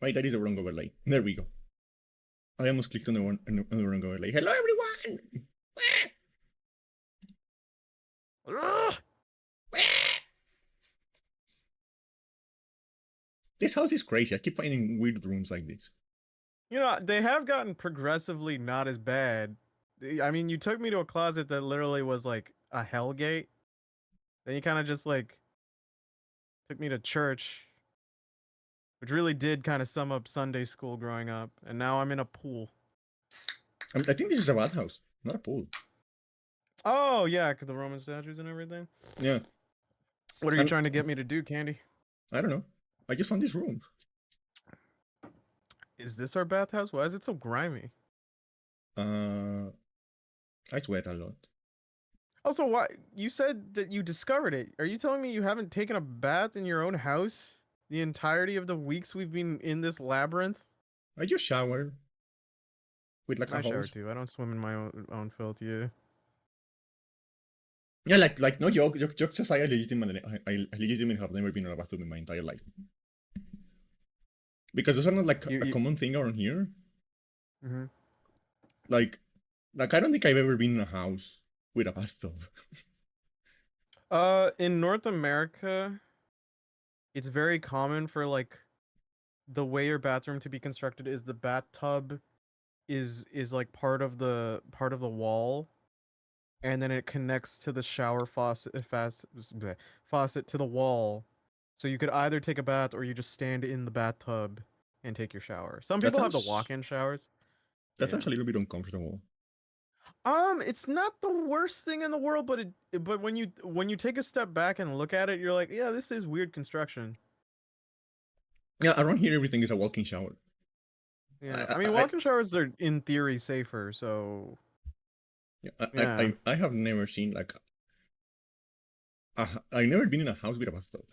Wait, that is the wrong overlay. There we go. I almost clicked on the wrong overlay. Hello, everyone! This house is crazy. I keep finding weird rooms like this. You know, they have gotten progressively not as bad. I mean, you took me to a closet that literally was like a hellgate. Then you kind of just like took me to church, which really did kind of sum up Sunday school growing up. And now I'm in a pool. I think this is a bathhouse, not a pool. Oh, yeah, the Roman statues and everything. Yeah. What are you And trying to get me to do, Candy? I don't know. I just found this room. Is this our bathhouse? Why is it so grimy? Uh, I sweat a lot. Also, why you said that you discovered it? Are you telling me you haven't taken a bath in your own house the entirety of the weeks we've been in this labyrinth? I just shower with like a I shower hose. too. I don't swim in my own filth. Yeah. Yeah, like no joke. Jokes aside, I legitimately have never been in a bathroom in my entire life. Because those are not like a You common thing around here. mm-hmm. Like, I don't think I've ever been in a house with a bathtub. In North America, it's very common for like the way your bathroom to be constructed is the bathtub is like part of the wall, and then it connects to the shower faucet to the wall. So you could either take a bath or you just stand in the bathtub and take your shower. Some That people have the sounds walk-in showers. that Yeah. sounds a little bit uncomfortable. It's not the worst thing in the world, but but when you take a step back and look at it, you're like, yeah, this is weird construction. Yeah, around here everything is a walk-in shower. Yeah. I I mean, I walk-in showers are in theory safer, so yeah. I have never seen like I've never been in a house with a bathtub.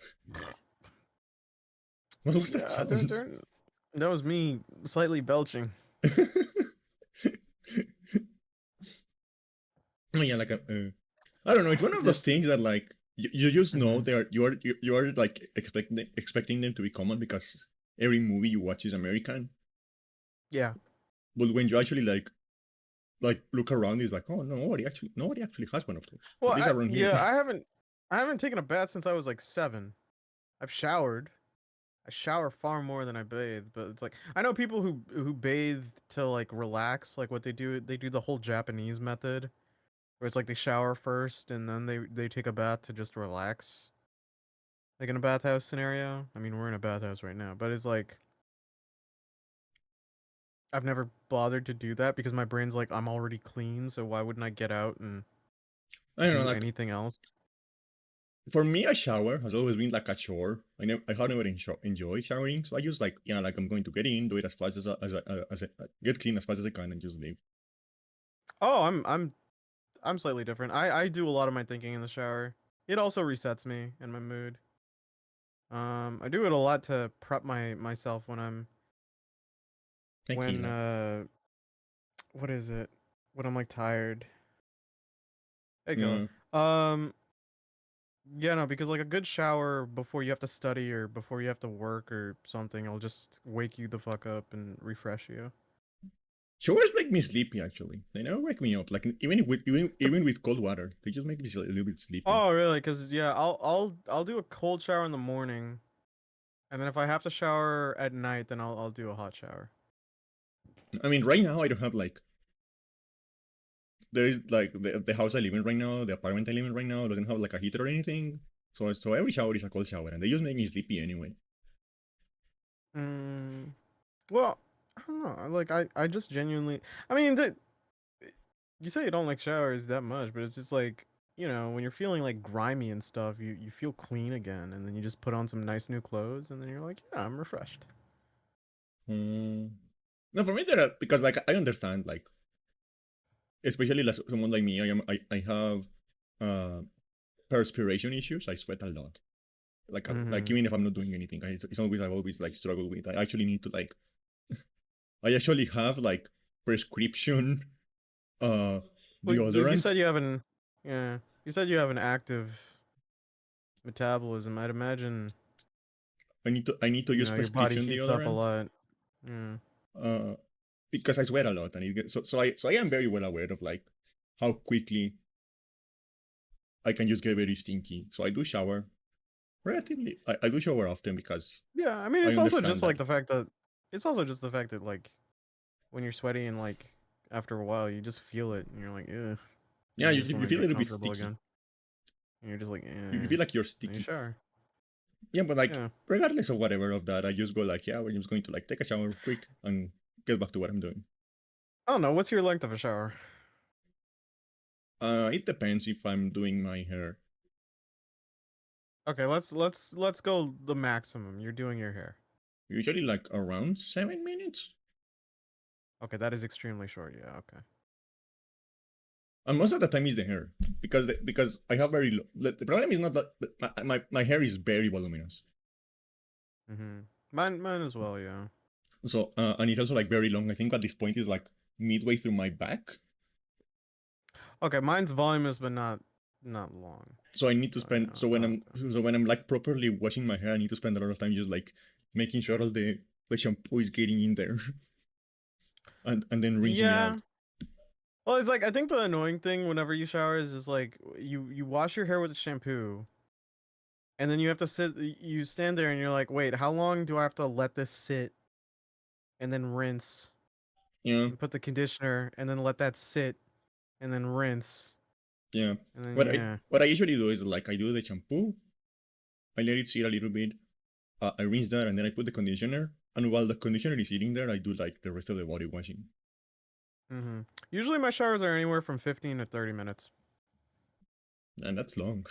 What was that Yeah, sound? that was me slightly belching. Oh yeah, like I don't know. It's one of those Just things that like you just know mhm. they are you are like expecting them to be common because every movie you watch is American. Yeah. But when you actually like look around, it's like, oh no, nobody actually has one of those. Well, At least around here. I haven't taken a bath since I was like 7. I've showered. I shower far more than I bathe, but it's like I know people who bathe to like relax, like what they do the whole Japanese method where it's like they shower first and then they take a bath to just relax. Like in a bathhouse scenario. I mean, we're in a bathhouse right now, but it's like I've never bothered to do that because my brain's like I'm already clean, so why wouldn't I get out and I don't know. do Like anything else? for me, a shower has always been like a chore. I have never enjoyed showering, so I just like yeah, like I'm going to get in, do it as fast as I get clean as fast as I can, and just leave. Oh, I'm slightly different. I do a lot of my thinking in the shower. It also resets me and my mood. I do it a lot to prep myself when when Tequila. what is it? When I'm like tired. There you Yeah. go. Yeah, no, because like a good shower before you have to study or before you have to work or something, it'll just wake you the fuck up and refresh you. Showers make me sleepy. Actually, they never wake me up. Like The even with cold water, they just make me a little bit sleepy. Oh, really? Because yeah, I'll do a cold shower in the morning, and then if I have to shower at night, then I'll do a hot shower. I mean, right now I don't have like there is like the house I live in right now, the apartment I live in right now doesn't have like a heater or anything. So every shower is a cold shower, and they just make me sleepy anyway. Mm, well, I don't know. Like I just genuinely. I mean, you say you don't like showers that much, but it's just like when you're feeling like grimy and stuff, you feel clean again, and then you just put on some nice new clothes, and then you're like, yeah, I'm refreshed. Mm. No, for me there are, because like I understand like especially like someone like me, I have uh perspiration issues. I sweat a lot. Like Mm-hmm. even if I'm not doing anything, it's always I've always like struggled with. I actually need to like I actually have like prescription uh Well, you deodorant. said you have an yeah, you said you have an active metabolism. I'd imagine I need to use your body prescription heats up a deodorant. lot. Mm. uh, because I sweat a lot, and it gets, so I am very well aware of like how quickly I can just get very stinky. So I do shower relatively. I do shower often because Yeah, I mean, I it's also just understand like that. the fact that it's also just the fact that like when you're sweaty and like after a while you just feel it and you're like, ugh, Yeah, and you you, just want you to feel a get little bit comfortable sticky. again. And you're just like, You eh. feel like you're And you sticky. shower. Yeah, but like Yeah. regardless of whatever of that, I just go like, yeah, we're just going to like take a shower quick and get back to what I'm doing. I don't know. What's your length of a shower? It depends if I'm doing my hair. Okay, let's go the maximum. You're doing your hair. Usually like around 7 minutes. Okay, that is extremely short. Yeah. Okay. And most of the time is the hair because I have very the problem is not that my hair is very voluminous. Mine as well. Yeah. So and it's also like very long. I think at this point is like midway through my back. Okay, mine's voluminous but not long. So I need to Oh spend yeah. so when I'm like properly washing my hair, I need to spend a lot of time just like making sure all the shampoo is getting in there and then rinsing it Yeah. out. Well, it's like I think the annoying thing whenever you shower is just like you wash your hair with shampoo, and then you have to you stand there and you're like, wait, how long do I have to let this sit, and then rinse, Yeah, and put the conditioner, and then let that sit, and then rinse, yeah. and then What I yeah. what I usually do is like I do the shampoo, I let it sit a little bit, I rinse that, and then I put the conditioner. And while the conditioner is sitting there, I do like the rest of the body washing. Usually my showers are anywhere from 15 to 30 minutes. And that's long.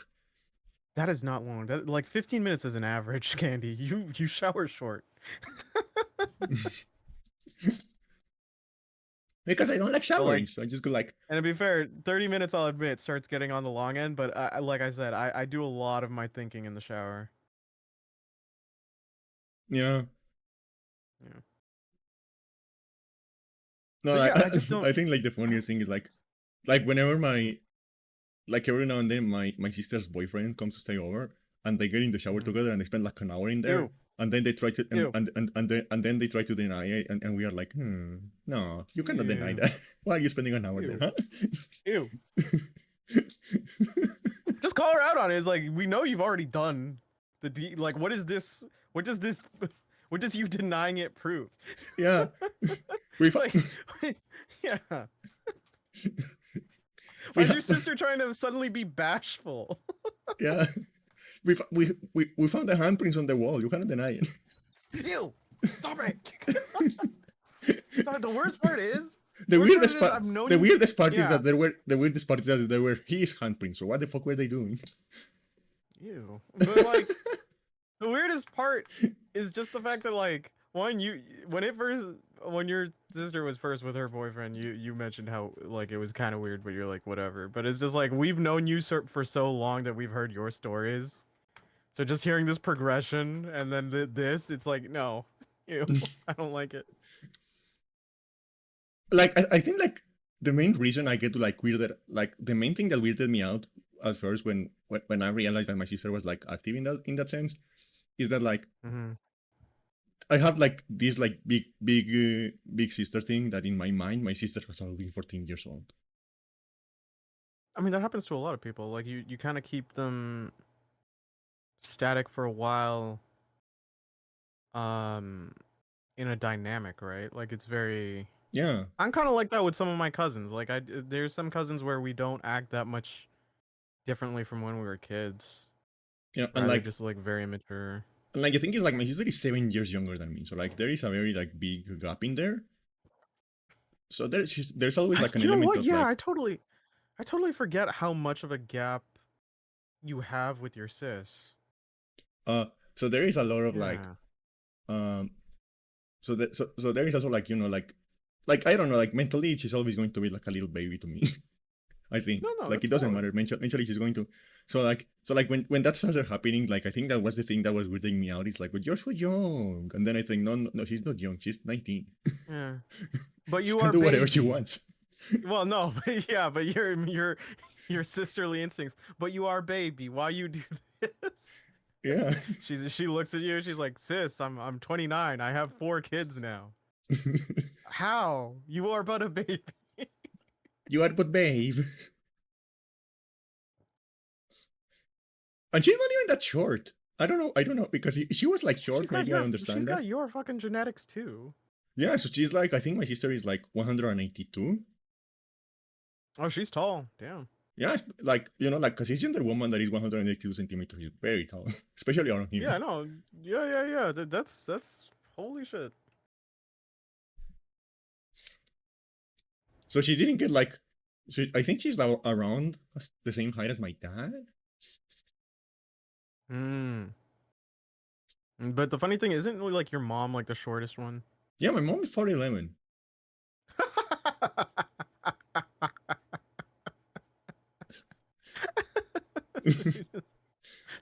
That is not long. That like 15 minutes is an average, Candy. You shower short. Because I don't like But like, showering, so I just go like, and to be fair, 30 minutes I'll admit starts getting on the long end. But like I said, I do a lot of my thinking in the shower. yeah. Yeah. No, But I, yeah, I just don't. I think like the funniest thing is like whenever like every now and then my sister's boyfriend comes to stay over, and they get in the shower Mhm. together and they spend like an hour in there, Ew, and then they try to ew, and then they try to deny it, and we are like, no, you cannot deny ew, that. Why are you spending an hour there, ew, huh? ew. Just call her out on it. It's like we know you've already done like what is this? What does this? What does you denying it prove? Yeah, we Like, yeah. we Why is your have sister trying to suddenly be bashful? yeah we found the handprints on the wall. You cannot deny it. Ew! Stop it! Stop it. The The worst part weirdest is part I've known the you. weirdest part is Yeah. that the weirdest part is that there were his handprints. So what the fuck were they doing? Ew. But like, the weirdest part is just the fact that like one you when your sister was first with her boyfriend, you mentioned how like it was kind of weird, but you're like whatever. But it's just like we've known you for so long that we've heard your stories. So just hearing this progression and then this, it's like no, ew, I don't like it. Like I think like the main reason I get to like weirded like the main thing that weirded me out at first when I realized that my sister was like active in that sense is that like Mm-hmm. I have like this like big sister thing that in my mind my sister was only 14 years old. I mean that happens to a lot of people. Like you kind of keep them static for a while, um, in a dynamic, right? Like it's very. Yeah, I'm kind of like that with some of my cousins. Like there's some cousins where we don't act that much differently from when we were kids. yeah, Rather just like very immature. and like I think it's like my sister is 7 years younger than me, so like there is a very like big gap in there. So there's always like an You know element what? of Yeah, like I totally forget how much of a gap you have with your sis. uh so there is a lot of like Yeah. um so there is also like like I don't know like mentally she's always going to be like a little baby to me. I No, think no, like that's it doesn't valid. matter. Eventually she's going to. So like when that started happening, like I think that was the thing that was weirding me out. It's like, but you're so young, and then I think no, she's not young. She's 19. Yeah. But She you can are do whatever she baby. wants. Well, no, but yeah, but your sisterly instincts. But you are baby. Why you do this? Yeah, She looks at you. She's like, sis, I'm 29. I have 4 kids now. How? You are but a baby. You are but babe. And she's not even that short. I don't know. I don't know because if she was like short, maybe I She's understand that. got your fucking genetics too. Yeah, so she's like I think my sister is like 182. Oh, she's tall. Damn. Yeah, it's like like a cisgender woman that is 182 centimeters is very tall, especially around here. Yeah, I know. Yeah. That's holy shit. So she didn't get like. I think she's around the same height as my dad. Hmm. But the funny thing isn't like your mom like the shortest one. Yeah, my mom is 4'11".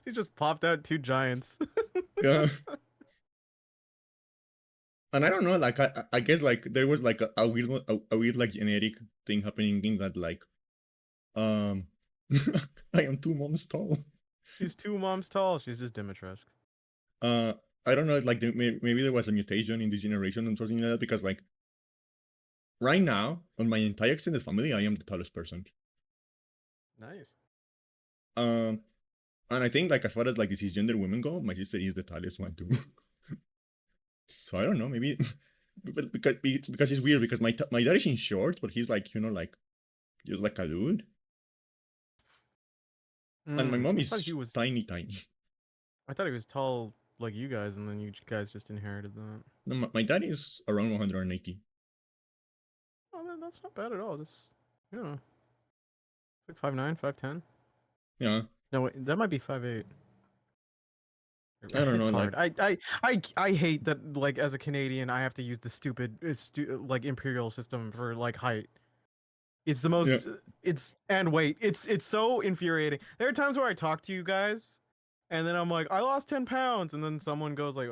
He just popped out two giants. Yeah, and I don't know, like I guess like there was like a weird like genetic thing happening in that like um I am 2 moms tall. She's two moms tall. She's just Dimitrescu. Uh, I don't know, like maybe there was a mutation in this generation and something like that because like right now on my entire extended family I am the tallest person. Nice. Um, and I think like as far as like the cisgender women go, my sister is the tallest one too. So I don't know, maybe because it's weird because my dad is in short, but he's like like just like a dude, and my mom I thought he is was. tiny, tiny. I thought he was tall like you guys, and then you guys just inherited that. No, my dad is around 180. Oh, that's not bad at all. This, yeah, like 5'9", 5'10". Yeah, No, wait, that might be 5'8". I don't It's know, like hard. I hate that. Like as a Canadian, I have to use the stupid like imperial system for like height. It's the yeah, most. It's and wait. It's so infuriating. There are times where I talk to you guys, and then I'm like, I lost 10 pounds, and then someone goes like,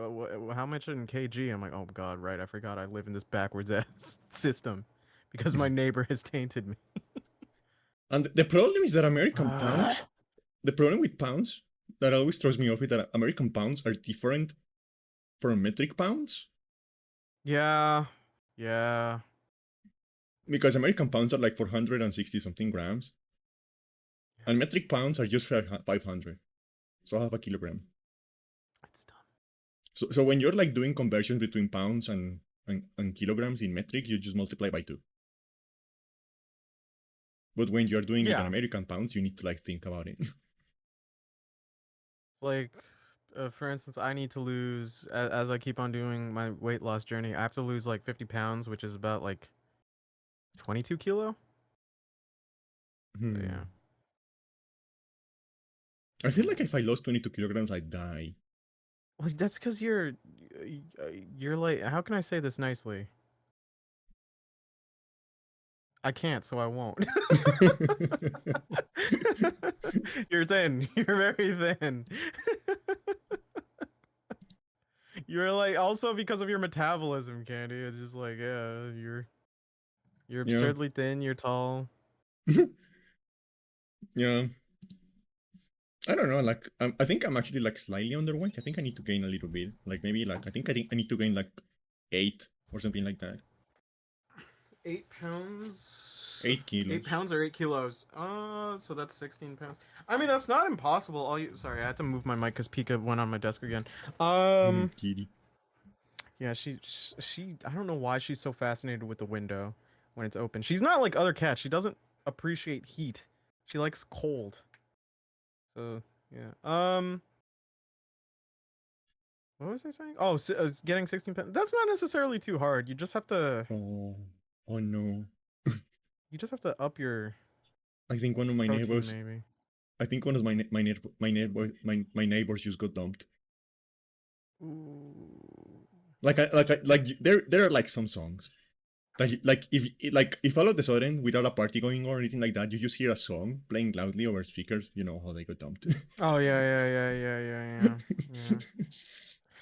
how much in kg? I'm like, oh god, right. I forgot I live in this backwards ass system because my neighbor has tainted me. and the problem is that American pounds. The problem with pounds that always throws me off is that American pounds are different from metric pounds Yeah, yeah. because American pounds are like 460 something grams, and metric pounds are just 500, so half a kilogram. It's dumb. So when you're like doing conversions between pounds and kilograms in metric, you just multiply by 2. But when you're doing it in Yeah, American pounds, you need to like think about it. like for instance, I need to lose as I keep on doing my weight loss journey. I have to lose like 50 pounds, which is about like 22 kilo. So yeah. Hmm. I feel like if I lost 22 kilograms, I'd die. Well, that's because you're like, how can I say this nicely? I can't, so I won't. You're thin. You're very thin. You're like also because of your metabolism, Candy. It's just like, yeah, you're Yeah. absurdly thin. You're tall. Yeah. I don't know. Like, I think I'm actually like slightly underweight. I think I need to gain a little bit. Like maybe like I think I need to gain like 8 or something like that. 8 pounds. 8 8 kilos. pounds or 8 kilos. So that's 16 pounds. I mean, that's not impossible. All you, sorry, I had to move my mic because Pika went on my desk again. Kitty. Yeah, she. I don't know why she's so fascinated with the window when it's open. She's not like other cats. She doesn't appreciate heat. She likes cold. So yeah. What was I saying? Oh, getting 16 pounds. That's not necessarily too hard. You just have to. Oh. Oh no. You just have to up your I think one of my protein, neighbors. maybe. I think one of my neighbors just got dumped. Ooh. Like there are like some songs that like if all of a sudden without a party going or anything like that, you just hear a song playing loudly over speakers, you know how they got dumped. Oh yeah. Yeah.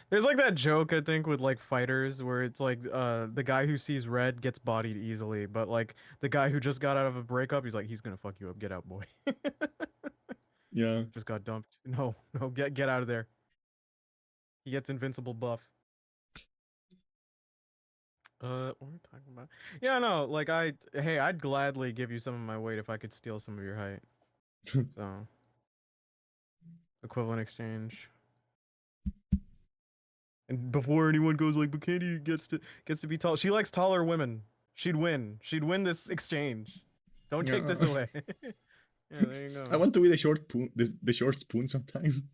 There's like that joke I think with like fighters where it's like the guy who sees red gets bodied easily, but like the guy who just got out of a breakup, he's like he's gonna fuck you up. Get out, boy. Yeah. Just got dumped. No, get out of there. He gets invincible buff. What are we talking about? Yeah, no, like hey, I'd gladly give you some of my weight if I could steal some of your height. So, equivalent exchange. And before anyone goes like, but Candy gets to be tall. She likes taller women. She'd win. She'd win this exchange. Don't take Yeah. this away. Yeah, there you I go. want to be the short spoon, the short spoon sometime.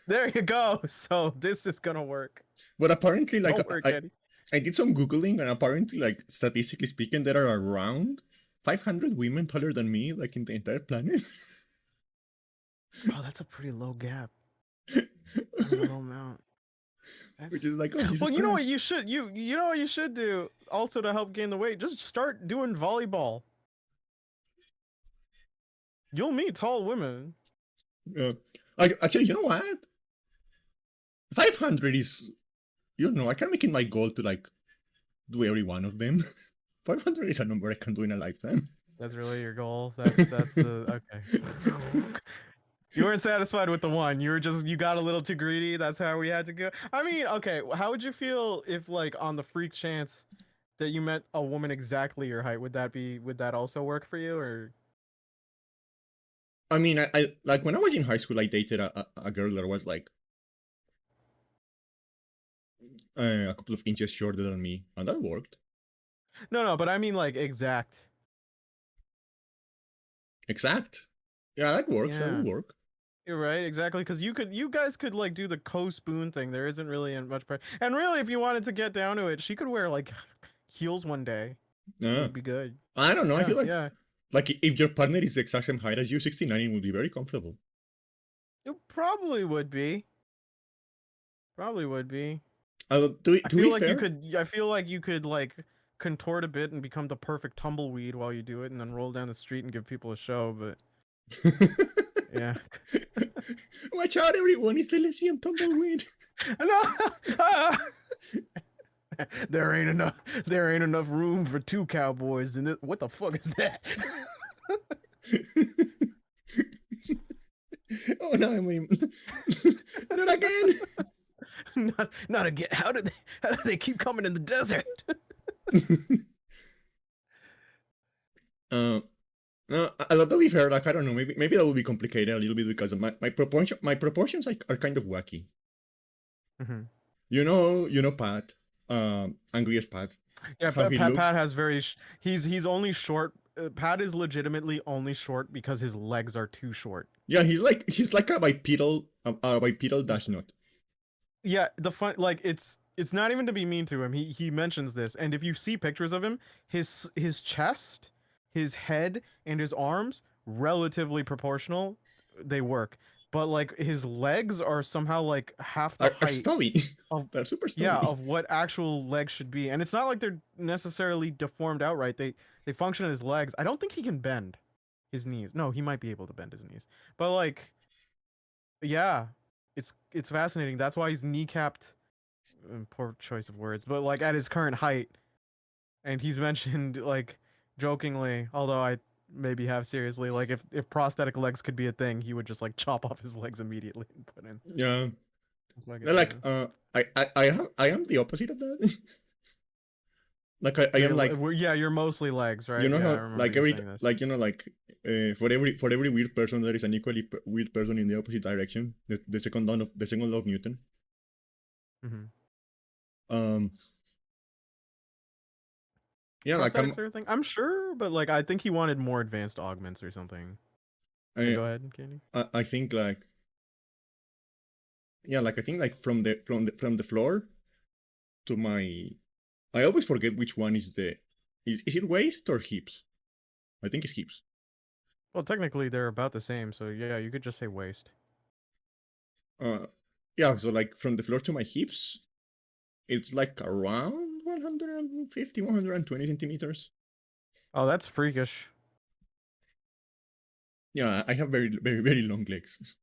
There you go. So this is gonna work. But apparently, like Don't work, I, Candy. I did some googling, and apparently, like statistically speaking, there are around 500 women taller than me, like in the entire planet. Oh, that's a pretty low gap. That's a low amount. Which That's is like, oh Jesus well, you know what Christ. you should you know what you should do also to help gain the weight. Just start doing volleyball. You'll meet tall women. Actually, you know what? 500 is, you know, I can make it my goal to like do every one of them. 500 is a number I can do in a lifetime. That's really your goal. That's the okay. You weren't satisfied with the one. You were just you got a little too greedy. That's how we had to go. I mean, okay. How would you feel if, like, on the freak chance that you met a woman exactly your height? Would that also work for you, or? I mean, I like when I was in high school, I dated a girl that was like a couple of inches shorter than me, and that worked. No, no. But I mean, like, exact. Exact. Yeah, that works. That Yeah. will work. You're right, exactly. Because you guys could like do the co-spoon thing. There isn't really much pressure. And really, if you wanted to get down to it, she could wear like heels one day. It Yeah. would be good. I don't know. I Yeah, feel yeah. like if your partner is the exact same height as you, 69 will be very comfortable. It probably would be. Probably would be. To be fair, I feel like you could like contort a bit and become the perfect tumbleweed while you do it, and then roll down the street and give people a show. But yeah, watch out, everyone! It's the lesbian tumbleweed. no, there ain't enough room for two cowboys in it. What the fuck is that? Oh no, I mean, not again. Not again. How did they keep coming in the desert? uh, a lot to be fair, like I don't know, maybe that will be complicated a little bit because of my proportions are kind of wacky. Mm-hmm. You know Pat, angriest Pat, Yeah, how he looks. Pat has very he's only short. Pat is legitimately only short because his legs are too short. Yeah, he's like a bipedal dash nut. Yeah, the fun like it's not even to be mean to him. He mentions this, and if you see pictures of him, his chest, his head, and his arms relatively proportional. They work, but like his legs are somehow like half the Are height stubby. of They're super yeah stubby. of what actual legs should be, and it's not like they're necessarily deformed outright. They function as legs. I don't think he can bend his knees. No, he might be able to bend his knees, but like yeah, it's fascinating. That's why he's kneecapped. Poor choice of words, but like at his current height, and he's mentioned like jokingly, although I maybe have seriously, like if prosthetic legs could be a thing, he would just like chop off his legs immediately and put in. Yeah, Like they're like I am the opposite of that. Like I am like, yeah, you're mostly legs, you right? know Yeah, I how remember like you saying this. like you know like for every weird person there is an equally weird person in the opposite direction. The second law of Newton. Mm-hmm. Um, yeah, like Prosthetics are a thing, I'm sure, but like I think he wanted more advanced augments or something. Yeah, I go ahead, Candy. I think like, yeah, like I think like from the floor to my, I always forget which one is the, is it waist or hips? I think it's hips. Well, technically they're about the same, so yeah, you could just say waist. Uh, yeah, so like from the floor to my hips, it's like around 150, 120 centimeters. Oh, that's freakish. Yeah, I have very long legs.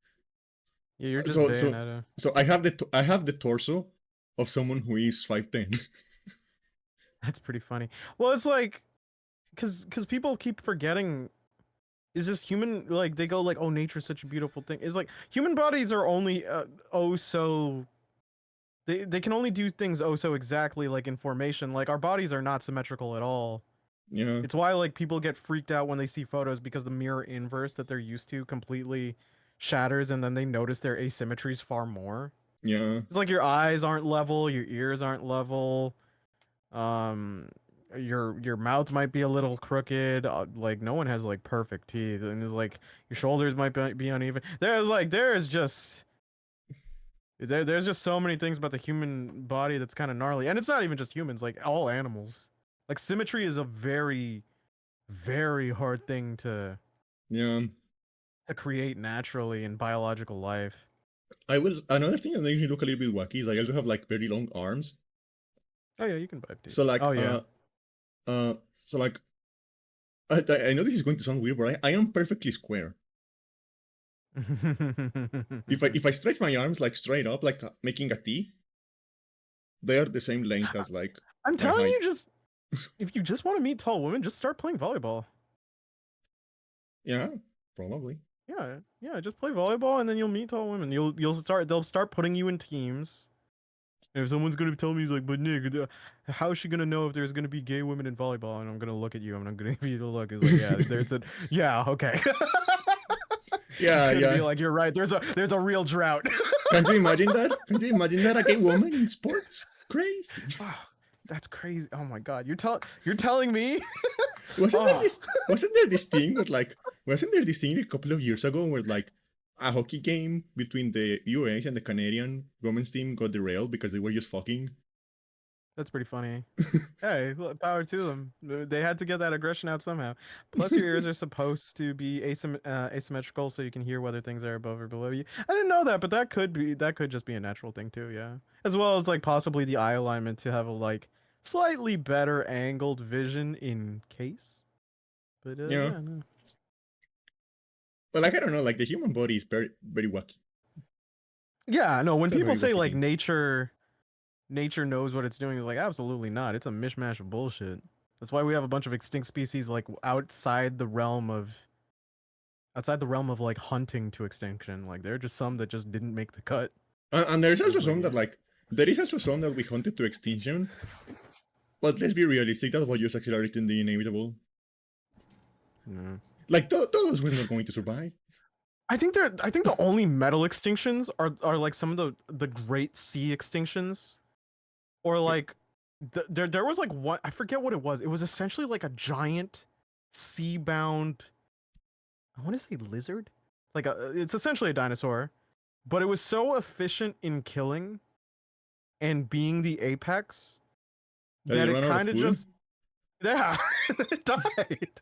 Yeah, you're just So so Bayonetta. so I have the torso of someone who is 5'10". That's pretty funny. Well, it's like because people keep forgetting. Is just human like they go like, oh, nature's such a beautiful thing. It's like human bodies are only oh so they can only do things oh so exactly like in formation. Like our bodies are not symmetrical at all. Yeah, It's why like people get freaked out when they see photos because the mirror inverse that they're used to completely shatters and then they notice their asymmetries far more. yeah, It's like your eyes aren't level, your ears aren't level, um your mouth might be a little crooked, like no one has like perfect teeth and it's like your shoulders might be uneven. There's just there's just so many things about the human body that's kind of gnarly. And it's not even just humans, like all animals. Like symmetry is a very very hard thing yeah. to create naturally in biological life. I will. Another thing that makes me look a little bit wacky is I also have like very long arms. Oh yeah, you can vibe too. So like Oh yeah. uh so like I know this is going to sound weird, but I am perfectly square. If I stretch my arms like straight up, like making a T, they are the same length as like I'm my telling you, height. just if you just want to meet tall women, just start playing volleyball. Yeah, probably. Yeah, yeah, just play volleyball and then you'll meet tall women. They'll start putting you in teams. And if someone's gonna tell me he's like, but Nick, how is she gonna know if there's gonna be gay women in volleyball? And I'm gonna look at you and I'm gonna give you the look. It's like, yeah, there's a yeah, okay. Yeah, Gonna be yeah. like, you're right. There's a real drought. Can't you imagine that? Can't you imagine that a gay woman in sports? Crazy. Oh, that's crazy. Oh my god, you're telling me? Wasn't there Oh, this? Wasn't there this thing where like? Wasn't there this thing a couple of years ago where like a hockey game between the US and the Canadian women's team got derailed because they were just fucking? that's pretty funny. Hey, power to them. They had to get that aggression out somehow. Plus, your ears are supposed to be asymmetrical, so you can hear whether things are above or below you. I didn't know that, but that could just be a natural thing too. Yeah, as well as like possibly the eye alignment to have a like slightly better angled vision in case. But Yeah. yeah, no. But like I don't know, like the human body is very very wacky. Yeah, no. When It's a people very say wacky like thing. nature knows what it's doing, it's like absolutely not. It's a mishmash of bullshit. That's why we have a bunch of extinct species like outside the realm of like hunting to extinction. Like there are just some that just didn't make the cut. And there's also It's like some that yeah, like there is also some that we hunted to extinction. But let's be realistic, that was just accelerating the inevitable. no. Like those was not going to survive. I think the only metal extinctions are like some of the great sea extinctions, or like there was like one I forget what it was. It was essentially like a giant sea bound. I want to say lizard. It's essentially a dinosaur, but it was so efficient in killing and being the apex That that you it run out of kind of food. just yeah, it died.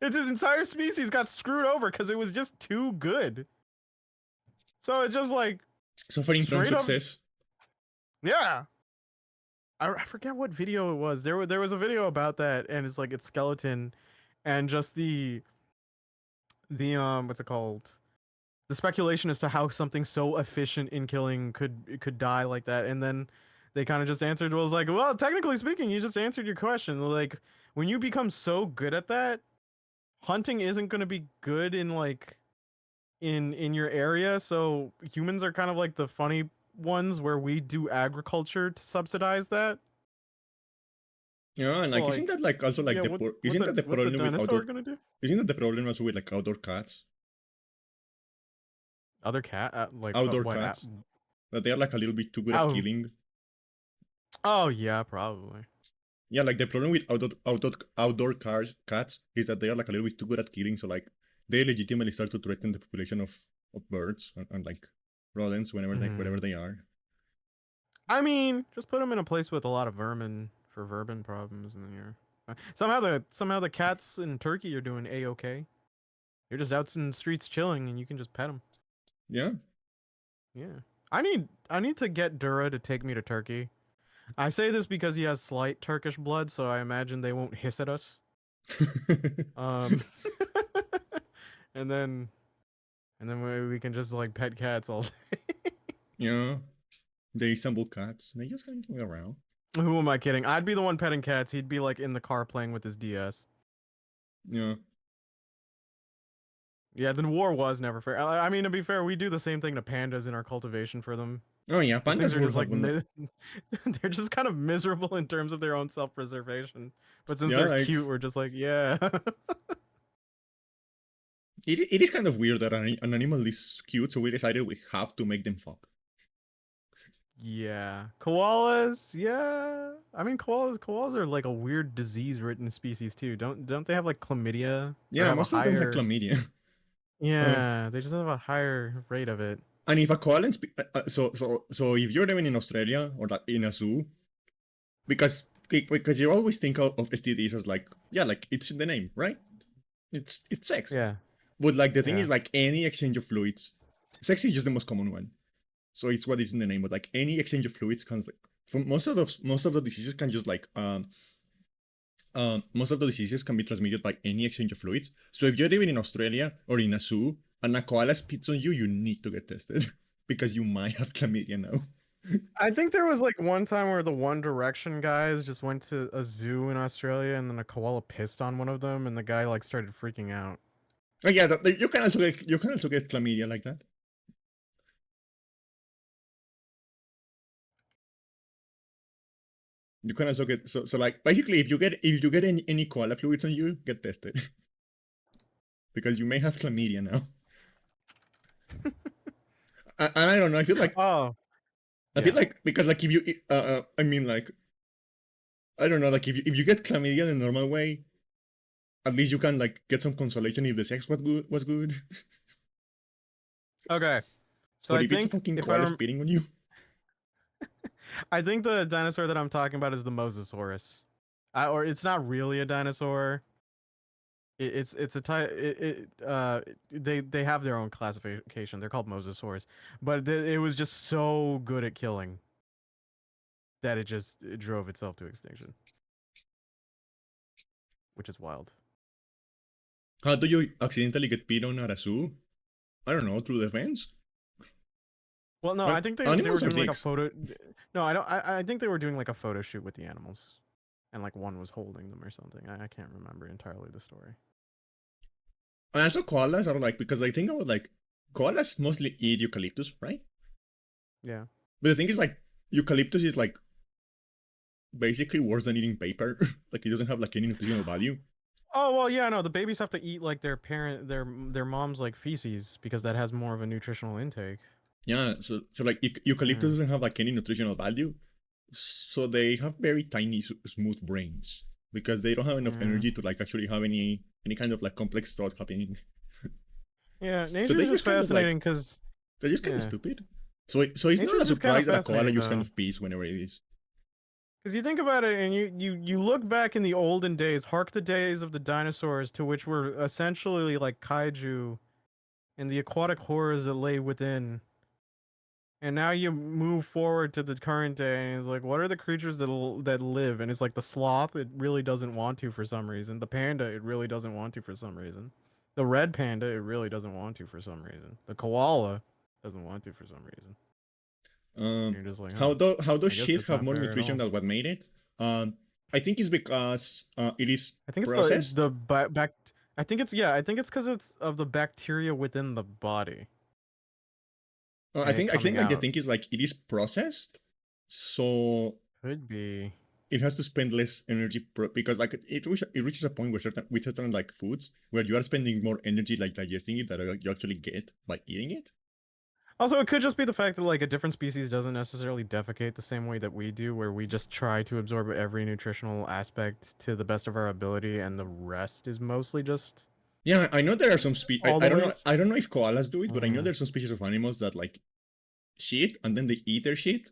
Its entire species got screwed over because it was just too good. So it just like Suffering from straight up, success. yeah. I forget what video it was. There was a video about that, and it's like its skeleton, and just the what's it called? The speculation as to how something so efficient in killing could die like that, and then they kind of just answered was like, well, technically speaking, you just answered your question. Like when you become so good at that, hunting isn't going to be good in like in your area, so humans are kind of like the funny ones where we do agriculture to subsidize that. Yeah, and So like isn't like, that like also like yeah, the isn't that the what's a problem with outdoor? dinosaur gonna do? Isn't that the problem also with like outdoor cats? Other cat like Outdoor what cats that they are like a little bit too good at oh killing. oh yeah, probably. Yeah, like the problem with outdoor cats is that they are like a little bit too good at killing. So like they legitimately start to threaten the population of birds and like rodents wherever they are. I mean, just put them in a place with a lot of vermin for vermin problems, and then you're somehow the cats in Turkey are doing a okay. You're just out in the streets chilling, and you can just pet them. Yeah. Yeah, I need to get Dura to take me to Turkey. I say this because he has slight Turkish blood, so I imagine they won't hiss at us. Um, and then we can just like pet cats all day. Yeah. The Istanbul cats. They just hang around. Who am I kidding? I'd be the one petting cats. He'd be like in the car playing with his DS. Yeah. Yeah, the war was never fair. I mean, to be fair, we do the same thing to pandas in our cultivation for them. Oh yeah, These things pandas are were just like like one of they're just kind of miserable in terms of their own self-preservation. But since yeah they're like cute, we're just like, yeah. it is kind of weird that an animal is cute, so we decided we have to make them fuck. Yeah. Koalas, yeah. I mean koalas are like a weird disease-ridden species too. Don't they have like chlamydia or Yeah, have a most of them have higher chlamydia. Uh, Yeah, they just have a higher rate of it. and if a koala, so if you're living in Australia or like in a zoo, because you always think of STDs as like yeah, like it's in the name, right? It's sex. Yeah. But like the thing Yeah. is like any exchange of fluids, sex is just the most common one. So it's what is in the name. But like any exchange of fluids comes like from most of the diseases can just like most of the diseases can be transmitted by any exchange of fluids. So if you're living in Australia or in a zoo and a koala spits on you, you need to get tested because you might have chlamydia now. I think there was like one time where the One Direction guys just went to a zoo in Australia and then a koala pissed on one of them and the guy like started freaking out. Oh yeah, you can also get chlamydia like that. You can also get so like basically if you get any koala fluids on you, get tested because you may have chlamydia now. And I don't know. Oh, I feel yeah. like because like if you I mean like I don't know like if you get chlamydia in the normal way, at least you can like get some consolation if the sex was good. Okay. So But I if it's a think fucking if I koala rem spitting on you, I think the dinosaur that I'm talking about is the Mosasaurus. Or it's not really a dinosaur. It's a type. They have their own classification. They're called mosasaurs, but it was just so good at killing that it drove itself to extinction, which is wild. how do you accidentally get peed on at a zoo? I don't know, through the fence. Well, no, I think they were Animals are doing like a dicks. photo. No, I don't. I think they were doing like a photo shoot with the animals, and like one was holding them or something. I can't remember entirely the story. And also koalas are like because I think about like koalas mostly eat eucalyptus, right? Yeah. But the thing is like eucalyptus is like basically worse than eating paper. Like it doesn't have like any nutritional value. Oh well, yeah. No, the babies have to eat like their mom's like feces because that has more of a nutritional intake. Yeah, so like eucalyptus Yeah. doesn't have like any nutritional value, so they have very tiny smooth brains because they don't have enough Yeah. energy to like actually have any kind of like complex thought happening. Yeah, So nature they is just just kind of like fascinating because they're just kind of yeah, stupid. So it's nature not a is just kind of surprise that a koala fascinating just kind though. of pees whenever it is. Because you think about it, and you look back in the olden days, hark the days of the dinosaurs, to which were essentially like kaiju and the aquatic horrors that lay within. And now you move forward to the current day, and it's like, what are the creatures that live? And it's like the sloth, it really doesn't want to for some reason. The panda, it really doesn't want to for some reason. The red panda, it really doesn't want to for some reason. The koala doesn't want to for some reason. And Um, you're just like, huh? how does I guess shit that's have not more fair at nutrition all. than what made it? I think it's because it is I think it's processed. back. I think it's yeah. I think it's because it's of the bacteria within the body and it I coming think like the out. thing is like it is processed, so Could be. it has to spend less energy because like it reaches a point where certain like foods where you are spending more energy like digesting it that you actually get by eating it. Also, it could just be the fact that like a different species doesn't necessarily defecate the same way that we do, where we just try to absorb every nutritional aspect to the best of our ability, and the rest is mostly just Yeah, I know there are some all the ways. I don't know if koalas do it, but I know Mm, there's some species of animals that like shit and then they eat their shit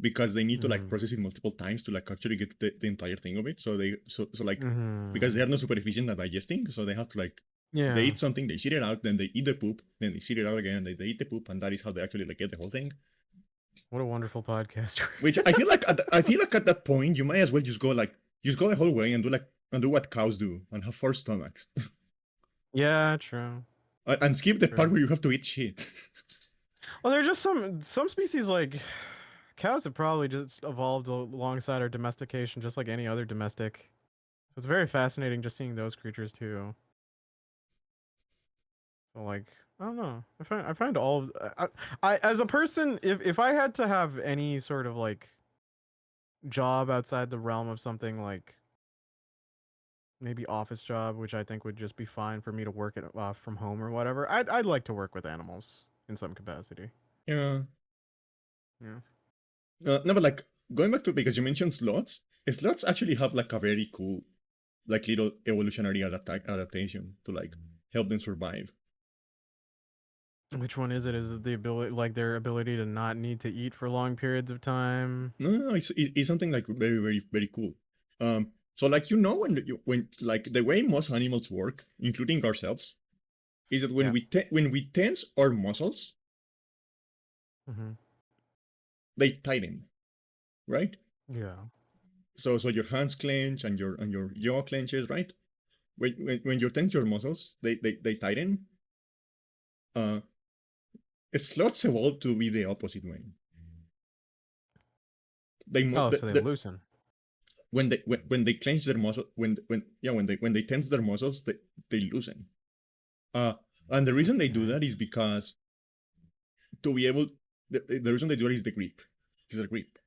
because they need to like mm, process it multiple times to like actually get the entire thing of it. So so like because they mm. are not super efficient at digesting, so they have to like they Yeah. eat something, they shit it out, then they eat the poop, then they shit it out again, and they eat the poop, and that is how they actually like get the whole thing. What a wonderful podcast. Which I feel like at that point you might as well just go the whole way and do what cows do and have four stomachs Yeah, true. and skip the part True. where you have to eat shit. Well, there's just some species like cows have probably just evolved alongside our domestication, just like any other domestic. So it's very fascinating just seeing those creatures too. So like I don't know. I find all of, I as a person, if I had to have any sort of like job outside the realm of something like maybe office job, which I think would just be fine for me to work it from home or whatever. I'd like to work with animals in some capacity. Yeah. Yeah. No, but like going back to because you mentioned sloths, sloths actually have like a very cool, like little evolutionary adaptation to like help them survive. Which one is it? Is it the ability, like their ability to not need to eat for long periods of time? No, it's something like very, very, very cool. So like when like the way most animals work, including ourselves, is that Yeah. when we tense our muscles, Mm-hmm. they tighten, right? Yeah. So your hands clench and your jaw clenches, right? When you tense your muscles, they tighten. Uh, slots evolved to be the opposite way. They mo- Oh, so they loosen. when they clench their muscle when they tense their muscles they loosen. Uh, and the reason they do Okay. that is because to be able the reason they do it is the grip. Is the grip.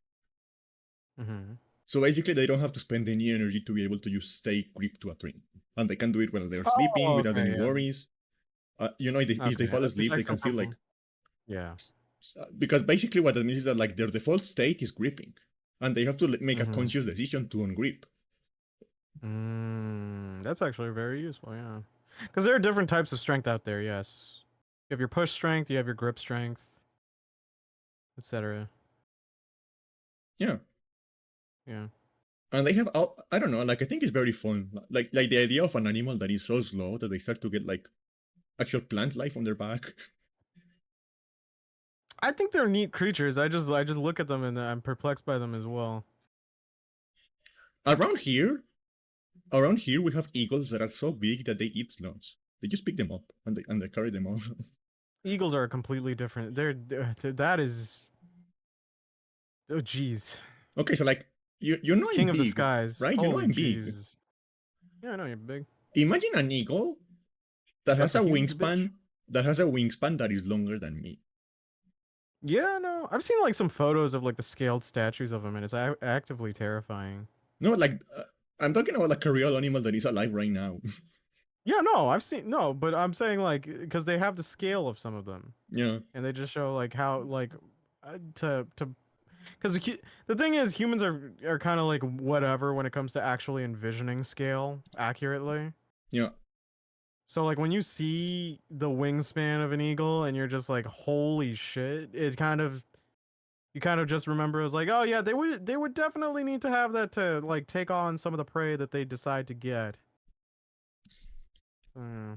Mm-hmm. So basically, they don't have to spend any energy to be able to just stay grip to a tree, and they can do it while they're sleeping Oh, without any okay. Yeah. worries. If Okay. they fall That asleep, they protects can them still like from. Yeah. because basically what that means is that like their default state is gripping, and they have to make a Mm-hmm. conscious decision to ungrip. That's actually very useful. Yeah. Because there are different types of strength out there. Yes. You have your push strength. You have your grip strength, etc. Yeah, Yeah. and they have I don't know, like I think it's very fun, like the idea of an animal that is so slow that they start to get like actual plant life on their back. I think they're neat creatures. I just look at them and I'm perplexed by them as well. around here Around here we have eagles that are so big that they eat sloths. They just pick them up and they carry them off. Eagles are completely different. That is oh jeez. Okay, so like you know I'm King of the big, skies. right? You know Holy I'm big. jeez. Yeah, I know you're big. Imagine an eagle that has That's a a huge bitch. wingspan that is longer than me. Yeah, no. I've seen like some photos of like the scaled statues of him and it's actively terrifying. No, like I'm talking about like a real animal that is alive right now. Yeah, no, I've seen no, but I'm saying like because they have the scale of some of them, Yeah, and they just show like how like to because the thing is humans are kind of like whatever when it comes to actually envisioning scale accurately. yeah, So like when you see the wingspan of an eagle and you're just like holy shit, it kind of you kind of just remember as like oh yeah they would definitely need to have that to like take on some of the prey that they decide to get. Uh,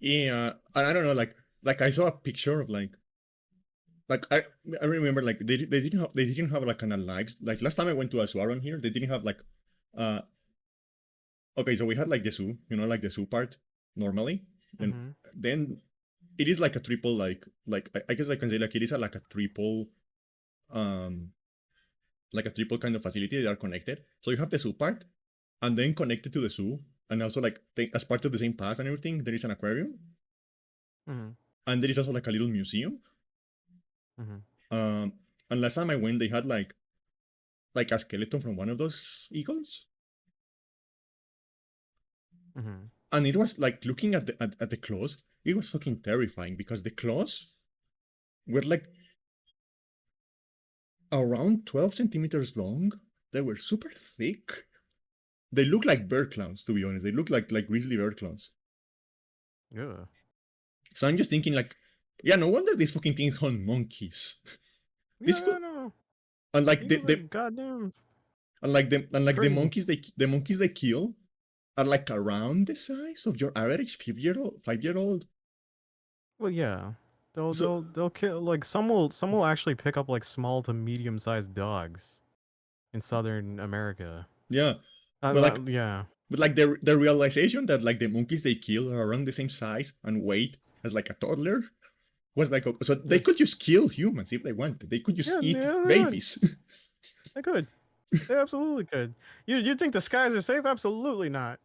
yeah. And I don't know, like I saw a picture of like I remember like they didn't have like an alive like last time I went to a zoo around here they didn't have like uh okay, so we had like the zoo, like the zoo part normally, and mhm then it is like a triple, I guess I can say like it is like a um triple kind of facility. They are connected. So you have the zoo part, and then connected to the zoo, and also like as part of the same path and everything, there is an aquarium, mhm and there is also like a little museum. mhm Um, and last time I went, they had like a skeleton from one of those eagles, mhm and it was like looking at the claws. It was fucking terrifying because the claws were like around 12 centimeters long. They were super thick. They look like bear claws, to be honest. They look like grizzly bear claws. yeah So I'm just thinking like, yeah, no wonder these fucking things hunt monkeys. This yeah could I know unlike eagles are goddamn the crazy. monkeys they kill are like around the size of your average 5-year old. Well, yeah. They'll So they'll they'll kill like some will actually pick up like small to medium sized dogs in southern America. yeah, but like Yeah. the realization that like the monkeys they kill are around the same size and weight as like a toddler was like so they Yes. could just kill humans if they wanted. They could just Yeah, eat yeah, they could. babies. They could. They absolutely could. You think the skies are safe? Absolutely not.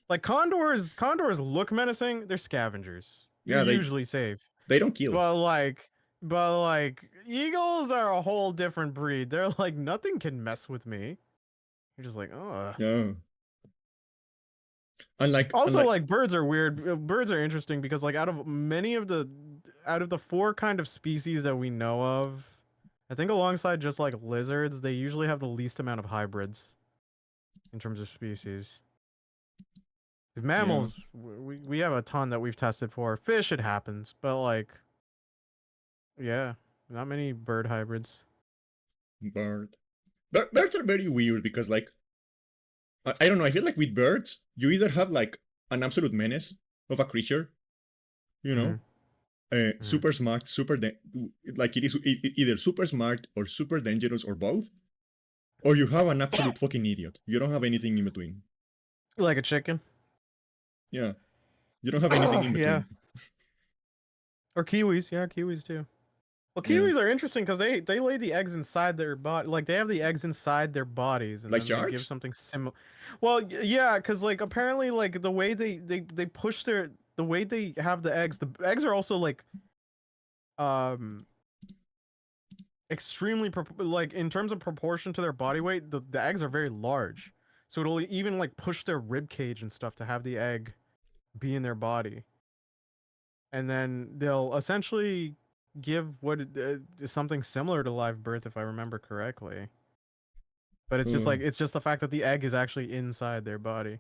Like condors look menacing. They're scavengers. They're Yeah, usually safe. they don't kill. But like eagles are a whole different breed. They're like nothing can mess with me. You're just like, oh. Yeah. And Also, like like birds are weird. Birds are interesting because like out of the four kind of species that we know of, I think alongside just like lizards, they usually have the least amount of hybrids in terms of species. 'Cause yeah, mammals, we have a ton that we've tested for. Fish, it happens, but like, yeah, not many bird hybrids. bird. Birds are very weird because like I don't know. I feel like with birds, you either have like an absolute menace of a creature, you Mm-hmm. know, Mm-hmm. super smart, like it is either super smart or super dangerous or both, or you have an absolute fucking idiot. You don't have anything in between. Like a chicken. Yeah, you don't have anything in Yeah. between. Or kiwis. Yeah, kiwis too. Well, Yeah, kiwis are interesting because they lay the eggs inside their body. Like they have the eggs inside their bodies, and like then they give sharks. something similar. Well, yeah, because like apparently like the way they push the way they have the eggs are also like um extremely like in terms of proportion to their body weight. The eggs are very large, so it'll even like push their rib cage and stuff to have the egg be in their body, and then they'll essentially give something similar to live birth if I remember correctly. But Uh, it's just the fact that the egg is actually inside their body.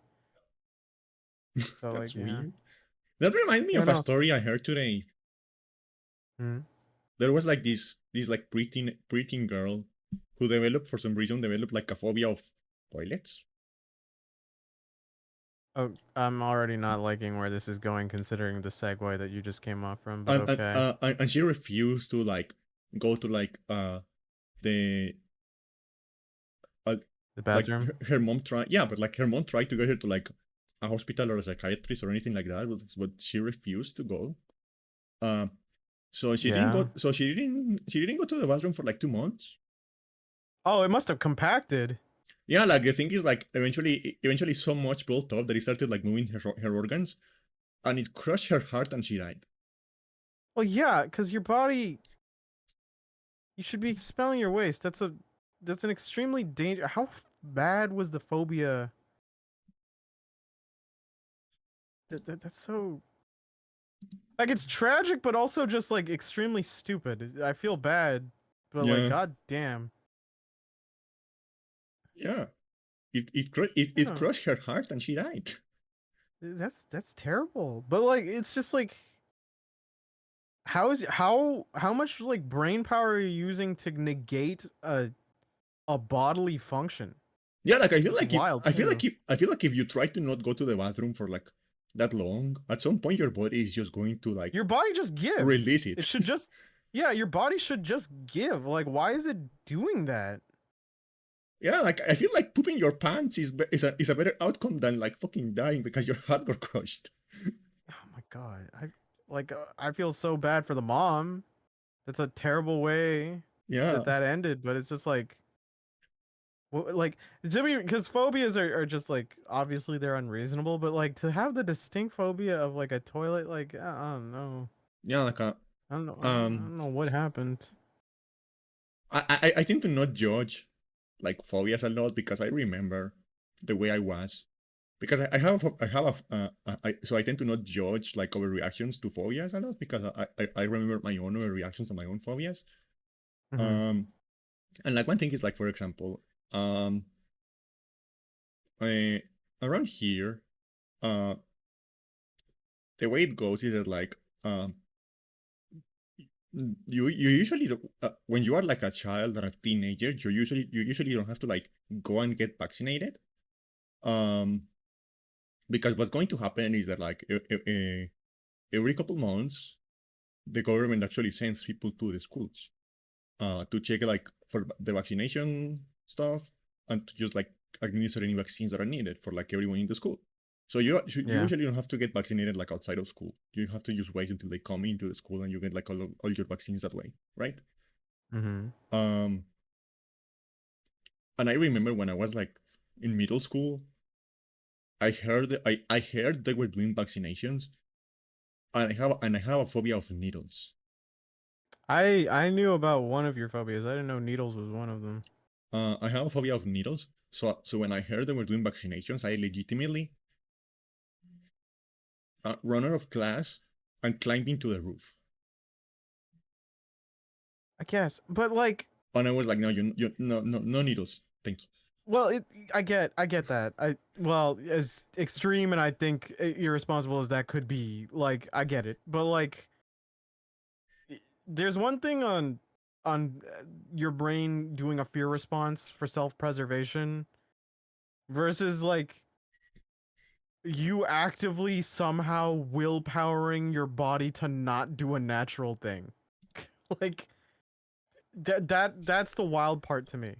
So like that's yeah. weird. That reminds me Yeah, of a no. story I heard today. Mhm. There was like this like preteen girl who developed for some reason developed like a phobia of toilets. Oh, I'm already not liking where this is going considering the segue that you just came off from, but and okay. and she refused to like go to like the uh, The like bathroom? her mom tried, yeah, but like her mom tried to get her to like a hospital or a psychiatrist or anything like that, but she refused to go. um so she didn't Yeah. go, so she didn't go to the bathroom for like 2 months. Oh, it must have compacted. Yeah, like the thing is like eventually so much built up that it started like moving her organs, and it crushed her heart and she died. Well, yeah, because your body, you should be expelling your waste. That's an extremely danger. How bad was the phobia? That's so like it's tragic, but also just like extremely stupid. I feel bad, but like Yeah, god damn. yeah, it Yeah. crushed her heart and she died. That's terrible. But like it's just like how much like brain power are you using to negate a bodily function? Yeah, like It's wild too. I feel like if you try to not go to the bathroom for like that long, at some point your body is just going to like Your body just release gives. It it. should just yeah, your body should just give. Like why is it doing that? Yeah, like I feel like pooping your pants is a better outcome than like fucking dying because your heart got crushed. Oh my god. I feel so bad for the mom. That's a terrible way Yeah, that ended, but it's just like like to me because phobias are just like obviously they're unreasonable, but like to have the distinct phobia of like a toilet, like I don't know. yeah, like I um, don't know what happened. I tend to not judge like phobias a lot because I remember the way I was, because I have so I tend to not judge like overreactions to phobias a lot because I remember my own overreactions to my own phobias. Hmm. Um, and like one thing is like, for example, um, I, around here, uh, the way it goes is that like you usually when you are like a child or a teenager, you usually don't have to like go and get vaccinated. Um, because what's going to happen is that like every couple months, the government actually sends people to the schools to check like for the vaccination stuff and to just like administer any vaccines that are needed for like everyone in the school. So you Yeah. usually don't have to get vaccinated like outside of school. You have to just wait until they come into the school and you get like all your vaccines that way, right? Hmm. Um, and I remember when I was like in middle school, I heard they were doing vaccinations, and I have a phobia of needles. I knew about one of your phobias. I didn't know needles was one of them. I have a phobia of needles. So when I heard they were doing vaccinations, I legitimately run out of class and climbed into the roof. I guess, but like, And I was like, no, no needles, thank you. well, I get that. Well, as extreme and I think irresponsible as that could be, like, I get it. But like, there's one thing on your brain doing a fear response for self-preservation versus like you actively somehow willpowering your body to not do a natural thing. Like that's the wild part to me.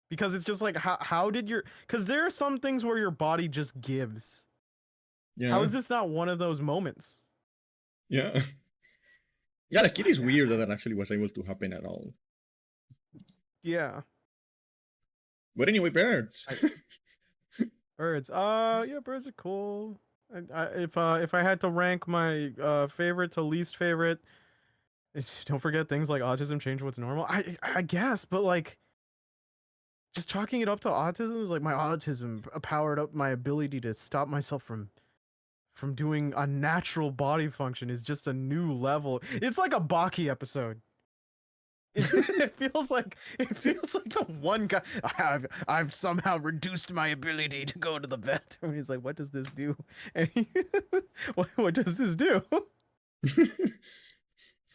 Because it's just like how did your because there are some things where your body just gives. How Yeah, is this not one of those moments? yeah, yeah. Like it is weird that that actually was able to happen at all. Yeah. But anyway, birds. I, birds. Yeah, birds are cool. If I had to rank my favorite to least favorite, don't forget things like autism change what's normal. I guess, but like just chalking it up to autism is like my autism powered up my ability to stop myself from doing a natural body function is just a new level. It's like a Baki episode. It feels like the one guy I've somehow reduced my ability to go to the bathroom. He's like, what does this do? And what does this do?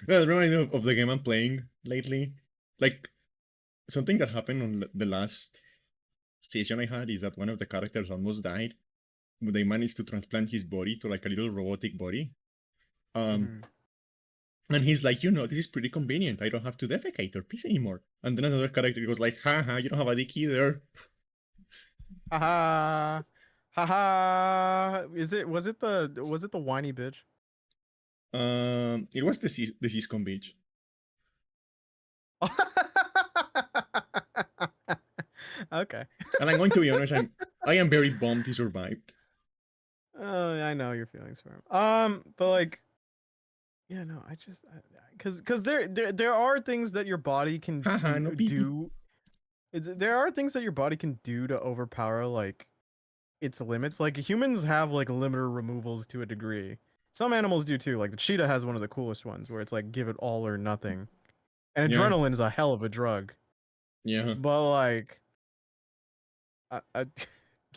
That reminds me of the game I'm playing lately. Like something that happened on the last session I had is that one of the characters almost died, but they managed to transplant his body to like a little robotic body. Um, Mhm. and he's like, this is pretty convenient. I don't have to defecate or piss anymore. And then another character goes like, haha, you don't have a dick either. Haha. Haha. Was it the whiny bitch? It was the Ciscom beach. Okay. And I'm going to be honest, I am very bummed he survived. I know your feelings for him. But like, yeah, no, I just because there are things that your body can Haha, no pee pee. do. There are things that your body can do to overpower like its limits. Like humans have like limiter removals to a degree. Some animals do too. Like the cheetah has one of the coolest ones where it's like give it all or nothing. And Yeah, adrenaline is a hell of a drug. yeah. But like, I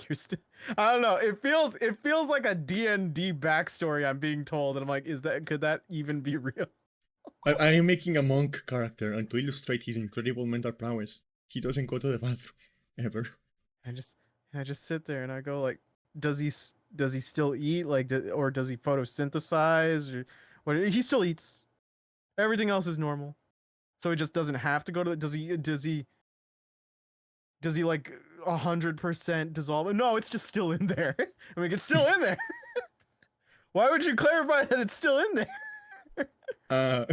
you're still, I don't know. It feels like a D&D backstory I'm being told, and I'm like, could that even be real? I am making a monk character, and to illustrate his incredible mental prowess, he doesn't go to the bathroom ever. I just I just sit there and I go like, does he still eat like or does he photosynthesize or what? He still eats. Everything else is normal, so he just doesn't have to go to. Does he like 100% dissolve? No, it's just still in there. I mean, it's still in there. Why would you clarify that it's still in there? Uh,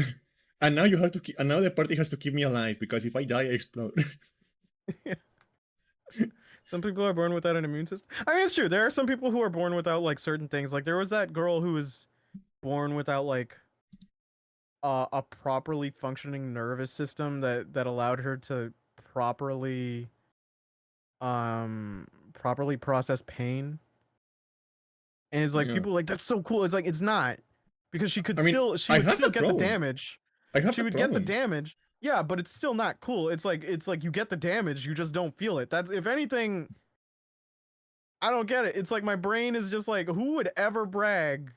and now you have to keep, and now the party has to keep me alive because if I die, I explode. Some people are born without an immune system. I mean, it's true. There are some people who are born without like certain things. Like there was that girl who was born without like a properly functioning nervous system that allowed her to properly properly process pain. And it's like Yeah. people are like that's so cool. It's like it's not because I mean, she I would have still that get the problem. damage. I have She that would get the problem. damage. Yeah, but it's still not cool. It's like you get the damage, you just don't feel it. That's if anything, I don't get it. It's like my brain is just like, who would ever brag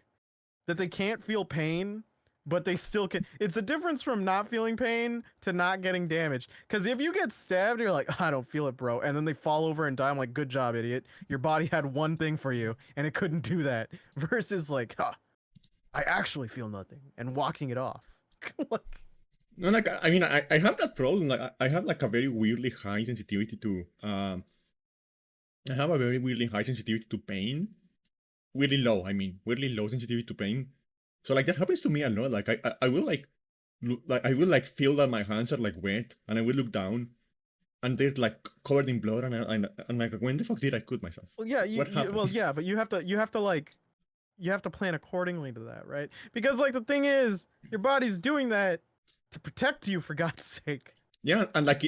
that they can't feel pain, but they still can? It's a difference from not feeling pain to not getting damage. Because if you get stabbed, you're like, I don't feel it, bro. And then they fall over and die. I'm like, good job, idiot. Your body had one thing for you, and it couldn't do that. Versus like, I actually feel nothing, and walking it off. Like, No, like I mean, I have that problem. Like I have like a very weirdly high sensitivity to I have a very weirdly high sensitivity to pain. Weirdly low, I mean, weirdly low sensitivity to pain. So like that happens to me a lot. Like I will like I will like feel that my hands are like wet, and I will look down, and they're like covered in blood, and I'm like, when the fuck did I cut myself? Well, yeah, What well, happened? yeah, but you have to like you have to plan accordingly to that, right? Because like the thing is, your body's doing that to protect you for God's sake. Yeah, and like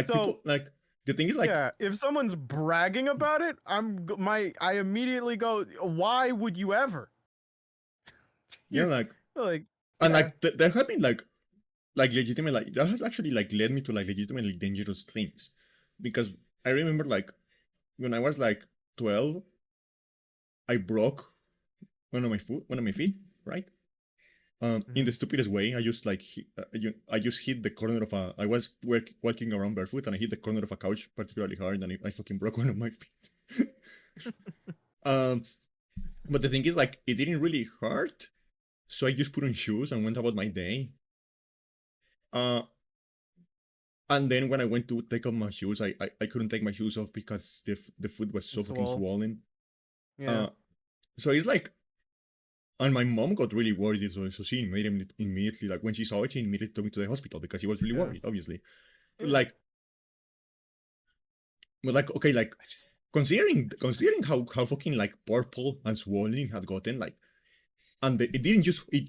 So people like the thing is like yeah, if someone's bragging about it, I immediately go, why would you ever? yeah, You like like and yeah. like there have been like legitimate like that has actually like led me to like legitimately dangerous things, because I remember like when I was like 12, I broke one of my feet, right? In Mhm. the stupidest way, I just like I just hit the corner of a. I was walking around barefoot and I hit the corner of a couch particularly hard, and I fucking broke one of my feet. um, but the thing is, like, it didn't really hurt, so I just put on shoes and went about my day. Uh, and then when I went to take off my shoes, I couldn't take my shoes off because the foot was so It's fucking well, swollen. yeah. Uh, so it's like, and my mom got really worried, so she immediately, like when she saw it, she immediately took me to the hospital because she was really Yeah. worried, obviously. Yeah. Like, but like, okay, like I just considering how fucking like purple and swollen it had gotten, like, and it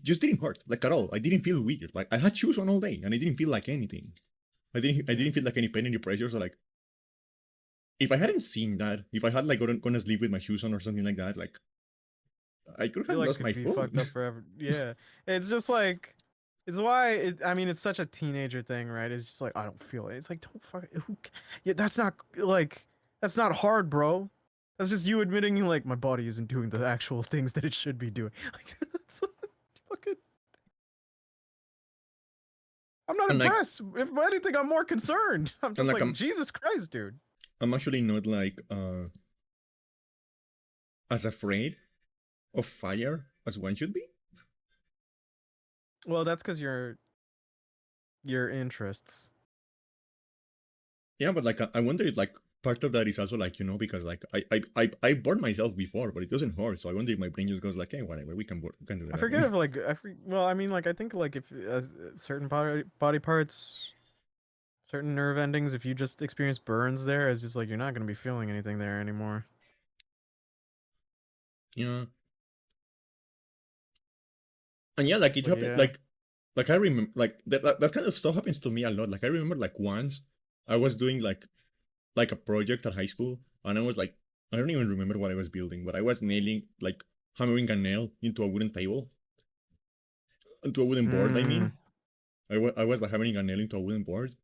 just didn't hurt like at all. I didn't feel weird. Like I had shoes on all day and I didn't feel like anything. I yeah. didn't feel like any pain, any pressure. So like, if I hadn't seen that, if I had like gone to sleep with my shoes on or something like that, like I could Your have legs lost could my be foot. fucked up forever. Yeah. It's just like it's why I mean it's such a teenager thing, right? It's just like I don't feel it. It's like don't fuck yeah, that's not like that's not hard, bro. That's just you admitting like my body isn't doing the actual things that it should be doing. Like that's fucking I'm not and like impressed. If anything, I'm more concerned. I'm and just like like Jesus Christ, dude. I'm actually not like as afraid of fire as one should be. Well, that's because your interests. Yeah, but like I wonder if like part of that is also like, because like I burned myself before, but it doesn't hurt. So I wonder if my brain just goes like, hey, whatever, we can do I that forget again. if like well, I mean like I think like if certain body parts, certain nerve endings, if you just experience burns there, it's just like you're not gonna be feeling anything there anymore. Yeah, and yeah, like it But happened. yeah. Like I remember like that kind of stuff happens to me a lot. Like I remember like once I was doing like a project at high school, and I was like, I don't even remember what I was building, but I was nailing like hammering a nail into a wooden table, into a wooden board. I Mm. mean, I was like hammering a nail into a wooden board,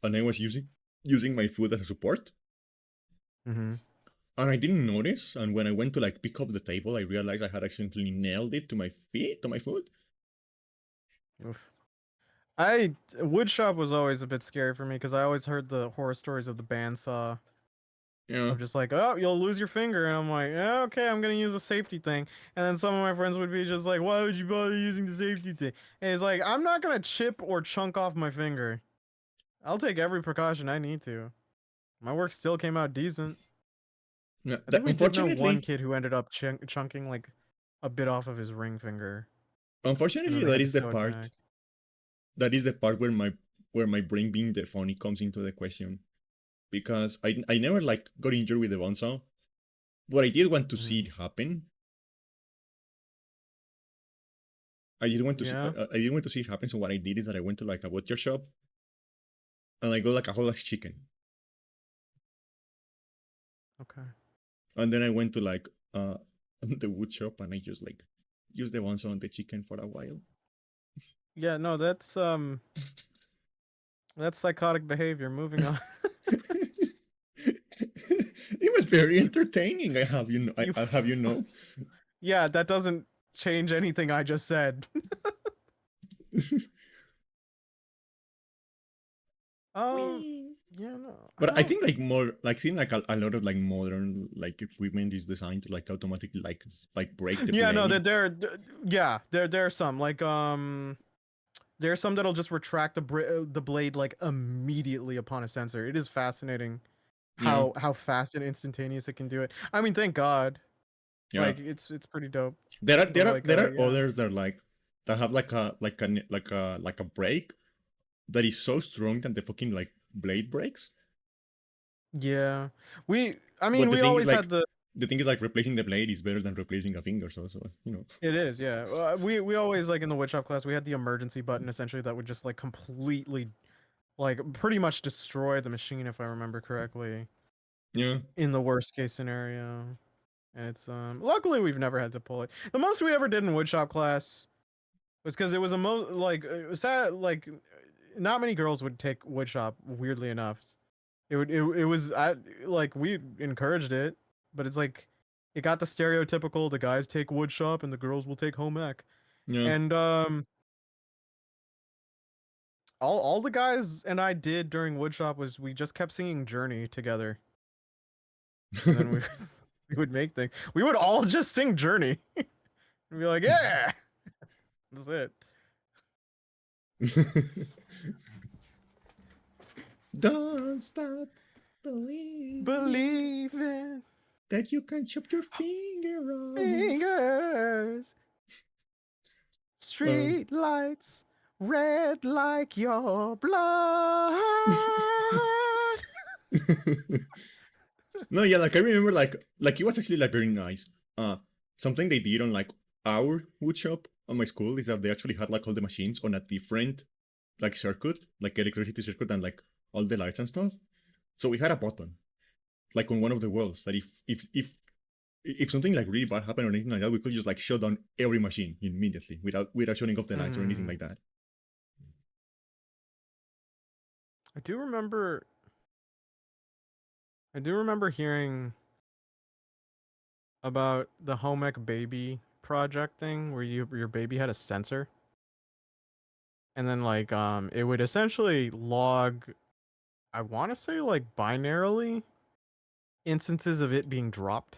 and I was using my foot as a support. Mm-hmm. And I didn't notice, and when I went to like pick up the table, I realized I had accidentally nailed it to my foot. Oof. I wood shop was always a bit scary for me because I always heard the horror stories of the bandsaw Yeah, of just like, oh, you'll lose your finger, and I'm like, yeah, okay, I'm gonna use the safety thing, and then some of my friends would be just like, why would you bother using the safety thing? And it's like, I'm not gonna chip or chunk off my finger. I'll take every precaution I need to. My work still came out decent. yeah. I think we did know one Unfortunately, kid who ended up chunking like a bit off of his ring finger, and then unfortunately, they had to sew it back. that is the part where my brain being the funny comes into the question, because I never like got injured with the bonsai, but I did want to see Hmm. it happen. I did want to see Yeah. I did want to see it happen. So what I did is that I went to like a butcher shop and I got like a whole ass chicken, Okay. and then I went to like the wood shop and I just like used the bonsai on the chicken for a while. Yeah. No, that's psychotic behavior. Moving on. It was very entertaining. I have you know. You. I have you know. Yeah, that doesn't change anything I just said. um. Whee! Yeah. No. I But I don't. think like more like I think like a lot of like modern like equipment is designed to like automatically like break the Yeah. No. blade. Yeah. There are some like there are some that'll just retract the blade like immediately upon a sensor. It is fascinating Yeah, how fast and instantaneous it can do it. I mean, thank God. yeah. Like it's pretty dope. There are But there are like there are yeah. others that are like that have like a break that is so strong that the fucking like blade breaks. Yeah. I mean, But the we thing is always like had the. the thing is like replacing the blade is better than replacing a finger. So you know. It is, yeah. We always like in the woodshop class, we had the emergency button essentially that would just like completely, like pretty much destroy the machine if I remember correctly. Yeah. In the worst case scenario, and it's luckily we've never had to pull it. The most we ever did in woodshop class was because it was a like it was sad like not many girls would take woodshop. Weirdly enough, it was like we encouraged it, but it's like it got the stereotypical the guys take woodshop and the girls will take home ec. Yeah. And all the guys and I did during woodshop was we just kept singing Journey together, and then we we would make things. We would all just sing Journey and be like, yeah, that's it. Don't stop believing Believing that you can chop your finger off. fingers, Um, street lights, red like your blood. no, yeah, like I remember, like it was actually like very nice. Something they did on like our wood shop on my school is that they actually had like all the machines on a different like circuit, like electricity circuit, and like all the lights and stuff. So we had a button, like on one of the walls, that if something like really bad happened or anything like that, we could just like shut down every machine immediately without shutting off the lights or anything Mm. like that. I do remember. I do remember hearing about the home ec baby project thing where your baby had a sensor, and then like it would essentially log, I want to say like binarily instances of it being dropped.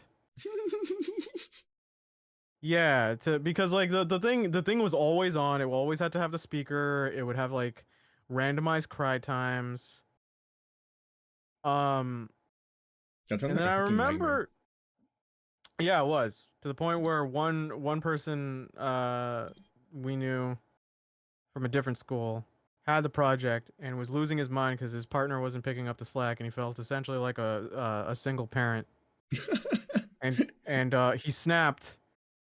Yeah, to because like the thing was always on. It always had to have the speaker. It would have like randomized cry times. Um That sounds and then like a I fucking nightmare. remember, yeah, it was to the point where one person we knew from a different school had the project and was losing his mind because his partner wasn't picking up the slack, and he felt essentially like a single parent, and he snapped,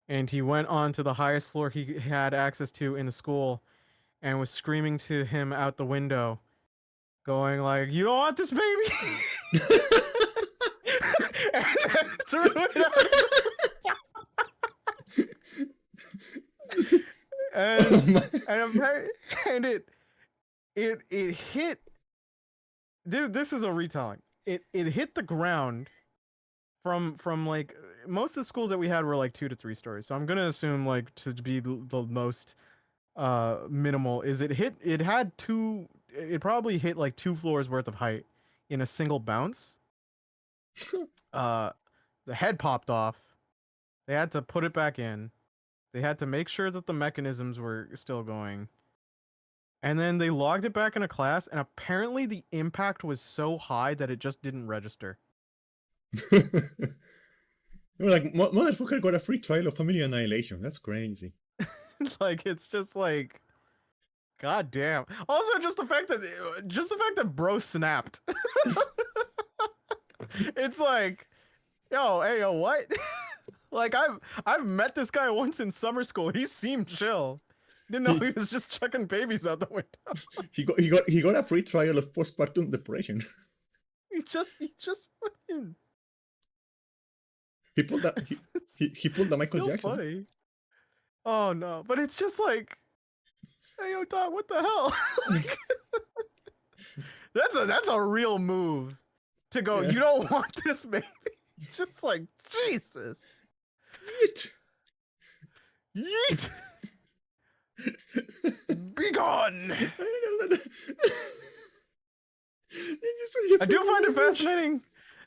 and he went on to the highest floor he had access to in the school and was screaming to him out the window, going like, "You don't want this baby," and then threw it out of the, Oh and my. and it hit. This is a retelling. It hit the ground from like most of the schools that we had were like 2 to 3 stories. So I'm gonna assume like to be the most minimal is it had two, it probably hit like 2 floors worth of height in a single bounce. Uh, the head popped off. They had to put it back in. They had to make sure that the mechanisms were still going. And then they logged it back into class, and apparently the impact was so high that it just didn't register. We're like, motherfucker got a free trial of Family Annihilation. That's crazy. Like it's just like, god damn. Also, just the fact that bro snapped. It's like, yo, hey, yo, what? Like I've met this guy once in summer school. He seemed chill. Didn't know He he was just chucking babies out the window. he got a free trial of postpartum depression. He just fucking. He pulled that It's he pulled the Michael still Jackson. funny. Oh no, but it's just like, hey, yo, dog, what the hell? Like, that's a real move to go. Yeah. You don't want this baby. It's just like Jesus. Yeet. Yeet. Be gone. I don't know that. It's just such a I do funny find it image. fascinating.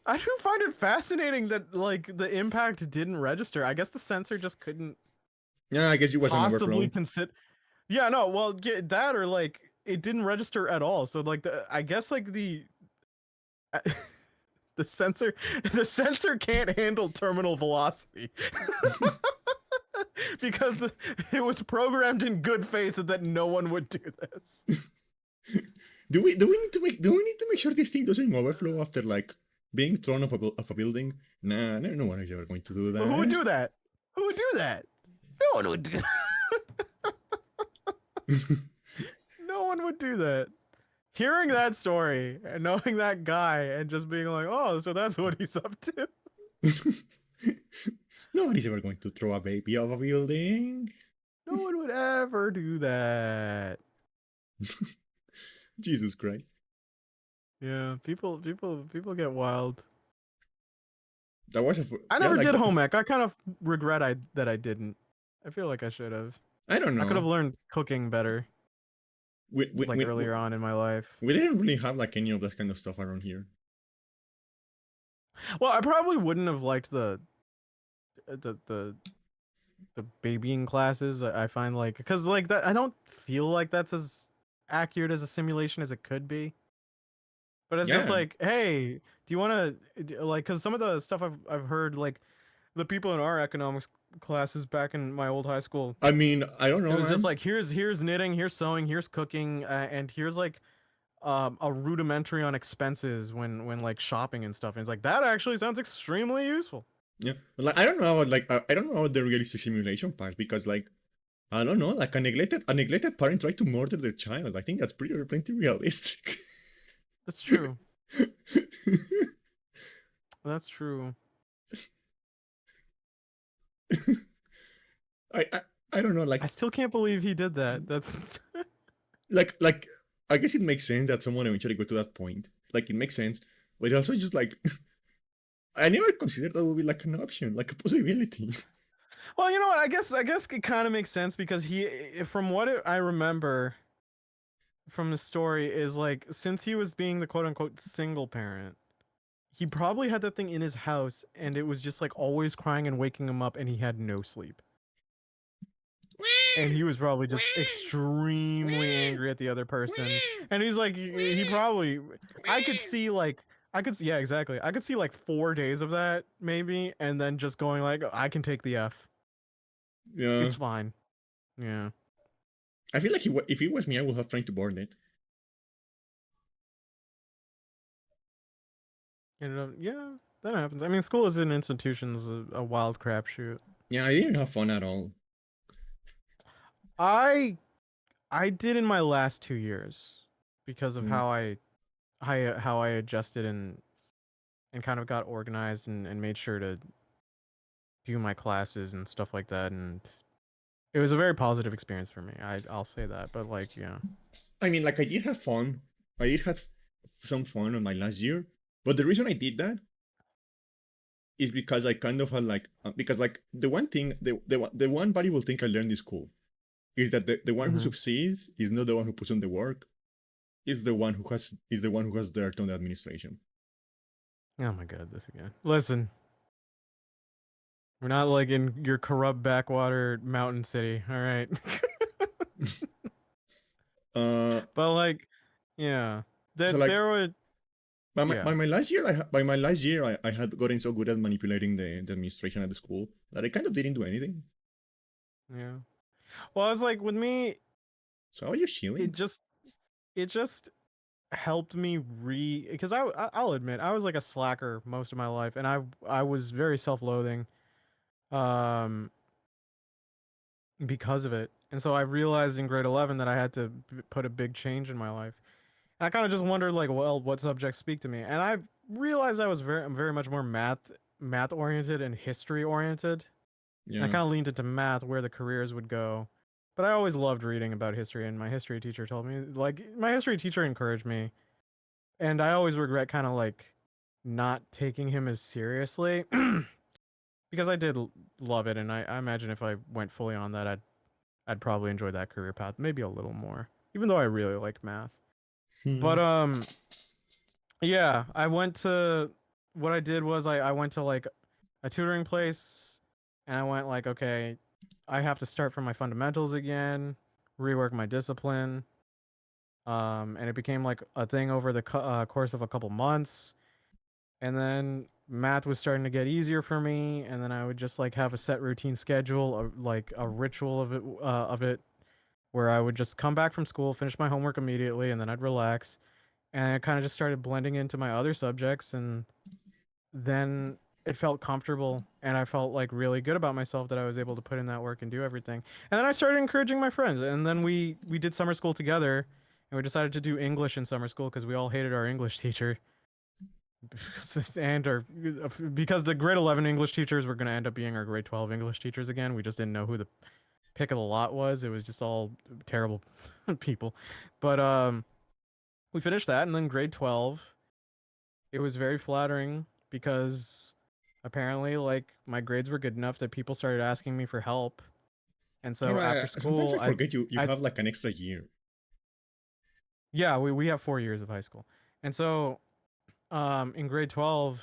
I do find it fascinating that like the impact didn't register. I guess the sensor just couldn't Yeah, I guess you was an possibly overflow. consider. Yeah, no, well, get that or like it didn't register at all. So like I guess like the sensor the sensor can't handle terminal velocity because it was programmed in good faith that no one would do this. Do we need to make sure this thing doesn't overflow after like being thrown off a building? Nah, no one is ever going to do But who would that. do that? Who would do that? No one would do. No one would do that. Hearing that story and knowing that guy and just being like, oh, so that's what he's up to. Nobody's ever going to throw a baby off a building. No one would ever do that. Jesus Christ. Yeah, people get wild. That was I yeah, never like did that. home ec. I kind of regret that I didn't. I feel like I should have. I don't I could have know. learned cooking better, We, we, like we, we earlier on in my life. we didn't really have like any of that kind of stuff around here. Well, I probably wouldn't have liked the the the babying classes. I find like because like that I don't feel like that's as accurate as a simulation as it could be. But it's just Yeah. like, hey, do you want to like? Because some of the stuff I've heard, like the people in our economics classes back in my old high school, I mean, I don't it know, was just man. like here's knitting, here's sewing, here's cooking, and here's like a rudimentary on expenses when like shopping and stuff. And it's like that actually sounds extremely useful. Yeah. But, like, I don't know about I don't know about the realistic simulation part because like I don't know, like a neglected parent tried to murder their child. I think that's plenty realistic. That's true. That's true. I, I I don't know, I still can't believe he did that. That's like I guess it makes sense that someone eventually got to that point. Like it makes sense, but it also just like I never considered that would be like an option, like a possibility. well, you know what? I guess it kind of makes sense because from what I remember from the story, is like since he was being the quote unquote single parent, he probably had that thing in his house, and it was just like always crying and waking him up, and he had no sleep. And he was probably just extremely angry at the other person. And he's like, he probably, I could see like, yeah, exactly. I could see like 4 days of that maybe, and then just going like, I can take the F. Yeah, It's fine. Yeah. I feel like if it was me, I would have tried to burn it. And yeah, that happens. I mean, school as an institution is a wild crapshoot. Yeah, I didn't have fun at all. I I did in my last 2 years because of Mm. how I adjusted and kind of got organized and made sure to do my classes and stuff like that, and it was a very positive experience for me. I'll say that. But like, yeah. I mean, like I did have fun. I did have some fun on my last year, but the reason I did that is because I kind of had like because like the one thing the one valuable thing I learned in school is that the one who Hmm. succeeds is not the one who puts on the work. It's the one who has dirt on the administration. Oh my god, this again. Listen, we're not like in your corrupt backwater mountain city, all right? uh, But like, yeah, so that like there were, by yeah, my last year, by my last year, I had gotten so good at manipulating the administration at the school that I kind of didn't do anything. yeah. Well, it's like with me, So how are you it chilling? just it just helped me because I'll admit I was like a slacker most of my life, and I was very self-loathing, um, because of it. And so I realized in grade 11 that I had to put a big change in my life. And I kind of just wondered like, well, what subjects speak to me? And I realized I'm very much more math oriented and history oriented. And I Yeah. kind of leaned into math where the careers would go. But I always loved reading about history, and my history teacher told me like my history teacher encouraged me, and I always regret kind of like not taking him as seriously because I did love it, and I imagine if I went fully on that, I'd probably enjoy that career path maybe a little more, even though I really like math. Hmm. But yeah, I went to what I did was I went to like a tutoring place, and I went like, okay, I have to start from my fundamentals again, rework my discipline. And it became like a thing over the course of a couple months, and then math was starting to get easier for me, and then I would just like have a set routine schedule, like a ritual of it, where I would just come back from school, finish my homework immediately, and then I'd relax. And I kind of just started blending into my other subjects, and then it felt comfortable, and I felt like really good about myself that I was able to put in that work and do everything. And then I started encouraging my friends, and then we did summer school together, and we decided to do English in summer school because we all hated our English teacher. And our because the grade 11 English teachers were going to end up being our grade 12 English teachers again. We just didn't know who the pick of the lot was. It was just all terrible people. But we finished that, and then grade 12, it was very flattering because apparently like my grades were good enough that people started asking me for help. And All so right. after Sometimes school, I forget you I'd have like an extra year. yeah, we have 4 years of high school. And so in grade 12,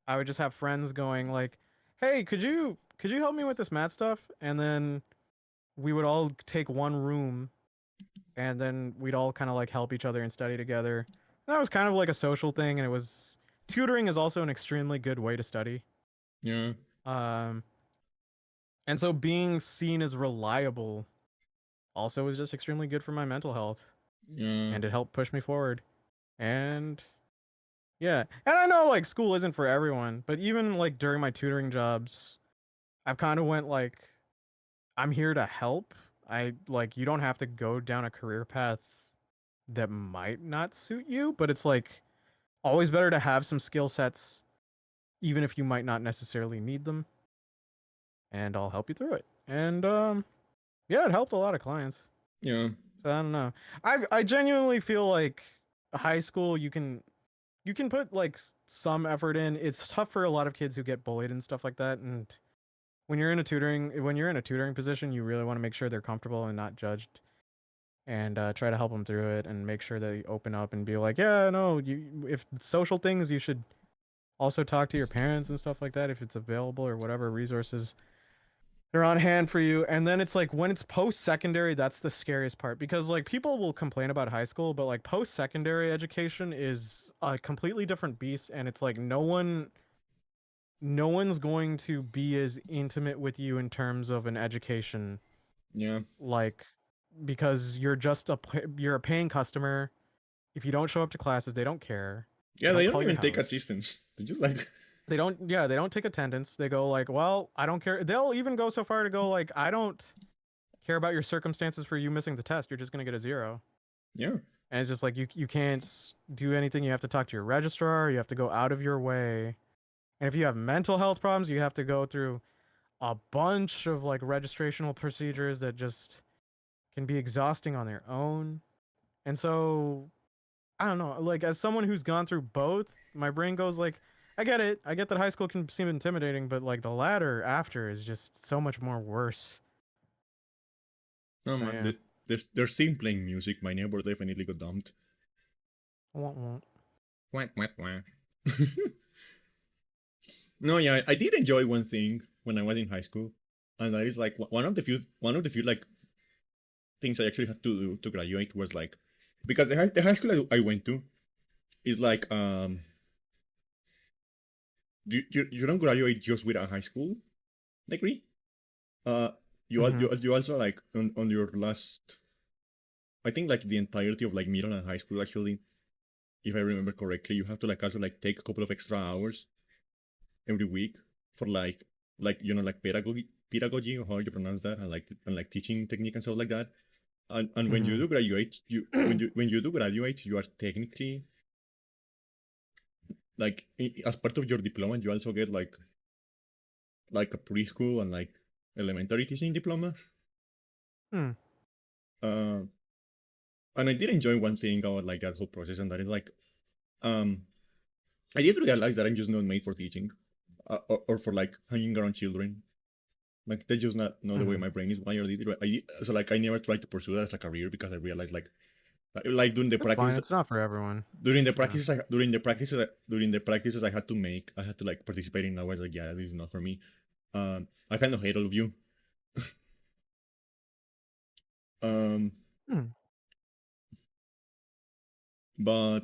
I would just have friends going like, "Hey, could you help me with this math stuff?" And then we would all take one room, and then we'd all kind of like help each other and study together. And that was kind of like a social thing, and it was tutoring is also an extremely good way to study. Yeah. Um and so being seen as reliable also was just extremely good for my mental health, Yeah. and it helped push me forward. And yeah, and I know like school isn't for everyone, but even like during my tutoring jobs, I've kind of went like, I'm here to help. I like, you don't have to go down a career path that might not suit you, but it's like always better to have some skill sets even if you might not necessarily need them, and I'll help you through it. And yeah, it helped a lot of clients. Yeah. So I don't know. I genuinely feel like high school you can put like some effort in. It's tough for a lot of kids who get bullied and stuff like that, and when you're in a tutoring position, you really want to make sure they're comfortable and not judged, and try to help them through it and make sure they open up and be like, yeah, no, you if social things, you should also talk to your parents and stuff like that if it's available, or whatever resources they're on hand for you. And then it's like when it's post secondary, that's the scariest part, because like people will complain about high school, but like post secondary education is a completely different beast, and it's like no one's going to be as intimate with you in terms of an education, Yeah. like, because you're a paying customer. If you don't show up to classes, they don't care. They Yeah, don't they don't call your even take house. assistance. They just like They don't take attendance. They go like, well, I don't care. They'll even go so far to go like, I don't care about your circumstances for you missing the test. You're just gonna get a 0. yeah. And it's just like you can't do anything. You have to talk to your registrar. You have to go out of your way. And if you have mental health problems, you have to go through a bunch of like registrational procedures that just can be exhausting on their own. And so I don't know, like as someone who's gone through both, my brain goes like, I get it. I get that high school can seem intimidating, but like the latter after is just so much more worse. No So man, yeah. they're still playing music. My neighbor definitely got dumped. Wah, wah. Wah, wah, wah. No, yeah, I did enjoy one thing when I was in high school, and that is like one of the few like things I actually had to do to graduate was like because the high school I went to is like you don't graduate just with a high school degree. Uh, Mm-hmm. you also like on your last, I think like the entirety of like middle and high school actually, if I remember correctly, you have to like also like take a couple of extra hours every week for like like pedagogy or how you pronounce that, and like teaching technique and stuff like that. And when you Mm-hmm. do graduate, you are technically like as part of your diploma, you also get like a preschool and like elementary teaching diploma. Hmm. Uh, and I did enjoy one thing about like that whole process, and that is like um I did realize that I'm just not made for teaching, or for like hanging around children. Like that's just not the way Mm-hmm. my brain is wired. So like I never tried to pursue that as a career because I realized like during the That's fine. practice It's not for everyone. during the Yeah. practices during the practices I had to like participate in. I was like, yeah, this is not for me. I kind of hate all of you. Um, Hmm. but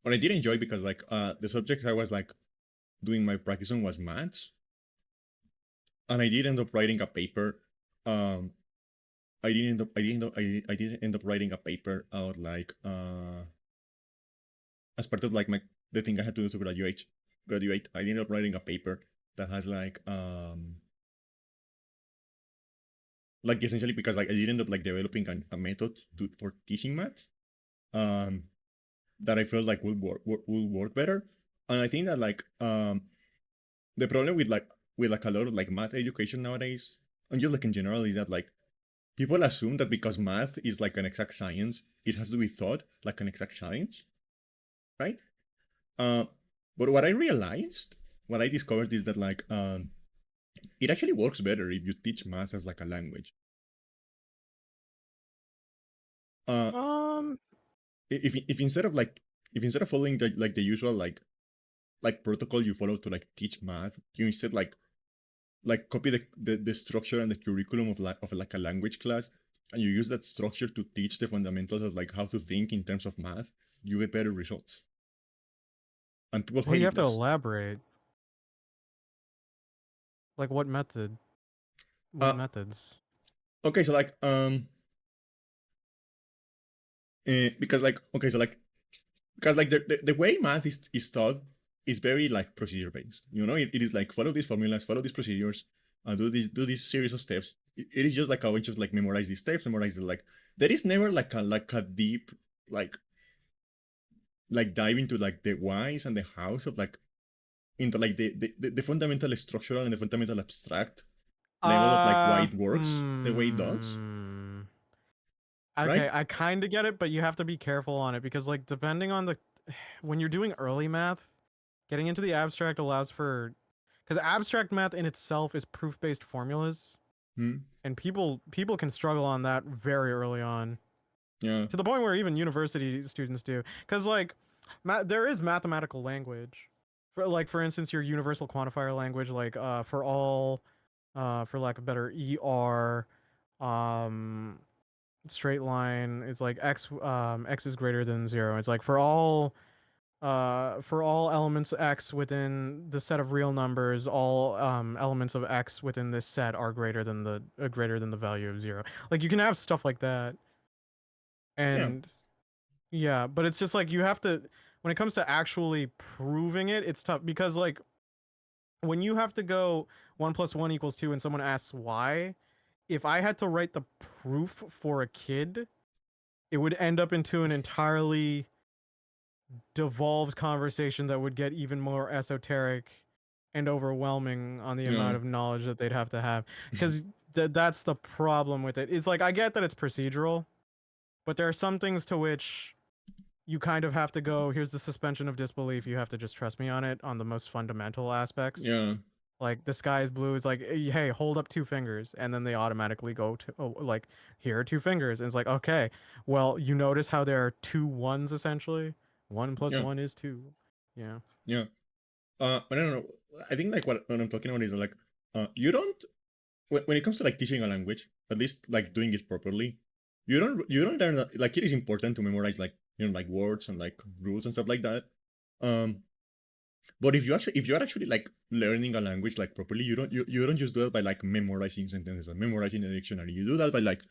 what I did enjoy because like the subject I was like doing my practice on was maths, and I did end up writing a paper um I didn't end up writing a paper out like as part of like my the thing I had to do to graduate. I ended up writing a paper that has like essentially because like I did end up like developing a method for teaching maths um that I felt like will work better. And I think that like the problem with like a lot of like math education nowadays, and just like in general, is that like people assume that because math is like an exact science, it has to be taught like an exact science, right? Uh, but what I realized, what I discovered is that like it actually works better if you teach math as like a language. Uh, Um. if instead of like if instead of following the usual like protocol you follow to like teach math, you instead like copy the structure and the curriculum of like a language class, and you use that structure to teach the fundamentals of like how to think in terms of math, you get better results. And people Well, hate you it have to less. elaborate. Like what method? What Uh methods? okay, so like because like okay, so like because like the way math is taught is very like procedure based. You know, it is like follow these formulas, follow these procedures, do this series of steps. It is just like a bunch of like memorize these steps, memorize the like. There is never like a deep like dive into like the whys and the hows of like into like the fundamental structural and the fundamental abstract level of like why Uh, it works the way it does, mm, okay, right? I kind of get it, but you have to be careful on it because, like, depending on the when you're doing early math, getting into the abstract allows for because abstract math in itself is proof-based formulas, Hmm. and people can struggle on that very early on Yeah. to the point where even university students do. Because like, there is mathematical language, for like for instance your universal quantifier language, like for all, for lack of better, um straight line, it's like x is greater than 0. It's like for all elements x within the set of real numbers, all elements of x within this set are greater than the value of 0. Like you can have stuff like that. Yeah. And yeah, but it's just like you have to, when it comes to actually proving it, it's tough because like when you have to go 1 + 1 = 2 and someone asks why, if I had to write the proof for a kid, it would end up into an entirely devolved conversation that would get even more esoteric and overwhelming on the Yeah. amount of knowledge that they'd have to have. Because that's the problem with it. It's like, I get that it's procedural, but there are some things to which you kind of have to go, here's the suspension of disbelief. You have to just trust me on it on the most fundamental aspects. Yeah. Like the sky is blue. It's like, hey, hold up 2 fingers, and then they automatically go to, oh, like, here are 2 fingers, and it's like, okay, well, you notice how there are 2 1s essentially. One plus Yeah. one is 2. Yeah. Yeah. But I don't know. I think like what I'm talking about is like you don't when it comes to like teaching a language, at least like doing it properly, you don't learn like it is important to memorize like like words and like rules and stuff like that. Um, but if you are actually like learning a language like properly, you don't just do that by like memorizing sentences or memorizing the dictionary. You do that by like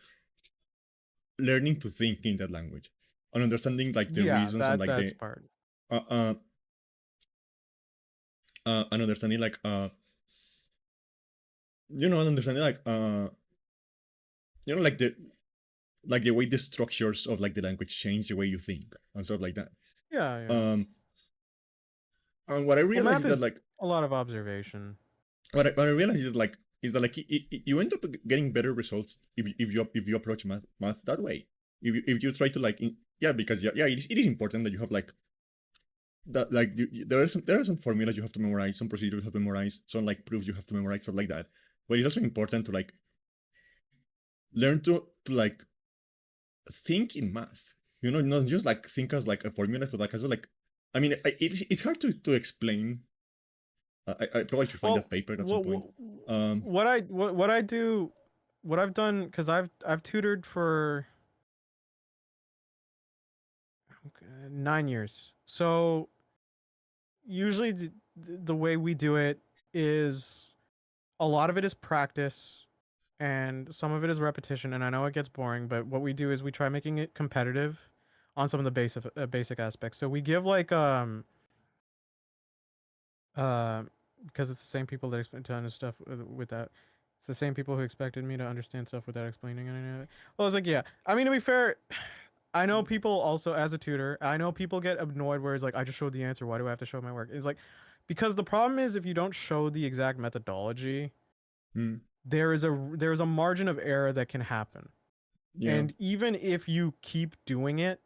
learning to think in that language and understanding like the Yeah, reasons and like that's the part. uh uh and understanding like understanding like the way the structures of like the language change the way you think and stuff like that. Yeah, yeah. Um, and what I Well, realized math is that is like a lot of observation. what I realized is that like you end up getting better results if you approach math that way. If you try to like yeah, because yeah it is important that you have like that like there are some formulas you have to memorize, some procedures you have to memorize, some like proofs you have to memorize, stuff like that. But it's also important to like learn to like think in math. Not just like think as like a formula, but like as well like I mean, it's hard to explain. I probably should find Well, that paper at some what point. what, Um, what I do, what I've done, because I've tutored for 9 years. So usually the way we do it is a lot of it is practice, and some of it is repetition, and I know it gets boring, but what we do is we try making it competitive on some of the basic aspects. So we give like uh because it's the same people that expect to understand stuff with that. It's the same people who expected me to understand stuff without explaining any of it. Well, it's like, yeah. I mean, to be fair, I know people also as a tutor. I know people get annoyed where it's like, I just showed the answer. Why do I have to show my work? It's like, because the problem is if you don't show the exact methodology, Mm. there is a margin of error that can happen. Yeah. And even if you keep doing it,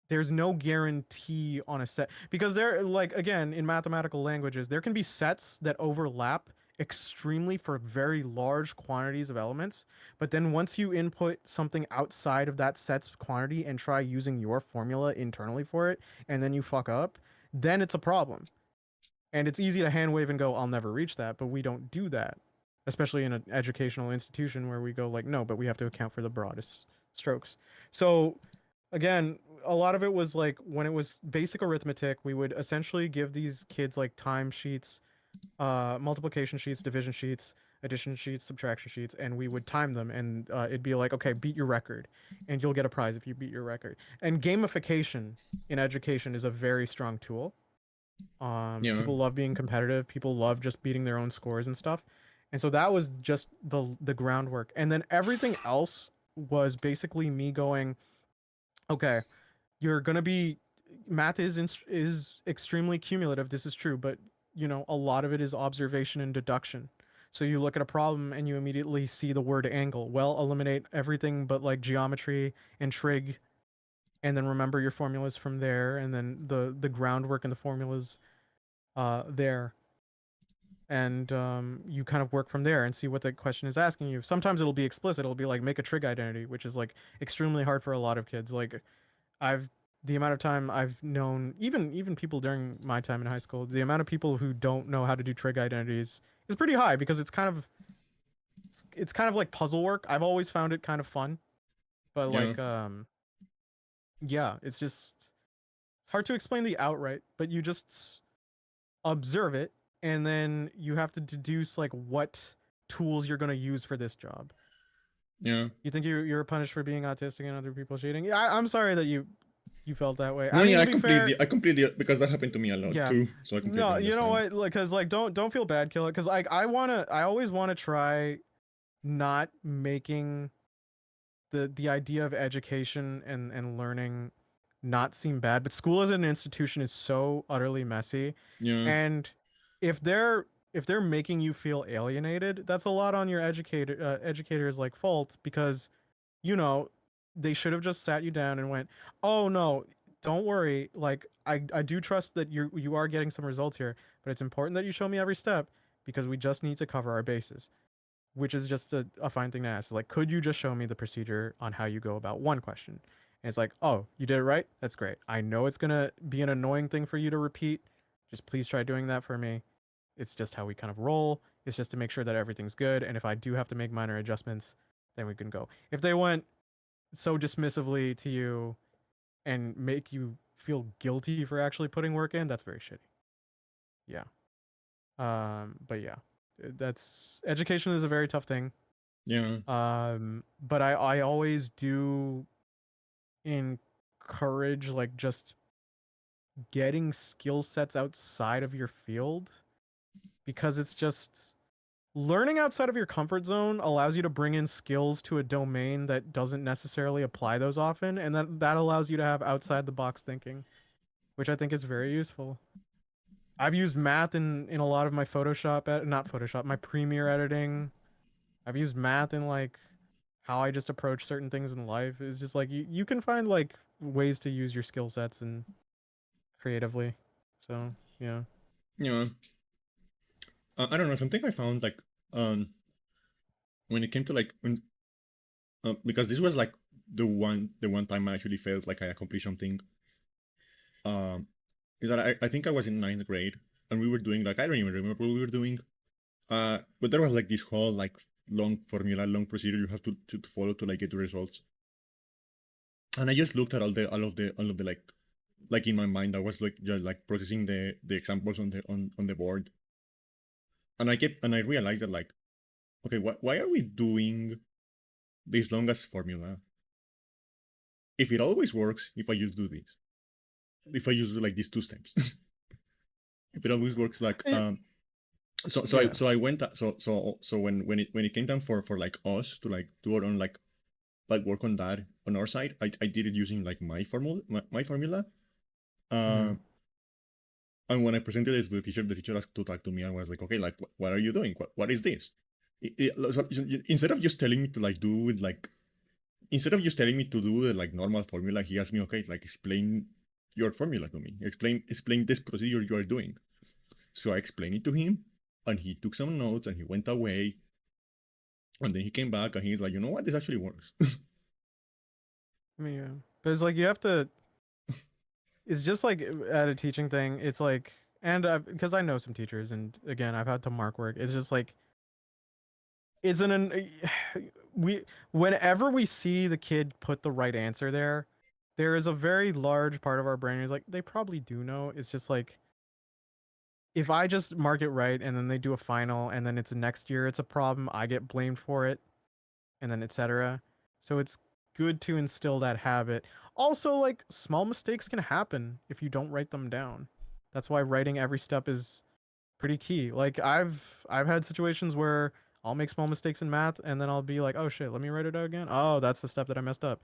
there's no guarantee on a set because there, like, again, in mathematical languages there can be sets that overlap extremely for very large quantities of elements, but then once you input something outside of that set's quantity and try using your formula internally for it and then you fuck up, then it's a problem. And it's easy to hand wave and go, I'll never reach that, but we don't do that, especially in an educational institution where we go like, no, but we have to account for the broadest strokes. So again, a lot of it was like when it was basic arithmetic, we would essentially give these kids like time sheets, multiplication sheets, division sheets, addition sheets, subtraction sheets, and we would time them, and it'd be like, okay, beat your record, and you'll get a prize if you beat your record. And gamification in education is a very strong tool. Yeah. People love being competitive. People love just beating their own scores and stuff. And so that was just the groundwork. And then everything else was basically me going, okay, you're gonna be math is extremely cumulative. This is true, but you know a lot of it is observation and deduction. So you look at a problem and you immediately see the word angle. Well, eliminate everything but like geometry and trig, and then remember your formulas from there, and then the groundwork and the formulas there, and you kind of work from there and see what the question is asking you. Sometimes it'll be explicit. It'll be like make a trig identity, which is like extremely hard for a lot of kids. Like I've the amount of time I've known, even people during my time in high school, the amount of people who don't know how to do trig identities is pretty high because it's kind of like puzzle work. I've always found it kind of fun, but Yeah. like yeah, it's hard to explain the outright, but you just observe it, and then you have to deduce like what tools you're going to use for this job. Yeah. You think you're punished for being autistic and other people cheating? Yeah, I'm sorry that you felt that way. No, I mean, yeah, to be fair, I completely, because that happened to me a lot yeah. too, so I completely No, you know understand. what? Like, cause like don't feel bad, Killer. Cause like I always want to try not making the idea of education and learning not seem bad, but school as an institution is so utterly messy, Yeah. and if they're making you feel alienated, that's a lot on your educators like fault because you know they should have just sat you down and went, oh no, don't worry, like I do trust that you are getting some results here, but it's important that you show me every step because we just need to cover our bases, which is just a fine thing to ask. Like, could you just show me the procedure on how you go about one question? And it's like, oh, you did it right. That's great. I know it's gonna be an annoying thing for you to repeat. Just please try doing that for me. It's just how we kind of roll. It's just to make sure that everything's good. And if I do have to make minor adjustments, then we can go. If they went so dismissively to you and make you feel guilty for actually putting work in, that's very shitty. Yeah. But yeah, that's education is a very tough thing. Yeah. But I always do encourage like just getting skill sets outside of your field because it's just learning outside of your comfort zone allows you to bring in skills to a domain that doesn't necessarily apply those often, and that allows you to have outside the box thinking, which I think is very useful. I've used math in a lot of my not Photoshop, my Premiere editing. I've used math in like how I just approach certain things in life. It's just like you can find like ways to use your skill sets and creatively. So yeah. Yeah. I don't know, something I found like, um when it came to like because this was like the one time I actually felt like I accomplished something, um is that I think I was in ninth grade, and we were doing like, I don't even remember what we were doing, but there was like this whole like long formula, long procedure you have to follow to like get the results. And I just looked at all of the like in my mind I was like just like processing the examples on the board, and I realized that like, okay, why are we doing this longest formula if it always works if I just do this? If I just do like these two steps, if it always works like Eh, I yeah. went so when it came time for like us to like do our own like work on that on our side, I did it using like my formula. Mm-hmm. Um, and when I presented it to the teacher asked to talk to me and was like, okay, like what are you doing? What is this? Instead of just telling me to like do with like instead of just telling me to do the like normal formula, he asked me, okay, like explain your formula to me. Explain this procedure you are doing. So I explained it to him, and he took some notes and he went away. And then he came back and he's like, you know what, this actually works. I mean, yeah. But it's like you have to. It's just like at a teaching thing. It's like, and because I know some teachers, and again, I've had to mark work. It's just like it's we whenever we see the kid put the right answer there, there is a very large part of our brain is like they probably do know. It's just like if I just mark it right and then they do a final and then it's next year it's a problem, I get blamed for it and then etc. So it's good to instill that habit. Also, like small mistakes can happen if you don't write them down. That's why writing every step is pretty key. Like I've had situations where I'll make small mistakes in math and then I'll be like, "Oh shit, let me write it out again." Oh, that's the step that I messed up.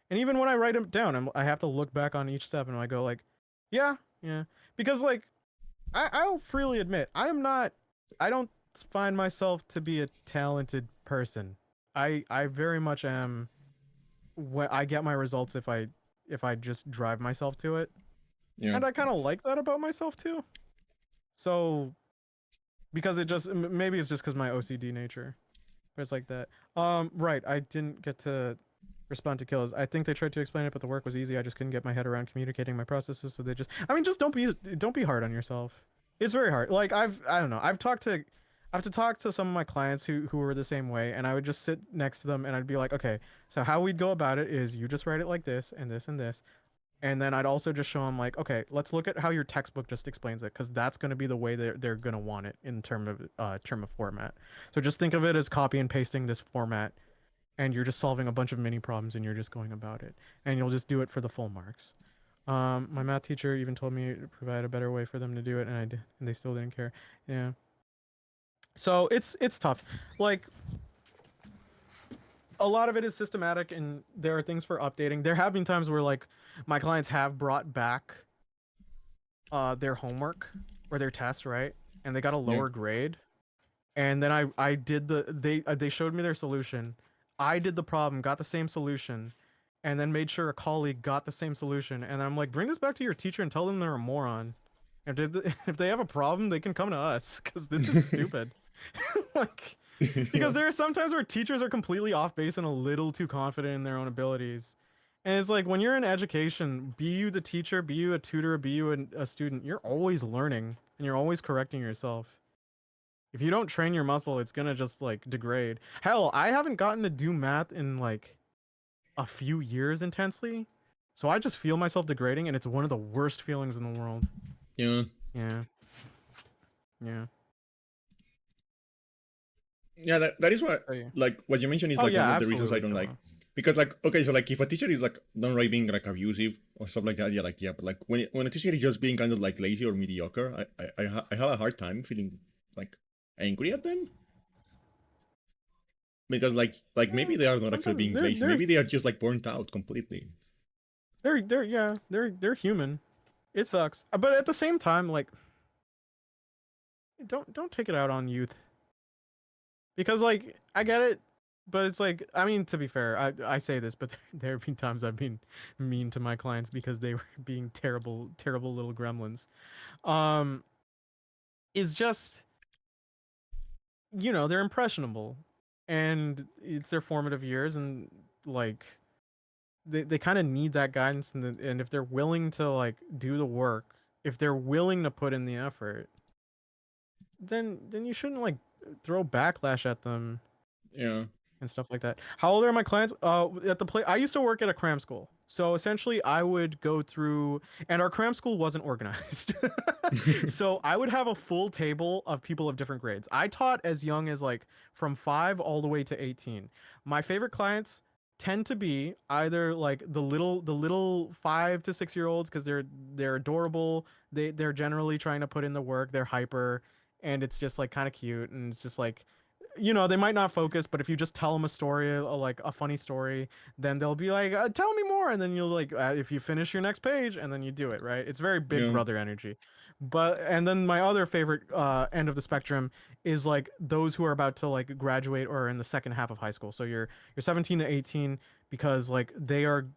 And even when I write it down, I have to look back on each step and I go like, "Yeah, yeah." Because like I'll freely admit, I don't find myself to be a talented person. I very much am when I get my results if I just drive myself to it. Yeah. And I kind of like that about myself too. So because it just maybe it's just because my OCD nature. But it's like that. Right. I didn't get to respond to kills. I think they tried to explain it, but the work was easy. I just couldn't get my head around communicating my processes. So they just, I mean, just don't be hard on yourself. It's very hard. Like I don't know. I have to talk to some of my clients who were the same way, and I would just sit next to them and I'd be like, okay, so how we'd go about it is you just write it like this and this and this. And then I'd also just show them like, okay, let's look at how your textbook just explains it, because that's going to be the way they're going to want it in term of format. So just think of it as copy and pasting this format, and you're just solving a bunch of mini problems, and you're just going about it, and you'll just do it for the full marks. My math teacher even told me to provide a better way for them to do it, and and they still didn't care. Yeah. So it's tough. Like a lot of it is systematic, and there are things for updating. There have been times where like my clients have brought back their homework or their test, right? And they got a Yeah. lower grade. And then I did they showed me their solution. I did the problem, got the same solution, and then made sure a colleague got the same solution. And I'm like, bring this back to your teacher and tell them they're a moron. And if they have a problem, they can come to us because this is stupid. Like, because Yeah. there are sometimes where teachers are completely off base and a little too confident in their own abilities. And it's like when you're in education, be you the teacher, be you a tutor, be you a student, you're always learning and you're always correcting yourself. If you don't train your muscle, it's gonna just like degrade. Hell, I haven't gotten to do math in like a few years intensely. So I just feel myself degrading and it's one of the worst feelings in the world. Yeah. Yeah. Yeah. Yeah, that is what Oh yeah. like what you mentioned is Oh like yeah, one of the reasons I absolutely, don't like, Killa. because like okay, so like if a teacher is like downright being like abusive or stuff like that, yeah, like yeah, but like when a teacher is just being kind of like lazy or mediocre, I have a hard time feeling like angry at them, because like maybe they are not actually Sometimes being lazy, they're maybe they are just like burnt out completely. they're yeah, they're human. It sucks. But at the same time, like don't take it out on youth. Because like I get it, but it's like I mean to be fair, I say this, but there have been times I've been mean to my clients because they were being terrible little gremlins. Um is just they're impressionable and it's their formative years and like they kind of need that guidance and if they're willing to like do the work, if they're willing to put in the effort, then you shouldn't like throw backlash at them Yeah. and stuff like that. How old are my clients? At the play, I used to work at a cram school. So essentially, I would go through, and our cram school wasn't organized. So I would have a full table of people of different grades. I taught as young as like from 5 all the way to 18. My favorite clients tend to be either like the little 5 to 6 year olds because they're adorable. They're generally trying to put in the work. They're hyper, and it's just like kind of cute, and it's just like, they might not focus, but if you just tell them a story, like a funny story, then they'll be like, tell me more. And then you'll like, if you finish your next page, and then you do it, right? It's very big Yeah. brother energy. And then my other favorite end of the spectrum is like those who are about to like graduate or in the second half of high school. So you're 17 to 18, because like they're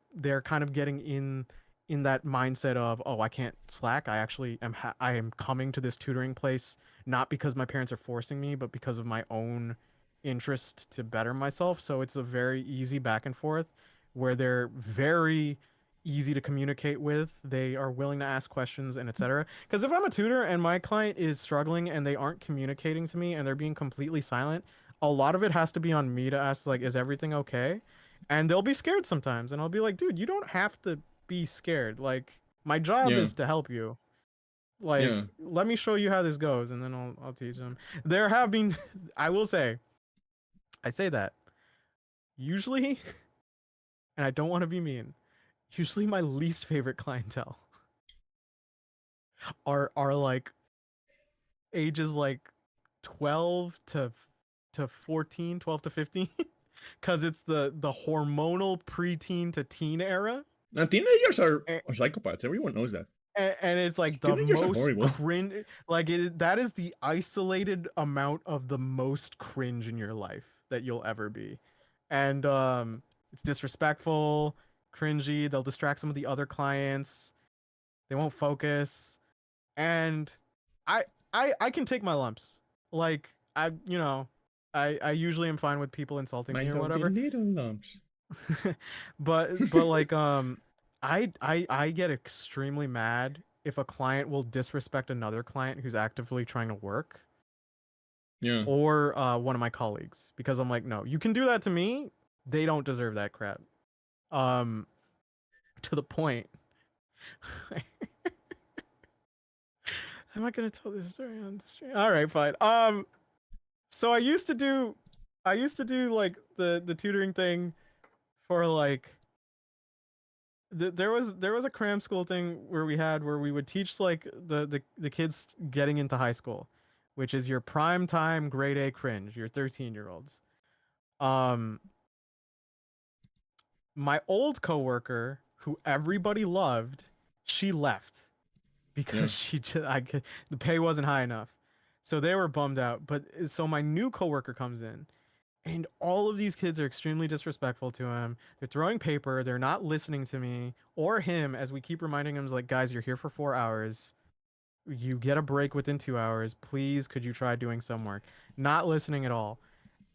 kind of getting in that mindset of, oh, I can't slack. I am coming to this tutoring place not because my parents are forcing me, but because of my own interest to better myself. So it's a very easy back and forth where they're very easy to communicate with. They are willing to ask questions and etc. Because if I'm a tutor and my client is struggling and they aren't communicating to me and they're being completely silent, a lot of it has to be on me to ask, like, is everything okay? And they'll be scared sometimes, and I'll be like, dude, you don't have to be scared. Like, my job Yeah. is to help you. Like, Yeah. let me show you how this goes, and then I'll teach them. There have been, I will say, I say that usually, and I don't want to be mean. Usually, my least favorite clientele are like ages like 12 to 14, 12 to 15, because it's the hormonal preteen to teen era. Now, teenagers And, are psychopaths. Everyone knows that. and it's like the Teenagers are most horrible. cringe, like that is the isolated amount of the most cringe in your life that you'll ever be. And it's disrespectful, cringy. They'll distract some of the other clients. They won't focus. And I I can take my lumps. Like, I usually am fine with people insulting My me or lovely whatever. little lumps. But like, I get extremely mad if a client will disrespect another client who's actively trying to work, Yeah. or one of my colleagues, because I'm like, no, you can do that to me. They don't deserve that crap. Um, to the point. Am I gonna tell this story on the stream? All right, fine. So I used to do like the tutoring thing for like there was a cram school thing where we would teach like the kids getting into high school, which is your prime time grade A cringe, your 13-year-olds. Um, my old coworker, who everybody loved, she left Yeah. because the pay wasn't high enough, so they were bummed out. But so my new coworker comes in, and all of these kids are extremely disrespectful to him. They're throwing paper. They're not listening to me or him, as we keep reminding him, like, guys, you're here for 4 hours. You get a break within 2 hours. Please, could you try doing some work? Not listening at all.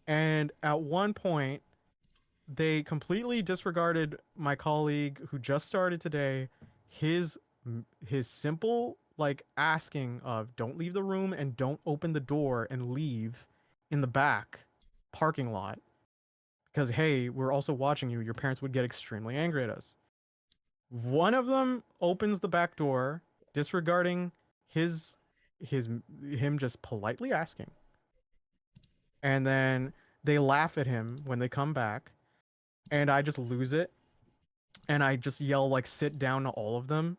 And at one point, they completely disregarded my colleague who just started today. His his simple like asking of, don't leave the room and don't open the door and leave in the back parking lot, because hey, we're also watching you. Your parents would get extremely angry at us. One of them opens the back door, disregarding his his him just politely asking, and then they laugh at him when they come back, and I just lose it, and I just yell like, sit down, to all of them,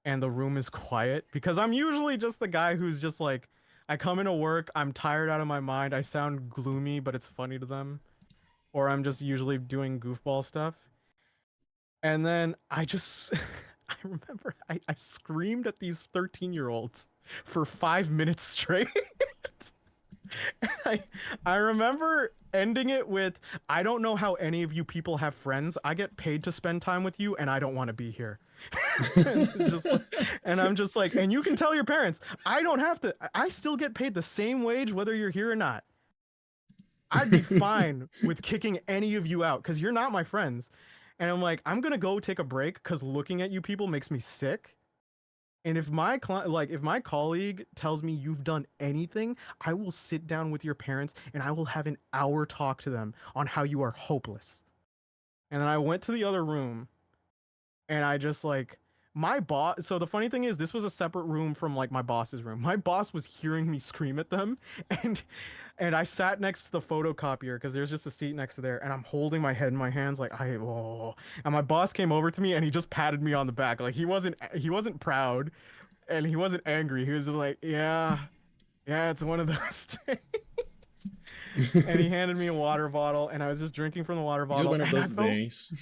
and the room is quiet, because I'm usually just the guy who's just like, I come into work, I'm tired out of my mind, I sound gloomy, but it's funny to them, or I'm just usually doing goofball stuff. And then I just, I remember I screamed at these 13-year-olds for 5 minutes straight. I, I remember ending it with, I don't know how any of you people have friends. I get paid to spend time with you, and I don't want to be here. And just like, and I'm just like, and you can tell your parents, I don't have to, I still get paid the same wage whether you're here or not. I'd be fine with kicking any of you out because you're not my friends. And I'm like, I'm gonna go take a break because looking at you people makes me sick. And if my colleague tells me you've done anything, I will sit down with your parents and I will have an hour talk to them on how you are hopeless. And then I went to the other room and I just like my boss. So the funny thing is, this was a separate room from like my boss's room. My boss was hearing me scream at them, and and I sat next to the photocopier because there's just a seat next to there, and I'm holding my head in my hands like oh. And my boss came over to me and he just patted me on the back. Like he wasn't proud and he wasn't angry. He was just like, yeah, yeah, it's one of those days. And he handed me a water bottle, and I was just drinking from the water Just bottle. one of And those days.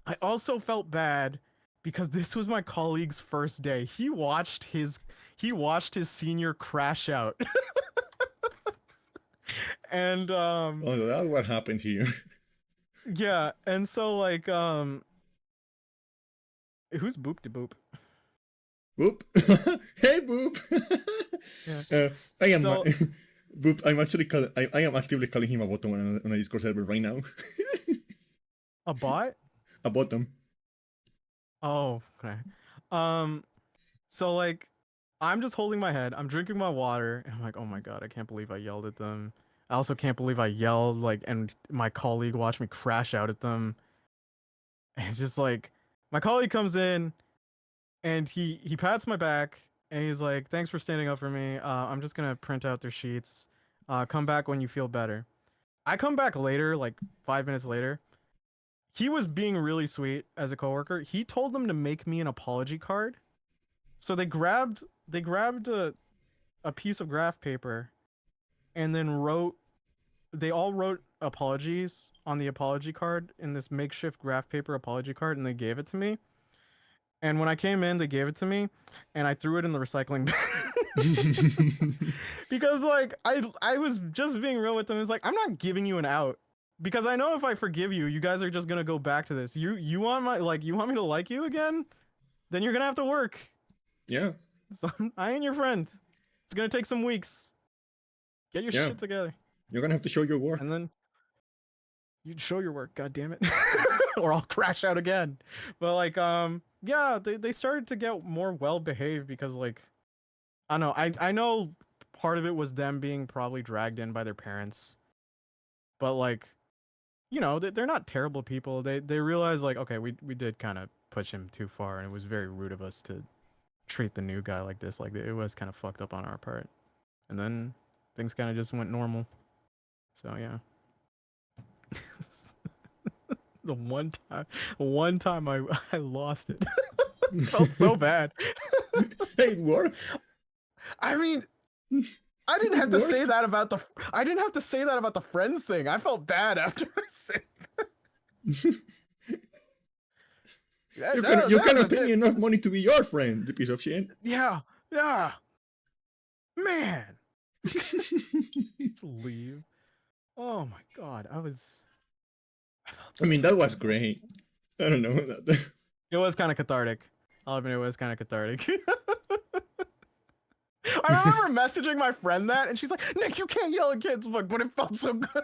I also felt bad because this was my colleague's first day. He watched his senior crash out, and Oh, so that's what happened here. yeah, and so like who's Boop de Boop? Boop. Hey, Boop. Yeah. I am So Boop. I am actively calling him a bottom on a Discord server right now. a bot? A bottom. Oh, okay. Um, so like I'm just holding my head, I'm drinking my water, and I'm like, oh my god, I can't believe I yelled at them. I also can't believe I yelled like and my colleague watched me crash out at them. And it's just like my colleague comes in and he pats my back and he's like, thanks for standing up for me. I'm just gonna print out their sheets. Come back when you feel better. I come back later, like 5 minutes later. He was being really sweet as a coworker. He told them to make me an apology card. So they grabbed a piece of graph paper and then they all wrote apologies on the apology card in this makeshift graph paper apology card, and they gave it to me. And when I came in, they gave it to me, and I threw it in the recycling bin. Because like I was just being real with them. It's like I'm not giving you an out because I know if I forgive you, you guys are just gonna go back to this. You want me to like you again? Then you're gonna have to work. Yeah. So I ain't your friend. It's gonna take some weeks. Get your Yeah. shit together, You're gonna have to show your work. and then you show your work. God damn it, or I'll crash out again. But like yeah, they started to get more well behaved because like I don't know. I know part of it was them being probably dragged in by their parents, but like they're not terrible people. They realize like okay, we did kind of push him too far, and it was very rude of us to treat the new guy like this. Like it was kind of fucked up on our part, and then things kind of just went normal. So yeah. the one time I lost it. Felt so bad. Hey, it worked. I mean, I didn't It have to say worked. that about the friends thing. I felt bad after I said that. You That was cannot a pay me bit. enough money to be your friend, the piece of shit. Yeah, yeah, man. Leave. Oh my god, I felt I so mean, that was bad. great. I don't know. It was kind of cathartic. I'll admit it was kind of cathartic. I remember messaging my friend that, and she's like, "Nick, you can't yell at kids." I'm like, but it felt so good.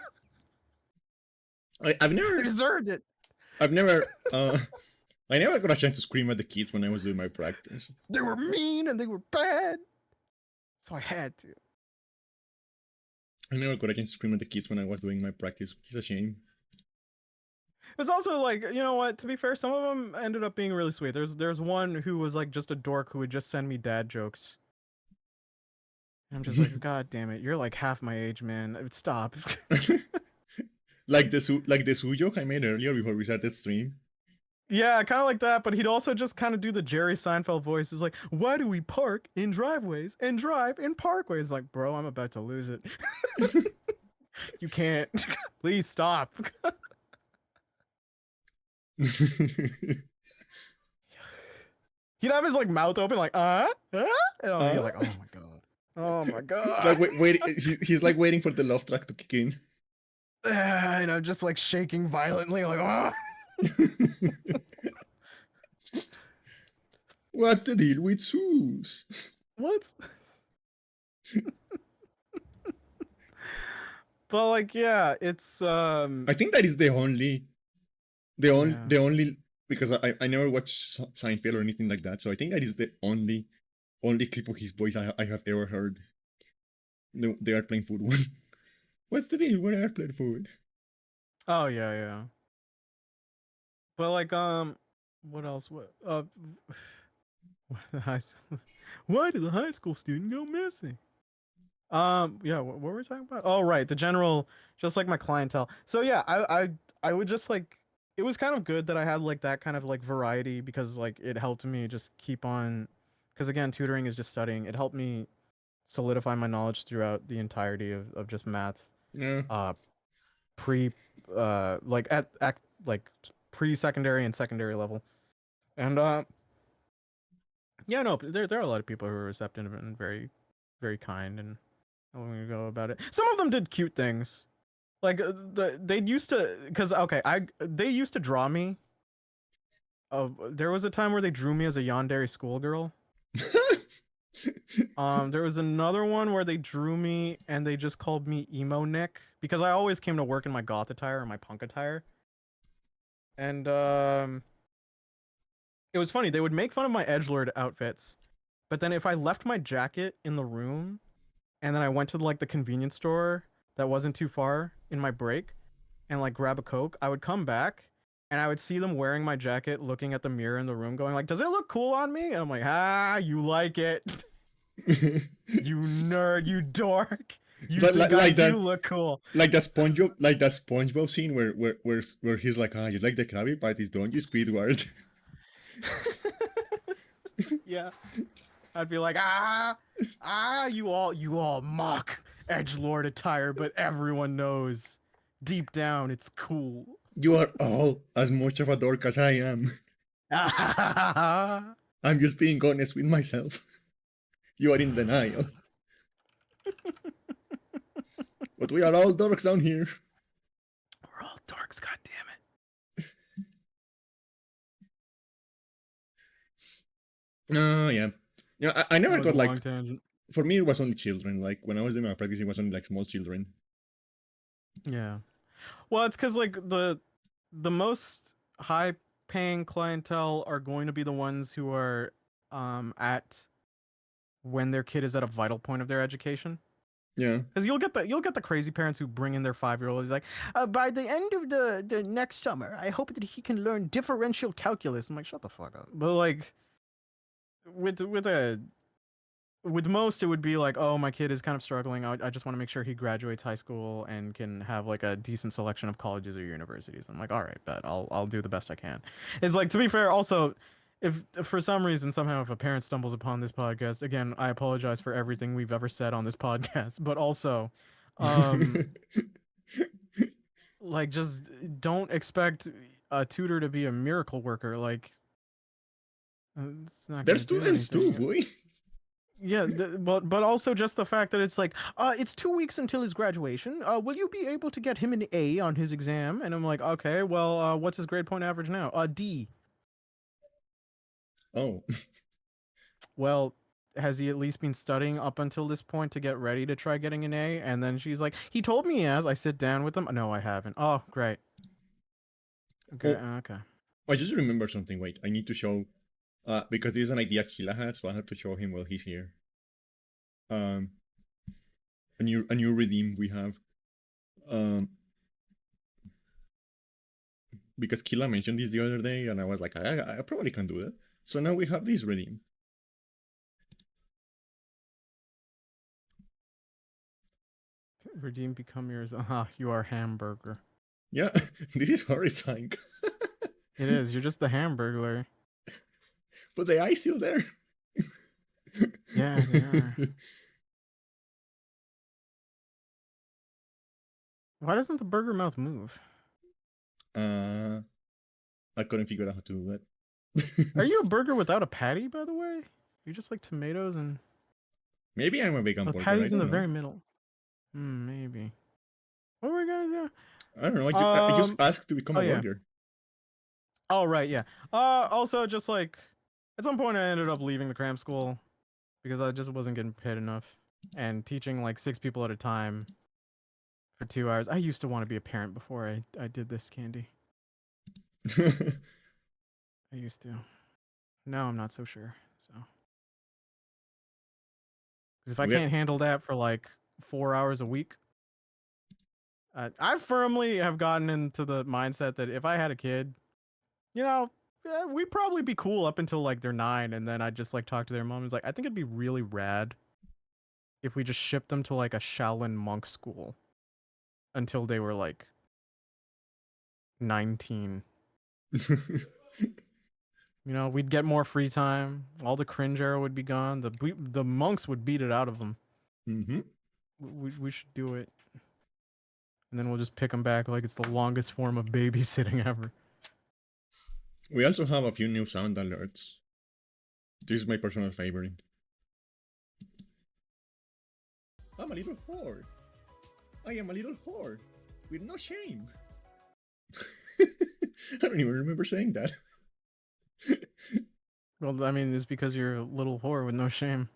I've They never, deserved it. I've never, I never got a chance to scream at the kids when I was doing my practice. They were mean and they were bad, so I had to. I never got a chance to scream at the kids when I was doing my practice, which is a shame. It's also like, you know what? To be fair, some of them ended up being really sweet. There's one who was like just a dork who would just send me dad jokes. And I'm just like, God damn it, you're like half my age, man. Stop. Like the Su joke I made earlier before we started stream. Yeah, kind of like that, but he'd also just kind of do the Jerry Seinfeld voice. It's like, why do we park in driveways and drive in parkways? Like, bro, I'm about to lose it. You can't. Please stop. He'd have his like mouth open, like, and I'll be like, oh my god. Oh my It's god. like wait, he's like waiting for the love track to kick in. And I'm just like shaking violently, like, oh. What's the deal with Sues? What? But like, yeah, it's I think that is yeah. the only because I never watched Seinfeld or anything like that, so I think that is the only clip of his voice I have ever heard. The airplane food one. What's the deal with airplane food? Oh yeah, yeah. But like, what else? What the high school? Why did the high school student go missing? Yeah, what were we talking about? Oh, right, the general, just like my clientele. So yeah, I would just like, it was kind of good that I had like that kind of like variety because like it helped me just keep on, because again, tutoring is just studying. It helped me solidify my knowledge throughout the entirety of just math. Yeah. Uh, pre, like at like pre-secondary and secondary level, and yeah, no, there are a lot of people who are receptive and very, very kind and when we go about it. Some of them did cute things. Like they used to, cause okay, they used to draw me. There was a time where they drew me as a yandere schoolgirl. There was another one where they drew me and they just called me emo Nick because I always came to work in my goth attire or my punk attire. And it was funny. They would make fun of my edgelord outfits, but then if I left my jacket in the room and then I went to like the convenience store that wasn't too far in my break and like grab a Coke, I would come back and I would see them wearing my jacket, looking at the mirror in the room, going like, "Does it look cool on me?" And I'm like, "Ah, you like it, you nerd, you dork. You But think I like do that, look cool." like that SpongeBob scene where he's like, ah, you like the Krabby Patties, don't you, Squidward? Yeah, I'd be like, you all mock edge lord attire, but everyone knows deep down it's cool. You are all as much of a dork as I am. I'm just being honest with myself. You are in denial. But we are all dorks down here. We're all dorks, god damn it. Yeah. Yeah, I That never was a got like, long tangent. for me, it was only children. Like, when I was doing my practice, it was only like small children. Yeah. Well, it's because like the most high paying clientele are going to be the ones who are at when their kid is at a vital point of their education. Yeah. Because you'll get the crazy parents who bring in their 5-year-old. He's like, by the end of the next summer, I hope that he can learn differential calculus. I'm like, shut the fuck up. But like with most, it would be like, oh, my kid is kind of struggling. I just want to make sure he graduates high school and can have like a decent selection of colleges or universities. I'm like, all right, bet I'll do the best I can. It's like, to be fair, also, if for some reason somehow if a parent stumbles upon this podcast, again, I apologize for everything we've ever said on this podcast, but also, um, like just don't expect a tutor to be a miracle worker. Like, it's not They're gonna do students too, anything. boy. Yeah, but also just the fact that it's like, it's 2 weeks until his graduation. Will you be able to get him an A on his exam? And I'm like, okay, well, what's his grade point average now? D. Oh. Well, has he at least been studying up until this point to get ready to try getting an A? And then she's like, he told me he has. I sit down with him. No, I haven't. Oh, great. Okay, Oh, okay. I just remember something. Wait, I need to show, because this is an idea Kila had, so I have to show him while he's here. Um, a new redeem we have. Um, because Kila mentioned this the other day, and I was like, I probably can do that. So now we have this redeem. Redeem, become yours. You are hamburger. Yeah, this is horrifying. It is. You're just the hamburglar. But the eye's still there. Yeah, they are. Why doesn't the burger mouth move? I couldn't figure out how to do that. Are you a burger without a patty, by the way? You're just like tomatoes and Maybe I'm a vegan the burger. I patty's in the don't know. very middle. Maybe. What were we gonna I don't know. do? I just asked to become Oh a yeah. burger. Oh right, yeah. Also just like at some point I ended up leaving the cram school because I just wasn't getting paid enough, and teaching like 6 people at a time for 2 hours. I used to want to be a parent before I did this, Candy. I used to. Now I'm not so sure. So, because if I Okay. can't handle that for like 4 hours a week, I firmly have gotten into the mindset that if I had a kid, you know, we'd probably be cool up until like they're 9, and then I'd just like talk to their mom. It's like I think it'd be really rad if we just shipped them to like a Shaolin monk school until they were like 19. You know, we'd get more free time. All the cringe era would be gone. The monks would beat it out of them. Mm-hmm. We should do it, and then we'll just pick them back like it's the longest form of babysitting ever. We also have a few new sound alerts. This is my personal favorite. I'm a little whore. I am a little whore. With no shame. I don't even remember saying that. Well, I mean, it's because you're a little whore with no shame.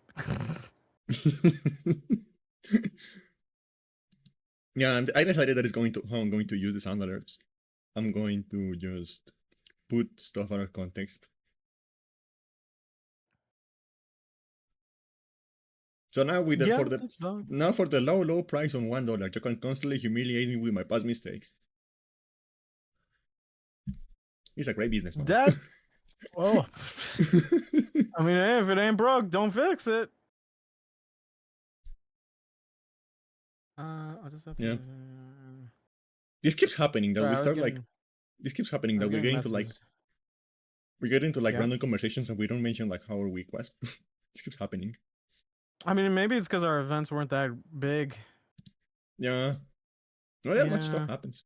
Yeah, I decided that is going to how I'm going to use the sound alerts. I'm going to just put stuff out of context. So now with the, Yeah, for the that's valid. now for the low price on $1, you can constantly humiliate me with my past mistakes. He's a great businessman. That. Oh, I mean, hey, if it ain't broke, don't fix it. I'll just have to. Yeah. This keeps happening that Sorry, we start like this keeps happening I was that we getting get into like messages. we get into like Yeah. random conversations and we don't mention like how our week was. This keeps happening. I mean, maybe it's because our events weren't that big. Yeah. Not that much stuff Yeah. happens.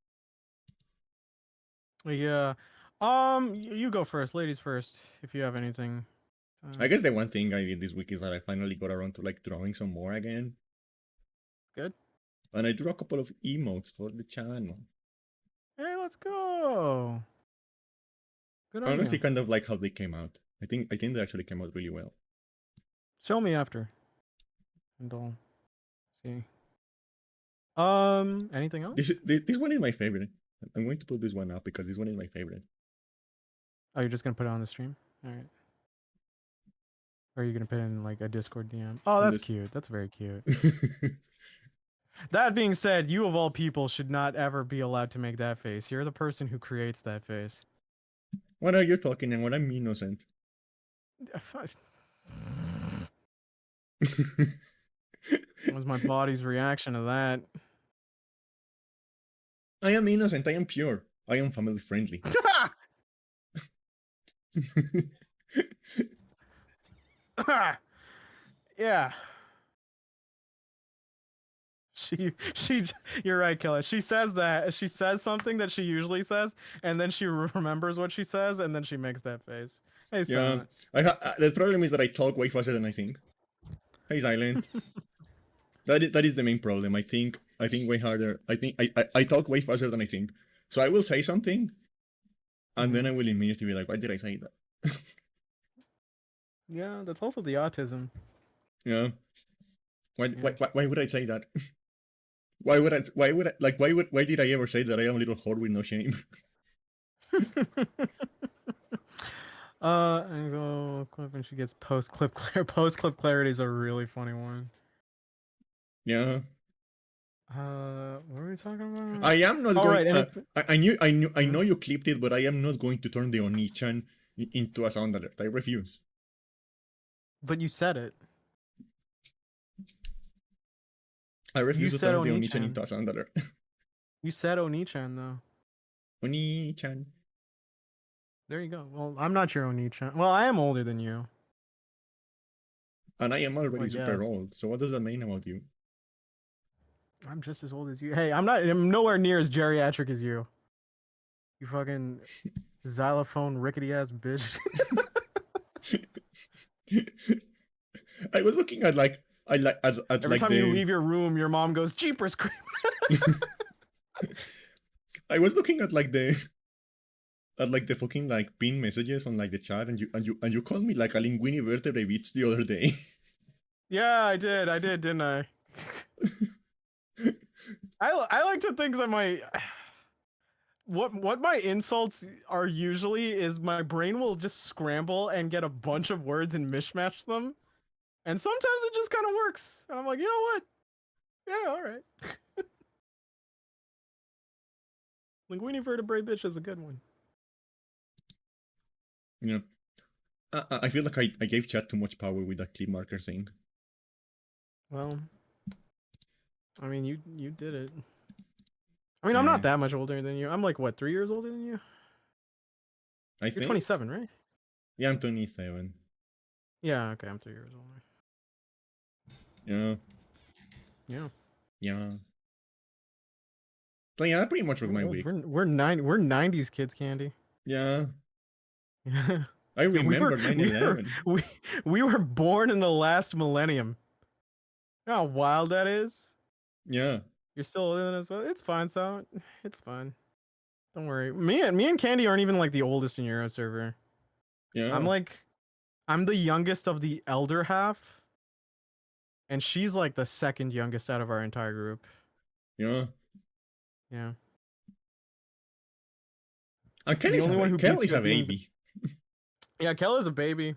Yeah. You go first, ladies first, if you have anything. I guess the one thing I did this week is that I finally got around to like drawing some more again. Good. And I drew a couple of emotes for the channel. Hey, let's go. Good I on honestly you. kind of like how they came out. I think they actually came out really well. Show me after, and I'll see. Anything else? This one is my favorite. I'm going to put this one up because this one is my favorite. Oh, you're just gonna put it on the stream? All right. Or are you gonna put it in like a Discord DM? Oh, And that's this cute. That's very cute. That being said, you of all people should not ever be allowed to make that face. You're the person who creates that face. What are you talking and what I'm innocent? What was my body's reaction to that? I am innocent, I am pure. I am family friendly. Yeah. She you're right, Killer. She says that. She says something that she usually says, and then she remembers what she says, and then she makes that face. Hey, Yeah, Silent. the problem is that I talk way faster than I think. Hey, Silent. That is the main problem. I think way harder. I talk way faster than I think. So I will say something, and then I will immediately be like, why did I say that? Yeah, that's also the autism. Yeah. Yeah. Why would I say that? Why did I ever say that I am a little whore with no shame? And go clip and she gets post clip clarity is a really funny one. Yeah. What were we talking about? I am not All going. right, anything. I know you clipped it, but I am not going to turn the Onichan into a sound alert. I refuse. But you said it. I refuse to said turn the Onichan. Onichan into a sound alert. You said Onichan though. Onichan. There you go. Well, I'm not your Onichan. Well, I am older than you. And I am already I super guess. old. So what does that mean about you? I'm just as old as you. Hey, I'm nowhere near as geriatric as you. You fucking xylophone rickety ass bitch. I was looking at like Every like time the you leave your room, your mom goes, "Jeepers creep." I was looking at like the fucking like pin messages on like the chat and you called me like a linguini vertebrae bitch the other day. Yeah, I did, didn't I? I like to think that my what my insults are usually is my brain will just scramble and get a bunch of words and mishmash them. And sometimes it just kind of works. And I'm like, you know what? Yeah, all right. Linguini vertebrae bitch is a good one. You know, I feel like I gave chat too much power with that clip marker thing. Well, I mean, you did it. I mean, I'm Yeah, not that much older than you. I'm like, what, 3 years older than you? I You're think. 27, right? Yeah, I'm 27. Yeah, okay, I'm 3 years older. Yeah, Yeah. yeah. So yeah, that pretty much was my We're week. we're 90s kids, Candy. Yeah, Yeah. I Yeah, remember we were 9/11. we we were born in the last millennium. You know how wild that is? Yeah, You're still older than us. Well, it's fine, so it's fine. Don't worry. Me and Candy aren't even like the oldest in Euro server. I'm yeah, like I'm the youngest of the elder half, and she's like the second youngest out of our entire group. yeah. Yeah. And The only one who Kel beats is you a at being baby. Yeah, Kel is a baby.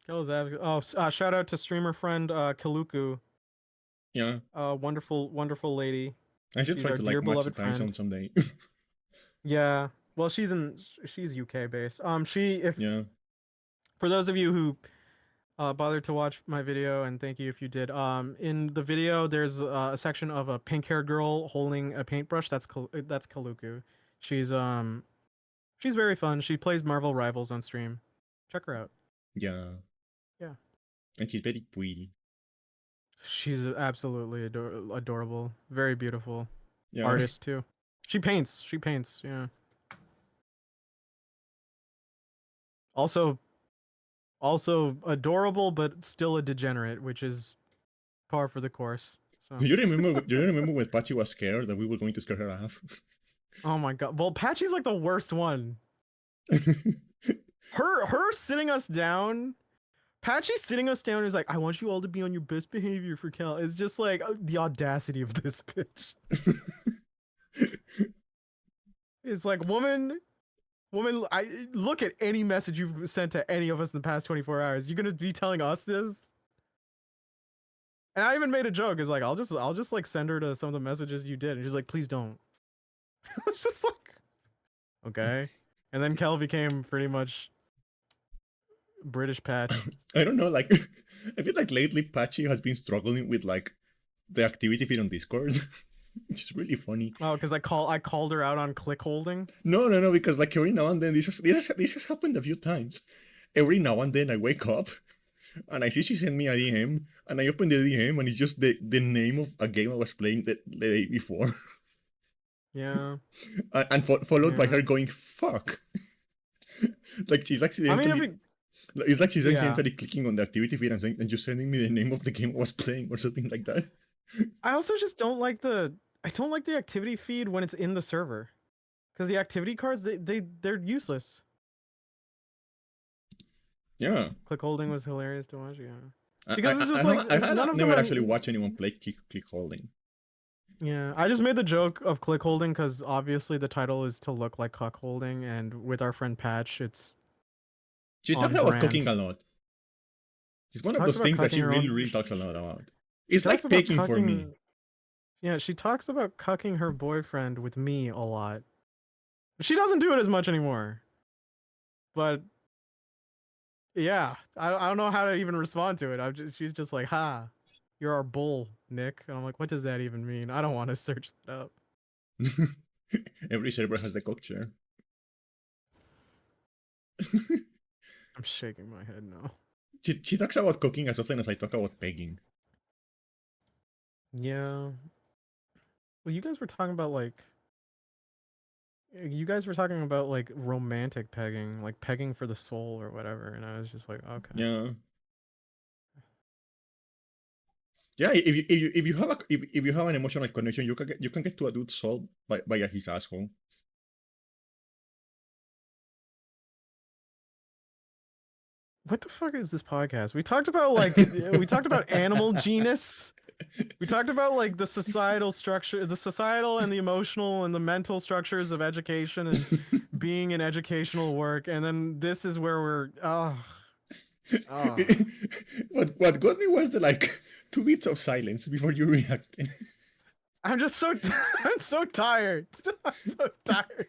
Kel is shout out to streamer friend Kaluku. Yeah, Wonderful, wonderful lady. I should She's try our to dear like match the beloved time friend. zone someday. Yeah. Well, she's UK based. She if Yeah, for those of you who bothered to watch my video, and thank you if you did. In the video, there's a section of a pink-haired girl holding a paintbrush. That's Kaluku. She's she's very fun. She plays Marvel Rivals on stream. Check her out. yeah. Yeah. And she's very pretty. She's absolutely adorable. Very beautiful Yeah. artist too. She paints. She paints. Yeah. Also, also adorable, but still a degenerate, which is par for the course. So. Do you remember? Do you remember when Pachi was scared that we were going to scare her off? Oh my god. Well, Patchy's like the worst one. Her sitting us down. Patchy sitting us down is like, I want you all to be on your best behavior for Cal. It's just like the audacity of this bitch. It's like, woman, I look at any message you've sent to any of us in the past 24 hours. You're gonna be telling us this? And I even made a joke. Is like, I'll just like send her to some of the messages you did, and she's like, please don't. It's just like, okay. And then Kel became pretty much British Patch. I don't know. Like, I feel like lately Pachi has been struggling with like the activity feed on Discord, which is really funny. Oh, because I called her out on click holding. No, because like every now and then this has happened a few times. Every now and then I wake up and I see she sent me a DM and I open the DM and it's just the name of a game I was playing the day before. Yeah. And followed by Yeah. her going fuck. Like she's I accidentally. mean, It's like she's Yeah. accidentally clicking on the activity feed and saying, and just sending me the name of the game I was playing or something like that. I also just don't like the activity feed when it's in the server, because the activity cards they're useless. Yeah. Click holding was hilarious to watch. Yeah. I, Because it's just I, like I, none of them never are. actually watched anyone play click holding. Yeah, I just made the joke of click holding because obviously the title is to look like cuck holding, and with our friend Patch, it's She talks on about brand. cooking a lot. It's one of Talks those about things that she cucking her really, own- really talks a lot about. It's She like talks about pegging for me. cucking- Yeah, she talks about cucking her boyfriend with me a lot. She doesn't do it as much anymore. But yeah, I don't know how to even respond to it. She's just like, "Ha, you're our bull, Nick," and I'm like, "What does that even mean?" I don't want to search that up. Every server has the cook chair. I'm shaking my head now. She talks about cooking as often as I talk about pegging. Yeah. Well, you guys were talking about romantic pegging, like pegging for the soul or whatever, and I was just like, okay. Yeah. Yeah, if you have an emotional connection, you can get to a dude's soul by his asshole. What the fuck is this podcast? We talked about we talked about animal genus. We talked about like the societal structure, the societal and the emotional and the mental structures of education and being in educational work, and then this is where we're What got me was the like 2 bits of silence before you reacted. I'm just so I'm so tired. I'm so tired.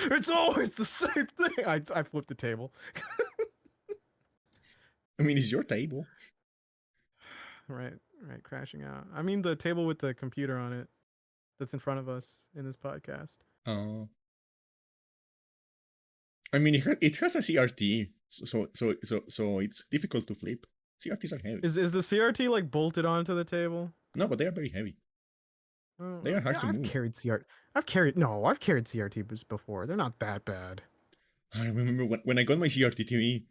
It's always the same thing. I flipped the table. I mean, it's your table. Right, right, crashing out. I mean the table with the computer on it that's in front of us in this podcast. Oh. I mean, it has a CRT, so it's difficult to flip. CRTs are heavy. Is the CRT like bolted onto the table? No, but they are very heavy. They are hard Yeah, to move. I've carried CRTs before. They're not that bad. I remember when I got my CRT TV,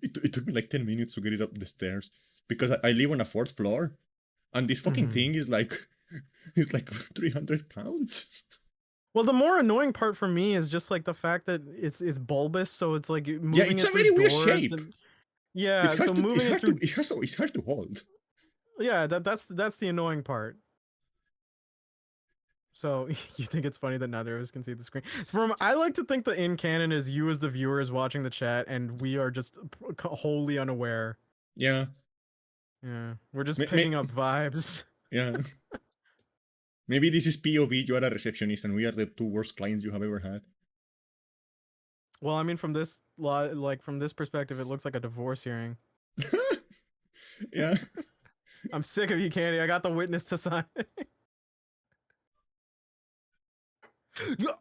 it took me like 10 minutes to get it up the stairs because I live on a fourth floor, and this fucking thing is like it's like 300 pounds. Well, the more annoying part for me is just like the fact that it's bulbous, so it's like moving Yeah, it's it a through very weird doors. shape. Yeah, so moving it through. It's hard to hold. Yeah, that's the annoying part. So you think it's funny that neither of us can see the screen? I like to think that in canon is you as the viewer is watching the chat and we are just wholly unaware. Yeah. Yeah, we're just picking up vibes. Yeah. Maybe this is POV. You are a receptionist, and we are the two worst clients you have ever had. Well, I mean, from this from this perspective, it looks like a divorce hearing. Yeah. I'm sick of you, Candy. I got the witness to sign.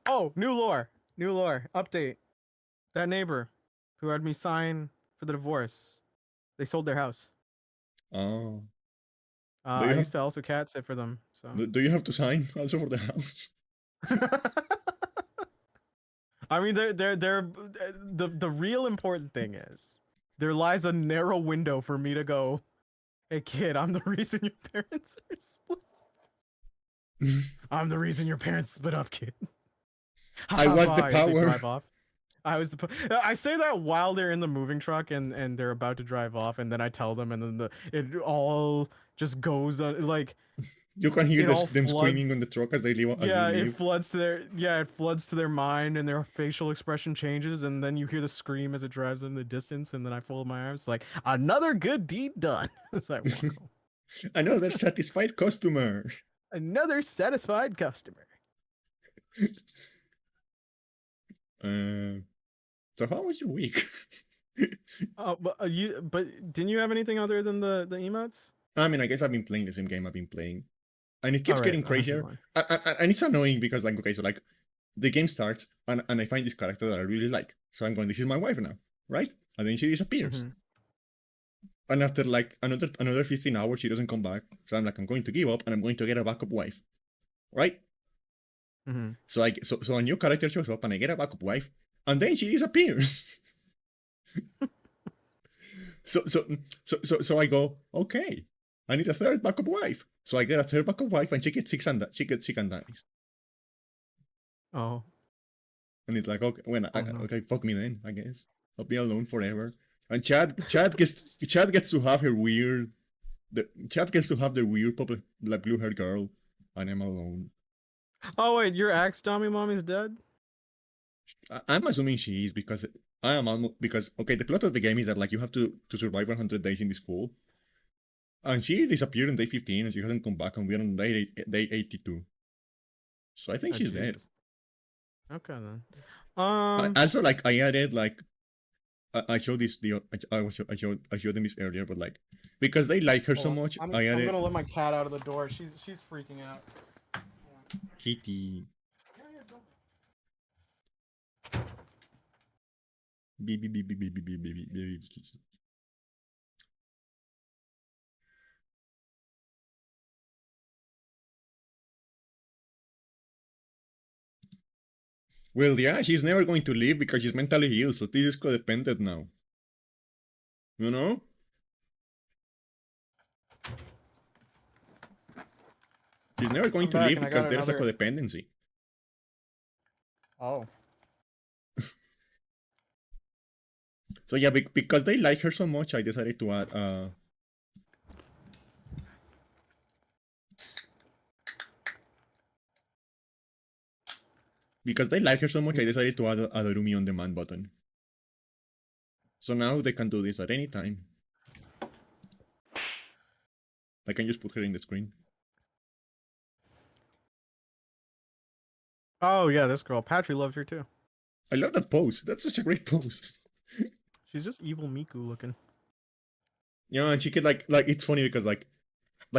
Oh, new lore. Update. That neighbor who had me sign for the divorce, they sold their house. Oh. I used to also cat sit for them. So. Do you have to sign also for the house? I mean, the real important thing is there lies a narrow window for me to go. Hey kid, I'm the reason your parents are split. I'm the reason your parents split up, kid. I was the power. They drive off. I say that while they're in the moving truck and they're about to drive off, and then I tell them, and then it all just goes like. You can hear them screaming on the truck as they leave. It floods to their mind, and their facial expression changes, and then you hear the scream as it drives in the distance, and then I fold my arms like another good deed done. As I walk home. Another satisfied customer. Another satisfied customer. So how was your week? But didn't you have anything other than the emotes? I mean, I guess I've been playing the same game I've been playing, and it keeps getting crazier. And it's annoying because, like, okay, so like the game starts, and I find this character that I really like, so I'm going, this is my wife now, right? And then she disappears, and after like another 15 hours, she doesn't come back. So I'm like, I'm going to give up, and I'm going to get a backup wife, right? So a new character shows up, and I get a backup wife, and then she disappears. So I go, okay, I need a third backup wife. So I get a third backup wife, and she gets sick and dies. Oh. And it's like, okay, okay, fuck me then, I guess. I'll be alone forever. And Chad gets to have her weird. Chad gets to have the weird like blue-haired girl, and I'm alone. Oh wait, your axe dummy mommy's dead? I'm assuming she is because okay, the plot of the game is that like you have to survive 100 days in this school, and she disappeared on day 15 and she hasn't come back, and we're on day 82. So I think she's dead. Okay then. Also, like I added like I showed this I showed them this earlier, but like because they like her so much, I'm gonna let my cat out of the door. She's freaking out. Kitty. Baby. Well, yeah, she's never going to leave because she's mentally ill, so this is codependent now. You know? She's never going to leave because there's a codependency. Oh. So yeah, because they like her so much, I decided to add because they like her so much, I decided to add a Rumi on demand button. So now they can do this at any time. I can just put her in the screen. Oh yeah, this girl. Patry loves her too. I love that pose. That's such a great pose. She's just evil Miku looking. Yeah, and she could like it's funny because like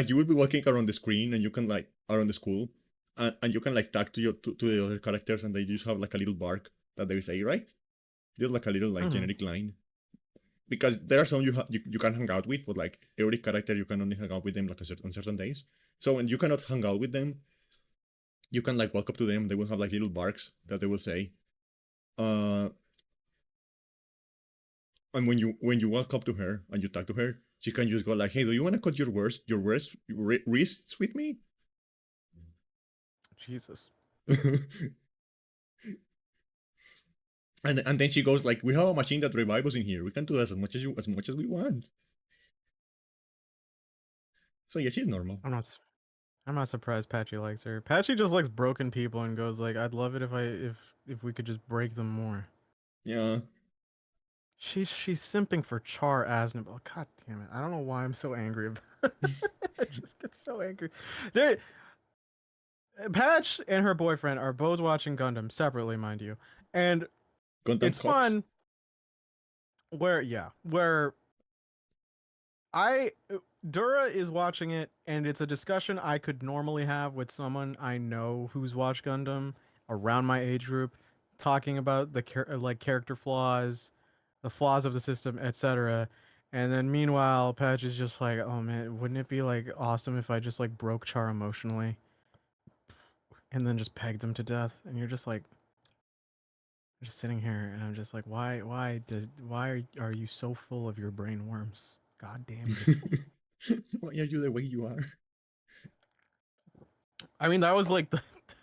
you would be walking around the screen and you can like around the school and you can like tag to to the other characters and they just have like a little bark that they say, right? There's like a little like Hmm. generic line. Because there are some you can hang out with, but like every character you can only hang out with them like on certain days. So when you cannot hang out with them, you can like walk up to them. They will have like little barks that they will say. Uh, and when you walk up to her and you talk to her, she can just go like, "Hey, do you want to cut wrists with me?" Jesus. And then she goes like, "We have a machine that revives us in here. We can do that as much as we want." So yeah, she's normal. I'm not surprised Patchy likes her. Patchy just likes broken people and goes like, "I'd love it if we could just break them more." Yeah. She's simping for Char Aznable. God damn it! I don't know why I'm so angry about. I just get so angry. They Patch and her boyfriend are both watching Gundam separately, mind you, and Gundam it's cocks. fun. Where I Dura is watching it, and it's a discussion I could normally have with someone I know who's watched Gundam around my age group, talking about the like character flaws, the flaws of the system, etc. And then meanwhile, Patch is just like, "Oh man, wouldn't it be like awesome if I just like broke Char emotionally and then just pegged him to death?" And you're just like, just sitting here, and I'm just like, why are you so full of your brain worms? God damn you. Why are you the way you are? I mean, that was like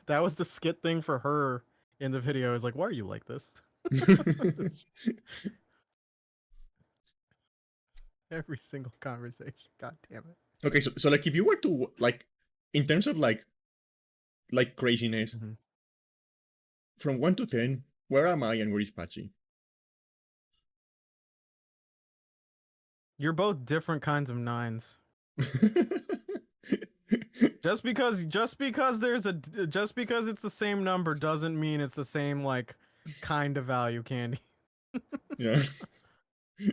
that was the skit thing for her in the video. Is like, why are you like this? Every single conversation. God damn it. Okay, so like if you were to like in terms of like craziness Hmm. from 1 to 10, where am I and where is Patchy? You're both different kinds of nines. Just because it's the same number doesn't mean it's the same like kind of value candy. Yeah.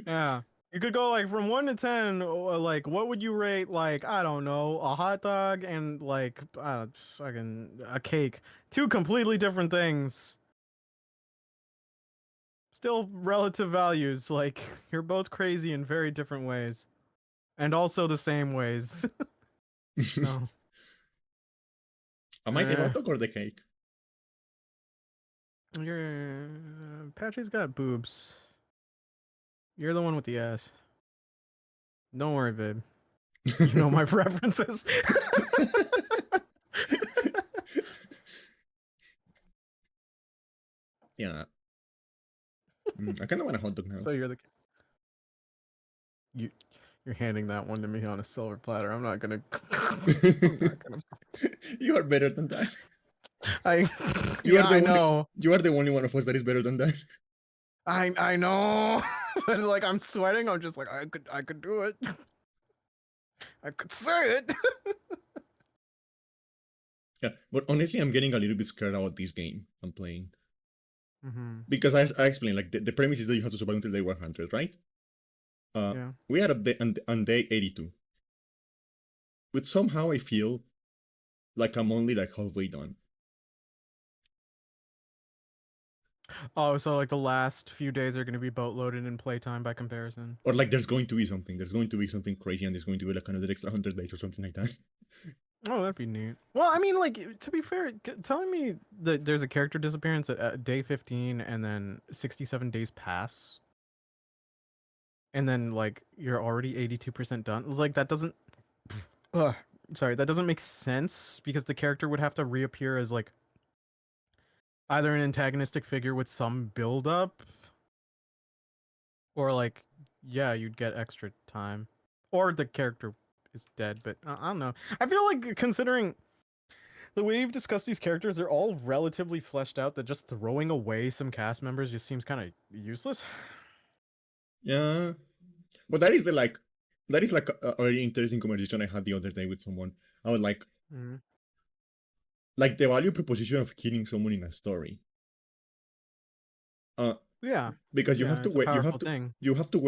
Yeah. You could go like from 1 to 10, like what would you rate like, I don't know, a hot dog and like fucking a cake. Two completely different things. Still relative values. Like you're both crazy in very different ways. And also the same ways. So Am I the eh. hot dog or the cake? You're Patchy's got boobs. You're the one with the ass. Don't worry, babe. You know my preferences. Yeah. I kind of want a hot dog now. So you you're handing that one to me on a silver platter. I'm not gonna. I'm not gonna. You are better than that. I You are yeah, the I only. know. You are the only one of us that is better than that. I know. But like I'm sweating. I'm just like I could do it. I could say it. Yeah, but honestly, I'm getting a little bit scared about this game I'm playing Hmm. because I explained like the premise is that you have to survive until day 100, right? Yeah. We are at on day 82, but somehow I feel like I'm only like halfway done. Oh, so like the last few days are gonna be boatloaded in playtime by comparison. Or like there's going to be something. There's going to be something crazy, and there's going to be like another extra 100 days or something like that. Oh, that'd be neat. Well, I mean, like to be fair, telling me that there's a character disappearance at day 15 and then 67 days pass, and then like you're already 82% done. It's like that doesn't. Ugh, sorry, that doesn't make sense because the character would have to reappear as like either an antagonistic figure with some build up, or like yeah, you'd get extra time, or the character is dead. But I don't know. I feel like considering the way you've discussed these characters, they're all relatively fleshed out. That just throwing away some cast members just seems kind of useless. Yeah, but that is like a very interesting conversation I had the other day with someone. I was like, Mm. like the value proposition of killing someone in a story. Uh, Yeah, because you have yeah, to it's a wait, powerful thing. you have to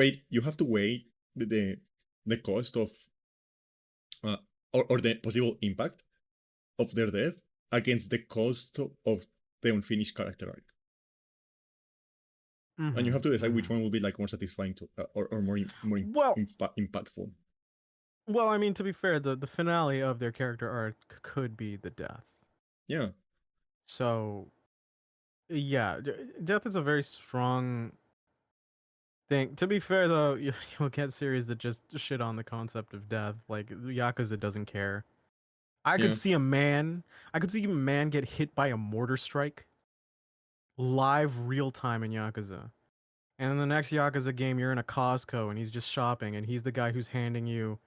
weigh the cost of uh, or the possible impact of their death against the cost of the unfinished character arc. And you Mm-hmm. have to decide which Mm-hmm. one will be like more satisfying to or Well, impactful. well, I mean, to be fair, the finale of their character arc could be the death. Yeah, So yeah, death is a very strong thing. To be fair, though, you'll get series that just shit on the concept of death. Like Yakuza doesn't care. I could yeah. see a man. I could see a man get hit by a mortar strike live, real time in Yakuza. And in the next Yakuza game, you're in a Costco and he's just shopping, and he's the guy who's handing you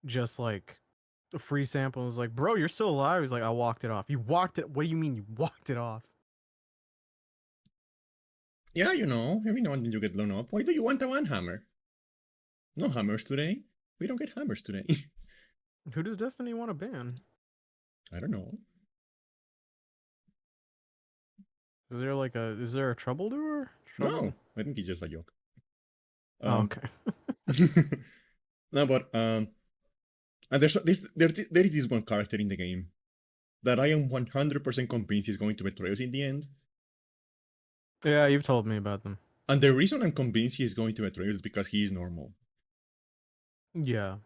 just like a free sample. Is like, bro, you're still alive. He's like, I walked it off. You walked it. What do you mean you walked it off? Yeah, you know, every now and then you get blown up. Why do you want a one hammer? No hammers today. We don't get hammers today. Who does Destiny want to ban? I don't know. Is there a trouble door? No, Trouble? I think it's just a joke. Oh, Um, okay. no, but and there is this one character in the game that I am 100% convinced is going to betray us in the end. Yeah, you've told me about them. And the reason I'm convinced he is going to betray us is because he is normal. Yeah.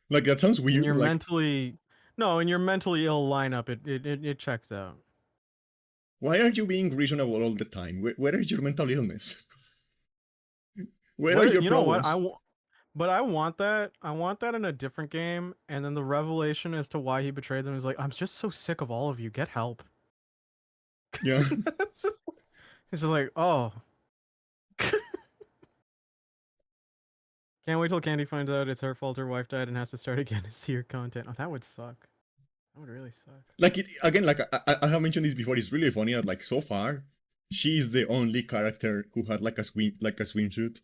Like that sounds In weird. your Like, mentally no, in your mentally ill lineup, it checks out. why are you being reasonable all the time? Where is your mental illness? Where are What your you know what? problems? But I want that. I want that in a different game. And then the revelation as to why he betrayed them is like, I'm just so sick of all of you. Get help. Yeah. it's just, it's just like, oh, can't wait till Candy finds out it's her fault her wife died and has to start again to see her content. Oh, that would suck. That would really suck. Like it again, like I have mentioned this before. It's really funny that like so far, she is the only character who had like a swimsuit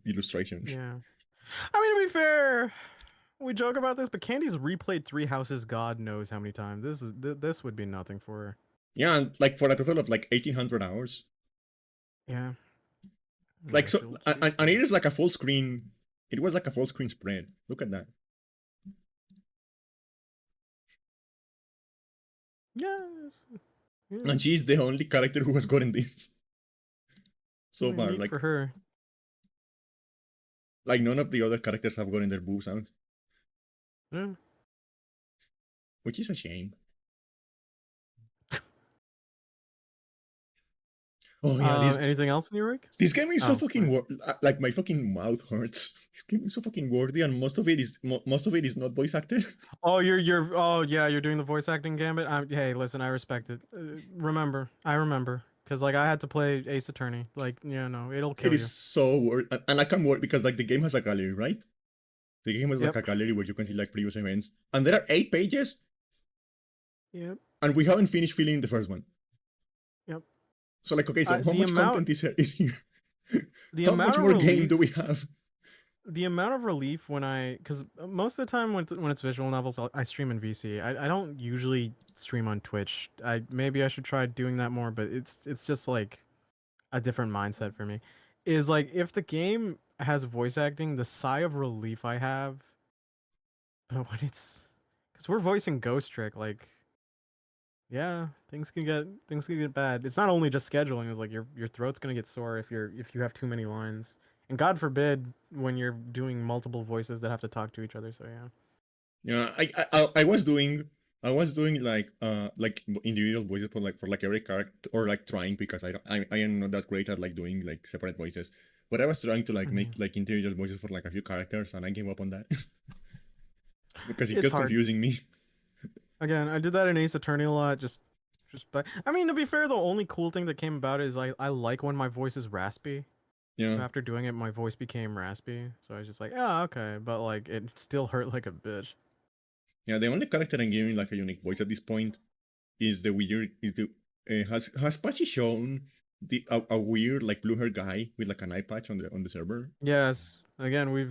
illustration. Yeah. I mean, to be fair, we joke about this, but Candy's replayed Three Houses God knows how many times. This would be nothing for her. Yeah, and like for a total of like 1,800 hours. Yeah. Like Nice so, old and it cheeky. is like a full screen. It was like a full screen spread. Look at that. Yeah. Yeah. And she's the only character who has gotten this I so mean, far. neat for her. Like none of the other characters have gotten their boobs out, Yeah. which is a shame. Oh yeah, Anything else in your week? this game is so Oh, fucking sorry. like my fucking mouth hurts. This game is so fucking worthy, and most of it is not voice acted. Oh, oh yeah, you're doing the voice acting gambit. Hey, listen, I respect it. I remember, because like I had to play Ace Attorney. Like, yeah, no, it'll It kill is you. so worth, and I can work because like the game has a gallery, right? The game has like Yep. a gallery where you can see like previous events, and there are 8 pages, Yep. and we haven't finished filling the first one. Yep. So like, okay, so how The much amount, content is here? the How much amount of more game do we relief, have? the amount of relief when because most of the time when it's visual novels, I stream in VC. I don't usually stream on Twitch. Maybe I should try doing that more, but it's just like a different mindset for me. Is like if the game has voice acting, the sigh of relief I have, but when it's because we're voicing Ghost Trick, like yeah, things can get bad. It's not only just scheduling; it's like your throat's gonna get sore if you have too many lines, and God forbid when you're doing multiple voices that have to talk to each other. So yeah. Yeah, I was doing like individual voices for like every character or like trying because I am not that great at like doing like separate voices. But I was trying to like make Mhm. like individual voices for like a few characters and I gave up on that because it It's got hard. confusing me. Again, I did that in Ace Attorney a lot. But I mean, to be fair, the only cool thing that came about is I like when my voice is raspy. Yeah. So after doing it, my voice became raspy. So I was just like, oh, okay. But like, it still hurt like a bitch. Yeah, the only character I'm giving like a unique voice at this point is the weird is the has Patchy shown a weird like blue hair guy with like an eye patch on the server? Yes. Again, we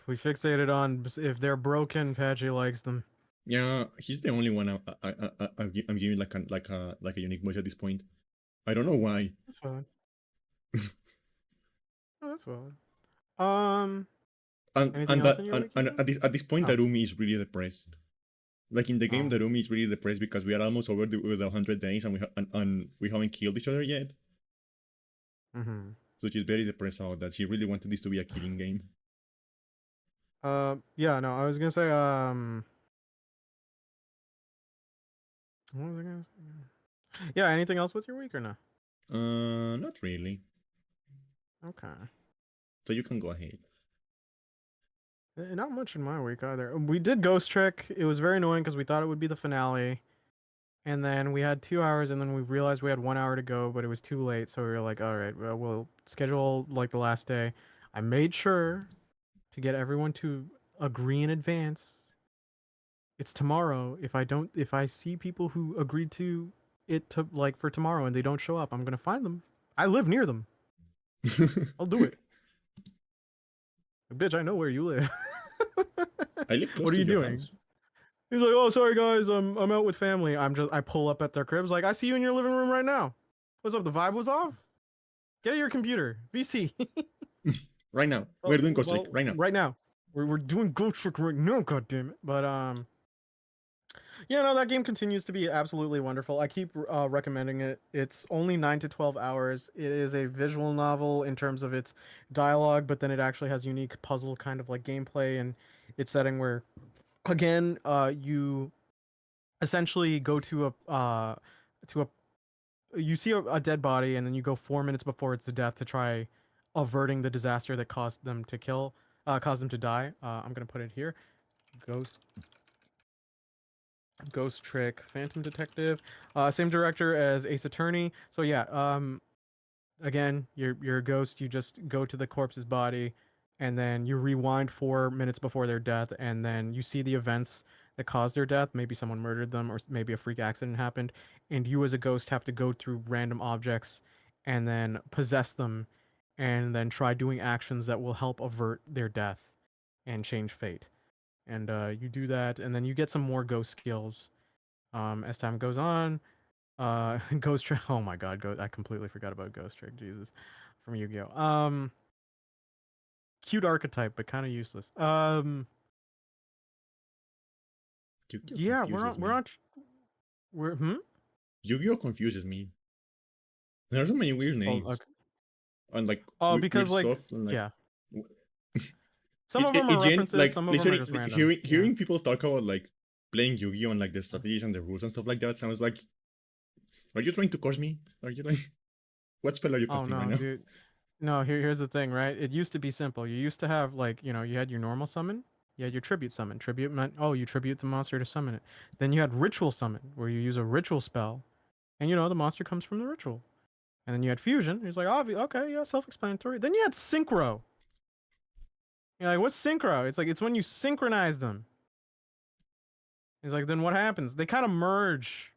fixated on if they're broken, Patchy likes them. Yeah, he's the only one I'm giving like a unique voice at this point. I don't know why. That's fine. Oh, that's fine. Um, anything else in your wiki? And at this point, Oh. Darumi is really depressed. Like in the game, Oh. Darumi is really depressed because we are almost over with 100 days and and we haven't killed each other yet. Mm-hmm. So she's very depressed about that. She really wanted this to be a killing game. Yeah, no, I was gonna say, what was I gonna say? Yeah, anything else with your week or no? Not really. Okay. So you can go ahead. Not much in my week either. We did Ghost Trick. It was very annoying because we thought it would be the finale. And then we had 2 hours, and then we realized we had 1 hour to go, but it was too late. So we were like, all right, well, we'll schedule like the last day. I made sure to get everyone to agree in advance. It's tomorrow. If I see people who agreed to it to like for tomorrow and they don't show up, I'm gonna find them. I live near them. I'll do it. Like, bitch, I know where you live. I live close What are to you your doing? house. He's like, oh, sorry guys, I'm out with family. I pull up at their cribs, like, I see you in your living room right now. What's up? The vibe was off. Get at your computer, VC. Right now. We're well, doing Ghost Trick. well, Right now. right now, we're doing Ghost Trick right now. God damn it! But yeah, no, that game continues to be absolutely wonderful. I keep recommending it. It's only 9 to 12 hours. It is a visual novel in terms of its dialogue, but then it actually has unique puzzle kind of like gameplay and its setting where, again, you essentially go to a you see a dead body and then you go 4 minutes before it's death to try averting the disaster that caused them to die. I'm gonna put it here. Ghost Ghost Trick, Phantom Detective, same director as Ace Attorney. So yeah, again, you're a ghost. You just go to the corpse's body, and then you rewind 4 minutes before their death, and then you see the events that caused their death. Maybe someone murdered them, or maybe a freak accident happened, and you as a ghost have to go through random objects, and then possess them, and then try doing actions that will help avert their death and change fate. And you do that, and then you get some more ghost skills as time goes on. Ghost Trick. Oh my God, I completely forgot about Ghost Trick. Jesus, from Yu-Gi-Oh. Cute archetype, but kind of useless. Yu-Gi-Oh Yeah, confuses we're me. on. We're Yu-Gi-Oh confuses me. There are so many weird Oh, names okay. and like Oh, weird because like stuff and like yeah, some of them are references, like some of them are listening just random. Yeah. hearing people talk about like playing Yu-Gi-Oh and like the strategies and the rules and stuff like that sounds like, are you trying to curse me? Are you like, what spell are you Oh casting right no, now? dude. No, here's the thing, right? It used to be simple. You used to have like, you had your normal summon, you had your tribute summon. Tribute meant, oh, you tribute the monster to summon it. Then you had ritual summon, where you use a ritual spell, and the monster comes from the ritual. And then you had fusion. He's like, oh, okay, yeah, self-explanatory. Then you had synchro. You're like, what's synchro? It's like it's when you synchronize them. He's like, then what happens? They kind of merge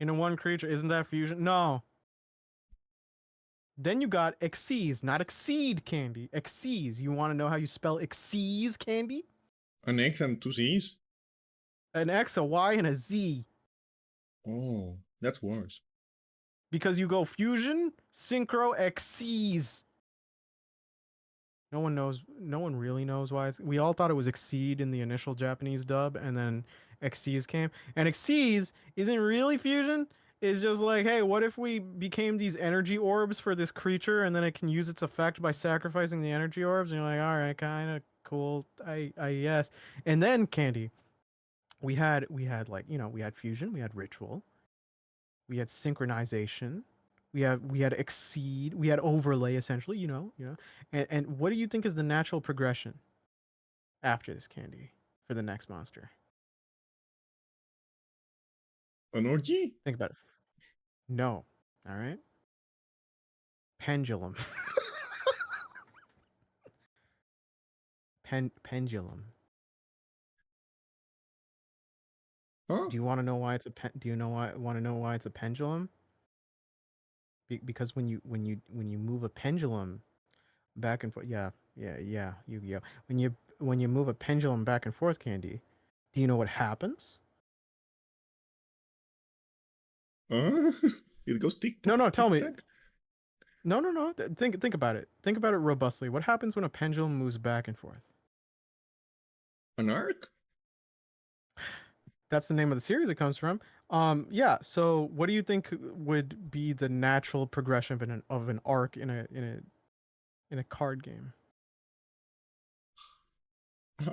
into one creature. Isn't that fusion? No. Then you got Xyz, not Exceed Candy. Xyz. You want to know how you spell Xyz Candy? An X and two C's? An X, a Y, and a Z. Oh, that's worse. Because you go fusion, synchro, Xyz. No one knows. No one really knows why. We all thought it was Exceed in the initial Japanese dub, and then Xyz came. And Xyz isn't really fusion. It's just like, hey, what if we became these energy orbs for this creature, and then it can use its effect by sacrificing the energy orbs? And you're like, all right, kind of cool. I yes. And then Candy, we had like we had fusion, we had ritual, we had synchronization, we had exceed, we had overlay essentially, and what do you think is the natural progression after this Candy for the next monster? An orgy? Think about it. No. All right. Pendulum. Pendulum. Huh? Do you want to know why it's a do you know why want to know why it's a pendulum? Because when you move a pendulum back and forth, yeah, Yu-Gi-Oh. When you move a pendulum back and forth, Candy, Do you know what happens? Uh, it goes tick No, tock, no, tell tick me. tock. No, no, no. Think about it. Think about it robustly. What happens when a pendulum moves back and forth? An arc? That's the name of the series it comes from. Yeah. So, what do you think would be the natural progression of an arc in a card game?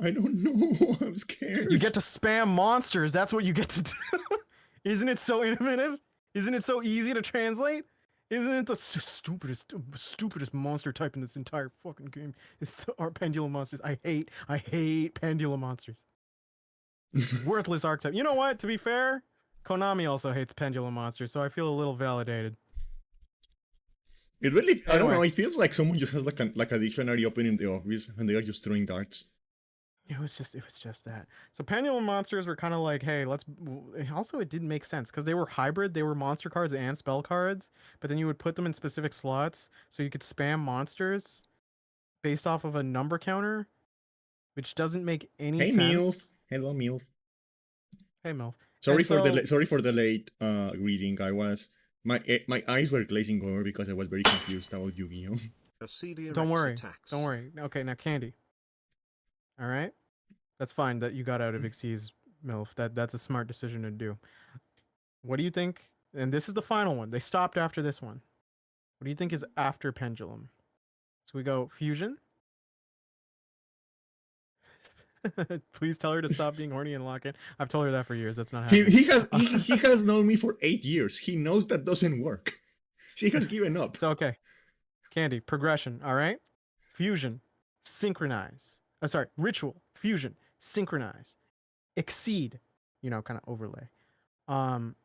I don't know. I'm You scared. get to spam monsters. That's what you get to do. Isn't it so innovative? Isn't it so easy to translate? Isn't it the stupidest monster type in this entire fucking game? It's our pendulum monsters. I hate pendulum monsters. Worthless archetype. You know what? To be fair, Konami also hates pendulum monsters, so I feel a little validated. It really, I don't know. Anyway, It feels like someone just has like a dictionary open in the office and they are just throwing darts. it was just that. So pendulum monsters were kind of like, hey, let's. Also, it didn't make sense because they were hybrid. They were monster cards and spell cards, but then you would put them in specific slots so you could spam monsters based off of a number counter, which doesn't make any Hey, sense. Milf. Hello, Milf. Hey, Milf. Sorry And for the so, sorry for the late reading. I was my eyes were glazing over because I was very confused about Yu-Gi-Oh. don't worry, don't worry. Okay, now Candy. All right, that's fine that you got out of Xyz's MILF. That's a smart decision to do. What do you think? And this is the final one. They stopped after this one. What do you think is after Pendulum? So we go Fusion. Please tell her to stop being horny and lock in. I've told her that for years. That's not He happening. he has he has known me for 8 years. He knows that doesn't work. He has given up. So okay, Candy progression. All right, Fusion, synchronize. Sorry, Ritual, Fusion, synchronize, exceed. You know, kind of overlay. Um,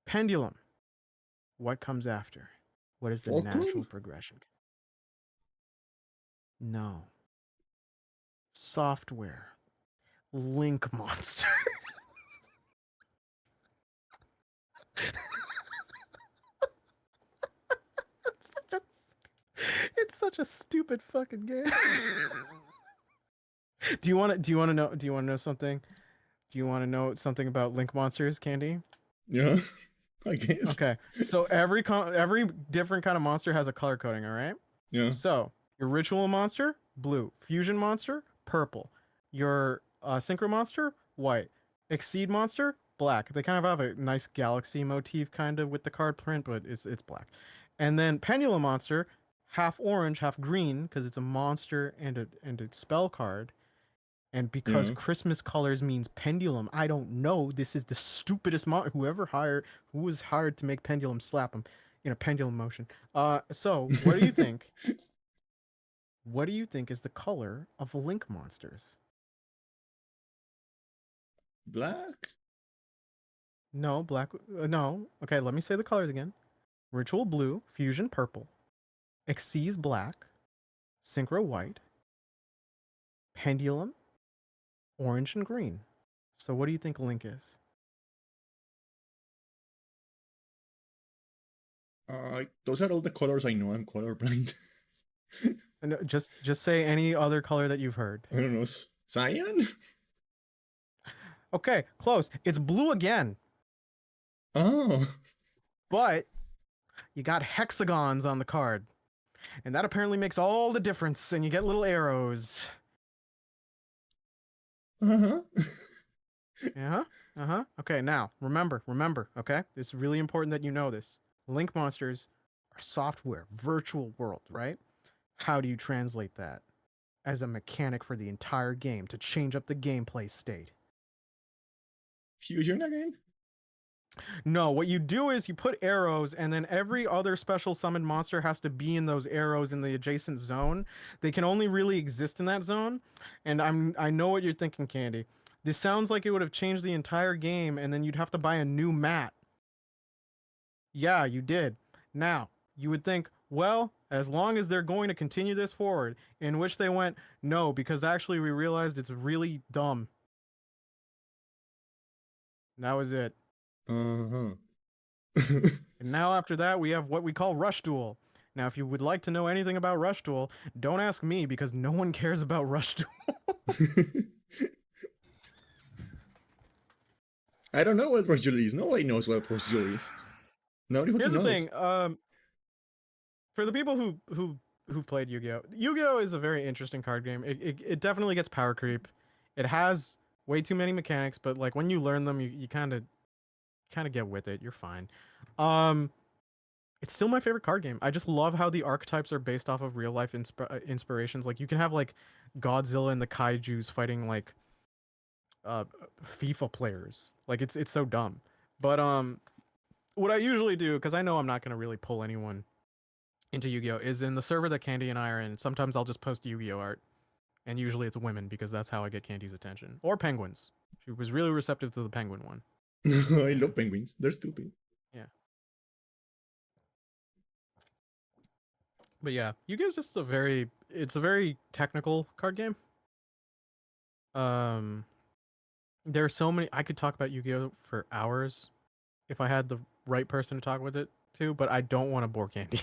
Pendulum. What comes after? What is the natural Fulcrum? progression? No. Software. Link monster. it's, such a, it's such a stupid fucking game. Do you want to know something? Do you want to know something about link monsters, Candy? Yeah, I guess. Okay. So every different kind of monster has a color coding, all right? Yeah, So, your ritual monster, blue. Fusion monster, purple. Your synchro monster, white. Exceed monster, black. They kind of have a nice galaxy motif kind of with the card print, but it's black. And then pendulum monster, half orange, half green, because it's a monster and a spell card. And because yeah. Christmas colors means pendulum, I don't know. This is the stupidest who was hired to make pendulum slap him in a pendulum motion. So what do you think? What do you think is the color of link monsters? Black? No, black. No. Okay, let me say the colors again. Ritual blue, fusion purple, Xyz black, synchro white, pendulum orange and green. So what do you think link is? Those are all the colors I know. I'm colorblind. No, just say any other color that you've heard. I don't know. Cyan? Okay, close. It's blue again, Oh. but you got hexagons on the card. And that apparently makes all the difference, and you get little arrows. Uh-huh. Uh-huh. Uh-huh. Okay, now, remember, okay? It's really important that you know this. Link monsters are software, virtual world, right? How do you translate that as a mechanic for the entire game to change up the gameplay state? Fusion again? No, what you do is you put arrows, and then every other special summoned monster has to be in those arrows in the adjacent zone. They can only really exist in that zone. And I know what you're thinking, Candy. This sounds like it would have changed the entire game, and then you'd have to buy a new mat. Yeah, you did. Now, you would think, well, as long as they're going to continue this forward, in which they went, no, because actually we realized it's really dumb. And that was it. Uh-huh. And now after that, we have what we call Rush Duel. Now, if you would like to know anything about Rush Duel, don't ask me because no one cares about Rush Duel. I don't know what Force Julie is. Nobody knows what Force Julie is. Nobody fucking Here's the knows. thing. For the people who played Yu-Gi-Oh, Yu-Gi-Oh is a very interesting card game. It definitely gets power creep. It has way too many mechanics, but like when you learn them, you kind of get with it. You're fine. Um, it's still my favorite card game. I just love how the archetypes are based off of real life inspirations. Like you can have like Godzilla and the Kaiju's fighting like uh FIFA players. Like it's so dumb. But what I usually do, because I know I'm not gonna really pull anyone into Yu-Gi-Oh, is in the server that Candy and I are in. Sometimes I'll just post Yu-Gi-Oh art, and usually it's women because that's how I get Candy's attention. Or penguins. She was really receptive to the penguin one. I love penguins. They're stupid. Yeah. But yeah, Yu-Gi-Oh is just it's a very technical card game. Um, there are so many. I could talk about Yu-Gi-Oh for hours if I had the right person to talk with it to, but I don't want to bore Candy.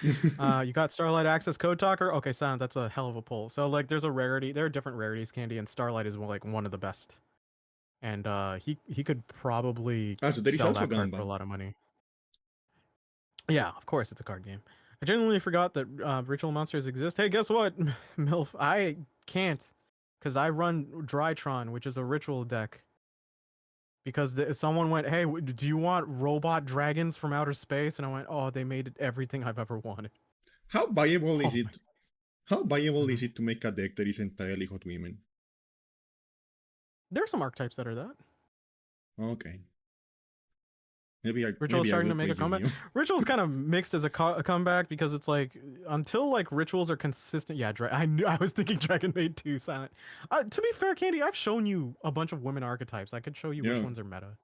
You got Starlight Access Code Talker. Okay, Silent, that's a hell of a pull. So like, there's a rarity. There are different rarities, Candy, and Starlight is like one of the best. And he could probably So there is sell also that card for a Gamba. lot of money. Yeah, of course, it's a card game. I genuinely forgot that ritual monsters exist. Hey, guess what, Milf? I can't, because I run Drytron, which is a ritual deck. Because someone went, hey, do you want robot dragons from outer space? And I went, oh, they made everything I've ever wanted. How viable Oh is my. it? How viable Mhm. is it to make a deck that is entirely hot women? There are some archetypes that are that. Okay. Ritual is Maybe I starting will to make play a comeback. Yu-Gi-Oh. Ritual's kind of mixed as a comeback because it's like until like rituals are consistent. Yeah, I knew I was thinking Dragon Maid 2 Silent. To be fair, Candy, I've shown you a bunch of women archetypes. I could show you which Yeah. ones are meta.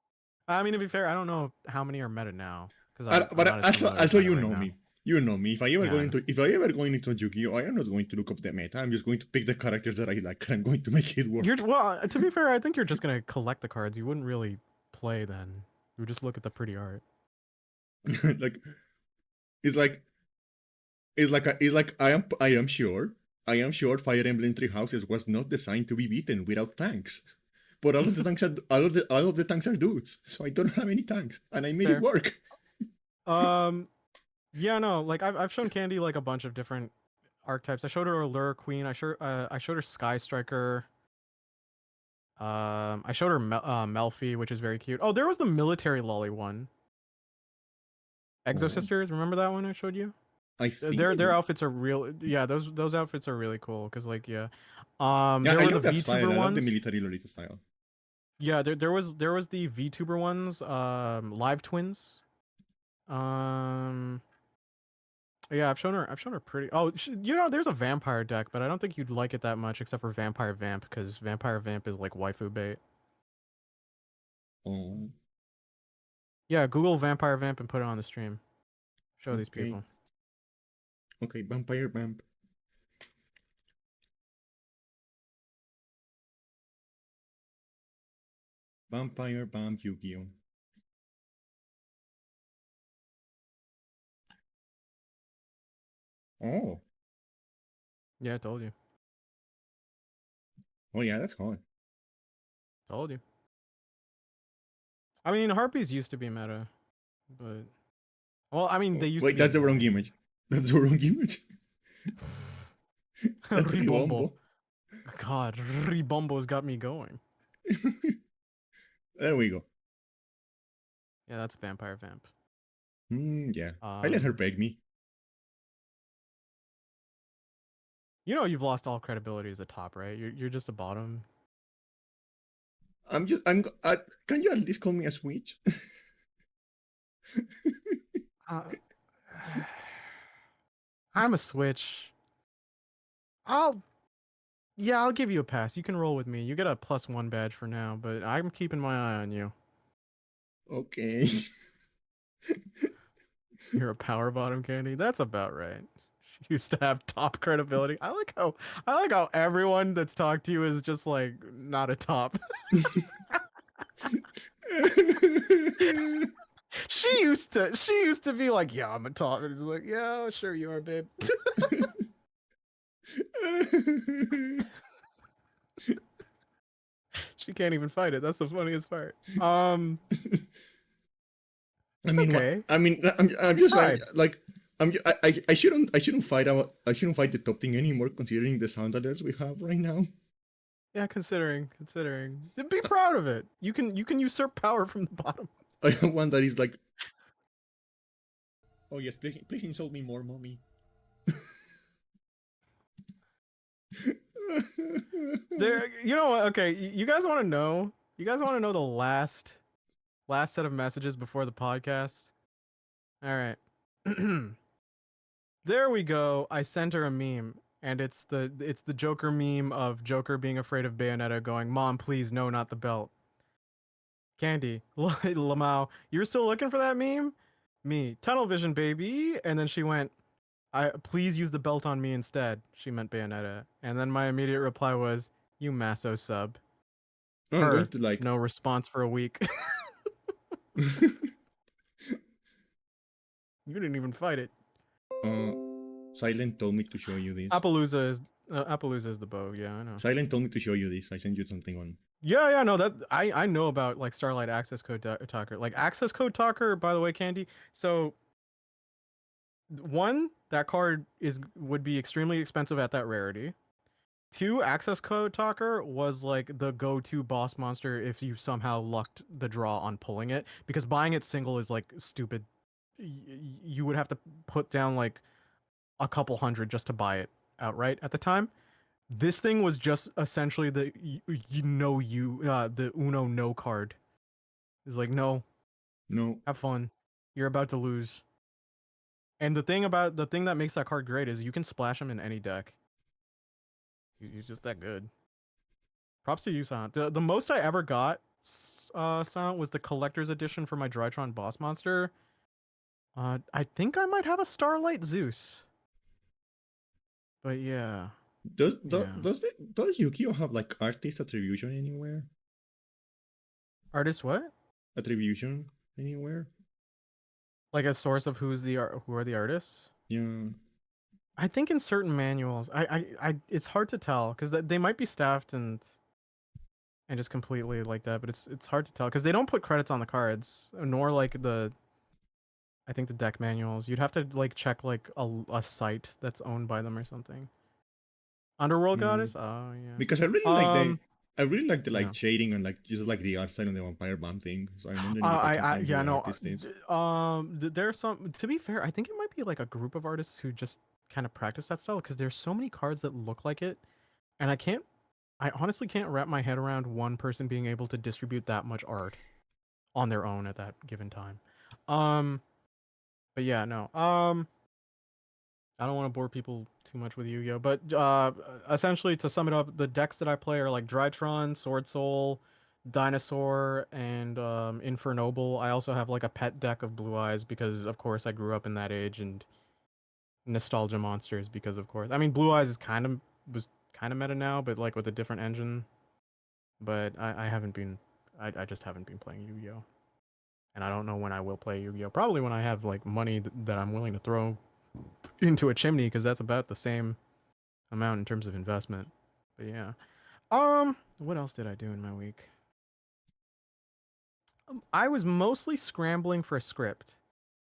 I mean, to be fair, I don't know how many are meta now because I'm not But as familiar with also meta you right know now. me. You know me. Yeah, I know. If I ever going into Yu-Gi-Oh, I am not going to look up the meta. I'm just going to pick the characters that I like, and I'm going to make it You're work. well. To be fair, I think you're just gonna collect the cards. You wouldn't really play then. You would just look at the pretty art. like it's like it's like I am sure Fire Emblem Three Houses was not designed to be beaten without tanks. But all of the tanks are dudes, so I don't have any tanks, and I made it Fair. work. Um. Yeah. No. Like I've shown Candy like a bunch of different archetypes. I showed her Allure Queen. I showed her Sky Striker. I showed her Melfi, which is very cute. Oh, there was the military lolly one. Exo Oh, Sisters. Remember that one I showed you? I think Their I their do. outfits are real. Yeah, those outfits are really cool. Cause like yeah, Yeah, there I were the love that style. VTuber I love the ones. military Lolita style. Yeah, there was the VTuber ones. Live Twins. Um, yeah, I've shown her pretty. Oh, there's a vampire deck, but I don't think you'd like it that much, except for Vampire Vamp, because Vampire Vamp is like waifu bait. Oh, Yeah, Google Vampire Vamp and put it on the stream. Show these okay. people. Okay, Vampire Vamp. Vampire Vamp Yu-Gi-Oh! Oh, Yeah, I told you. oh yeah, that's hot. Told you. I mean, Harpies used to be meta, but well, I mean, Oh, they used to wait, be that's the wrong annoying. image. That's the wrong image. That's Ribombo. Ribombo. God, Ribombo's got me going. There we go. Yeah, that's Vampire Vamp. Yeah. I let her Um, peg me. you've lost all credibility as a top, right? You're just a bottom. Can you at least call me a switch? Uh, I'm a switch. I'll Yeah, I'll give you a pass. You can roll with me. You get a +1 badge for now, but I'm keeping my eye on you. Okay. You're a power bottom, Candy. That's about right. She used to have top credibility. I like how everyone that's talked to you is just like not a top. She used to be like, yeah, I'm a top. And it's like, yeah, sure you are, babe. She can't even fight it. That's the funniest part. I It's mean, what? okay. I mean, I'm You just tried. like, I shouldn't fight I shouldn't fight the top thing anymore, considering the sound alerts we have right now. Yeah, considering. Be proud of it. You can usurp power from the bottom. I have one that is like, oh yes, please insult me more, mommy. There, you know what? Okay, you guys want to know? You guys want to know the last set of messages before the podcast? All right. There we go. I sent her a meme, and it's the Joker meme of Joker being afraid of Bayonetta, going, "Mom, please, no, not the belt." Candy, Lamau, you're still looking for that meme? Me, tunnel vision, baby. And then she went, "I please use the belt on me instead." She meant Bayonetta. And then my immediate reply was, "You masso sub." I'm going Her, to like, no response for a week. You didn't even fight it. uh, Silent told me to show you this. Appaloosa is the bow. Yeah, I know. Silent told me to show you this. I sent you something on. Yeah, no, that I know about like Starlight Access Code Talker. Like Access Code Talker, by the way, Candy. So one, that card would be extremely expensive at that rarity. Two, Access Code Talker was like the go-to boss monster if you somehow lucked the draw on pulling it, because buying it single is like stupid. You would have to put down like a couple hundred just to buy it outright at the time. This thing was just essentially the the Uno no card. It's like, no, No, have fun. You're about to lose. And the thing that makes that card great is you can splash him in any deck. He's just that good. Props to you, Silent. The most I ever got, Silent, was the collector's edition for my Drytron boss monster. I think I might have a Starlight Zeus. But yeah. Yeah. Does Yu-Gi-Oh have like artist attribution anywhere? Artist what? Attribution anywhere? Like a source of who are the artists? Yeah. I think in certain manuals, it's hard to tell because they might be staffed and just completely like that, but it's hard to tell because they don't put credits on the cards, nor like I think the deck manuals. You'd have to like check like a site that's owned by them or something. Underworld Mm. Goddess? Oh yeah. Because Um I really like the like yeah. shading and like just like the art style on the Vampire Bomb thing. So I'm wondering if I can I find who yeah the no. artist is. There's some. To be fair, I think it might be like a group of artists who just kind of practice that style because there's so many cards that look like it, and I honestly can't wrap my head around one person being able to distribute that much art on their own at that given time. Um, but yeah, no. I don't want to bore people too much with Yu-Gi-Oh, but essentially to sum it up, the decks that I play are like Drytron, Sword Soul, Dinosaur, and Infernoble. I also have like a pet deck of Blue Eyes because of course I grew up in that age, and nostalgia monsters because of course. I mean, Blue Eyes is was kind of meta now, but like with a different engine. But I haven't been I just haven't been playing Yu-Gi-Oh. And I don't know when I will play Yu-Gi-Oh. Probably when I have like money that I'm willing to throw into a chimney because that's about the same amount in terms of investment. But yeah. What else did I do in my week? I was mostly scrambling for a script.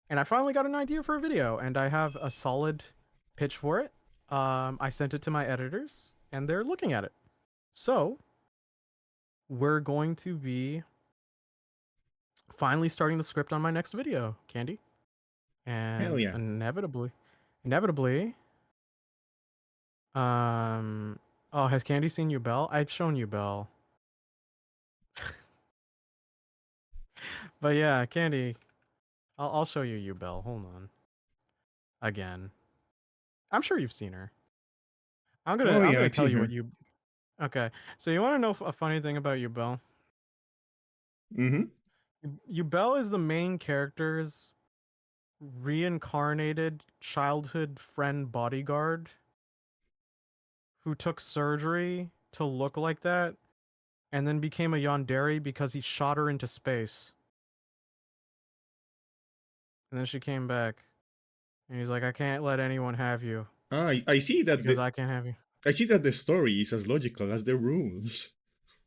And I finally got an idea for a video and I have a solid pitch for it. I sent it to my editors and they're looking at it. So, we're going to be finally starting the script on my next video, Candy. Hell And yeah. inevitably, oh, has Candy seen you Bell? I've shown you Bell. But yeah, Candy, I'll show you Bell. Hold on. Again. I'm sure you've seen her. Oh I'm yeah, gonna I've tell seen you what her. you Okay. So you want to know a funny thing about you Bell? Mm-hmm. You Bell is the main character's reincarnated childhood friend bodyguard who took surgery to look like that and then became a yandere because he shot her into space. And then she came back. And he's like, I can't let anyone have you I see that because I can't have you. I see that the story is as logical as the rules.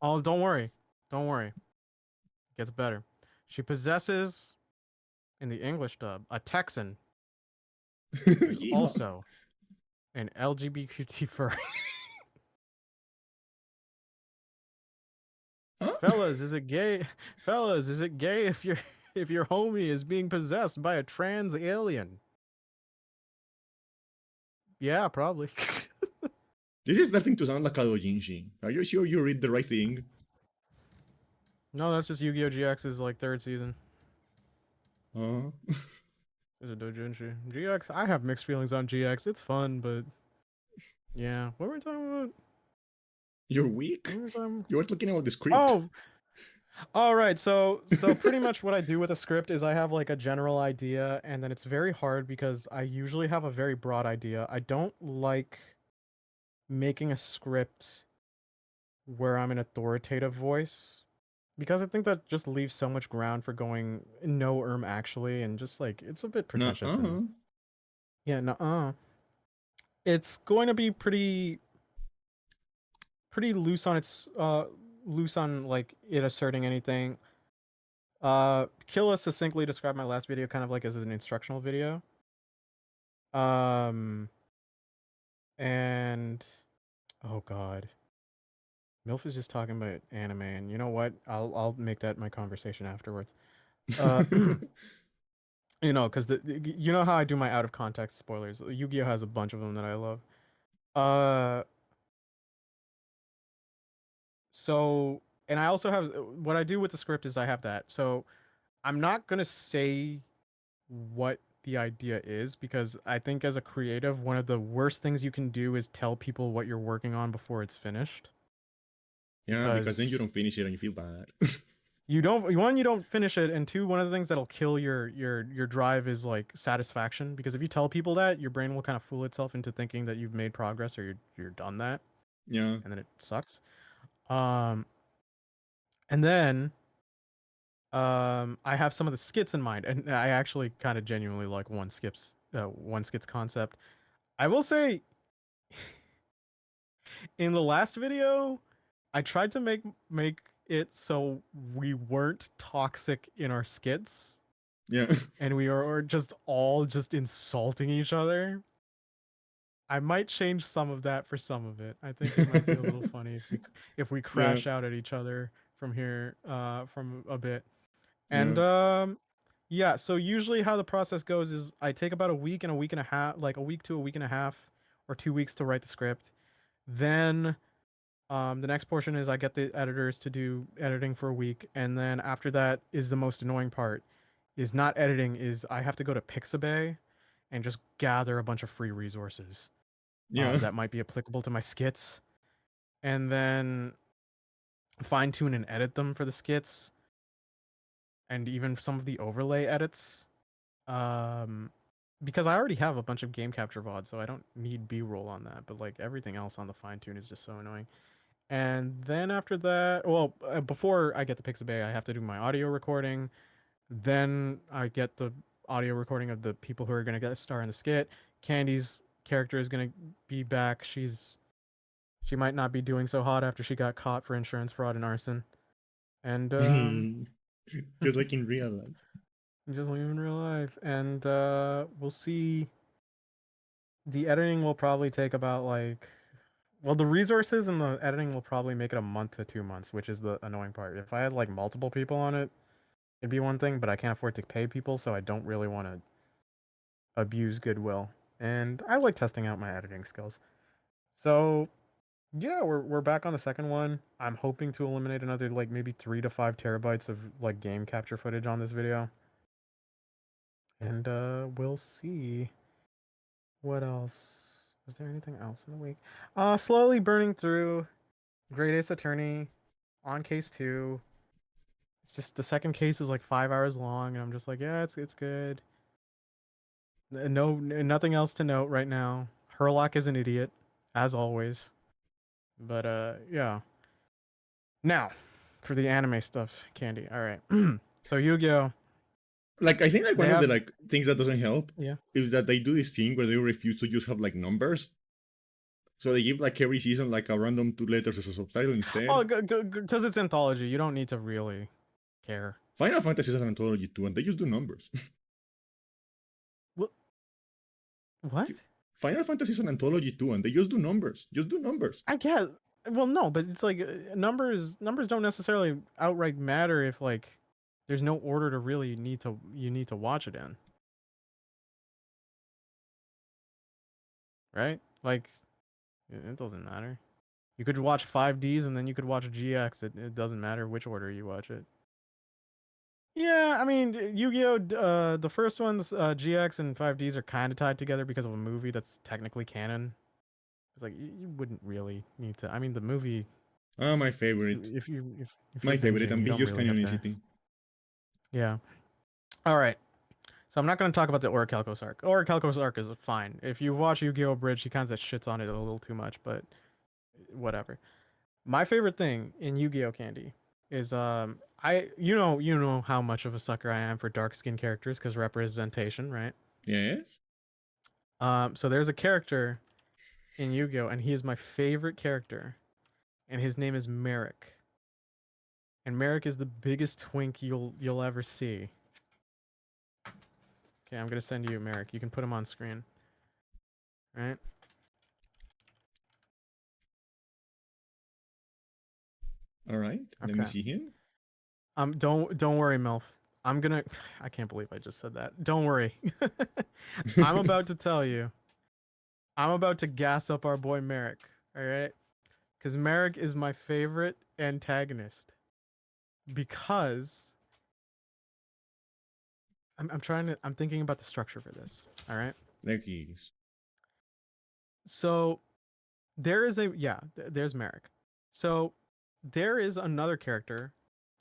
Oh, don't worry. Don't worry. It gets better. She possesses, in the English dub, a Texan who's Yeehaw. also an LGBTQ furry. Huh? Fellas, is it gay? Fellas, is it gay if your homie is being possessed by a trans alien? Yeah, probably. This is starting to sound like a doujinshi. Are you sure you read the right thing? No, that's just Yu-Gi-Oh! GX's like third season. Uh, It's a doujinshi. GX, I have mixed feelings on GX. It's fun, but yeah. What were we talking about? you're weak? What were we talking You were talking about the script. Oh, all right. So pretty much what I do with a script is I have like a general idea, and then it's very hard because I usually have a very broad idea. I don't like making a script where I'm an authoritative voice because I think that just leaves so much ground for going no actually, and just like it's a bit pretentious and Nuh-uh. yeah, no, it's going to be pretty loose on its loose on like it asserting anything. Killa succinctly described my last video kind of like as an instructional video. Um, and oh god, Milf is just talking about anime, and you know what? I'll make that my conversation afterwards. Uh, because you know how I do my out of context spoilers. Yu-Gi-Oh has a bunch of them that I love. Uh, so and I also have what I do with the script is I have that. So I'm not gonna say what the idea is because I think as a creative, one of the worst things you can do is tell people what you're working on before it's finished. Yeah, because then you Because don't finish it and you feel bad. you don't one, you don't finish it, and two, one of the things that'll kill your drive is like satisfaction. Because if you tell people that, your brain will kind of fool itself into thinking that you've made progress or you're done that, Yeah. and then it sucks. Um, and then I have some of the skits in mind, and I actually kind of genuinely like one skits concept. I will say in the last video, I tried to make it so we weren't toxic in our skits Yeah. and we are just all just insulting each other. I might change some of that for some of it. I think it might be a little funny if we Yeah. crash out at each other from here from a bit. And Yeah. yeah, so usually how the process goes is I take about a week and a week and a half, like a week to a week and a half or 2 weeks to write the script. Then the next portion is I get the editors to do editing for a week, and then after that is the most annoying part. Is not editing. Is I have to go to Pixabay and just gather a bunch of free resources Yeah. that might be applicable to my skits, and then fine tune and edit them for the skits, and even some of the overlay edits. Um, because I already have a bunch of game capture VOD, so I don't need B-roll on that. But like everything else on the fine tune is just so annoying. And then after that, well, before I get the Pixabay, I have to do my audio recording. Then I get the audio recording of the people who are going to get a star in the skit. Candy's character is going to be back. She might not be doing so hot after she got caught for insurance fraud and arson. And Just like in real life. just like in real life. And we'll see. The editing will probably take about like well, the resources and the editing will probably make it a month to 2 months, which is the annoying part. If I had like multiple people on it, it'd be one thing, but I can't afford to pay people, so I don't really want to abuse goodwill. And I like testing out my editing skills. So yeah, we're back on the second one. I'm hoping to eliminate another like maybe 3 to 5 terabytes of like game capture footage on this video. And we'll see what else. Was there anything else in the week? Slowly burning through Great Ace Attorney on case 2. It's just the second case is like 5 hours long, and I'm just like, yeah, it's good. No, nothing else to note right now. Herlock is an idiot, as always. But yeah. Now, for the anime stuff, Candy. All right. So Yu-Gi-Oh, Like I think like they one of the have like things that doesn't help yeah. is that they do this thing where they refuse to just have like numbers. So they give like every season like a random 2 letters as a subtitle Oh, instead. because it's anthology. You don't need to really care. Final Fantasy is an anthology too, and they just do numbers. What? What? Final Fantasy is an anthology too, and they just do numbers. Just do numbers. I guess. Well, no, but it's like numbers don't necessarily outright matter if like there's no order to really need to watch it in, right? Like it doesn't matter. You could watch 5Ds and then you could watch GX. It doesn't matter which order you watch it. Yeah, I mean, Yu-Gi-Oh! The first ones, GX and 5Ds are kind of tied together because of a movie that's technically canon. It's like you wouldn't really need to. I mean, the movie, Ah, my favorite. if you're My favorite, binging, you don't ambiguous really have to. canonicity. Yeah. All right. So I'm not going to talk about the Orichalcos arc. Orichalcos arc is fine. If you watch Yu-Gi-Oh! Bridge, he kind of shits on it a little too much, but whatever. My favorite thing in Yu-Gi-Oh! Candy is you know how much of a sucker I am for dark skin characters because representation, right? Yes. So there's a character in Yu-Gi-Oh! And he is my favorite character, and his name is Merrick. And Merrick is the biggest twink you'll ever see. Okay, I'm gonna send you Merrick. You can put him on screen, right? All right. Let me Okay. see him. Don't worry, Melf. I'm gonna. I can't believe I just said that. Don't worry. I'm about to tell you. I'm about to gas up our boy Merrick. All right, because Merrick is my favorite antagonist because I'm trying to. I'm thinking about the structure for this. All right. There he is. So there is a there's Merrick. So there is another character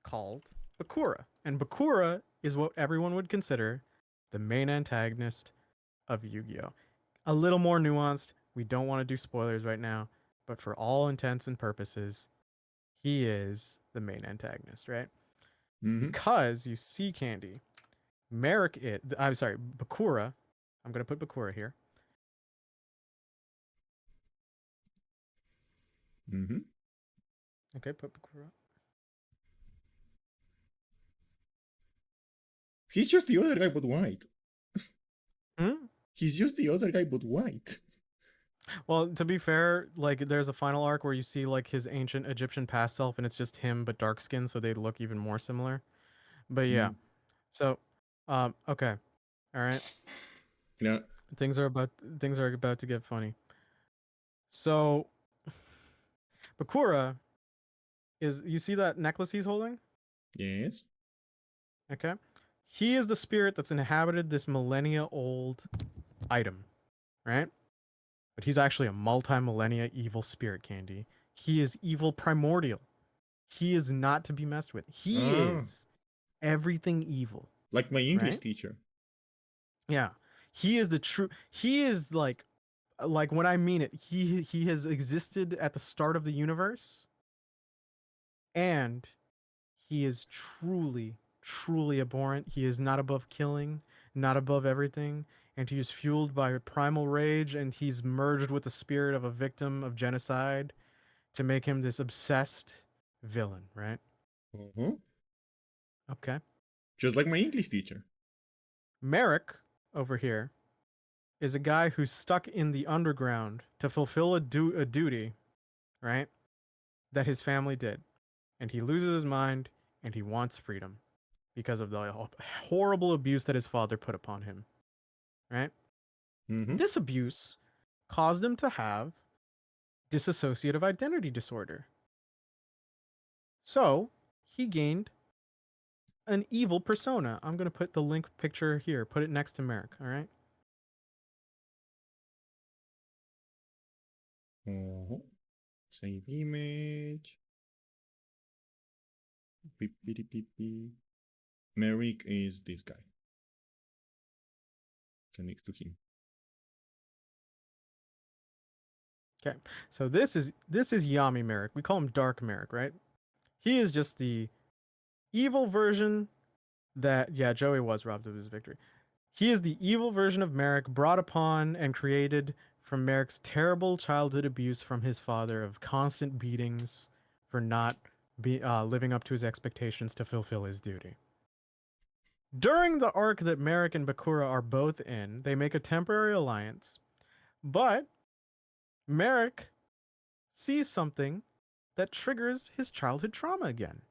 called Bakura, and Bakura is what everyone would consider the main antagonist of Yu-Gi-Oh. A little more nuanced. We don't want to do spoilers right now, but for all intents and purposes, he is the main antagonist, right? Mm-hmm. Because you see Candy, I'm sorry, Bakura. I'm gonna put Bakura here. Mm-hmm. Okay, put Bakura. He's just the other guy, but white. Hmm? He's just the other guy, but white. Well, to be fair, like there's a final arc where you see like his ancient Egyptian past self, and it's just him but dark skin, so they look even more similar. But yeah, Mm. so okay, all right, Yeah. things are about to get funny. So Bakura is you see that necklace he's holding? Yes. Okay, he is the spirit that's inhabited this millennia old item, right? But he's actually a multi-millennia evil spirit candy. He is evil primordial. He is not to be messed with. He Ah, is everything evil, like my English right? teacher. Yeah. He is the true he is like when I mean it, he has existed at the start of the universe, and he is truly abhorrent. He is not above killing, not above everything, and he is fueled by primal rage, and he's merged with the spirit of a victim of genocide to make him this obsessed villain, right? Uh-huh. Okay. Just like my English teacher. Merrick over here is a guy who's stuck in the underground to fulfill a duty, right? That his family did. And he loses his mind and he wants freedom because of the horrible abuse that his father put upon him, right? Mm-hmm. This abuse caused him to have dissociative identity disorder. So he gained an evil persona. I'm going to put the link picture here, put it next to Merrick, all right? Uh-huh. Save image. Beep, beep, beep, beep. Merrick is this guy. So next to him. Okay. So this is Yami Merrick. We call him Dark Merrick, right? He is just the evil version that Joey was robbed of his victory. He is the evil version of Merrick brought upon and created from Merrick's terrible childhood abuse from his father of constant beatings for not living up to his expectations to fulfill his duty. During the arc that Merrick and Bakura are both in, they make a temporary alliance, but Merrick sees something that triggers his childhood trauma again,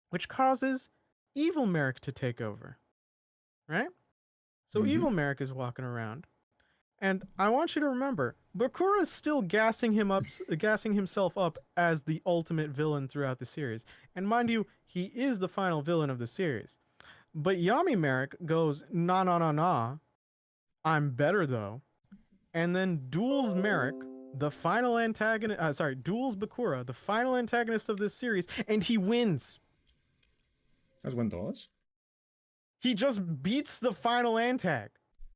which causes evil Merrick to take over, right? So Mm-hmm. evil Merrick is walking around, and I want you to remember, Bakura is still gassing himself up as the ultimate villain throughout the series. And mind you, he is the final villain of the series. But Yami Merrick goes, nah, nah, nah, nah. I'm better though. And then duels Merrick, the final antagonist. Duels Bakura, the final antagonist of this series, and he wins. As one does. He just beats the final antag.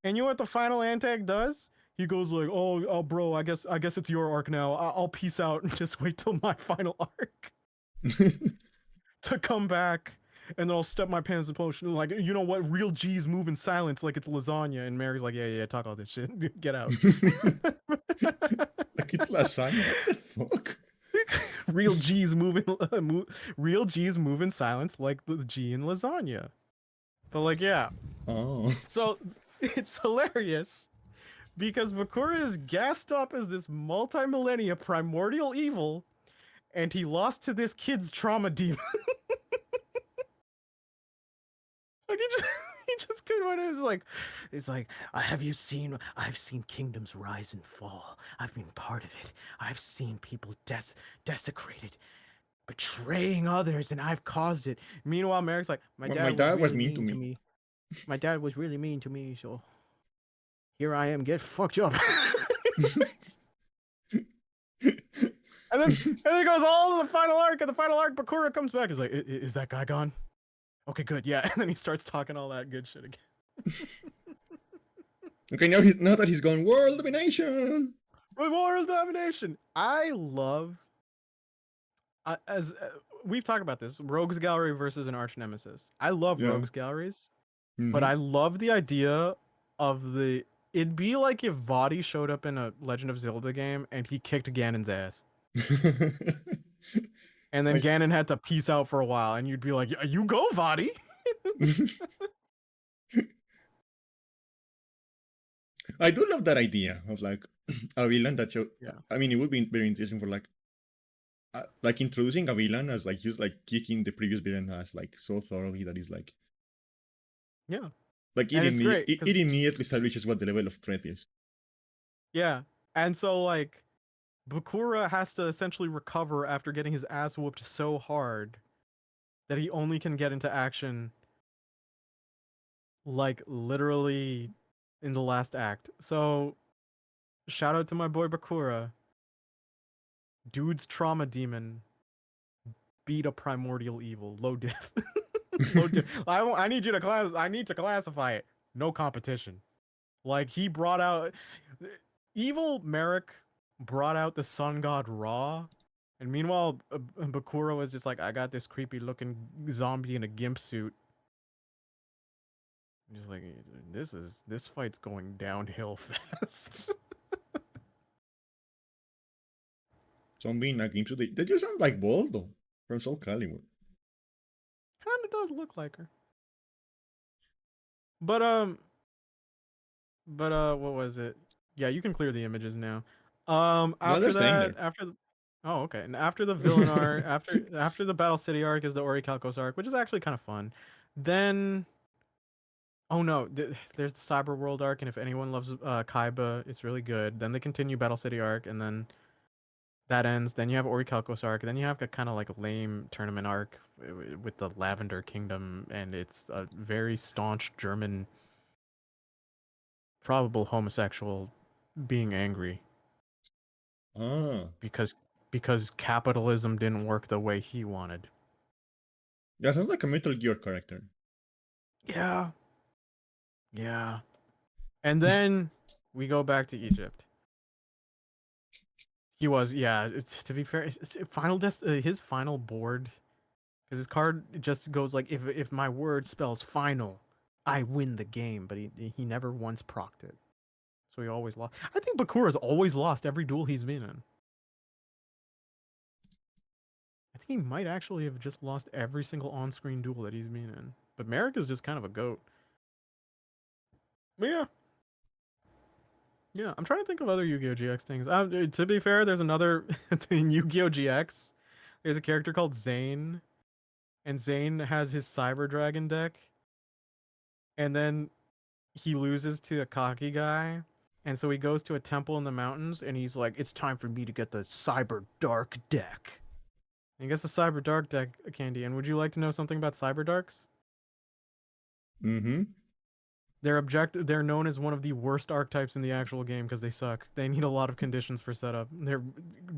And you know what the final antag does? He goes like, "Oh, bro, I guess it's your arc now. I'll peace out and just wait till my final arc to come back, and then I'll step my pants in motion. Like, you know what? Real G's move in silence like it's lasagna." And Mary's like, "Yeah, talk all this shit. Get out." Like it's lasagna. What the fuck? Real G's moving, real G's move in silence like the G in lasagna. But like, yeah. Oh. So it's hilarious because Bakura is gassed up as this multi-millennia primordial evil, and he lost to this kid's trauma demon. Like he just came on and was like, it's like, I've seen kingdoms rise and fall. I've been part of it. I've seen people desecrated, betraying others, and I've caused it. Meanwhile, Merrick's like, my Well, my dad was dad was really mean to mean to me. me. My dad was really mean to me, so here I am, get fucked up. And then it goes all to the final arc, and the final arc, Bakura comes back. He's like, is that guy gone? Okay, good, yeah. And then he starts talking all that good shit again. Okay, now that he's gone world domination. World domination. I love, as we've talked about this, Rogues Gallery versus an arch nemesis. I love Yeah. Rogues Galleries, but Mm-hmm. I love the idea of the. It'd be like if Vaati showed up in a Legend of Zelda game and he kicked Ganon's ass. And then I Ganon had to peace out for a while, and you'd be like, "You go, Vaati." I do love that idea of like a villain that show. Yeah. I mean, it would be very interesting for like introducing a villain as like just like kicking the previous villain ass like so thoroughly that is Yeah. like And it's great it immediately establishes what the level of threat is. yeah. And so like Bakura has to essentially recover after getting his ass whooped so hard that he only can get into action like literally in the last act. So shout out to my boy Bakura. Dude's trauma demon beat a primordial evil. Low diff. Low diff. I need you to I need to classify it. No competition. Like he brought out evil Merrick brought out the sun god Ra, and meanwhile Bakura was just like, I got this creepy looking zombie in a gimp suit. Just like, this fight's going downhill fast. Zombie in a game so they just sound like Voldo from Soul Calibur. Kinda does look like her. But what was it? Yeah, you can clear the images now. No, they're After staying that, there. oh, okay. And after the villain arc, after the Battle City arc is the Orichalcos arc, which is actually kind of fun. Then, oh no, there's the Cyber World arc, and if anyone loves Kaiba, it's really good. Then they continue Battle City arc, and then that ends. Then you have Orichalcos arc, and then you have a kind of like a lame tournament arc with the Lavender Kingdom, and it's a very staunch German probable homosexual being angry Ah, because capitalism didn't work the way he wanted. yeah, sounds like a Metal Gear character. Yeah. Yeah. And then we go back to Egypt. He was, yeah, to be fair, his final board, because his card just goes like, if my word spells final, I win the game, but he never once procced it. So he always lost. I think Bakura's always lost every duel he's been in. I think he might actually have just lost every single on-screen duel that he's been in. But Merrick is just kind of a goat. But yeah. Yeah, I'm trying to think of other Yu-Gi-Oh! GX things. To be fair, there's another in Yu-Gi-Oh! GX. There's a character called Zane, and Zane has his Cyber Dragon deck, and then he loses to a cocky guy, and so he goes to a temple in the mountains, and he's like, "It's time for me to get the Cyber Dark deck." And he gets the Cyber Dark deck, Candy. And would you like to know something about Cyber Darks? Mm-hmm. They're known as one of the worst archetypes in the actual game because they suck. They need a lot of conditions for setup. They're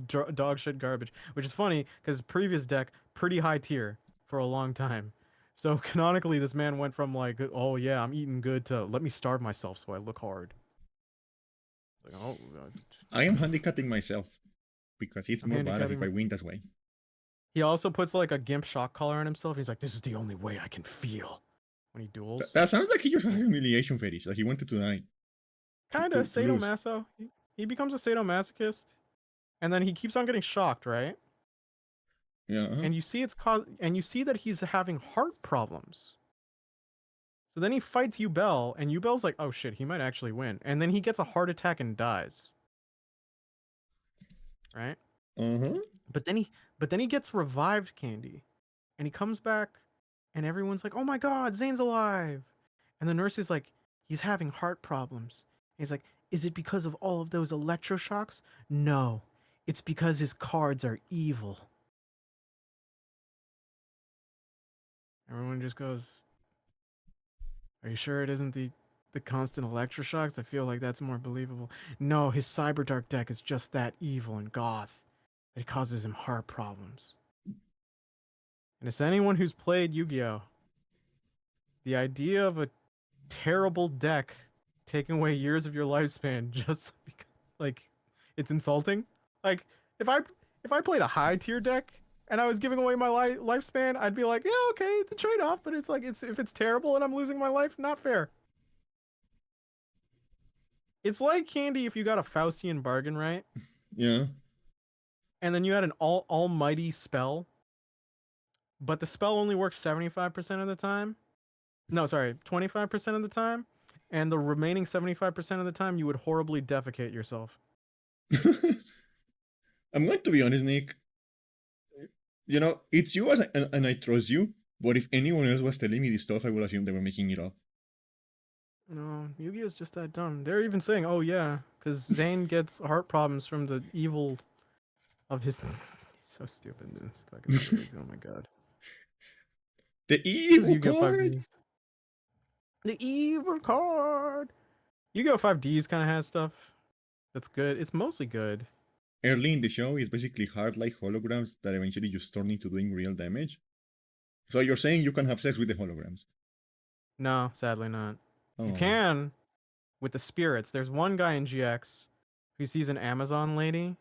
dog shit garbage, which is funny because previous deck pretty high tier for a long time. So canonically, this man went from like, oh yeah, I'm eating good to let me starve myself so I look hard. Like, oh, I am handicapping myself because it's I'm more badass if I handicapping. win that way. He also puts like a gimp shock collar on himself. He's like, this is the only way I can feel when he duels. That sounds like he just has a humiliation fetish, like he wanted to die. Kind of To lose. sadomaso. He becomes a sadomasochist, and then he keeps on getting shocked, right? Yeah. Uh-huh. And you see and you see that he's having heart problems. So then he fights Yubel, and Yubel's like, "Oh shit, he might actually win." And then he gets a heart attack and dies. Right? Uh-huh. But then he gets revived, Candy. And he comes back, and everyone's like, "Oh my god, Zane's alive." And the nurse is like, "He's having heart problems." And he's like, "Is it because of all of those electroshocks?" "No. It's because his cards are evil." Everyone just goes, "Are you sure it isn't the constant electroshocks? I feel like that's more believable." "No, his Cyberdark deck is just that evil and goth that it causes him heart problems." And it's anyone who's played Yu-Gi-Oh! The idea of a terrible deck taking away years of your lifespan just because, like, it's insulting. Like, if I played a high tier deck and I was giving away my lifespan, I'd be like, yeah, okay, the trade off. But it's like, if it's terrible and I'm losing my life, not fair. It's like Candy if you got a Faustian bargain, right? Yeah. And then you had an almighty spell, but the spell only works 75% of the time. No, sorry, 25% of the time. And the remaining 75% of the time, you would horribly defecate yourself. I'm going to be honest, Nick. You know, it's you and I trust you, but if anyone else was telling me this stuff, I would assume they were making it up. No, Yu-Gi-Oh's just that dumb. They're even saying, "Oh yeah," because Zane gets heart problems from the evil of his. He's so stupid. This fucking series. Oh my god. The This evil Yu-Gi-Oh 5 card! Ds. The evil card. Yu-Gi-Oh 5 Ds kind of has stuff that's good. It's mostly good. Early in the show, it's basically hard like holograms that eventually just turn into doing real damage. So you're saying you can have sex with the holograms? No, sadly not. You Oh. can with the spirits. There's one guy in GX who sees an Amazon lady,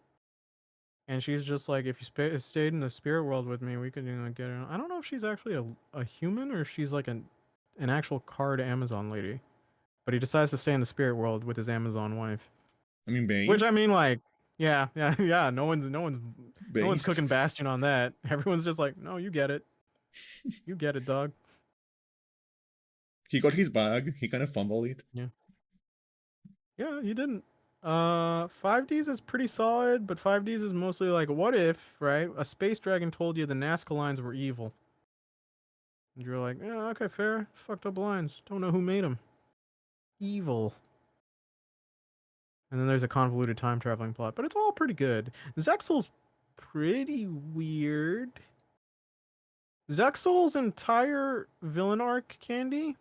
and she's just like, "If you stayed in the spirit world with me, we could get her." I don't know if she's actually a human or if she's like an actual card Amazon lady. But he decides to stay in the spirit world with his Amazon wife. I mean, Which I based? mean, like, yeah, yeah, yeah. No one's Based. cooking Bastion on that. Everyone's just like, "No, you get it. You get it, dog." He got his bag, he kind of fumbled it. Yeah. Yeah, you didn't. 5Ds is pretty solid, but 5Ds is mostly like, what if, right? A space dragon told you the Nazca lines were evil. And you're like, yeah, okay, fair. Fucked up lines. Don't know who made them. Evil. And then there's a convoluted time traveling plot, but it's all pretty good. Zexal's pretty weird. Zexal's entire villain arc, Candy,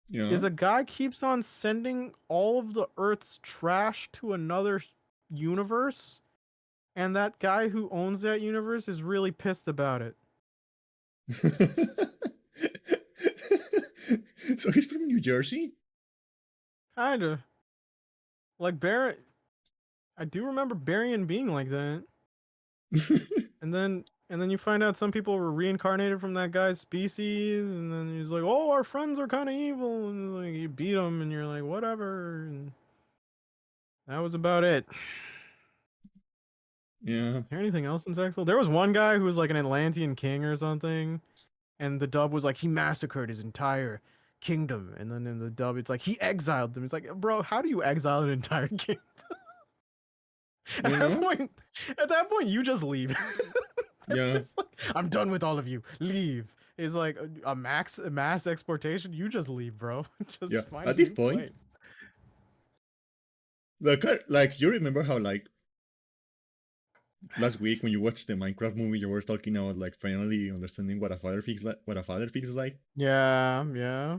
Yeah. is a guy keeps on sending all of the Earth's trash to another universe, and that guy who owns that universe is really pissed about it. So he's from New Jersey? Kinda. Like Baron, I do remember Barian being like that. And then you find out some people were reincarnated from that guy's species, and then he's like, "Oh, our friends are kind of evil," and like you beat them, and you're like, "Whatever." And That was about it. Yeah. Is there anything else in Zexal? There was one guy who was like an Atlantean king or something, and the dub was like he massacred his entire kingdom, and then in the dub it's like he exiled them. It's like, bro, how do you exile an entire kingdom? You know? At that point, you just leave. That's Yeah. just like, I'm done with all of you. Leave. It's like a mass exportation. You just leave, bro. Yeah. Just find At a this new point, place. like you remember how like last week when you watched the Minecraft movie, you were talking about like finally understanding what a father feels like. What a father feels like. Yeah, yeah,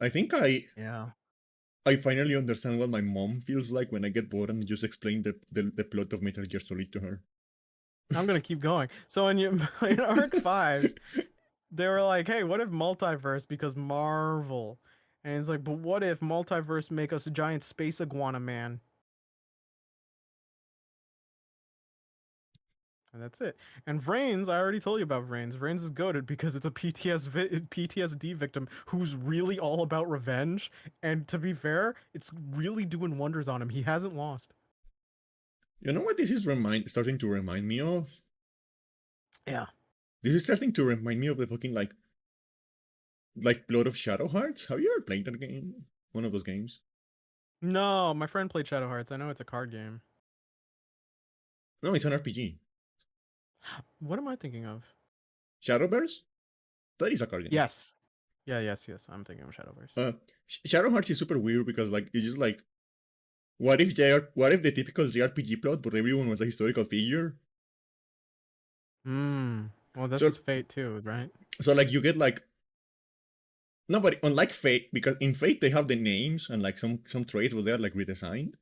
I think yeah. I finally understand what my mom feels like when I get bored and just explain the plot of Metal Gear Solid to her. I'm gonna keep going. So in Arc 5, they were like, "Hey, what if multiverse because Marvel?" And it's like, "But what if multiverse make us a giant space iguana man?" And that's it. And Vrains, I already told you about Vrains. Vrains is goated because it's a PTSD victim who's really all about revenge. And to be fair, it's really doing wonders on him. He hasn't lost. You know what this is starting to remind me of? Yeah. This is starting to remind me of the fucking like plot of Shadow Hearts. Have you ever played that game? One of those games? No, my friend played Shadow Hearts. I know it's a card game. No, it's an RPG. What am I thinking of? Shadowverse? That is a card game. Yes. Yeah, yes. I'm thinking of Shadowverse. Shadow Hearts is super weird because like it's just like what if the typical JRPG plot, but everyone was a historical figure? Hmm. Well, this So is Fate too, right? so like you get like nobody unlike Fate because in Fate they have the names and like some traits but they're like redesigned,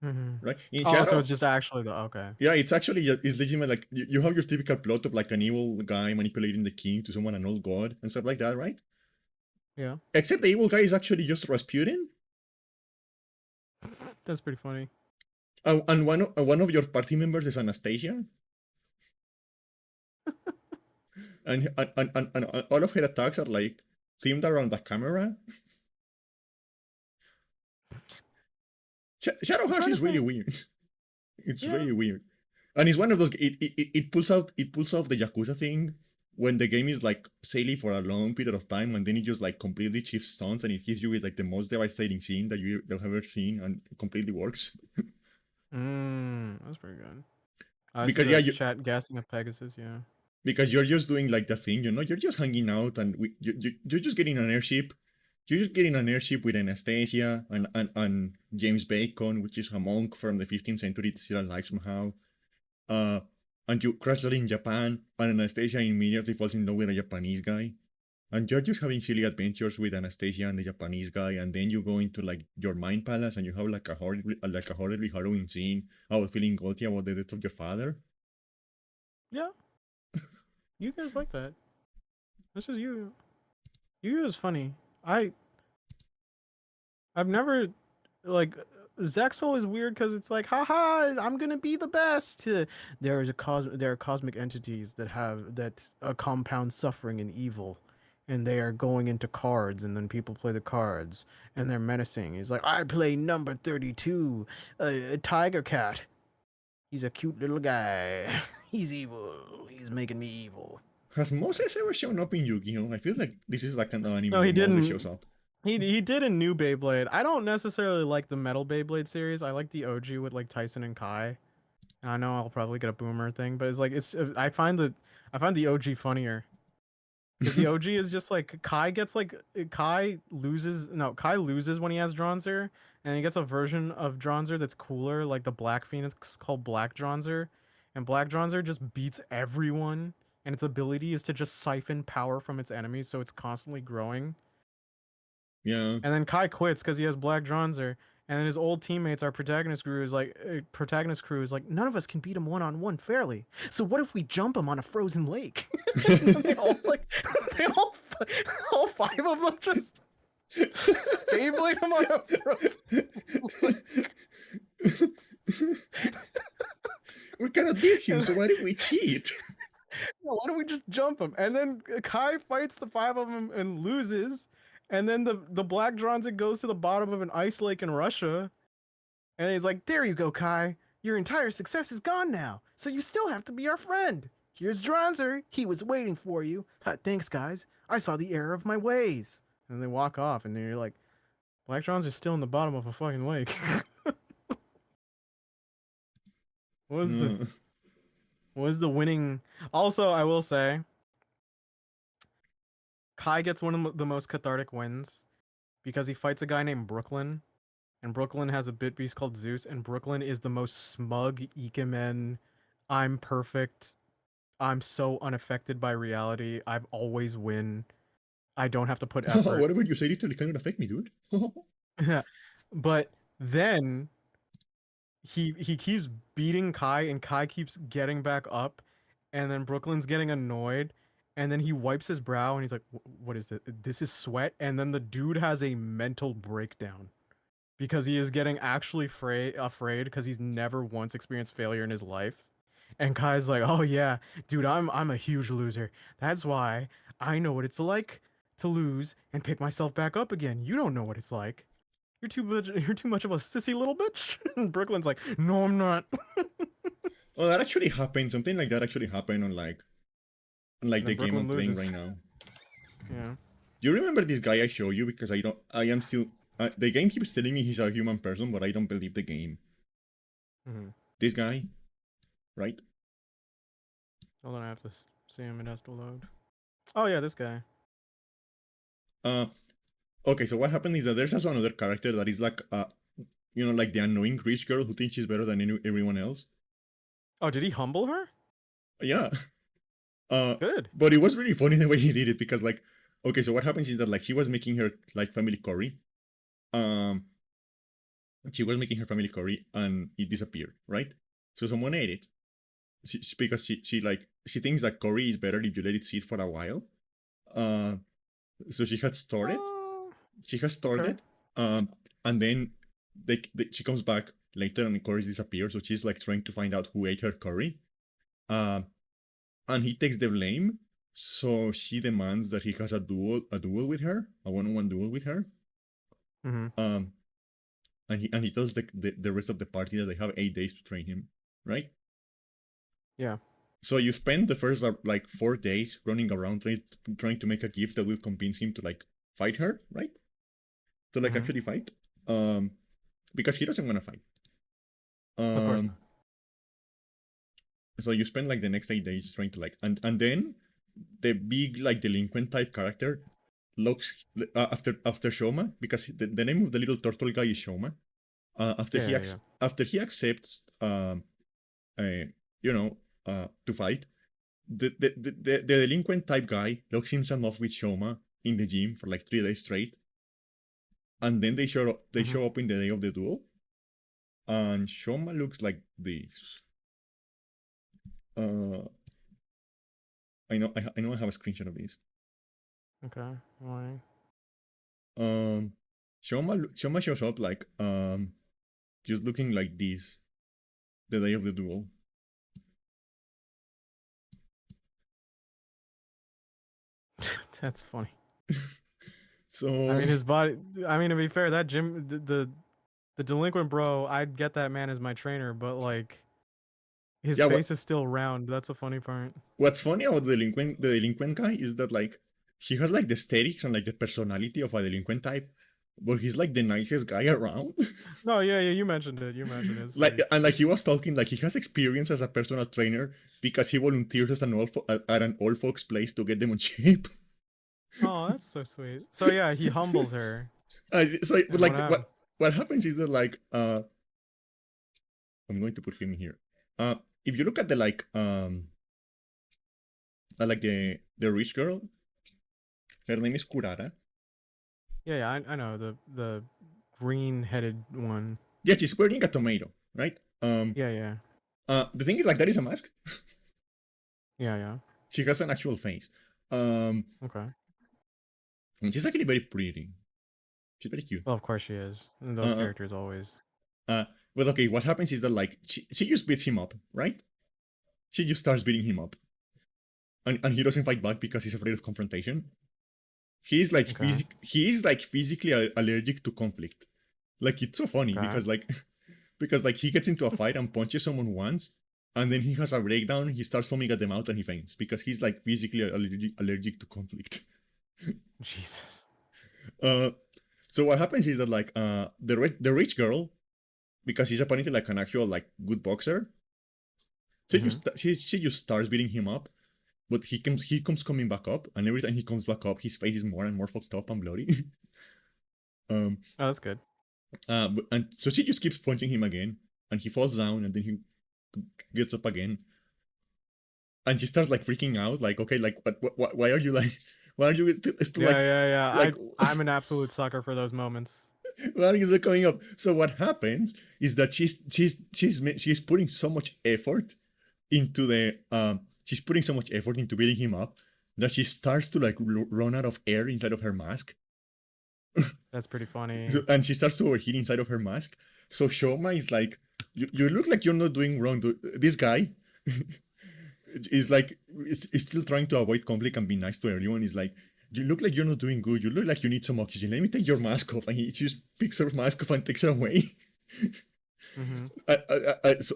Mm-hmm. right? In Oh, so it's Shadow, just actually the okay. yeah, it's actually it's legitimate. Like you have your typical plot of like an evil guy manipulating the king to summon an old god and stuff like that, right? Yeah, Except the evil guy is actually just Rasputin, that's pretty funny. and one of your party members is Anastasia, and all of her attacks are like themed around the camera. Shadow I'm Hearts trying to is really think. weird. It's Yeah. really weird, and it's one of those. It pulls off the Yakuza thing when the game is like sailing for a long period of time, and then it just like completely shifts tones, and it hits you with like the most devastating scene that you've ever seen, and it completely works. That's pretty good. I see Because yeah, the chat gassing up Pegasus. Yeah. because you're just doing like the thing, you're just hanging out, and you're just getting an airship. You're just getting an airship with Anastasia and James Bacon, which is a monk from the 15th century still alive somehow. Uh, and you crash land in Japan, and Anastasia immediately falls in love with a Japanese guy. And you're just having silly adventures with Anastasia and the Japanese guy, and then you go into like your mind palace, and you have like a horribly harrowing scene about feeling guilty about the death of your father. Yeah. You guys like that. This is you. You is funny. I I've never like Zexal is weird because it's like, haha, I'm gonna be the best. There are cosmic entities that have that compound suffering and evil, and they are going into cards, and then people play the cards, and they're menacing. He's like, I play number 32, a tiger cat. He's a cute little guy. He's evil. He's making me evil. Has Moses ever shown up in Yu-Gi-Oh? I feel like this is like an anime No, he where Moses shows didn't. up. He did a new Beyblade. I don't necessarily like the Metal Beyblade series. I like the OG with like Tyson and Kai. And I know I'll probably get a boomer thing, but it's like it's I find the OG funnier because the OG is just like Kai loses when he has Dronzer, and he gets a version of Dronzer that's cooler, like the Black Phoenix called Black Dronzer, and Black Dronzer just beats everyone, and its ability is to just siphon power from its enemies, so it's constantly growing. Yeah. And then Kai quits because he has Black Dronzer. And then his old teammates, our protagonist crew is like, none of us can beat him one on one fairly. So what if we jump him on a frozen lake? And then they all like, they all five of them just Beyblade him on a frozen lake. We cannot beat him, And so why do we cheat? why don't we just jump him? And then Kai fights the five of them and loses. And then the Black Dronzer goes to the bottom of an ice lake in Russia. And he's like, "There you go, Kai. Your entire success is gone now, so you still have to be our friend. Here's Dronzer. He was waiting for you. Thanks, guys. I saw the error of my ways." And they walk off, and then you're like, Black Dronzer's still in the bottom of a fucking lake. what was the No. what was the winning? Also, I will say, Kai gets one of the most cathartic wins because he fights a guy named Brooklyn, and Brooklyn has a bit beast called Zeus, and Brooklyn is the most smug Ikemen. I'm perfect. I'm so unaffected by reality. I always win. I don't have to put effort. Whatever you say literally cannot affect me, dude. but then he keeps beating Kai, and Kai keeps getting back up, and then Brooklyn's getting annoyed, and then he wipes his brow and he's like, "What is this? This is sweat." And then the dude has a mental breakdown because he is getting actually afraid because he's never once experienced failure in his life. And Kai's like, "Oh yeah, dude, I'm a huge loser. That's why I know what it's like to lose and pick myself back up again. You don't know what it's like. You're too much of a sissy little bitch." And Brooklyn's like, "No, I'm not." Oh, that actually happened. Something like that actually happened on And the then game I'm Brooklyn playing loses. right now. Yeah. Do you remember this guy I show you? Because I don't. I am still. The game keeps telling me he's a human person, but I don't believe the game. Mm-hmm. This guy, right? Hold on, I have to see him. It has to load. Oh yeah, this guy. Uh, okay. So what happened is that there's also another character that is like, like the annoying rich girl who thinks she's better than everyone else. Oh, did he humble her? Yeah. Uh, Good. but it was really funny the way he did it because like, okay, so what happens is that like she was making her like family curry. Um, she was making her family curry and it disappeared, right? So someone ate it. Because she thinks that curry is better if you let it sit for a while. Uh, so she had stored it. Oh, She has stored okay. it. Um, and then she comes back later and the curry disappears. So she's like trying to find out who ate her curry. Um, and he takes the blame. So she demands that he has a duel with her, a one-on-one duel with her. Mm-hmm. Um, and he tells the rest of the party that they have 8 days to train him, right? Yeah. So you spend the first like 4 days running around trying to make a gift that will convince him to like fight her, right? To like Mm-hmm. actually fight. Um, because he doesn't want to fight. Of course Um, not. so you spend like the next 8 days trying to like, and then the big like delinquent type character looks after Shoma because the name of the little turtle guy is Shoma. Yeah, yeah, yeah. After he accepts you know to fight, the delinquent type guy locks himself off with Shoma in the gym for like 3 days straight, and then they Mm-hmm. show up in the day of the duel, and Shoma looks like this. Uh, I know I have a screenshot of this. Okay. Why? Um, Shoma shows up like just looking like this the day of the duel. That's funny. I So mean, his body. I mean, to be fair, that gym, the delinquent bro, I'd get that man as my trainer, but like, his yeah, face is still round. That's a funny part. what's funny about the delinquent guy is that like he has like the aesthetics and like the personality of a delinquent type, but he's like the nicest guy around. No, yeah, yeah. You mentioned it. You mentioned it. It's Like funny. and like he was talking like he has experience as a personal trainer because he volunteers as at an old folks place to get them on shape. Oh, that's so sweet. So yeah, he humbles her, But and what like happened? what happens is that like I'm going to put him here. If you look at the like the rich girl, her name is Kurara. Yeah, yeah. I know the green-headed one. Yeah, she's wearing a tomato, right? Yeah, yeah, The thing is like that is a mask. yeah, yeah. She has an actual face. Um, Okay. and she's actually very pretty. She's very cute. Well, of course she is. And those Uh, characters always. uh, but okay, what happens is that like she just beats him up, right? She just starts beating him up, and he doesn't fight back because he's afraid of confrontation. Okay. He is like physically allergic to conflict. Like it's so funny Okay. because like because like he gets into a fight and punches someone once, and then he has a breakdown. He starts foaming at the mouth and he faints because he's like physically allergic to conflict. Jesus. Uh, so what happens is that like the rich girl, because he's apparently like an actual like good boxer, Hmm. she just starts beating him up. But he comes coming back up, and every time he comes back up, his face is more and more fucked up and bloody. um, Oh, that's good. and so she just keeps punching him again, and he falls down, and then he gets up again, and she starts like freaking out, like, okay, like, what why are you like, why are you still Yeah, like, yeah, yeah. like, I'm an absolute sucker for those moments. why are you still coming up? So what happens is that she's putting so much effort into she's putting so much effort into beating him up that she starts to like run out of air inside of her mask. That's pretty funny. And she starts to overheat inside of her mask. So Shoma is like, you look like you're not doing wrong. This guy is like, is still trying to avoid conflict and be nice to everyone. He's like, you look like you're not doing good. You look like you need some oxygen. Let me take your mask off. And he just picks her mask off and takes it away. Hmm.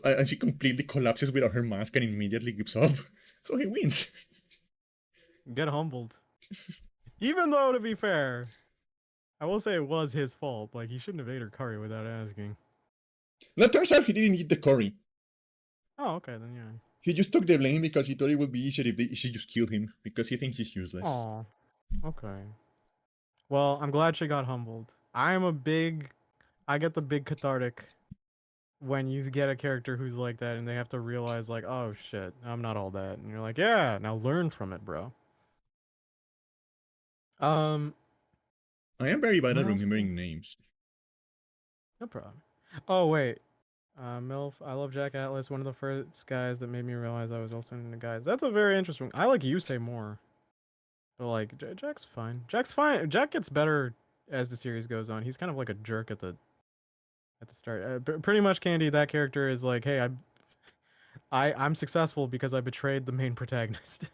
And she completely collapses without her mask and immediately gives up. So he wins. Get humbled. Even though, to be fair, I will say it was his fault. Like, he shouldn't have ate her curry without asking. That turns out he didn't eat the curry. Oh, okay, then yeah. He just took the blame because he thought it would be easier if she just killed him because he thinks he's useless. Oh, okay. Well, I'm glad she got humbled. I get the big cathartic when you get a character who's like that and they have to realize, like, oh shit, I'm not all that. And you're like, yeah, now learn from it, bro. Um, I am very bad what at else? remembering names. No problem. Oh, wait. MILF, I love Jack Atlas, one of the first guys that made me realize I was also into guys. That's a very interesting. I like Yusei more. But like Jack's fine. Jack's fine. Jack gets better as the series goes on. He's kind of like a jerk at the start. Pretty much Candy, that character is like, hey, I'm successful because I betrayed the main protagonist.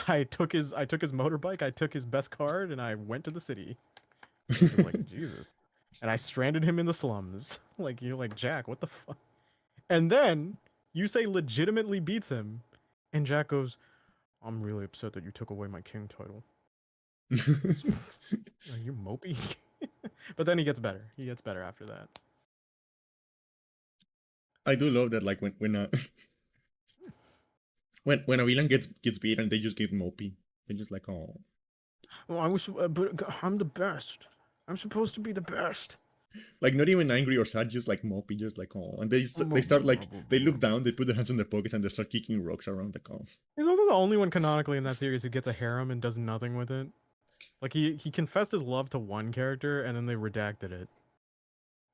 I took his motorbike, I took his best card, and I went to the city. You're like, Jesus. And I stranded him in the slums. Like, you're like, Jack, what the fuck? And then you say legitimately beats him, and Jack goes, I'm really upset that you took away my king title. Are you mopey? But then he gets better. He gets better after that. I do love that, like when a villain gets beat and they just get mopey. They're just like, oh, Well, I was, but I'm the best. I'm supposed to be the best. like not even angry or sad, just like mopey, just like, oh. And they start like, they look down, they put their hands in their pockets, and they start kicking rocks around the car. He's also the only one canonically in that series who gets a harem and does nothing with it. Like he confessed his love to one character and then they redacted it.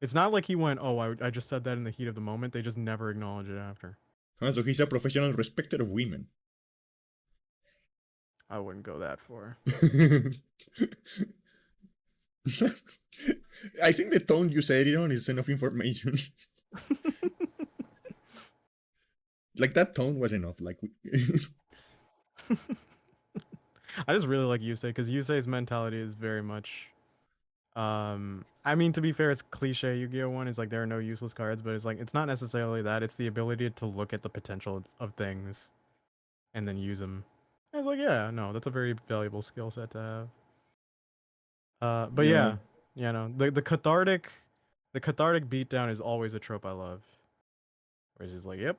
It's not like he went, "Oh, I just said that in the heat of the moment." They just never acknowledge it after. So he's a professional respecter of women. I wouldn't go that far. I think the tone you said it on is enough information. Like that tone was enough. Like, I just really like Yusei because Yusei's mentality is very much. I mean, to be fair, it's cliche Yu-Gi-Oh one. It's like there are no useless cards, but it's like it's not necessarily that. It's the ability to look at the potential of things and then use them. And it's like, yeah, no, that's a very valuable skill set to have. But yeah, yeah, no, the cathartic beatdown is always a trope I love. Where it's just like, yep,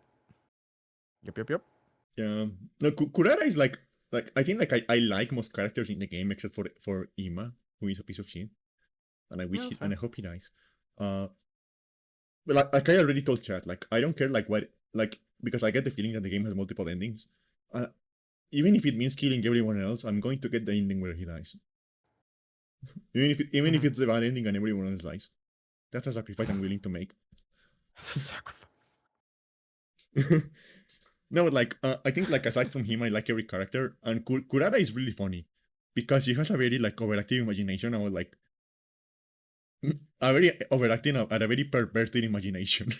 yep, yep, yep. yeah. No, Kurara is like I think like I like most characters in the game except for Ima, who is a piece of shit, and I Yeah, wish that's he, and fair. I hope he dies. Uh, but like I already told chat, like I don't care like what like because I get the feeling that the game has multiple endings. Uh, Even if it means killing everyone else, I'm going to get the ending where he dies. Even if Mhm. it's the bad ending and everyone else dies, that's a sacrifice I'm willing to make. That's a sacrifice. No, but like I think like aside from him, I like every character, and Kurada is really funny because she has a very like overactive imagination. I was like a very overacting at a very perverted imagination.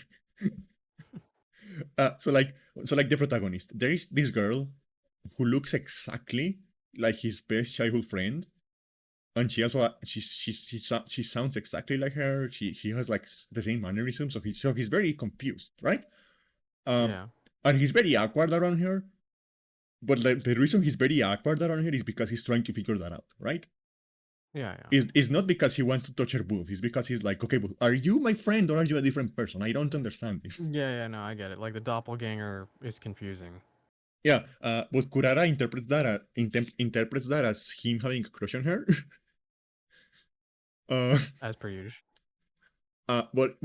uh, so like so like the protagonist, there is this girl who looks exactly like his best childhood friend, and she also she sounds exactly like her. She has like the same mannerisms, so he's very confused, right? Um, Yeah. and he's very awkward around her. But the reason he's very awkward around her is because he's trying to figure that out, right? Yeah, yeah. Is not because he wants to touch her boobs. It's because he's like, okay, but are you my friend or are you a different person? I don't understand this. Yeah, yeah, no, I get it. Like the doppelganger is confusing. Yeah, but Kurara interprets that as him having a crush on her. uh, As per usual. but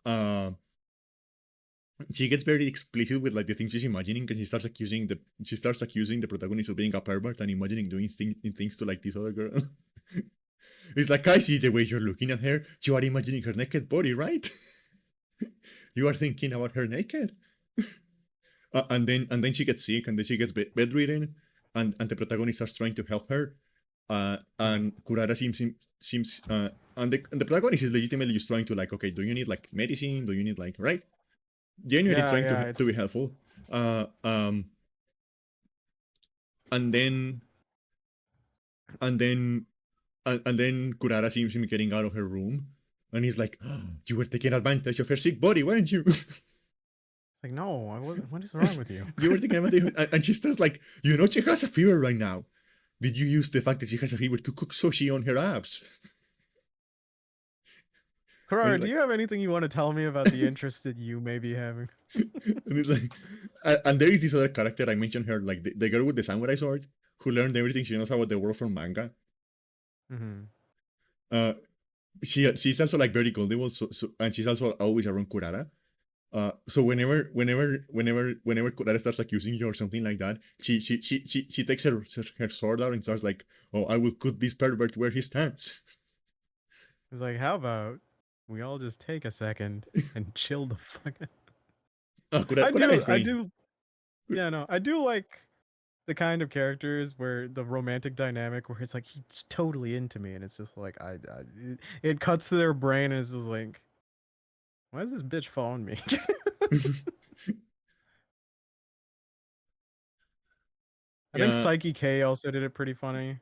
uh, she gets very explicit with like the things she's imagining, because she starts accusing the protagonist of being a pervert and imagining doing things to like this other girl. It's like, I see the way you're looking at her. You are imagining her naked body, right? You are thinking about her naked. And then she gets sick, and then she gets bedridden, and the protagonist starts trying to help her. Mhm. And Kurara seems and the protagonist is legitimately just trying to like, okay, do you need like medicine? Do you need like, right? Genuinely Yeah, trying yeah, to it's be helpful. Uh, um, and then and then and then Kurara seems him getting out of her room, and he's like, oh, "You were taking advantage of her sick body, weren't you? like no, I wasn't. What is wrong with you? You were taking advantage." And she starts like, "You know, she has a fever right now. Did you use the fact that she has a fever to cook sushi on her abs?" And Karara, he's do like, you have anything you want to tell me about the interest that you may be having? and it's like, and there is this other character I mentioned her, like the girl with the samurai sword, who learned everything she knows about the world from manga. Mm-hmm. Uh, she's also like very gullible, and she's also always around Kurara. So whenever Kurara starts accusing you or something like that, she takes her sword out and starts like, "Oh, I will cut this pervert where he stands." It's like, how about we all just take a second and chill the fuck out? Oh, Kurara is I great. do, yeah, no, I do like the kind of characters where the romantic dynamic where it's like he's totally into me, and it's just like it cuts to their brain and it's just like, why is this bitch following me? I think Yeah, Psyche K also did it pretty funny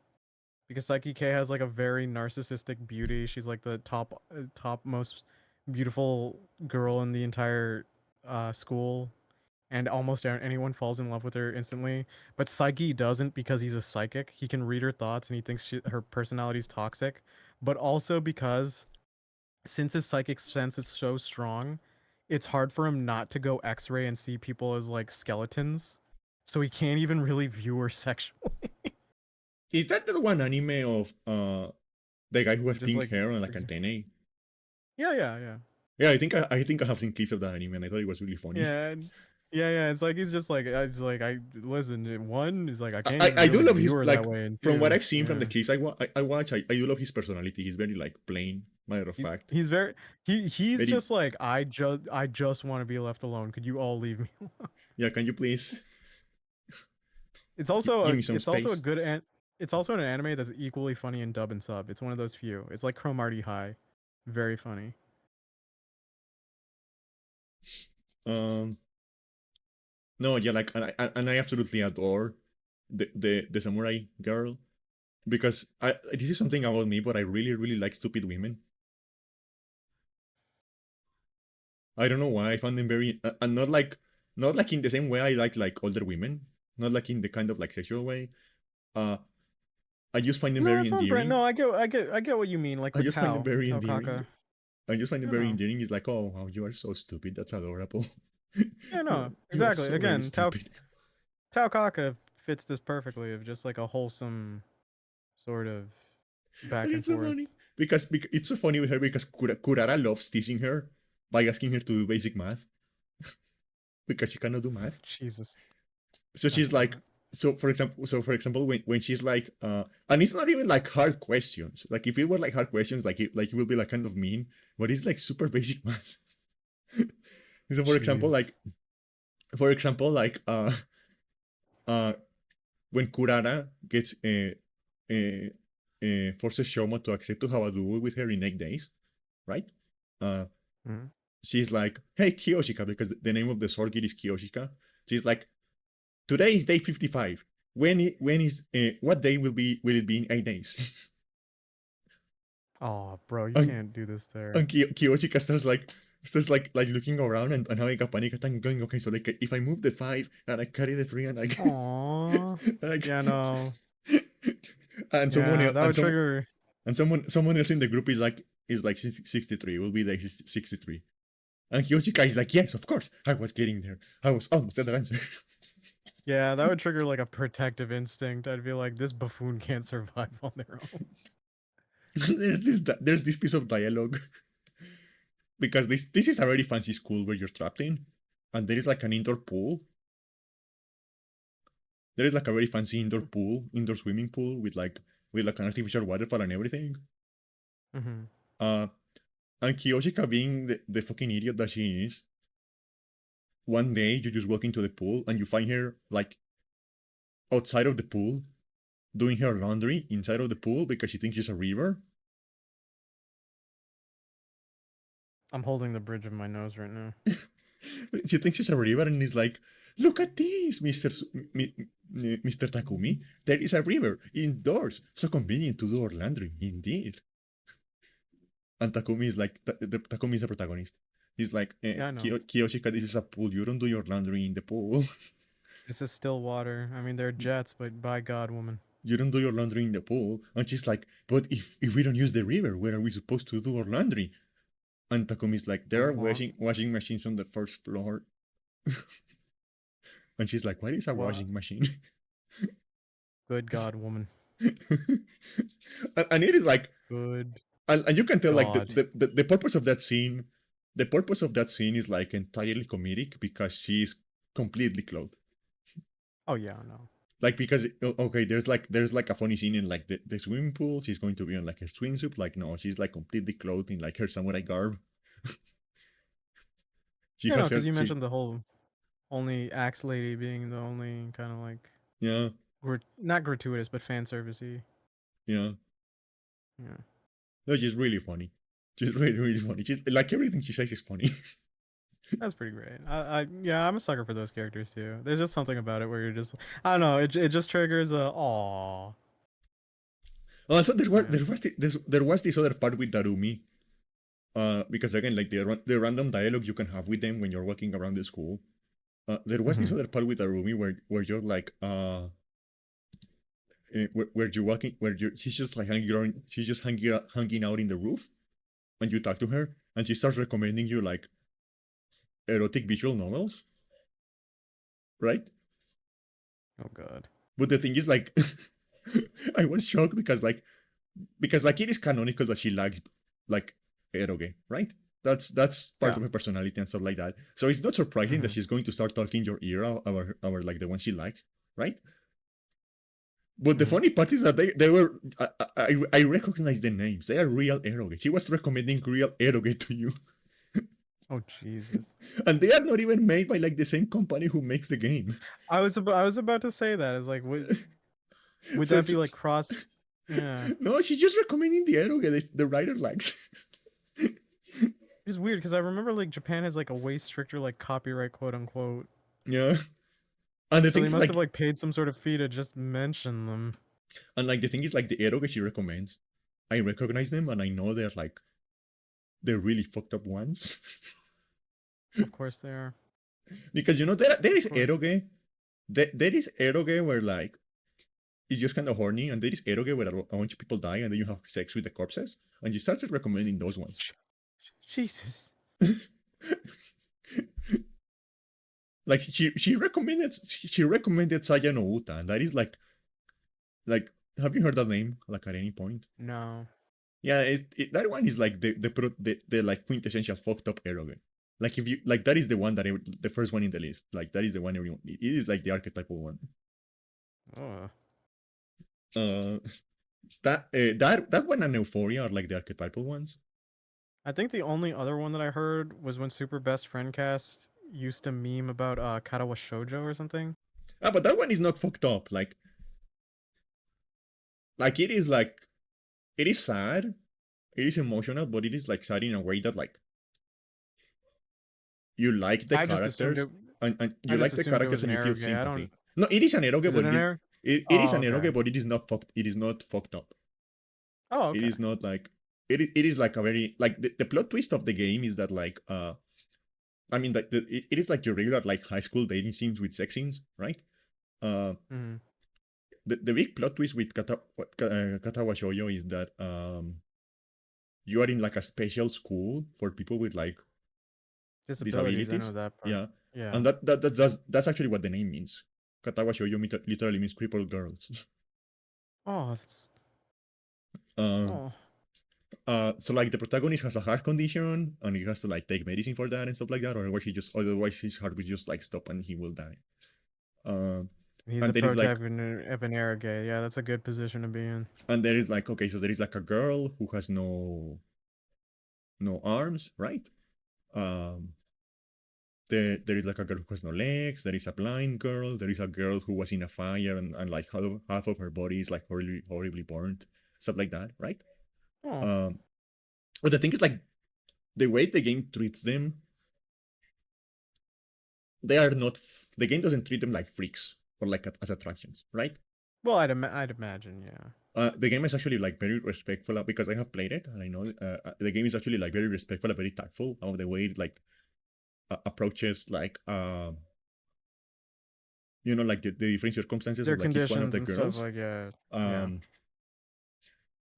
because Psyche K has like a very narcissistic beauty. She's like the top most beautiful girl in the entire school, and almost anyone falls in love with her instantly. But Psyche doesn't because he's a psychic. He can read her thoughts and he thinks her personality's toxic, but also because since his psychic sense is so strong, it's hard for him not to go X-ray and see people as like skeletons. So he can't even really view her sexually. is that the one anime of the guy who has Just pink like, hair and like antennae? yeah, yeah, yeah. Yeah, I think I have seen clips of that anime, and I thought it was really funny. Yeah, yeah, yeah. It's like he's just like I listen. One is like I can't even I do really love view his her that like way, and from what two, I've seen from the yeah, clips I watch. I do love his personality. He's very like plain, matter of fact. he's very he's Very, just like I just want to be left alone. Could you all leave me? yeah. Can you please give me some It's also a space? good it's also an anime that's equally funny in dub and sub. It's one of those few. It's like Cromartie High, very funny. Um, no, yeah, like and I absolutely adore the samurai girl, because this is something about me, but I really like stupid women. I don't know why I find them very and not like in the same way I like older women, not like in the kind of like sexual way. Uh, I just find them No, very it's not brand. No, endearing. I get what you mean. Like I with just find them very Tao endearing. Kaka. I just find them You very know, endearing. It's like, oh, wow, you are so stupid. That's adorable. yeah, you are no, you are exactly. so very Again, stupid. Tao Kaka fits this perfectly of just like a wholesome sort of And back and it's so forth. funny because it's so funny with her because Kurara loves teasing her by asking her to do basic math because she cannot do math. Jesus. So God she's damn like, it. so for example, when she's like, and it's not even like hard questions. Like if it were like hard questions, like it will be like kind of mean, but it's like super basic math. So Jeez. for example, like uh, when Kurara gets forces Shoma to accept to have a duel with her in 8 days, right? Uh, Mhm. she's like, "Hey, Kiyoshika," because the name of the sword kid is Kiyoshika. She's like, "Today is day 55. what day will it be in 8 days? Oh, bro, you and can't do this there. and Kiyoshika starts like looking around and having a panic attack and going, okay, so like if I move the 5 and I carry the 3 and I Aw. like Yeah, no. and someone Yeah, else that would trigger. and someone else in the group is like 63, will be like 63. And Kiyoshika is like, yes, of course. I was getting there. I was almost at the answer. Yeah, that would trigger like a protective instinct. I'd be like, this buffoon can't survive on their own. There's this piece of dialogue because this is a very fancy school where you're trapped in, and there is like an indoor pool. There is like a very fancy indoor swimming pool with like an artificial waterfall and everything. Mm-hmm. Uh, and Kiyoshika, being the fucking idiot that she is, one day you just walk into the pool and you find her like outside of the pool doing her laundry inside of the pool because she thinks it's a river. I'm holding the bridge of my nose right now. She thinks it's a river and is like, look at this, Mr. Takumi. There is a river indoors. So convenient to do our laundry, indeed. And Takumi is like, Takumi is the protagonist. He's like, Yeah, I know. Kiyoshika, this is a pool. You don't do your laundry in the pool. This is still water. I mean, they're jets, but by God, woman. You don't do your laundry in the pool. And she's like, but if we don't use the river, where are we supposed to do our laundry? And Takumi's like, there are washing machines on the first floor. And she's like, what is a What? washing machine? Good God, woman. And it is like, Good and you can tell like God. the purpose of that scene, is like entirely comedic because she's completely clothed. Oh yeah, no. Like because okay, there's like a funny scene in like the swimming pool. She's going to be on like a swimsuit. Like no, she's like completely clothed in like her samurai garb. She Yeah, no, has her because you mentioned the whole only axe lady being the only kind of like yeah, not gratuitous but fan servicey. yeah. Yeah, No, she's really funny. She's really funny. She's like everything she says is funny. that's pretty great. Yeah, I'm a sucker for those characters too. There's just something about it where you're just I don't know. It just triggers a aw. Also, Yeah. there was this other part with Darumi. Because again, like the random dialogue you can have with them when you're walking around the school. There was this Mhm. other part with Arumi where you're like where you're walking where you she's just like hanging out in the roof, and you talk to her and she starts recommending you like erotic visual novels, right? Oh God. But the thing is like I was shocked because it is canonical that she likes like eroge, right? That's part Yeah. of her personality and stuff like that. So it's not surprising that Mhm. she's going to start talking your ear out about like the one she likes, right? But the Mhm. funny part is that they were I recognize the names. They are real eroge. She was recommending real eroge to you, Oh Jesus. and they are not even made by like the same company who makes the game. I was about to say that. It's like would So that be she, like cross? Yeah. no, she's just recommending the eroge the writer likes. It's weird because I remember like Japan has like a way stricter like copyright quote unquote. Yeah, and the So thing they is must have like like paid some sort of fee to just mention them. the eroge she recommends, I recognize them and I know they're really fucked up ones. Of course they are. Because there Of is course. eroge. There is eroge where like it's just kind of horny, and there is eroge where a bunch of people die and then you have sex with the corpses, and she started recommending those ones. Jesus. Like she recommended Saya no Uta, and that is like have you heard that name like at any point? No. Yeah, that one is like the like quintessential fucked up eroge. Like if you like that is the one the first one in the list. Like that is the one everyone. It is like the archetypal one. Oh. Uh, that one and Euphoria are like the archetypal ones. I think the only other one that I heard was when Super Best Friend Cast used to meme about Karawa Shoujo or something. Ah, but that one is not fucked up. Like it is sad, it is emotional, but it is like sad in a way that like you like the I just assumed characters it and I you just like the assumed it characters was an and you feel eroge. I sympathy. don't No, it is an eroge, Is it but an error? It is Oh, an okay. eroge, but it is not fucked. It is not fucked up. Oh, It okay. is not like it is like a very like the plot twist of the game is that like I mean like it is like your regular like high school dating scenes with sex scenes, right? Uh, Mm-hmm. the big plot twist with Katawa Shoujo is that you are in like a special school for people with like Disabilities, I know disabilities. that part. Yeah, Yeah. and that's actually what the name means. Katawa Shoujo literally means crippled girls. Oh, that's uh, oh. so like the protagonist has a heart condition and he has to like take medicine for that and stuff like that, or otherwise his heart will just like stop and he will die. Uh, He's and the there is like prototype of an era gay. Yeah, that's a good position to be in. okay, so there is like a girl who has no arms, right? Um, there is like a girl who has no legs. There is a blind girl. There is a girl who was in a fire and like half of her body is like horribly burnt, stuff like that, right? Oh, Um, but the thing is like the way the game treats them, they are not. The game doesn't treat them like freaks or like as attractions, right? well, I'd imagine, yeah. The game is actually like very respectful because I have played it and I know the game is actually like very respectful and very tactful of the way it like approaches like like the different circumstances Their of like each one of conditions the and stuff girls. like yeah, yeah. Um,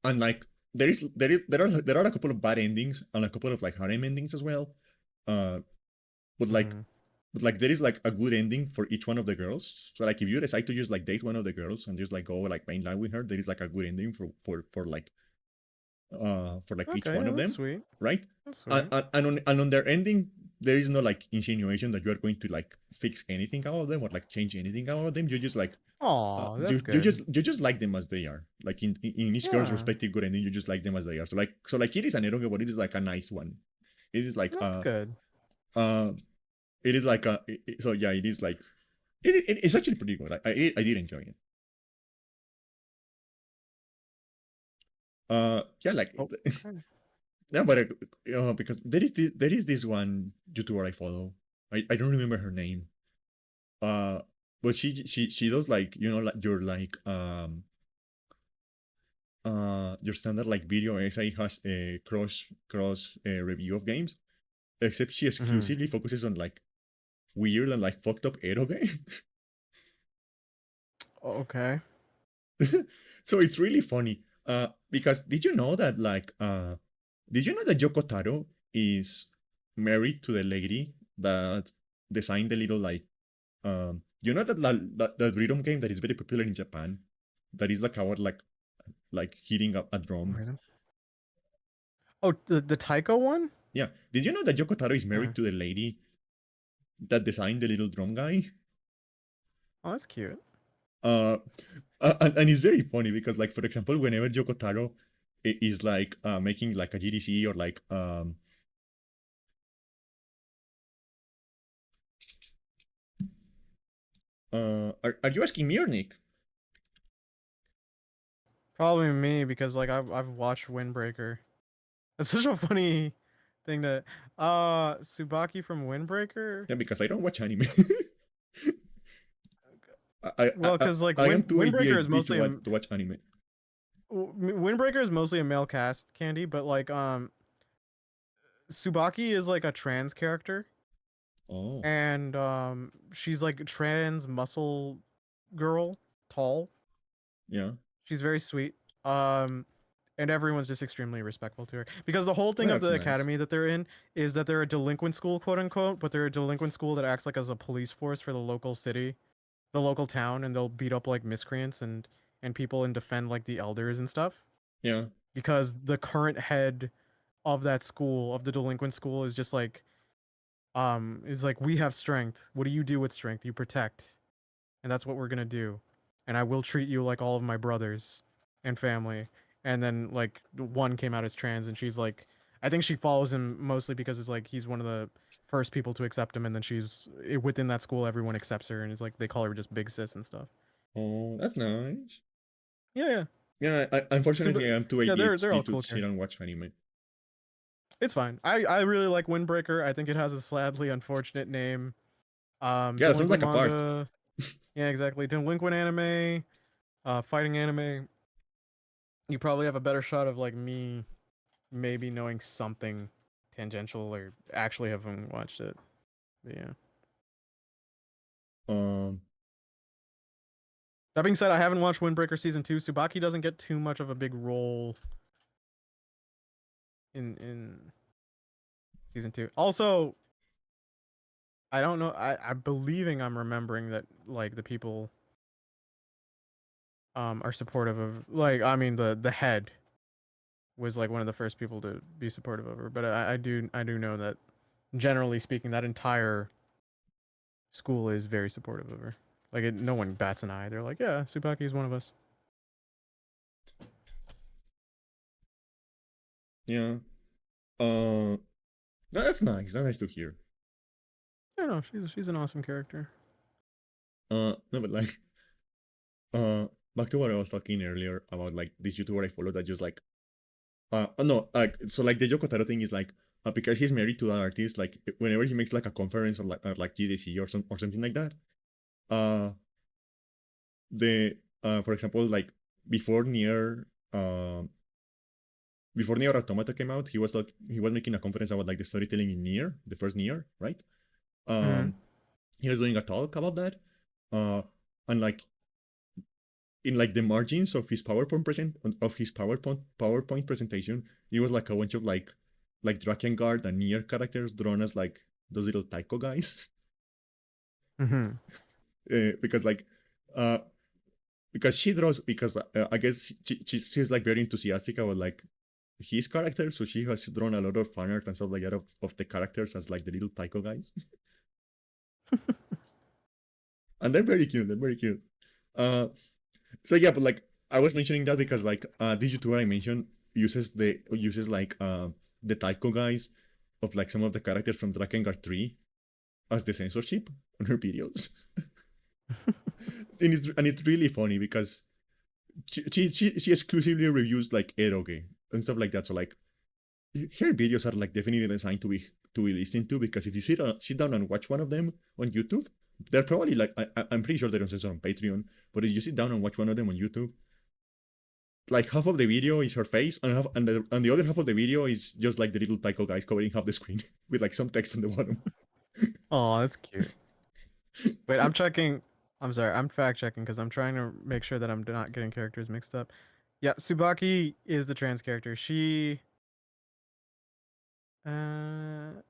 and like there are a couple of bad endings and a couple of like harem endings as well. Uh, but like Mm-hmm. there is like a good ending for each one of the girls. So like if you decide to just like date one of the girls and just like go like mainline with her, there is like a good ending for like each Okay, one yeah, of that's them, sweet. right? That's And, sweet. and on their ending, there is no like insinuation that you are going to like fix anything out of them or like change anything out of them. You just like Oh, you that's good. you just like them as they are. Like in each girl's Yeah, respective good ending, you just like them as they are. So like it is an eroge, but it is like a nice one. It is like that's good. uh it is like so yeah, it is like it's actually pretty good. I did enjoy it. Yeah, like Oh, okay. yeah, but because there is this one YouTuber I follow. I don't remember her name. Uh, but she does like like your standard like video essay has a cross review of games, except she Mm-hmm. exclusively focuses on like weird and like fucked up edo games. Okay. So it's really funny. Because did you know that Yoko Taro is married to the lady that designed the little like that rhythm game that is very popular in Japan, that is like our like hitting a drum. Rhythm. Oh, the Taiko one? Yeah, did you know that Yoko Taro is Uh, married to the lady that designed the little drum guy? oh, that's cute. Uh, and it's very funny because like for example, whenever Yoko Taro is like making like a GDC or like are you asking me or Nick? Probably me because like I've watched Windbreaker. It's such a funny thing to Tsubaki from Windbreaker. Yeah, because I don't watch anime. I, I, Well, I, because like I am too Windbreaker is ADHD to mostly a watch anime. Windbreaker is mostly a male cast candy, but like Tsubaki is like a trans character, Oh, and she's like trans muscle girl, tall. yeah. She's very sweet. Um, and everyone's just extremely respectful to her because the whole Well, thing of that's the nice. academy that they're in is that they're a delinquent school, quote unquote, but they're a delinquent school that acts like as a police force for the local city, the local town, and they'll beat up like miscreants and people and defend like the elders and stuff Yeah. because the current head of that school of the delinquent school is like we have strength. What do you do with strength? You protect, and that's what we're gonna do. And I will treat you like all of my brothers and family. And then like one came out as trans, and she's like, I think she follows him mostly because it's like he's one of the first people to accept him, and then within that school everyone accepts her, and it's like they call her just big sis and stuff. Oh, that's nice. Yeah, yeah. Yeah, Super. unfortunately, I am too Yeah, they're ADHD all to cool sit characters. and watch anime. It's fine. I really like Windbreaker. I think it has a sadly unfortunate name. Yeah, that sounds Delinquent like a fart. manga. Yeah, exactly. Delinquent anime, fighting anime. You probably have a better shot of like me maybe knowing something tangential or actually having watched it. But yeah. Um, That being said, I haven't watched Windbreaker season 2. Tsubaki doesn't get too much of a big role in season 2. Also, I don't know. I'm believing I'm remembering that like the people are supportive of like I mean the head was like one of the first people to be supportive of her. But I do know that generally speaking, that entire school is very supportive of her. Like no one bats an eye. They're like, yeah, Tsubaki is one of us. yeah. Uh, no, that's nice. That's nice to hear. Yeah, no, she's an awesome character. No, but like, back to what I was talking earlier about like this YouTuber I follow that just like, no, like, so like the Yoko Taro thing is like, because he's married to that artist, like whenever he makes like a conference or like GDC or something like that, uh, the for example, like before near, before Nier Automata came out, he was making a conference about like the storytelling in Nier, the first Nier, right? Hmm. Um, he was doing a talk about that, uh, and like in like the margins of his PowerPoint presentation, it was like a bunch of like Drakengard and Nier characters drawn as like those little taiko guys, Hmm. because like uh because she draws because I guess she's like very enthusiastic about like his character, so she has drawn a lot of fan art and stuff like that of the characters as like the little taiko guys, and they're very cute. They're very cute. Uh, so yeah, but like I was mentioning that because like this YouTuber I mentioned uses like the taiko guys of like some of the characters from Drakengard 3 as the censorship on her videos, and it's really funny because she exclusively reviews like eroge and stuff like that. So like her videos are like definitely designed to be listened to because if you sit down and watch one of them on YouTube, they're probably like I'm pretty sure they don't censor on Patreon, but if you sit down and watch one of them on YouTube, like half of the video is her face and the other half of the video is just like the little taiko guys covering half the screen with like some text on the bottom. Oh, that's cute. Wait, I'm checking. I'm sorry, I'm fact checking because I'm trying to make sure that I'm not getting characters mixed up. Yeah, Tsubaki is the trans character. Uh,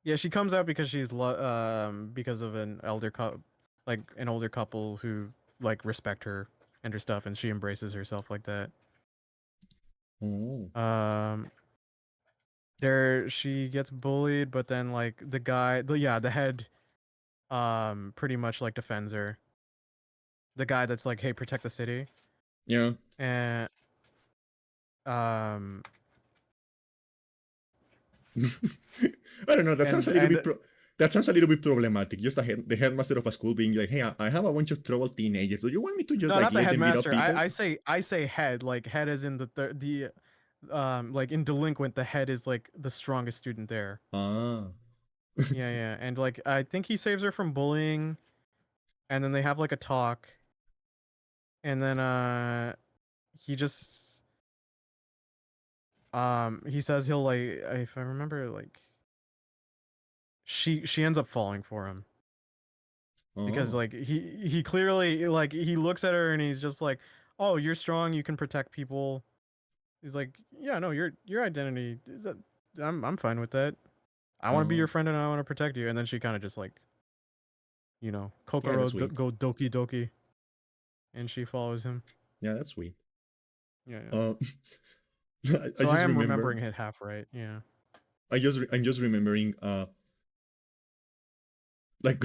yeah, she comes out because because of like an older couple who like respect her and her stuff, and she embraces herself like that. Oh, Um, she gets bullied, but then like the head pretty much like defends her. The guy that's like, hey, protect the city. yeah. And um I don't know. and That sounds a little bit problematic. Just the headmaster of a school being like, "Hey, I have a bunch of troubled teenagers. Do you want me to just no, like not the let them beat up headmaster. people?" I say head, like head is in the like in delinquent, the head is like the strongest student there. Ah, Yeah, yeah. And like I think he saves her from bullying, and then they have like a talk, and then he just he says he'll like, if I remember, like she ends up falling for him because oh, like he clearly like he looks at her and he's just like, "Oh, you're strong, you can protect people." He's like, "Yeah, no, your identity I'm fine with that. I want to be your oh. friend and I want to protect you." And then she kind of just like, Yeah, Kokoro that's sweet. go doki doki, and she follows him. Yeah, that's sweet. Yeah, yeah. Uh, I So I just am remembering remembered. it half right. Yeah. I'm just remembering. Like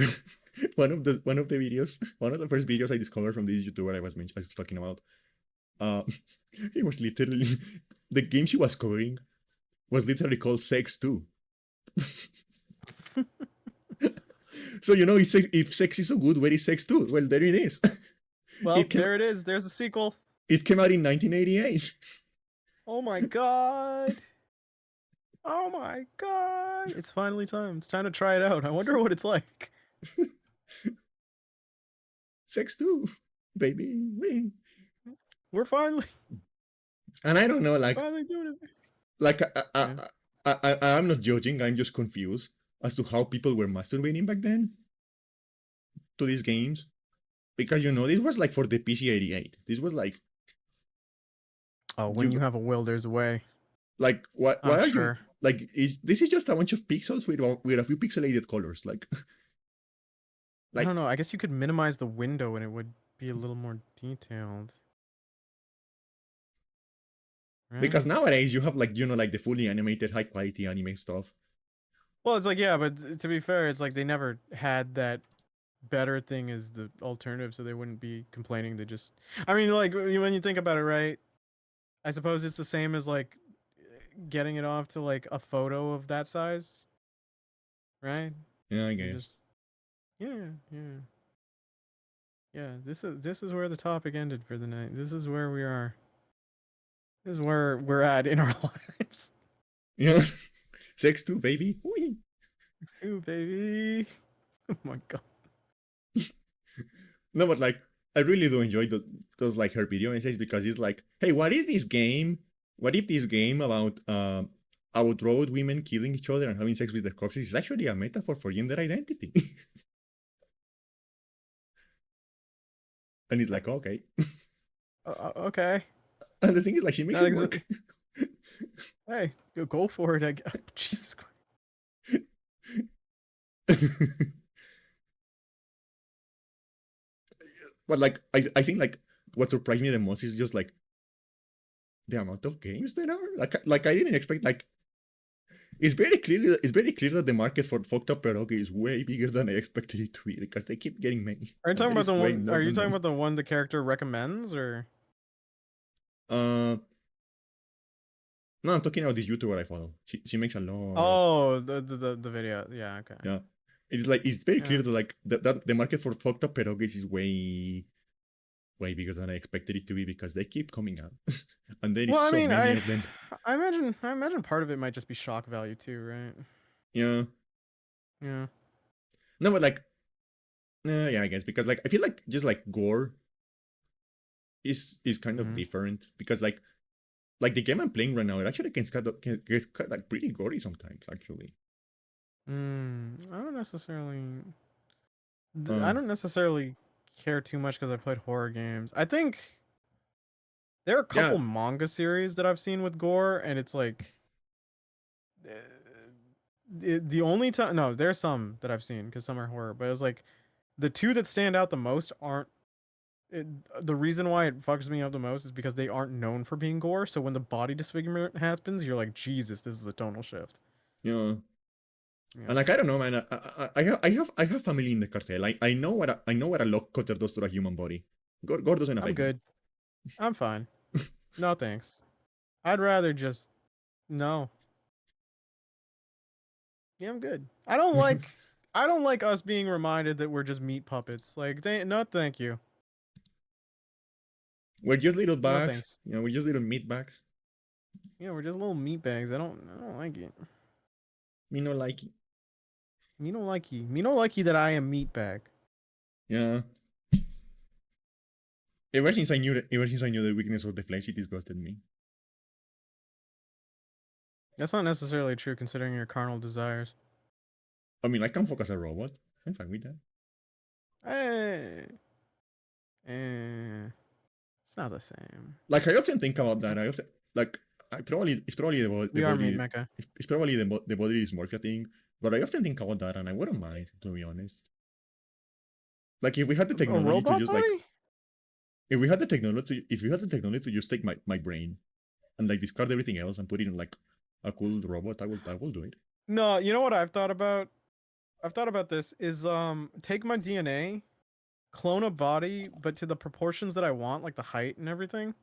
one of the videos, one of the first videos I discovered from this YouTuber I was talking about. Uh, it was literally the game she was covering was literally called Sex 2. So you know, if sex is so good, where is Sex 2? Well, there it is. Well, It came there it is. There's a sequel. it came out in 1988. Oh my god. Oh my god. It's finally time. It's time to try it out. I wonder what it's like. sex too, baby. We. We're finally And I don't know, finally doing it. like Yeah. I'm not judging. I'm just confused as to how people were masturbating back then to these games, because this was like for the PC-88. This was like Oh, when you you have a will, there's a way. like what? Why I'm are you sure. like? This is just a bunch of pixels with a few pixelated colors, like I like don't know. I guess you could minimize the window and it would be a little more detailed, because right? nowadays you have like like the fully animated high quality anime stuff. Well, it's like yeah, but to be fair, it's like they never had that better thing as the alternative, so they wouldn't be complaining. They just, I mean, like when you think about it, right? I suppose it's the same as like getting it off to like a photo of that size, right? Yeah, I You guess. just yeah, yeah, yeah. This is where the topic ended for the night. This is where we are. This is where we're at in our lives. Yeah, sex too, baby. Whee! Ooh, baby. Oh my god. No, but like I really do enjoy those like her video essays, because it's like, hey, what if this game? What if this game about road women killing each other and having sex with their corpses is actually a metaphor for gender identity? And it's like, okay. Okay. And the thing is, like, she makes Not it exa- work. Hey, go for it. Jesus Christ. But like, I think like what surprised me the most is just like the amount of games there are. Like I didn't expect, like, it's very clear that the market for fucked up pierogi is way bigger than I expected it to be, because they keep getting many, Are you and talking there about is the way one? more Are you than talking them. about the one the character recommends, or Uh, no, I'm talking about this YouTuber I follow. She makes a lot of, oh the video? Yeah. Okay. yeah. It's like it's very clear Yeah. that like that the market for fucked up pierogies is way bigger than I expected it to be, because they keep coming out, and there is Well, I so mean, many of them. I imagine part of it might just be shock value too, right? Yeah. Yeah. No, but like, yeah, I guess, because like I feel like just like gore is kind of Mm-hmm. different, because like the game I'm playing right now, it actually gets like pretty gory sometimes, actually. I don't necessarily. Uh, I don't necessarily care too much because I played horror games. I think there are a yeah, couple manga series that I've seen with gore, and it's like uh, the only time. No, there's some that I've seen because some are horror, but it's like the two that stand out the most aren't. It, the reason why it fucks me up the most is because they aren't known for being gore. So when the body disfigurement happens, you're like, Jesus, this is a tonal shift. yeah. Yeah, And like, I don't know, man. I have family in the cartel. I know what a lock cutter does to a human body. Gore doesn't I'm affect me. good. I'm fine. No thanks. I'd rather just no. Yeah, I'm good. I don't like us being reminded that we're just meat puppets. Like no thank you. We're just little No bags. thanks. We're just little meat bags. Yeah, we're just little meat bags. I don't like it. Me no like it. Me don't like you. Me don't like you that I am meat bag. Yeah. Ever since I knew the weakness of the flesh, it disgusted me. That's not necessarily true considering your carnal desires. I mean, I can fuck as a robot. I'm fine with that. Eh, it's not the same. Like, I often think about that. I often like it's probably the We are meat body mecha. it's probably the body dysmorphia thing. But I often think about that, and I wouldn't mind, to be honest. Like, if we had the A technology to robot just like body? if we had the technology to just take my brain and like discard everything else and put it in like a cool robot, I will do it. No, you know what I've thought about? I've thought about this is take my DNA, clone a body, but to the proportions that I want, like the height and everything,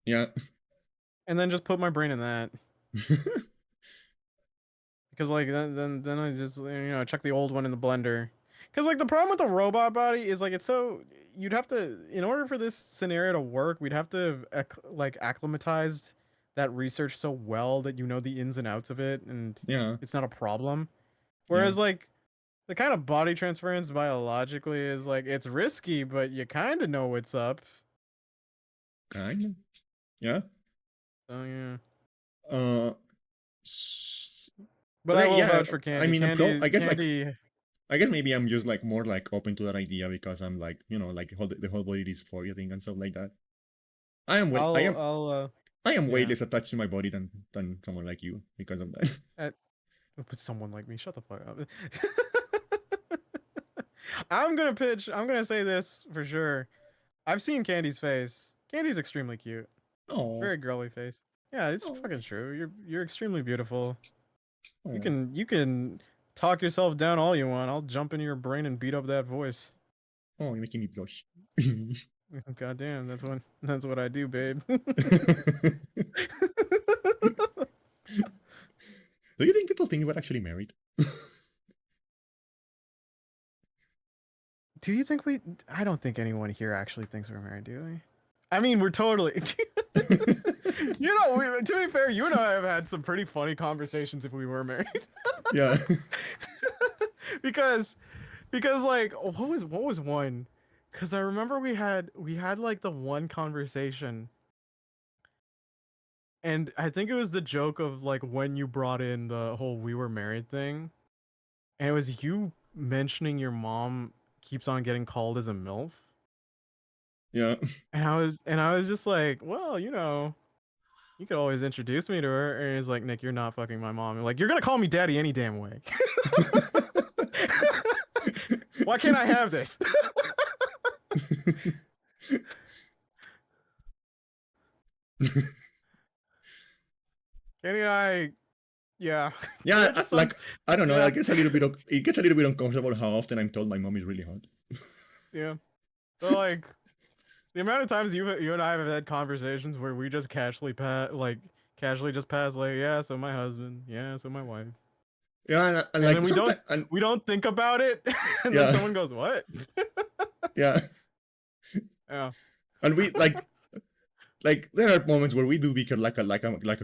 Yeah. and then just put my brain in that. Because like then I just chuck the old one in the blender. Because like the problem with the robot body is like it's so you'd have to in order for this scenario to work, we'd have to like acclimatized that research so well that you know the ins and outs of it and Yeah. it's not a problem. Yeah. Whereas like the kind of body transference biologically is like it's risky, but you kind of know what's up. Kind of. Yeah. So yeah. Uh. s- But I Okay, will yeah. vouch for I Candy. mean, I Candy, guess like Candy. I guess maybe I'm just like more like open to that idea because I'm like like the whole body dysphoria thing and stuff like that. I am well. I'll. I am way Yeah. less attached to my body than someone like you because of that. At, with someone like me, shut the fuck up. I'm gonna pitch. I'm gonna say this for sure. I've seen Candy's face. Candy's extremely cute. Oh. Very girly face. Yeah, it's Oh. fucking true. You're extremely beautiful. Oh. You can talk yourself down all you want. I'll jump into your brain and beat up that voice. Oh, you're making me blush. God damn, that's what I do, babe. Do you think people think we're actually married? Do you think we? I don't think anyone here actually thinks we're married, do we? I mean, we're totally. To be fair, you and I have had some pretty funny conversations if we were married. Yeah. because because like what was one? Because I remember we had like the one conversation, and I think it was the joke of like when you brought in the whole we were married thing, and it was you mentioning your mom keeps on getting called as a MILF. Yeah. And I was just like, well, you could always introduce me to her. And he's like, Nick, you're not fucking my mom. I'm like, you're gonna call me daddy any damn way. Why can't I have this? Kenny and I, yeah, there Yeah, are just some, like I don't know. yeah, It gets a little bit uncomfortable how often I'm told my mom is really hot. yeah. But like the amount of times you and I have had conversations where we just casually just pass like, yeah, so my husband, yeah, so my wife, Yeah, and and like then sometimes, and we don't think about it, and then yeah, someone goes, what? yeah, Yeah. and we like there are moments where we do bicker like a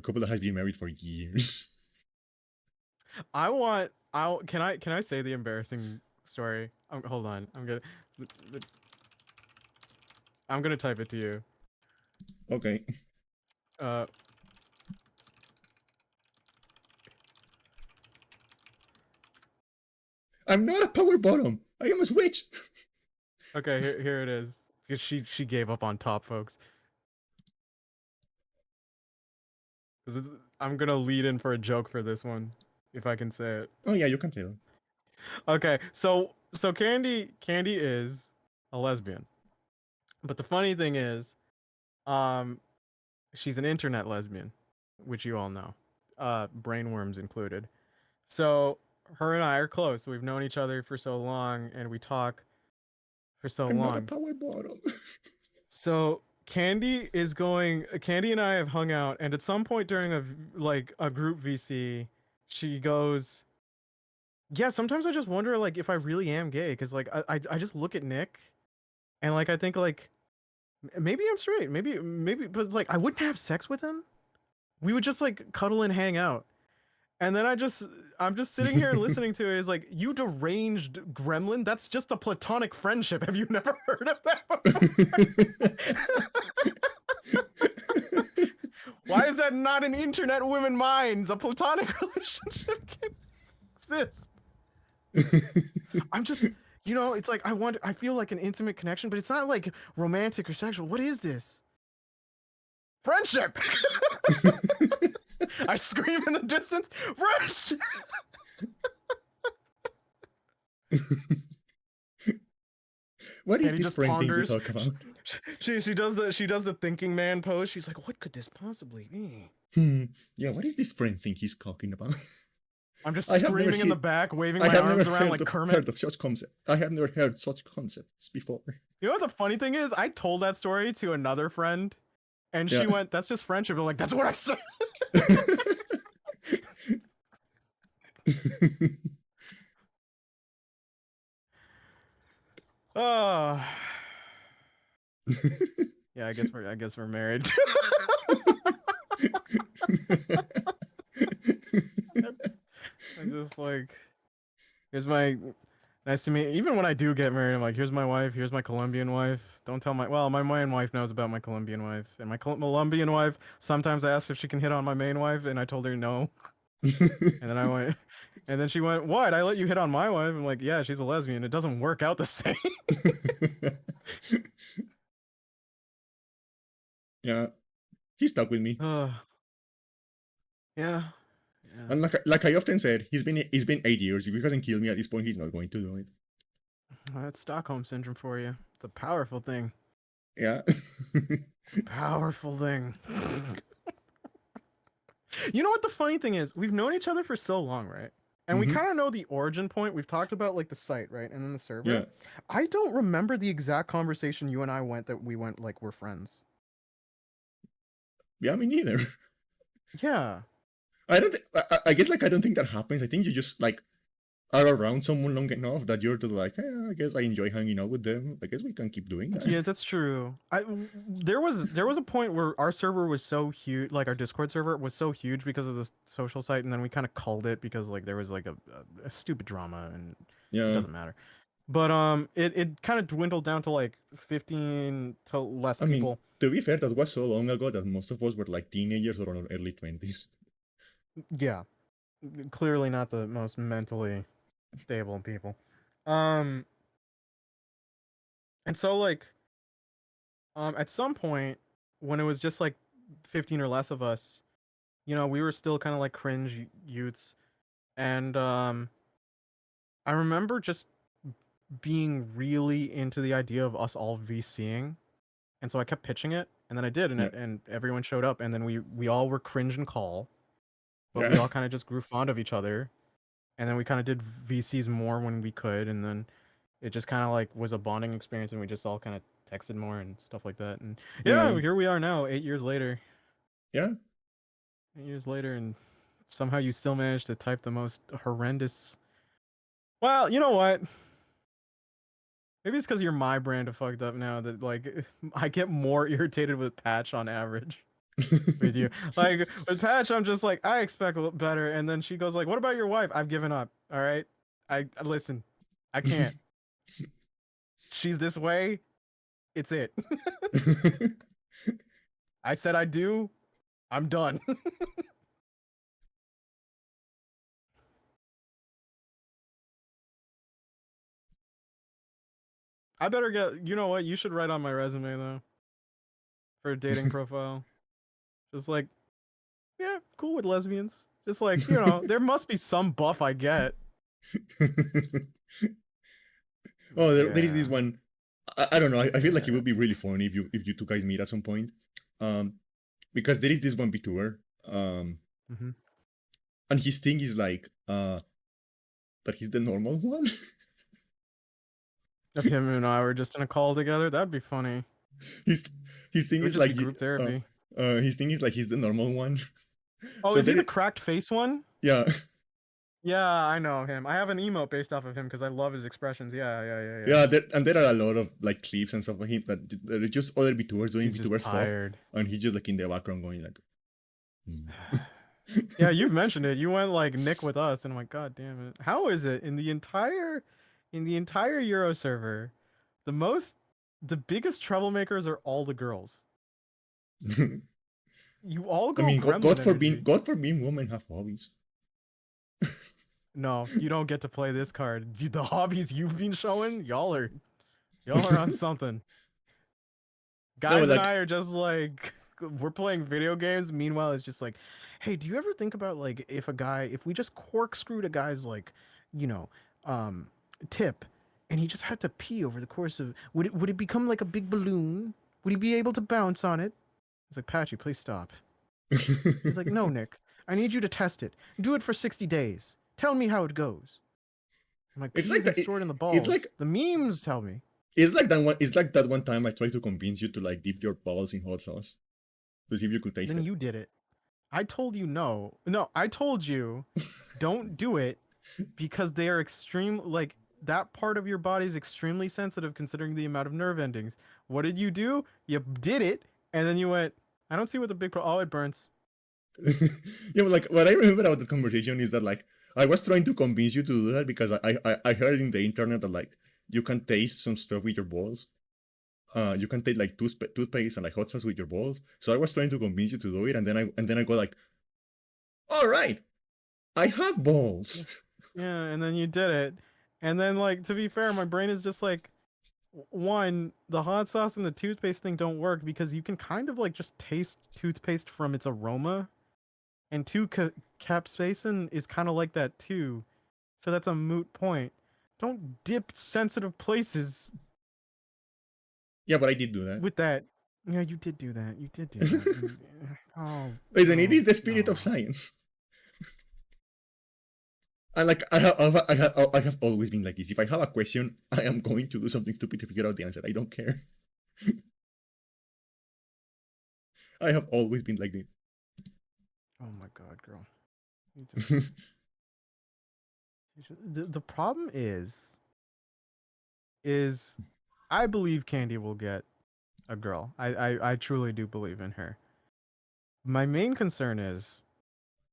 couple that has been married for years. Can I say the embarrassing story? Hold on. I'm gonna type it to you. Okay, Uh, I'm not a power bottom. I am a switch. okay, here it is. 'Cause she gave up on top, folks. 'Cause I'm gonna lead in for a joke for this one, if I can say it. Oh yeah, you can tell. Okay, so Candy is a lesbian, but the funny thing is, um, she's an internet lesbian, which you all know, brainworms included. So her and I are close. We've known each other for so long, and we talk for so I'm not a long. power bottom. So Candy and I have hung out, and at some point during a group VC, she goes, "Yeah, sometimes I just wonder like if I really am gay, because like I just look at Nick, and like I think like maybe I'm straight, maybe, but like I wouldn't have sex with him. We would just like cuddle and hang out." And then I'm just sitting here listening to it. It's like, you deranged gremlin. That's just a platonic friendship. Have you never heard of that before? Why is that not an internet women minds? A platonic relationship can exist. I'm just, it's like I feel like an intimate connection, but it's not like romantic or sexual. What is this? Friendship. I scream in the distance. Friendship. What is Candy this just friend thing you ponders. talk about? She does the thinking man pose. She's like, what could this possibly be? Yeah, what is this friend thing he's talking about? I'm just I have never screaming in the he- back, waving I my have never arms around like Kermit. heard of such concept. I have never heard such concepts before. You know what the funny thing is? I told that story to another friend, and Yeah. she went, "That's just friendship." I'm like, "That's what I said." Oh, yeah. I guess we're married. I just like here's my Nice to meet. Even when I do get married, I'm like, here's my wife. Here's my Colombian wife. Don't tell my main wife knows about my Colombian wife, and my Colombian wife sometimes asks if she can hit on my main wife, and I told her no. And then I went, and then she went, "What? I let you hit on my wife?" I'm like, "Yeah, she's a lesbian. It doesn't work out the same." Yeah, he stuck with me. Yeah, yeah. And like I often said, he's been 8 years. If he hasn't killed me at this point, he's not going to do it. That's Stockholm syndrome for you. It's a powerful thing. Yeah. It's a powerful thing. You know what the funny thing is? We've known each other for so long, right? And we Hmm. kind of know the origin point. We've talked about like the site, right? And then the Yeah. server. I don't remember the exact conversation you and I went that we went like we're friends. Yeah, me neither. Yeah. I don't. I guess like I don't think that happens. I think you just like are around someone long enough that you're just like, I guess I enjoy hanging out with them. I guess we can keep doing that. Yeah, that's true. There was a point where our server was so huge, like our Discord server was so huge because of the social site, and then we kind of culled it because like there was like a stupid drama, and it Yeah. doesn't matter. But it kind of dwindled down to like 15 to less I mean, people. to be fair, that was so long ago that most of us were like teenagers or in our early 20s. Yeah, clearly not the most mentally stable people. Um, and so like at some point when it was just like 15 or less of us, we were still kind of like cringe youths, and I remember just being really into the idea of us all VCing, and so I kept pitching it, and then I did, and Yeah. and everyone showed up, and then we all were cringe and call, but Yeah. we all kind of just grew fond of each other, and then we kind of did VCs more when we could, and then it just kind of like was a bonding experience, and we just all kind of texted more and stuff like that, and yeah, Yeah. here we are now, 8 years later. Yeah. 8 years later, and somehow you still managed to type the most horrendous. Well, you know what? Maybe it's because you're my brand of fucked up now that like I get more irritated with Patch on average with you. Like with Patch, I'm just like I expect a little better, and then she goes like, "What about your wife?" I've given up. All right, I listen. I can't. She's this way. It's it. I said I do. I'm done. I better get. You know what? You should write on my resume though for a dating profile. Just like, yeah, cool with lesbians. Just like, there must be some buff I get. Oh, there is this Yeah. one. I don't know. I feel like it would be really funny if you two guys meet at some point. Um, because there is this one VTuber. Mm-hmm. And his thing is like that he's the normal one. If him and I were just in a call together, that'd be funny. his his It thing would is just like be group therapy. his thing is like he's the normal one. Oh, So is he there, the cracked face one? yeah, Yeah, I know him. I have an emote based off of him because I love his expressions. Yeah, yeah, yeah, yeah. yeah. There are a lot of like clips and stuff of him that there are just other VTubers doing He's just VTuber stuff, tired. and he's just like in the background going like, "Hmm." Yeah, you've mentioned it. You went like Nick with us, and I'm like, God damn it. How is it in the entire Euro server, the most, the biggest troublemakers are all the girls. You all I go mean, gremlin energy. God forbid women have hobbies. No, you don't get to play this card. The hobbies you've been showing, y'all are on something. No, but Guys and like, I are just like we're playing video games. Meanwhile, it's just like, hey, do you ever think about like if we just corkscrewed a guy's like, you know, um, tip, and he just had to pee over the course of would it become like a big balloon? Would he be able to bounce on it? It's like, Patchy, please stop. He's like, no, Nick, I need you to test it. Do it for 60 days. Tell me how it goes. I'm like, it's pee like isn't that. stored in the It's like balls. The memes tell me. it's like that one. It's like that one time I tried to convince you to like dip your balls in hot sauce to see if you could taste Then it. you did it. I told you no. No, I told you don't do it because they are extreme like that part of your body is extremely sensitive considering the amount of nerve endings. What did you do? You did it and then you went, I don't see what the big oh, it burns. Yeah, but like what I remember about the conversation is that like I was trying to convince you to do that because I heard in the internet that like you can taste some stuff with your balls. You can take like toothpaste and like hot sauce with your balls. So I was trying to convince you to do it, and then I go like, all right, I have balls. Yeah, and then you did it. And then like to be fair, my brain is just like one, the hot sauce and the toothpaste thing don't work because you can kind of like just taste toothpaste from its aroma. And two, capsaicin is kind of like that too. So that's a moot point. Don't dip sensitive places Yeah, but I did do that. with that. Yeah, you did do that. You did do that. Oh, Listen, it no, is the spirit no. of science. And like I have always been like this. If I have a question, I am going to do something stupid to figure out the answer. I don't care. I have always been like this. Oh my god, girl. The problem is I believe Candy will get a girl. I truly do believe in her. My main concern is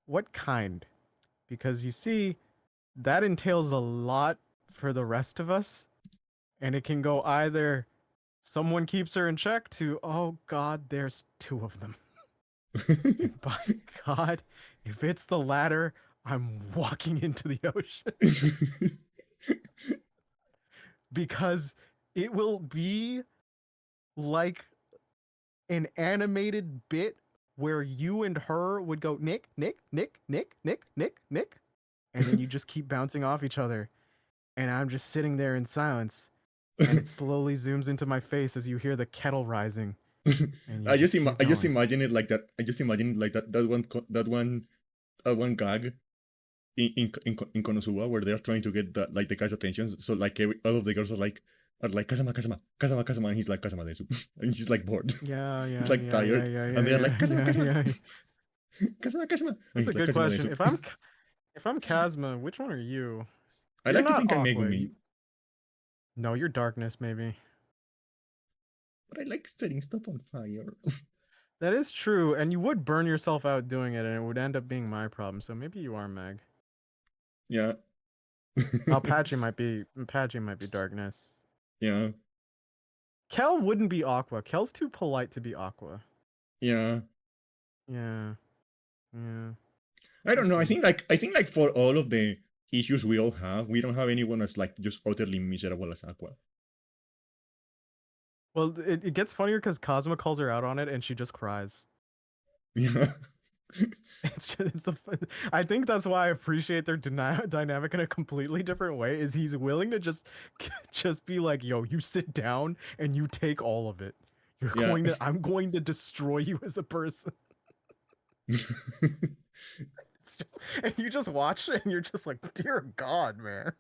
what kind? Because you see, that entails a lot for the rest of us, and it can go either someone keeps her in check to, oh god, there's two of them. And by god, if it's the latter, I'm walking into the ocean. Because it will be like an animated bit where you and her would go Nick, Nick, Nick, Nick, Nick, Nick, Nick, and then you just keep bouncing off each other, and I'm just sitting there in silence, and it slowly zooms into my face as you hear the kettle rising, and you just keep I just going. imagine it like that. I just imagine it like that one gag in Konosuba where they're trying to get the guy's attention. So like all of the girls are like Kazama Kazama Kazama Kazama, and he's like Kazama Desu, and he's like bored. Yeah, He's yeah, like yeah, yeah, tired, yeah, and yeah, they're like yeah, Kazama yeah, Kazama yeah. Kazama Kazama, and That's he's a like good Kazama question. Desu. If I'm Kazma, which one are you? I You're like to not think I'm Aqua. Megumi, No, you're Darkness, maybe. but I like setting stuff on fire. That is true, and you would burn yourself out doing it, and it would end up being my problem. So maybe you are Meg. Yeah. Apache might be Darkness. Yeah. Kel wouldn't be Aqua. Kel's too polite to be Aqua. Yeah. Yeah, yeah. I We'll don't know. see. I think like for all of the issues we all have, we don't have anyone that's like just utterly miserable as Aqua. Well, it gets funnier because Cosma calls her out on it, and she just cries. Yeah. I think that's why I appreciate their dynamic in a completely different way. Is he's willing to just be like, "Yo, you sit down and you take all of it. Yeah. I'm going to destroy you as a person." It's just, and you just watch it and you're just like, "Dear God, man."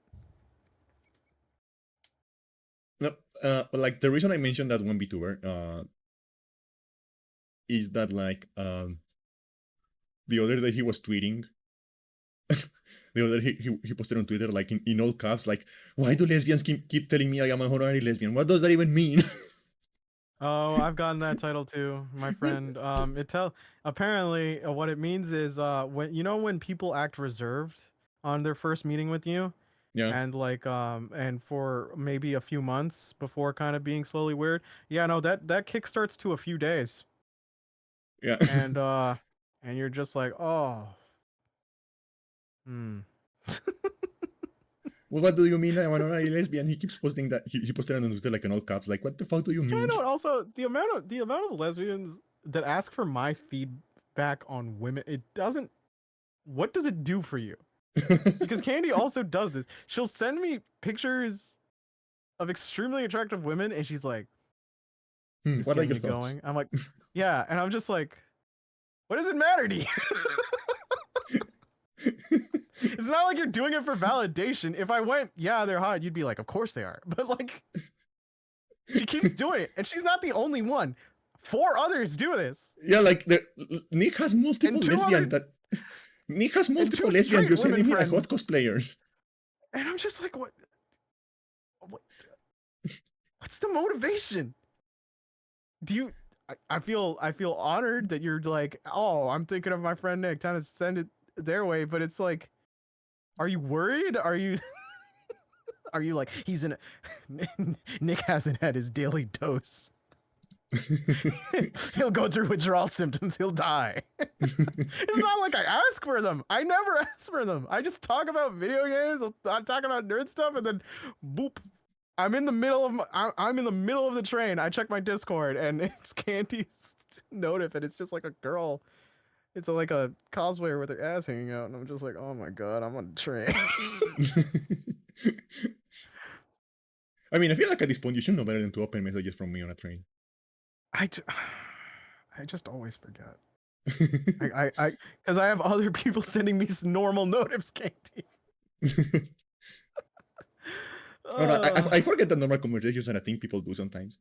No, like the reason I mentioned that one VTuber, is that like the other day he was tweeting. The other day he posted on Twitter like in all caps like, why do lesbians keep telling me I am a honorary lesbian? What does that even mean? Oh, I've gotten that title too, my friend. Apparently what it means is when people act reserved on their first meeting with you, Yeah. and like and for maybe a few months before kind of being slowly weird. Yeah, no, that kick starts to a few days. Yeah. And and you're just like, "Oh, hmm." Well, what do you mean I'm an honorary lesbian? He keeps posting that. He posted it on Twitter like in all caps. Like, what the fuck do you Yeah, I mean? know. Also, the amount of lesbians that ask for my feedback on women, it doesn't. What does it do for you? Because Candy also does this. She'll send me pictures of extremely attractive women, and she's like, "This What are getting your you thoughts? going?" I'm like, "Yeah," and I'm just like, "What does it matter to you?" It's not like you're doing it for validation. If I went, "Yeah, they're hot," you'd be like, "Of course they are." But like, she keeps doing it, and she's not the only one. 4 others do this, Yeah, like Nick has multiple and lesbian that Nick has multiple two lesbian straight you're women sending me like hot friends, cosplayers. and I'm just like, what what's the motivation? Do you? I feel honored that you're like, oh, I'm thinking of my friend Nick, trying to send it their way, but it's like, Are you worried? Are you are you like he's in? Nick hasn't had his daily dose. He'll go through withdrawal symptoms. He'll die. It's not like I ask for them. I never ask for them. I just talk about video games. I talk about nerd stuff, and then, boop. I'm in the middle of I'm in the middle of the train. I check my Discord, and it's Candy's notif, and it's just like a girl. It's like a cosplayer with her ass hanging out, and I'm just like, oh my god, I'm on a train. I mean, I feel like at this point you should know better than to open messages from me on a train. I, j- I just always forget. Because I have other people sending me normal notifs, Candy. Oh, no, I forget the normal conversations and I think people do sometimes.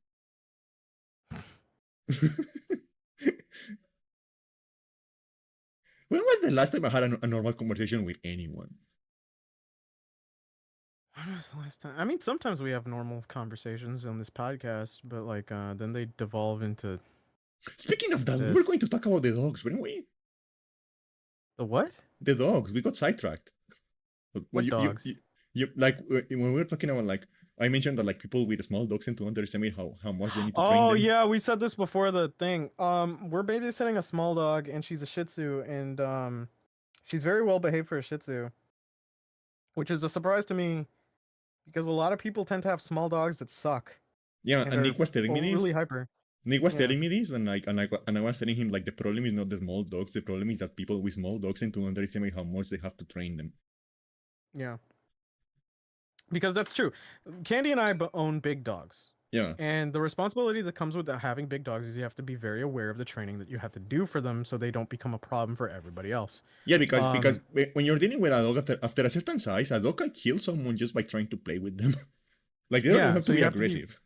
When was the last time I had a normal conversation with anyone? When was the last time? I mean, sometimes we have normal conversations on this podcast, but like, then they devolve into Speaking of that, we were this. going to talk about the dogs, weren't we? The what? The dogs. We got sidetracked. Well, What dogs? you like when we were talking about like I mentioned that like people with small dogs tend to underestimate how much they need to train Oh them. yeah, we said this before the thing. We're babysitting a small dog, and she's a Shih Tzu, and she's very well behaved for a Shih Tzu, which is a surprise to me because a lot of people tend to have small dogs that suck Yeah, and and are Nick was telling me this. overly hyper. Nick was Yeah, telling me this, and I was telling him like the problem is not the small dogs. The problem is that people with small dogs tend to underestimate how much they have to train them. yeah, because that's true. Candy and I own big dogs. Yeah, And the responsibility that comes with having big dogs is you have to be very aware of the training that you have to do for them so they don't become a problem for everybody else. yeah, because Um, when you're dealing with a dog after a certain size, a dog can kill someone just by trying to play with them. Like they don't yeah, have to so be you have to be aggressive.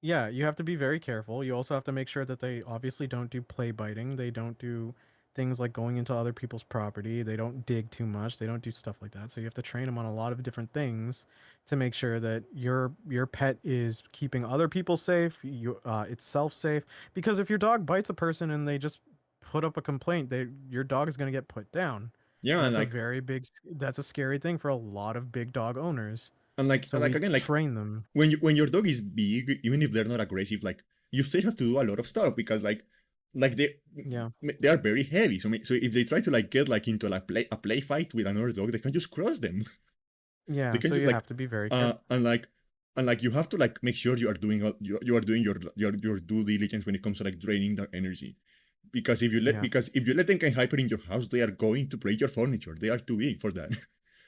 you have to be very careful. You also have to make sure that they obviously don't do play biting. They don't do things like going into other people's property. They don't dig too much. They don't do stuff like that. So you have to train them on a lot of different things to make sure that your pet is keeping other people safe, you itself safe. Because if your dog bites a person and they just put up a complaint, your dog is going to get put down. Yeah, And and that's a like very big that's a scary thing for a lot of big dog owners. and like So like we again like train them. when your dog is big, even if they're not aggressive, like you still have to do a lot of stuff because like Yeah. they are very heavy. So if they try to like get like into like a play fight with another dog, they can just crush them. They Yeah, can so just you like have to be very careful. and like you have to like make sure you are doing you are doing your due diligence when it comes to like draining their energy. Yeah. Because if you let them get hyper in your house, they are going to break your furniture. They are too big for that.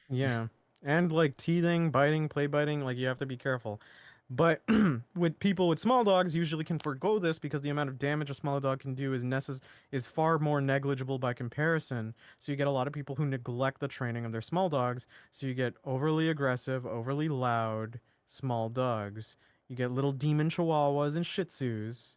Yeah. And like teething, biting, play biting, like you have to be careful. But with people with small dogs usually can forego this because the amount of damage a small dog can do is far more negligible by comparison. So you get a lot of people who neglect the training of their small dogs. So you get overly aggressive, overly loud small dogs. You get little demon chihuahuas and shih tzus.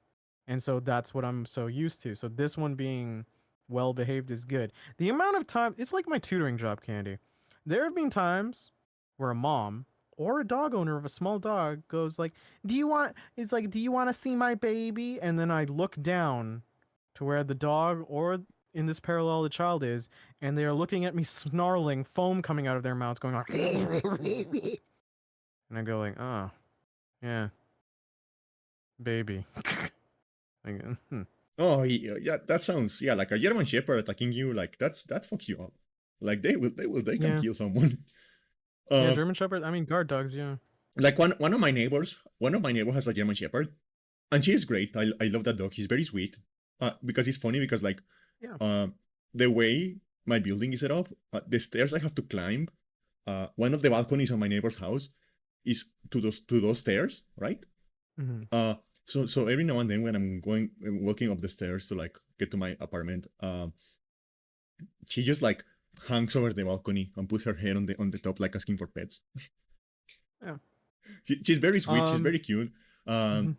And so that's what I'm so used to. So this one being well behaved is good. The amount of time, it's like my tutoring job, Candy. There have been times where a mom or a dog owner of a small dog goes like, "Do you want?" It's like, "Do you want to see my baby?" And then I look down to where the dog or in this parallel the child is, and they are looking at me snarling, foam coming out of their mouth, going like, and I go like, "Oh, yeah, baby." Like, Oh yeah, that sounds yeah like a German Shepherd attacking you. Like that fucks you up. Like they can yeah, kill someone. yeah. Uh, German Shepherd. I mean, guard dogs. Yeah. like one of my neighbors has a German Shepherd, and she is great. I love that dog. He's very sweet. Because it's funny because like Yeah. uh, the way my building is set up, the stairs I have to climb. One of the balconies on my neighbor's house is to those stairs, right? Hmm. Uh, so every now and then when I'm going walking up the stairs to like get to my apartment, she just like hangs over the balcony and puts her head on the top like asking for pets. Yeah. She's very sweet. She's Um. very cute. Mhm.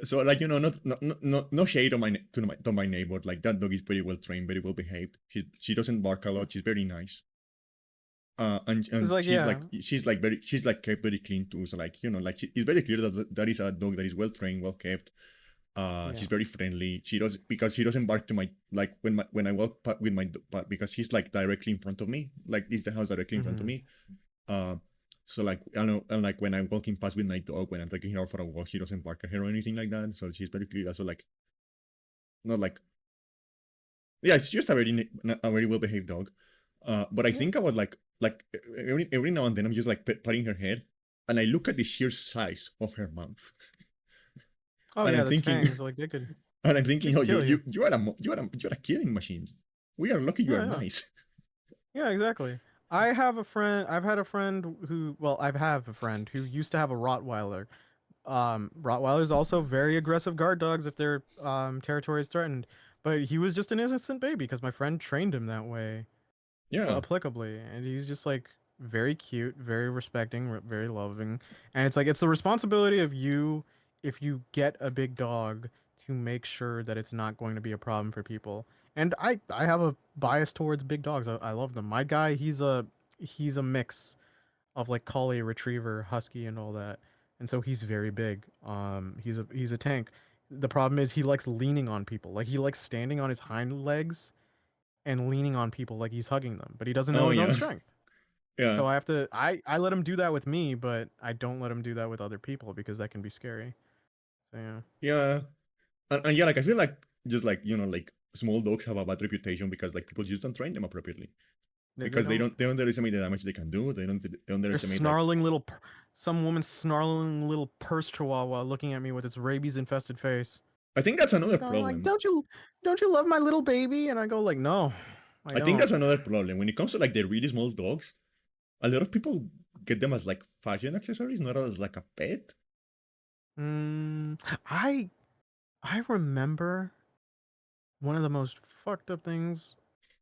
So like no shade on to my neighbor. Like that dog is very well trained, very well behaved. She doesn't bark a lot. She's very nice. It's And like, yeah. she's like kept very clean too. So like like it's very clear that that is a dog that is well trained, well kept. Yeah. She's very friendly. She does because she doesn't bark to my like when I walk with my because he's like directly in front of me. Like this is the house directly in front of Mm-hmm. me. Uh, so like I don't know, and like when I'm walking past with my dog, when I'm taking her out for a walk, she doesn't bark at her or anything like that. So she's very clear. Also like not like yeah, it's just a very well behaved dog. But I Yeah. think I was like every now and then I'm just like patting her head, and I look at the sheer size of her mouth, Oh and yeah, I'm the thinking, fangs like they oh could kill you. you are a killing machine. We are lucky you are Yeah, yeah. nice. Yeah, exactly. I have a friend. I've had a friend who, well, I've have a friend who used to have a Rottweiler. Rottweilers also very aggressive guard dogs if their territory is threatened. But he was just an innocent baby because my friend trained him that way, Yeah, applicably, and he's just like very cute, very respecting, very loving, and it's like it's the responsibility of you if you get a big dog to make sure that it's not going to be a problem for people. And I have a bias towards big dogs. I love them. My guy, he's a mix of like collie, retriever, husky, and all that, and so he's very big. He's a tank. The problem is he likes leaning on people. Like he likes standing on his hind legs and leaning on people like he's hugging them, but he doesn't know oh his own yeah, strength. yeah, So I let him do that with me, but I don't let him do that with other people because that can be scary. So yeah. yeah, and yeah, like I feel like just like like small dogs have a bad reputation because like people just don't train them appropriately They because don't. they don't underestimate the damage they can do. They They're underestimate like snarling little some woman snarling little purse chihuahua looking at me with its rabies infested face. I think that's another Going like, problem. don't you love my little baby? And I go like, no, I I think don't. that's another problem when it comes to like the really small dogs. A lot of people get them as like fashion accessories, not as like a pet. Mm, I I remember one of the most fucked up things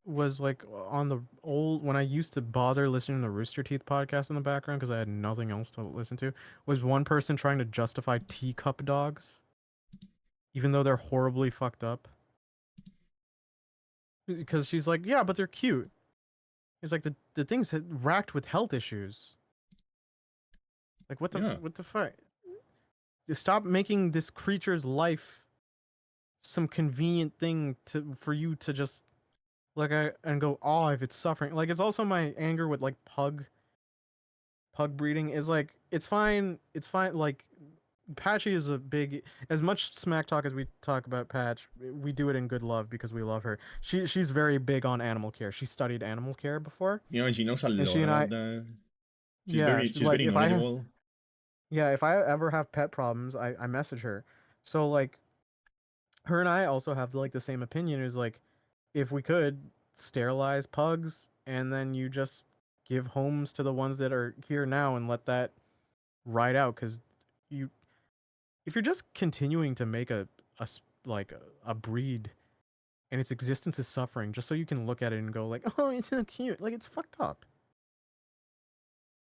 was like on the old when I used to bother listening to the Rooster Teeth podcast in the background because I had nothing else to listen to was one person trying to justify teacup dogs even though they're horribly fucked up because she's like yeah but they're cute. It's like the thing's racked with health issues. Like Yeah, what the fuck? Just stop making this creature's life some convenient thing to for you to just like I and go oh if it's suffering like it's also my anger with like pug breeding is like it's fine like Patchy is a big as much smack talk as we talk about Patch we do it in good love because we love her she's very big on animal care she studied animal care before and she knows a and she lot and about I that. yeah She's like very if I knowledgeable. yeah if I ever have pet problems I message her so like her and I also have like the same opinion is like if we could sterilize pugs and then you just give homes to the ones that are here now and let that ride out because you if you're just continuing to make like a breed and its existence is suffering just so you can look at it and go like oh it's so cute like it's fucked up.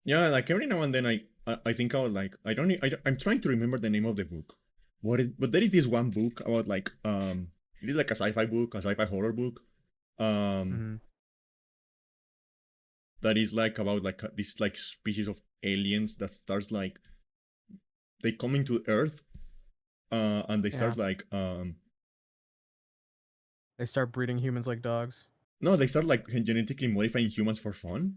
Yeah, like every now and then I think I was like I don't, e- I don't I'm trying to remember the name of the book. But there is this one book about like it is like a sci-fi book, a sci-fi horror book. Um Mm-hmm. that is like about like this like species of aliens that starts like they come into Earth and they Yeah, start like they start breeding humans like dogs. no, they start like genetically modifying humans for fun,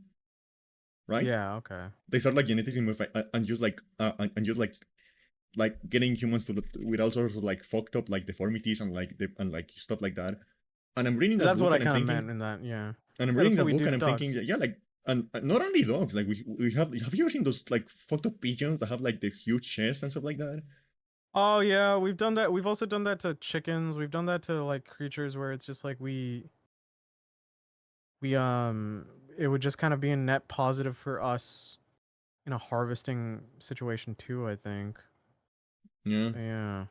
right? Yeah, okay. They start like genetically modify and just like and just like getting humans to with all sorts of like fucked up like deformities and like and like stuff like that. And I'm reading that That's what book I and I'm kind of thinking, meant in that. Yeah, and I'm yeah, reading that's what that we book do and to I'm thinking, dogs. yeah, like, and not only dogs, like have you ever seen those like fucked up pigeons that have like the huge chest and stuff like that? Oh yeah, we've done that. We've also done that to chickens. We've done that to like creatures where it's just like we it would just kind of be a net positive for us in a harvesting situation too, I think. Yeah, Yeah.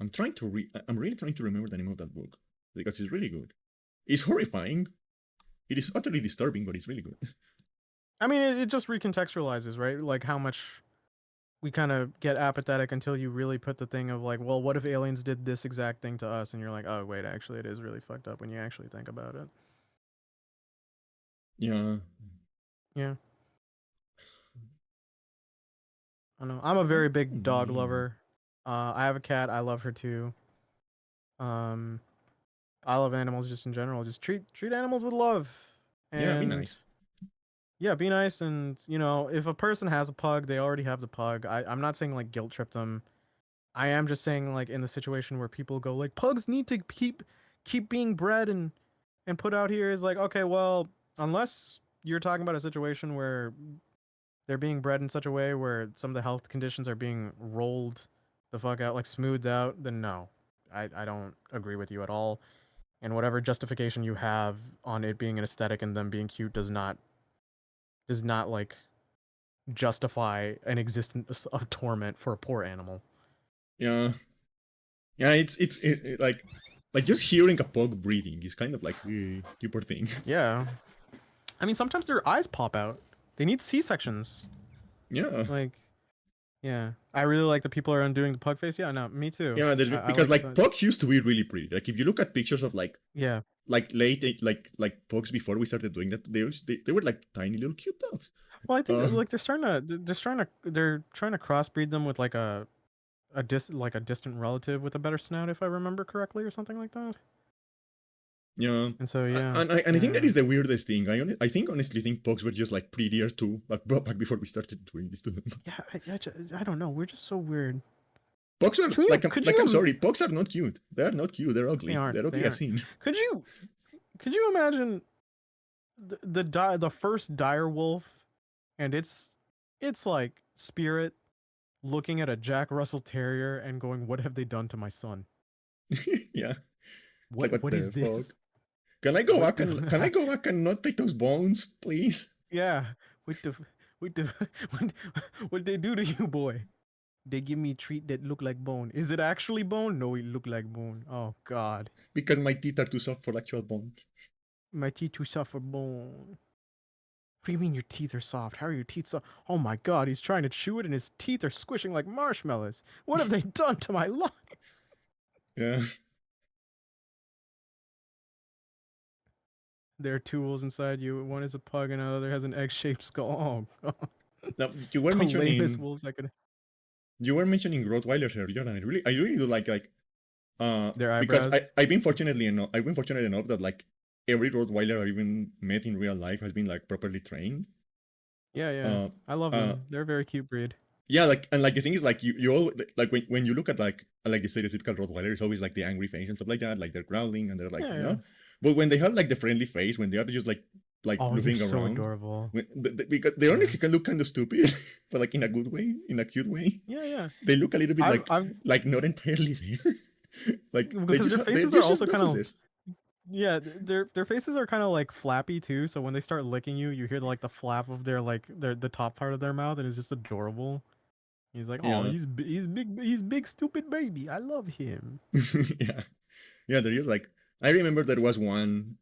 I'm really trying to remember the name of that book because it's really good. It's horrifying. It is utterly disturbing, but it's really good. I mean, it just recontextualizes, right? Like how much we kind of get apathetic until you really put the thing of like, well, what if aliens did this exact thing to us? And you're like, oh, wait, actually, it is really fucked up when you actually think about it. Yeah, Yeah, I know. I'm a I very big don't dog know. lover. I have a cat. I love her too. Um, I love animals just in general. Just treat animals with love. Yeah, be And nice. yeah, be nice. And you know, if a person has a pug, they already have the pug. I'm not saying like guilt trip them. I am just saying like in the situation where people go like pugs need to keep being bred and put out here is like okay, well, unless you're talking about a situation where they're being bred in such a way where some of the health conditions are being rolled the fuck out, like smoothed out, then no. I don't agree with you at all. And whatever justification you have on it being an aesthetic and them being cute does not like justify an existence of torment for a poor animal. Yeah, yeah. Like just hearing a pug breathing is kind of like you poor thing. Yeah. I mean sometimes their eyes pop out. They need C sections. Yeah, Like yeah. I really like the people are undoing the pug face. Yeah, no, me too. yeah. I Because like like the pugs used to be really pretty. Like if you look at pictures of yeah. like late like pugs before we started doing that, they were like tiny little cute dogs. Well, I think Uh, like they're trying to crossbreed them with like a distant relative with a better snout, if I remember correctly, or something like that. yeah. And so yeah, And I think that yeah, is the weirdest thing. I think honestly think pugs were just like prettier too, like back before we started doing this to them. yeah. I don't know. We're just so weird. Pugs are Could you? Could like I'm you? sorry, pugs are not cute. They are not cute. They're They ugly. aren't. They're They ugly as aren't. sin. Could you? Could you imagine the first dire wolf and it's like spirit looking at a Jack Russell Terrier and going, "What have they done to my son? Yeah, like What what what the is fuck? this? Can What can I the? go back and not take those bones, please? Yeah. What the? What the? What, what they do to you, boy? They give me treat that look like bone. Is it actually bone? No, it look like bone. Oh God, Because my teeth are too soft for actual bone. my teeth too soft for bone. What do you mean your teeth are soft? How are your teeth soft? Oh my God, he's trying to chew it and his teeth are squishing like marshmallows. What have they done to my life? Yeah. There are tools inside you. One is a pug and another has an egg-shaped skull. Oh God, Now the lamest wolves I could. you were mentioning Rottweilers earlier, and I really do like Their because eyebrows. I've been fortunate enough that like every Rottweiler I've even met in real life has been like properly trained. Yeah, yeah. Uh, I love uh, them. They're a very cute breed. yeah, like and like the thing is like you all like when you look at like the stereotypical Rottweiler, it's always like the angry face and stuff like that, like they're growling and they're like Yeah, you yeah. know, but when they have like the friendly face, when they are just like Oh, they're moving so around, adorable. because they Yeah. honestly can look kind of stupid, but like in a good way, in a cute way. Yeah, yeah. They look a little bit I've like not entirely there. Like because their they're faces are just also kind of duffuses. yeah, their faces are kind of like flappy too. So when they start licking you, you hear like the flap of their like the top part of their mouth, and it's just adorable. He's like, oh, Yeah. he's big stupid baby. I love him. Yeah. Yeah, there is like I remember there was one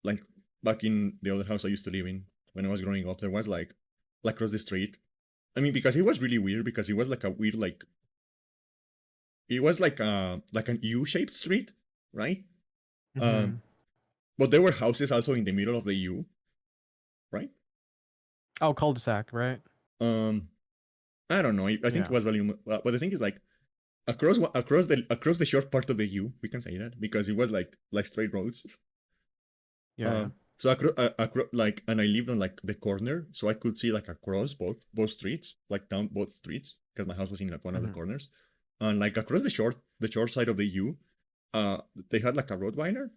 like back in the other house I used to live in when I was growing up, there was like across the street. I mean because it was really weird because it was like a weird like it was like an U-shaped street, right? Mm-hmm. Um but there were houses also in the middle of the U, right? Oh, cul-de-sac, right? Um I don't know. I think it Yeah, was volume but the thing is like across the short part of the U, we can say that because it was like straight roads. yeah, yeah. So like, and I lived on like the corner, so I could see like across both streets, like down both streets, because my house was in like one of the Mm-hmm. corners, and like across the short side of the U, they had like a Rottweiler,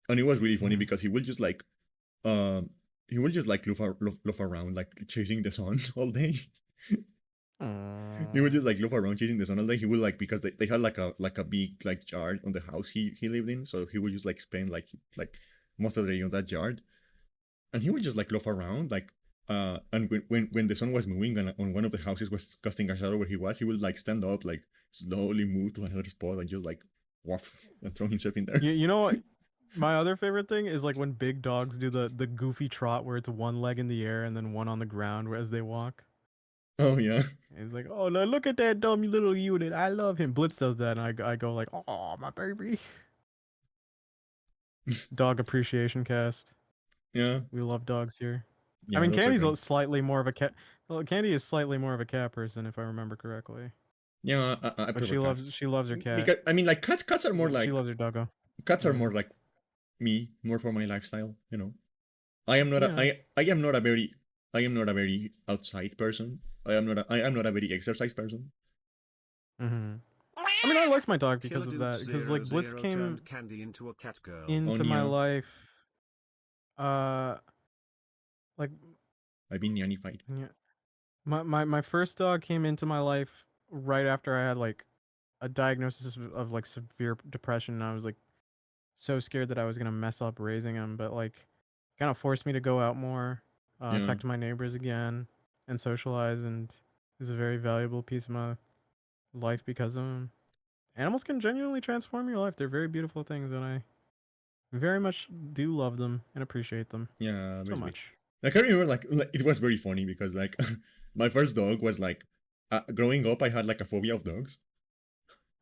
and it was really funny Mm-hmm. because um, he will just like loaf around like chasing the sun all day. He would Aww. just like loaf around chasing the sun all day. He would like because they had like a big like yard on the house he lived in, so he would just like spend like most of the day on that yard, and he would just like loaf around and when the sun was moving and on one of the houses was casting a shadow where he was, he would like stand up, like slowly move to another spot and just like woof and throw himself in there. You know what? My other favorite thing is like when big dogs do the goofy trot where it's one leg in the air and then one on the ground as they walk. Oh yeah. And it's like, oh, no, look at that dumb little unit. I love him. Blitz does that, and I go like, oh, my baby. Dog appreciation cast. Yeah, We love dogs here. I yeah, mean, dogs are Candy's great. slightly more of a cat. Well, Candy is slightly more of a cat person, if I remember correctly. Yeah, I But prefer cats she loves her cat. because I mean, like cats are more She like loves her doggo. cats are Yeah. more like me, more for my lifestyle. I am not a Yeah. I am not a very outside person. I am not a very exercise person. Hmm. I mean, I liked my dog Killer because of Dude that. Because like zero Blitz zero came turned Candy into a cat girl. Oh into my yeah, life. Like I've been nannified. yeah, my first dog came into my life right after I had like a diagnosis of like severe depression. And I was like so scared that I was gonna mess up raising him, but like kind of forced me to go out more, Yeah, talk to my neighbors again, and socialize. And is a very valuable piece of my life because of him. Animals can genuinely transform your life. They're very beautiful things, and I very much do love them and appreciate them yeah, so very sweet. much. Like I remember, like it was very funny because like my first dog was like growing up, I had like a phobia of dogs.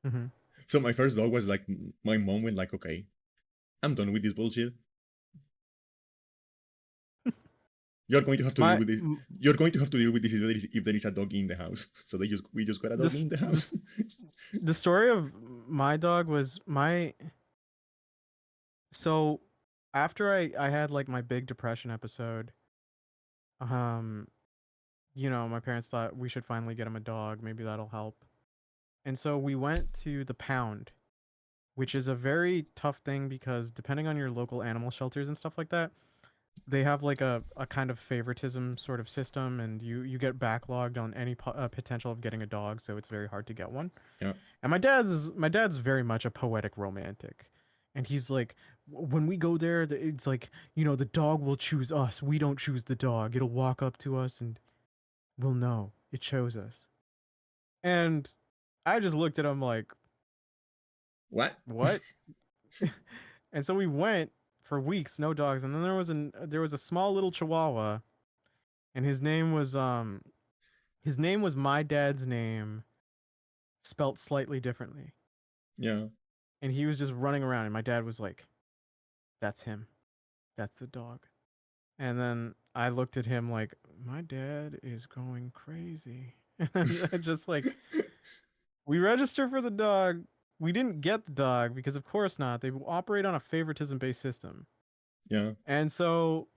Hmm. So my first dog was like my mom went like, okay, I'm done with this bullshit. You're going to have to deal My with this. You're going to have to deal with this if there is a dog in the house. So we just got a dog this in the house. this the story of my dog was my so after I had like my big depression episode, um my parents thought we should finally get him a dog, maybe that'll help. And so we went to the pound, which is a very tough thing because depending on your local animal shelters and stuff like that, they have like a kind of favoritism sort of system, and you get backlogged on any potential of getting a dog, so it's very hard to get one. Yeah, And my dad's very much a poetic romantic, and he's like, when we go there, it's like the dog will choose us. We don't choose the dog. It'll walk up to us and we'll know it chose us. And I just looked at him like, what? what? And so we went for weeks, no dogs, and then there was a small little Chihuahua, and his name was my dad's name, spelt slightly differently, Yeah, and he was just running around, and my dad was like, "That's him, that's the dog." And then I looked at him like, my dad is going crazy. And I just like, we register for the dog. We didn't get the dog because, of course not. They operate on a favoritism based system. yeah, And so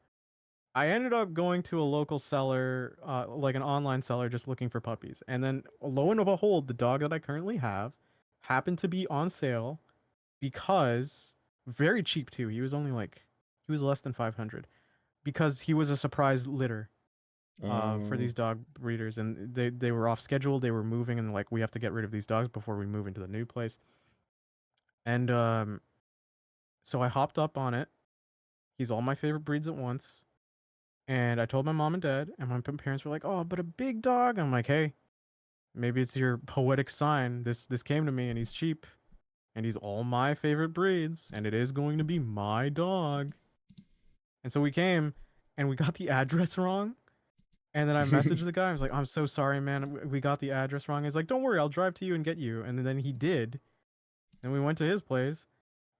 I ended up going to a local seller, like an online seller, just looking for puppies. And then lo and behold, the dog that I currently have happened to be on sale because very cheap too. He was less than 500 because he was a surprise litter for uh, these dog breeders, and they were off schedule. They were moving, and like we have to get rid of these dogs before we move into the new place. And so I hopped up on it. He's all my favorite breeds at once. And I told my mom and dad, and my parents were like, "Oh, but a big dog." I'm like, "Hey, maybe it's your poetic sign. This came to me, and he's cheap, and he's all my favorite breeds, and it is going to be my dog." And so we came, and we got the address wrong. And then I messaged the guy. I was like, "I'm so sorry, man. We got the address wrong." He's like, "Don't worry, I'll drive to you and get you." And then he did. And we went to his place,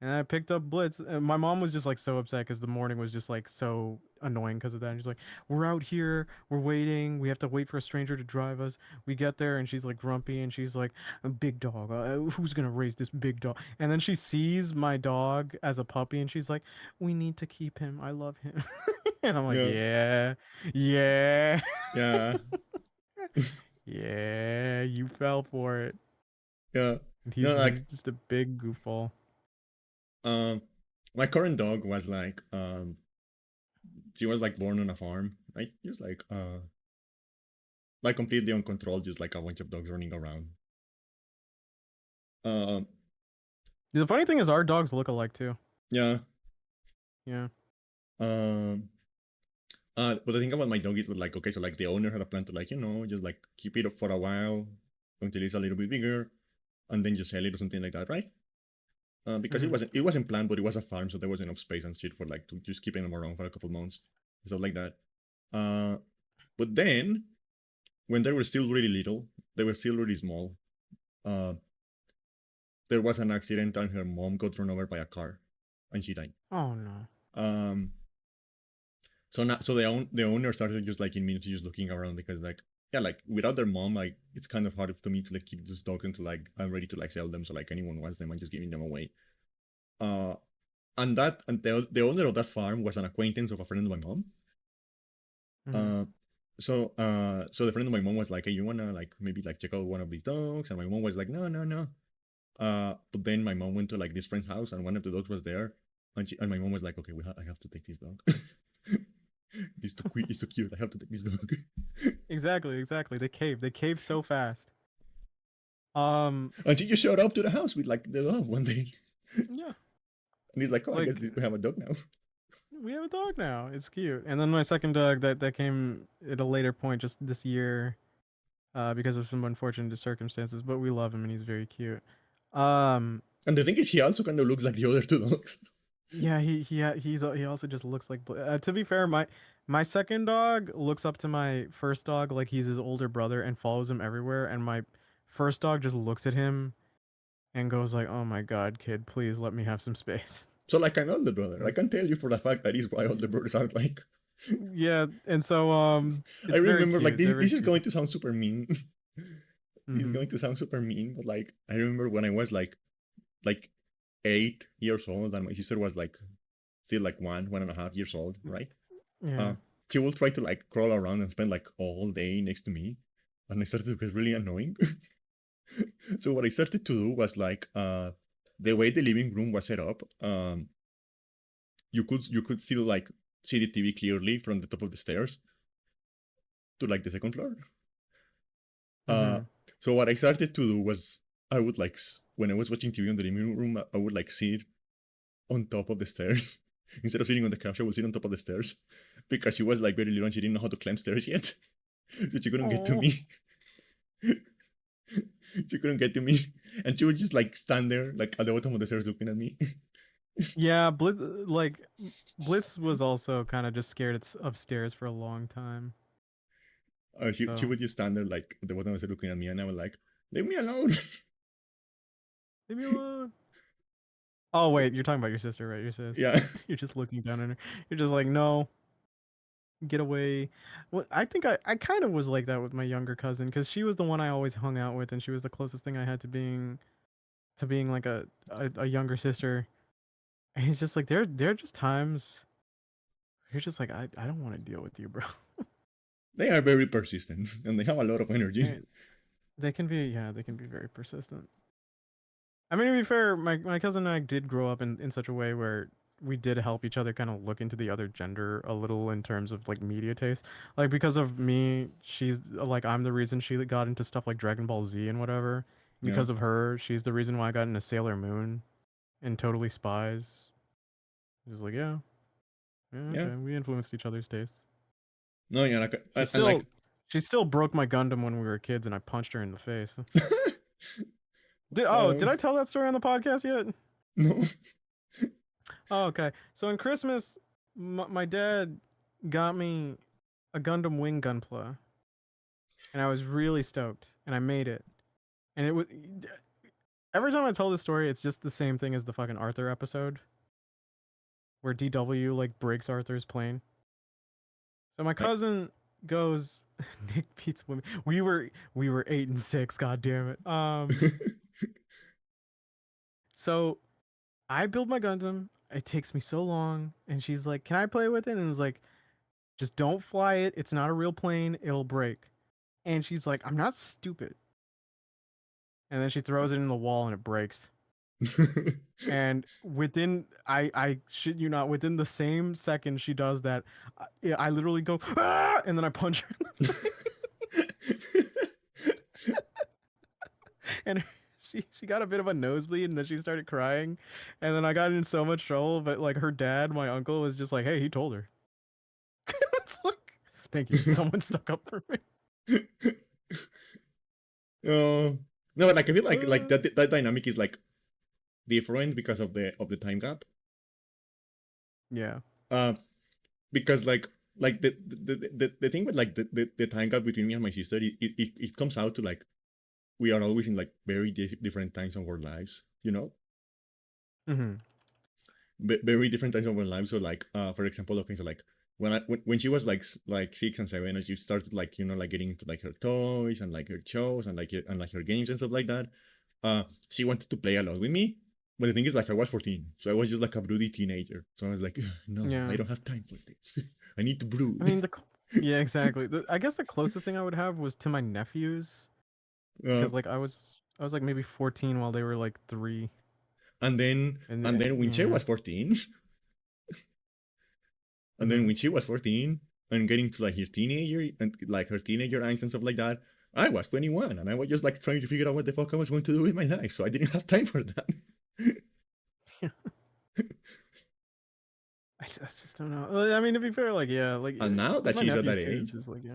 and I picked up Blitz. And my mom was just like so upset because the morning was just like so annoying because of that. And she's like, "We're out here, we're waiting. We have to wait for a stranger to drive us." We get there, and she's like grumpy, and she's like, "A big dog. Who's gonna raise this big dog?" And then she sees my dog as a puppy, and she's like, "We need to keep him. I love him." And I'm like, yeah, "Yeah, yeah." yeah, Yeah, you fell for it. yeah. And No, he's like just a big goofball. um, my current dog was she was like born on a farm, right? Just like completely uncontrolled, just like a bunch of dogs running around. Um, The funny thing is, our dogs look alike too. yeah. Yeah. Um, but the thing about my dog is that like okay, so like the owner had a plan to like just like keep it up for a while until it's a little bit bigger, and then just sell it or something like that, right? Because Hmm. it wasn't planned, but it was a farm, so there was enough space and shit for like to just keeping them around for a couple months, stuff like that. Uh, but then when they were still really little, they were still really small. Uh, there was an accident and her mom got run over by a car, and she died. Oh no. Um, So now, so the owner started just like immediately just looking around because like yeah, like without their mom, like it's kind of hard for me to like keep this dog until like I'm ready to like sell them. So like anyone wants them, I'm just giving them away. Uh, and the owner of that farm was an acquaintance of a friend of my mom. Mhm. Uh, so the friend of my mom was like, "Hey, you wanna like maybe like check out one of these dogs?" And my mom was like, "No, no, no." But then my mom went to like this friend's house, and one of the dogs was there, and my mom was like, "Okay, I have to take this dog. It's too cute. I have to take this dog." Exactly, exactly. They cave so fast. Um, And she just showed up to the house with like the dog one day, yeah, and he's like, "Oh, I guess like we have a dog now." we have a dog now. It's cute. And then my second dog that came at a later point, just this year, because of some unfortunate circumstances. But we love him and he's very cute. Um, And the thing is, he also kind of looks like the other two dogs. yeah, he also just looks like. To be fair, my second dog looks up to my first dog like he's his older brother and follows him everywhere. And my first dog just looks at him and goes like, "Oh my god, kid, please let me have some space." So like an older brother, I can tell you for the fact that is why older brothers are like. Yeah, and so I it's very remember like cute. They're very this is cute. going to sound super mean. This is Hmm. going to sound super mean, but like I remember when I was like 8 years old and my sister was like still like 1.5 years old, right? Yeah. Uh, she will try to like crawl around and spend like all day next to me, and I started to get really annoying. So what I started to do was like the way the living room was set up, you could still like see the TV clearly from the top of the stairs to like the second floor. Uh, Hmm. so what I started to do was I would like when I was watching TV in the living room, I would like sit on top of the stairs instead of sitting on the couch. I would sit on top of the stairs because she was like very little and she didn't know how to climb stairs yet, so she couldn't get to Oh. me. She couldn't get to me, and she would just like stand there like at the bottom of the stairs looking at me. Yeah, Blitz was also kind of just scared upstairs for a long time. She So would just stand there like at the bottom of the stairs looking at me, and I was like, "Leave me alone." leave me alone. Oh wait, you're talking about your sister, right? Your sis. Yeah, You're just looking down at her. You're just like, no, get away. Well, I think I kind of was like that with my younger cousin because she was the one I always hung out with, and she was the closest thing I had to being like a younger sister. And he's just like, there are just times you're just like, I don't want to deal with you, bro. they are very persistent and they have a lot of energy. They, they can be, yeah, they can be very persistent. I mean, to be fair, my cousin and I did grow up in such a way where we did help each other kind of look into the other gender a little in terms of like media taste. Like because of me, she's like I'm the reason she got into stuff like Dragon Ball Z and whatever. Yeah, Because of her, she's the reason why I got into Sailor Moon and Totally Spies. She was like, yeah, yeah, yeah. okay, we influenced each other's tastes. No, yeah, like She and like still she still broke my Gundam when we were kids and I punched her in the face. Did um I tell that story on the podcast yet? no. Oh, okay. So in Christmas, my dad got me a Gundam Wing Gunpla, and I was really stoked, and I made it. And it was every time I tell this story, it's just the same thing as the fucking Arthur episode where DW like breaks Arthur's plane. So my Like cousin goes, Nick beats women. We were 8 and 6. God damn it. So I build my Gundam. It takes me so long, and she's like, "Can I play with it?" And it was like, "Just don't fly it. It's not a real plane. It'll break." And she's like, "I'm not stupid." And then she throws it in the wall and it breaks. And within I shit you not, within the same second she does that, I literally go ah! And then I punch her in the and she got a bit of a nosebleed and then she started crying, and then I got in so much trouble. But like her dad, my uncle, was just like, "Hey, he told her." It's like, thank you, someone stuck up for me. Oh no, but like I feel like Uh, that dynamic is like different because of the time gap. yeah. Uh, because like the thing with like the time gap between me and my sister, it comes out to like we are always in like very different times of our lives, you know, Hmm. very different times of our lives. So like for example, okay, so like when she was like 6 and 7, as you started like like getting into like her toys and like her shows and like her games and stuff like that, she wanted to play a lot with me. But the thing is, like, I was 14, so I was just like a broody teenager. So I was like, no, Yeah. I don't have time for this. I need to brood. I mean, yeah, exactly. I guess the closest thing I would have was to my nephews, uh, because like I was like maybe 14 while they were like 3, and then when she yeah. was 14, and then Mhm. when she was 14 and getting to like her teenager and like her teenager angst and stuff like that, I was 21 and I was just like trying to figure out what the fuck I was going to do with my life. So I didn't have time for that. I just don't know. Well, I mean, to be fair, like yeah, like And now that my she's at nephews that too, age, just like yeah,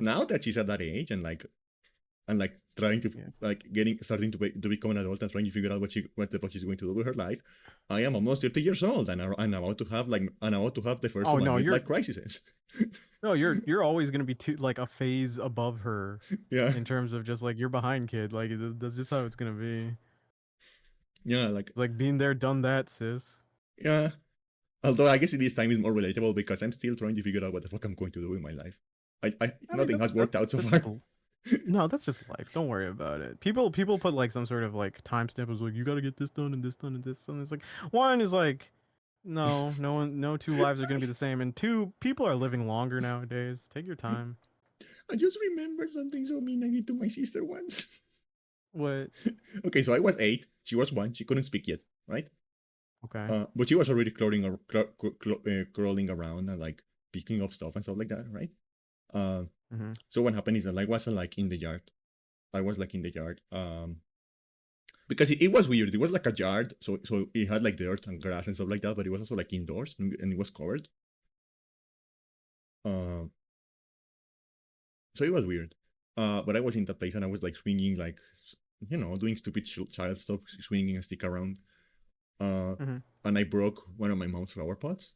and like trying to yeah. like starting to become an adult and trying to figure out what the fuck she's going to do with her life. I am almost 30 years old and I'm about to have the first Oh of my no, midlife crises. no, you're always gonna be like a phase above her Yeah, in terms of just like you're behind, kid. Like that's just how it's gonna be. yeah, It's like being there, done that, sis. yeah. Although I guess this time is more relatable because I'm still trying to figure out what the fuck I'm going to do in my life. I mean, Nothing has worked out so that's far. just no, that's just life. Don't worry about it. People put like some sort of like timestamp was like you got to get this done and this done and this done. It's like one is like no two lives are gonna be the same, and two people are living longer nowadays. Take your time. I just remembered something so mean I did to my sister once. What? Okay, so I was 8, she was 1, she couldn't speak yet, right? Okay. But she was already crawling around and like picking up stuff and stuff like that, right? Mm-hmm. So what happened is that I was like in the yard. I was like in the yard. Because it was weird. It was like a yard, so it had like dirt and grass and stuff like that, but it was also like indoors and it was covered. So it was weird. But I was in that place and I was like swinging, like doing stupid child stuff, swinging a stick around. Mm-hmm. And I broke one of my mom's flower pots.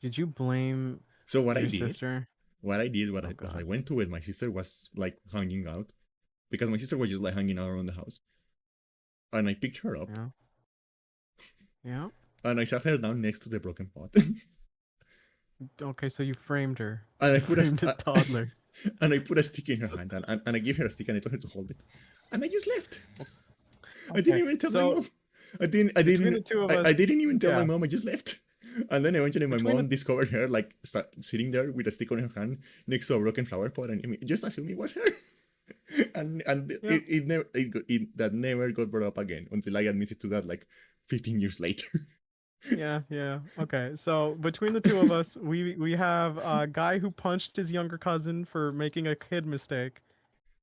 Did you blame So what your I did, sister? what Oh I God. went to with my sister was like hanging out because my sister was just like hanging out around the house, and I picked her up Yeah. Yeah. and I sat her down next to the broken pot, Okay, so you framed her. and I You put a framed a toddler. and I put a stick in her hand and I gave her a stick and I told her to hold it, and I just left. I didn't Okay, even tell my so mom. between the two of us, I didn't even tell my yeah. mom. I just left. And then eventually my Between mom the discovered her like sitting there with a stick on her hand next to a broken flower pot, and just assumed it was her. and yeah. that never got brought up again until I admitted to that like 15 years later. Yeah. Okay. So between the two of us, we have a guy who punched his younger cousin for making a kid mistake.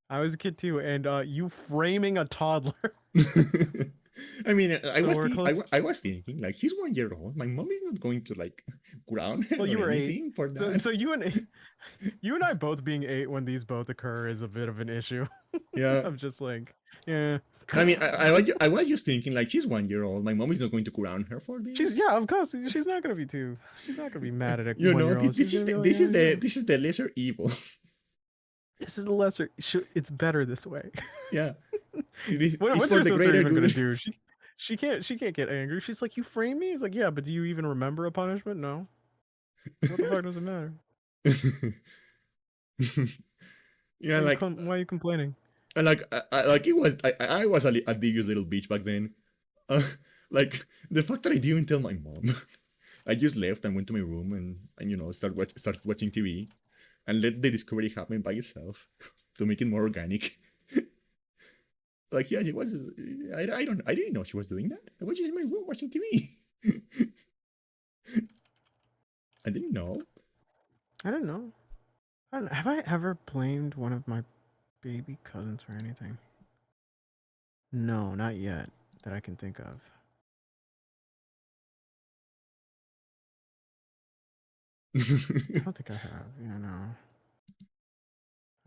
I was a kid too, and you framing a toddler. I mean, So we're close. I was thinking like he's 1 year old. My mom is not going to like ground her Well, you or were 8. anything for So that. so you and I both being 8 when these both occur is a bit of an issue. Yeah. I'm just like, yeah. I mean, I was just thinking like she's 1 year old. My mom is not going to ground her for this. Yeah, of course. She's not gonna be too. She's not gonna be mad at a 1-year-old. She's gonna be like, yeah. this is the lesser evil. This is the lesser. It's better this way. Yeah, it's What's for your the sister greater even gonna good. do? She can't get angry. She's like, you frame me. He's like, yeah, but do you even remember a punishment? No. What the fuck does it matter? Yeah, like Why are you complaining? like like it was I was a devious little bitch back then. Like the fact that I didn't tell my mom. I just left and went to my room and started watching TV and let the discovery happen by itself to make it more organic. Like yeah, it was. I didn't know she was doing that. I was just in my room watching TV. I didn't know. I don't know. Have I ever blamed one of my baby cousins for anything? No, not yet that I can think of. I don't think I have. Yeah, no.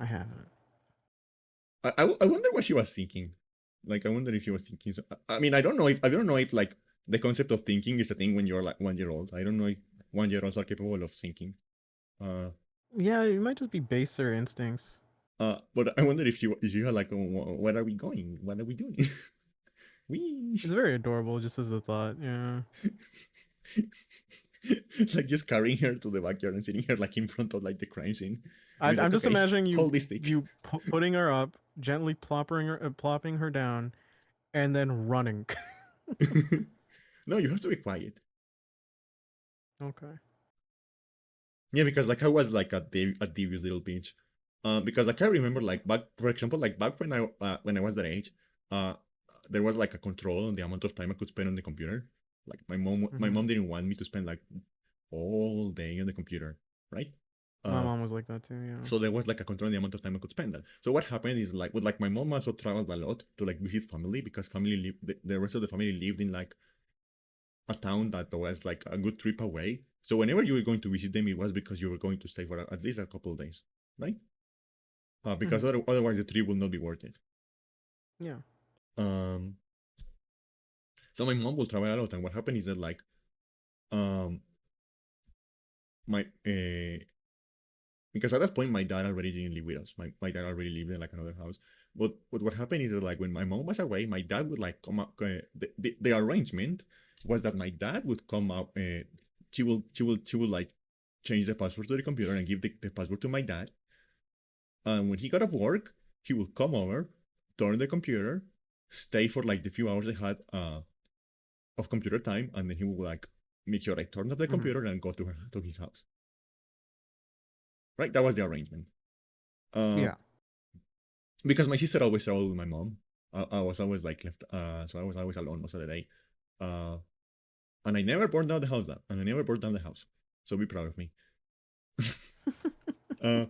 I haven't. I wonder what she was thinking. Like I wonder if she was thinking. So, I mean, I don't know if like the concept of thinking is a thing when you're like 1 year old. I don't know if 1 year olds are capable of thinking. Yeah, it might just be baser instincts. But I wonder if she had like, where are we going? What are we doing? It's very adorable, just as a thought. Yeah. like just carrying her to the backyard and sitting her like in front of like the crime scene. And be I'm like, just okay, imagining hold this stick. putting her up, gently plopping her down, and then running. No, you have to be quiet. Okay. Yeah, because like I was like a devious little bitch. Because like I remember like back, for example, like back when I was that age, uh, there was like a control on the amount of time I could spend on the computer. Like my Mhm. mom didn't want me to spend like all day on the computer, right? My Uh, mom was like that too. Yeah. so there was like a control on the amount of time I could spend that. So what happened is like with like my mom also traveled a lot to like visit family because the rest of the family lived in like a town that was like a good trip away. So whenever you were going to visit them, it was because you were going to stay for at least a couple of days, right? Because Mhm. otherwise the trip will not be worth it. Yeah. Um, so my mom will travel a lot, and what happened is that like um my because at that point my dad already didn't live with us. My dad already lived in like another house. But what happened is that like when my mom was away, my dad would like come up. The arrangement was that my dad would come up. She will like change the password to the computer and give the password to my dad. And when he got off work, he will come over, turn the computer, stay for like the few hours they had of computer time, and then he will like make sure I turn off the Mhm. computer and go to his house. Right, that was the arrangement. Uh, Yeah. because my sister always traveled with my mom. I was always like left, so I was always alone most of the day. Uh, and I never burned down the house, and I never burned down the house. So be proud of me. uh,